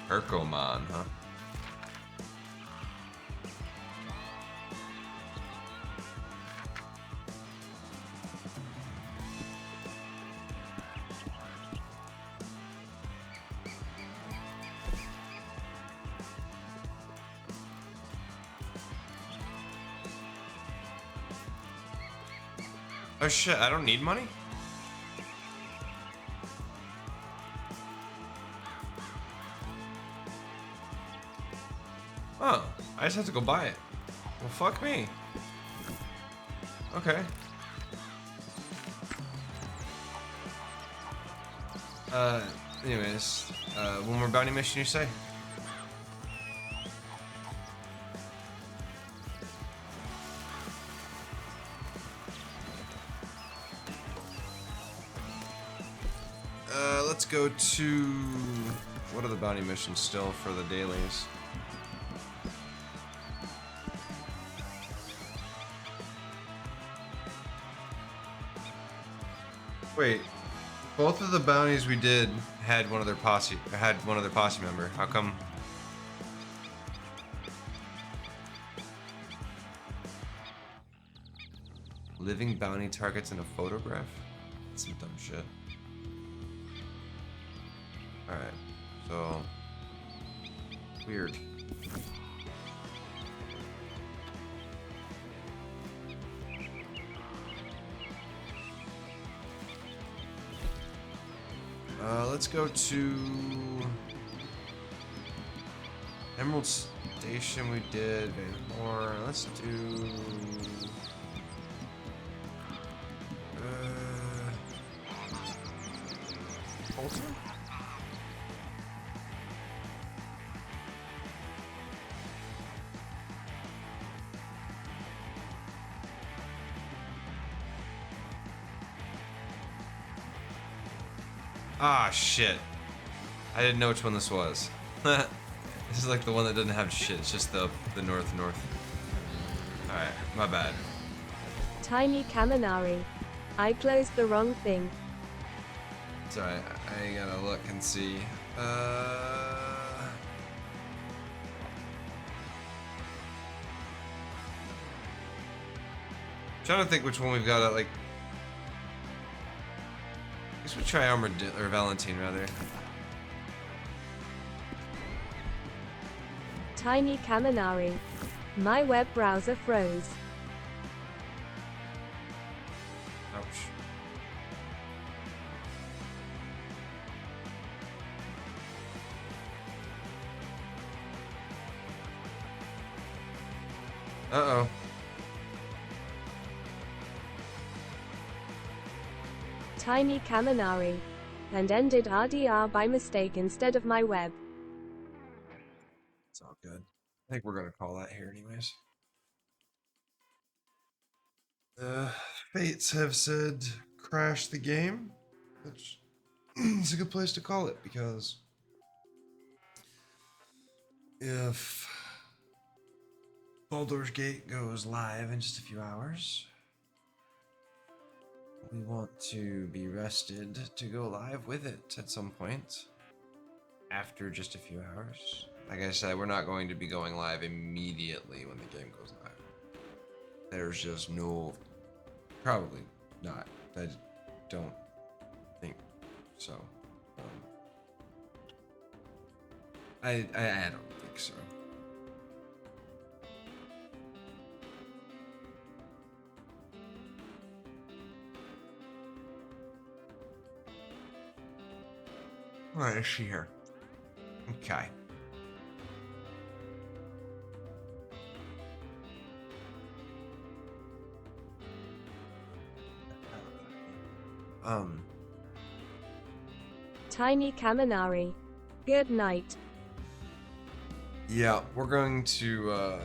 Urkomon, huh? Oh shit, I don't need money? Oh, I just have to go buy it. Well, fuck me. Okay. Anyways, one more bounty mission, you say? Let's go to... What are the bounty missions still for the dailies? Wait, both of the bounties we did had one of their posse member. How come? Living bounty targets in a photograph? That's some dumb shit. Alright, so... Weird. Let's go to... Emerald Station we did, Van Moore. Let's do... Bolton? Ah, shit. I didn't know which one this was. This is like the one that doesn't have shit. It's just the north. Alright, my bad. Tiny Kaminari. I closed the wrong thing. It's alright. I gotta look and see. Trying to think which one we've got at, like... I guess we try Valentine, rather. Tiny Kaminari. My web browser froze. Ouch. Uh-oh. Tiny Kaminari. And ended RDR by mistake instead of my web. It's all good. I think we're gonna call that here anyways. The fates have said crash the game, which is a good place to call it because if Baldur's Gate goes live in just a few hours, we want to be rested to go live with it at some point after just a few hours. Like I said, we're not going to be going live immediately when the game goes live. There's just no, probably not. I don't think so. I don't think so. Where is she here? Okay. Tiny Kaminari. Good night. Yeah, we're going to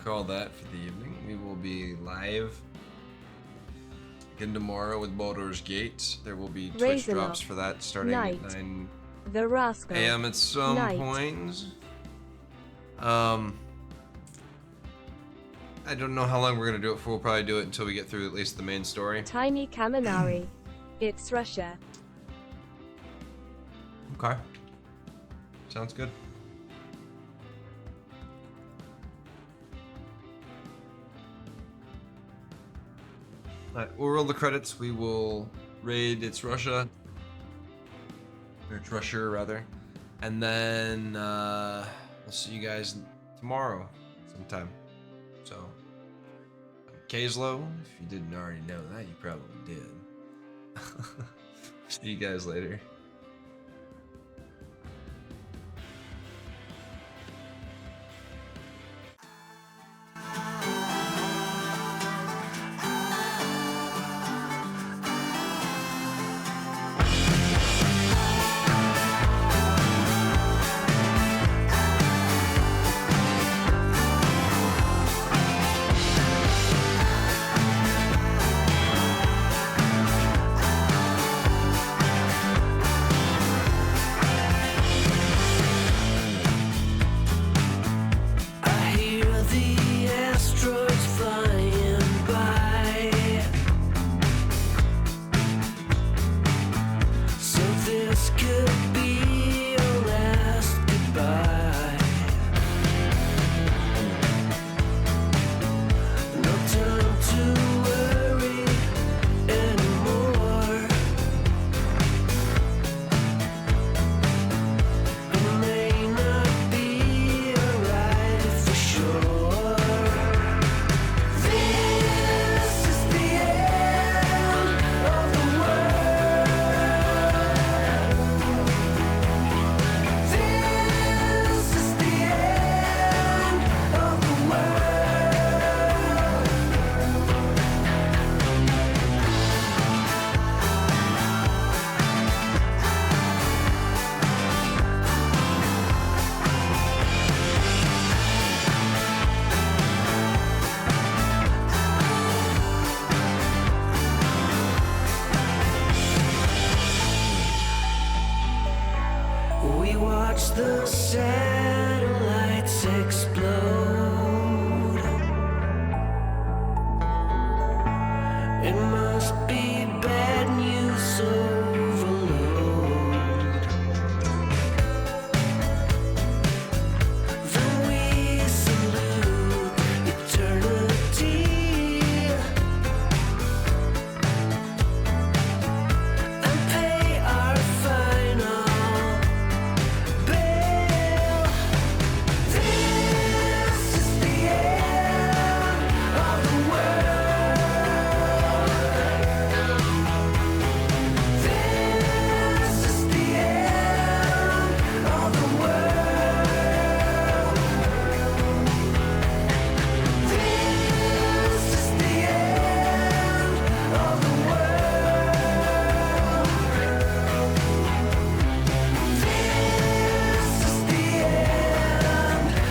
call that for the evening. We will be live again tomorrow with Baldur's Gate. There will be Twitch drops for that starting at 9 The Rascal. a.m. at some point. I don't know how long we're going to do it for. We'll probably do it until we get through at least the main story. Tiny Kaminari. It's Russia. Okay. Sounds good. Alright, we'll roll the credits. We will raid It's Russia. Or It's Russia, rather. And then we'll see you guys tomorrow sometime. So, I'm Kaezlo. If you didn't already know that, you probably did. See you guys later. We watch the satellites explode.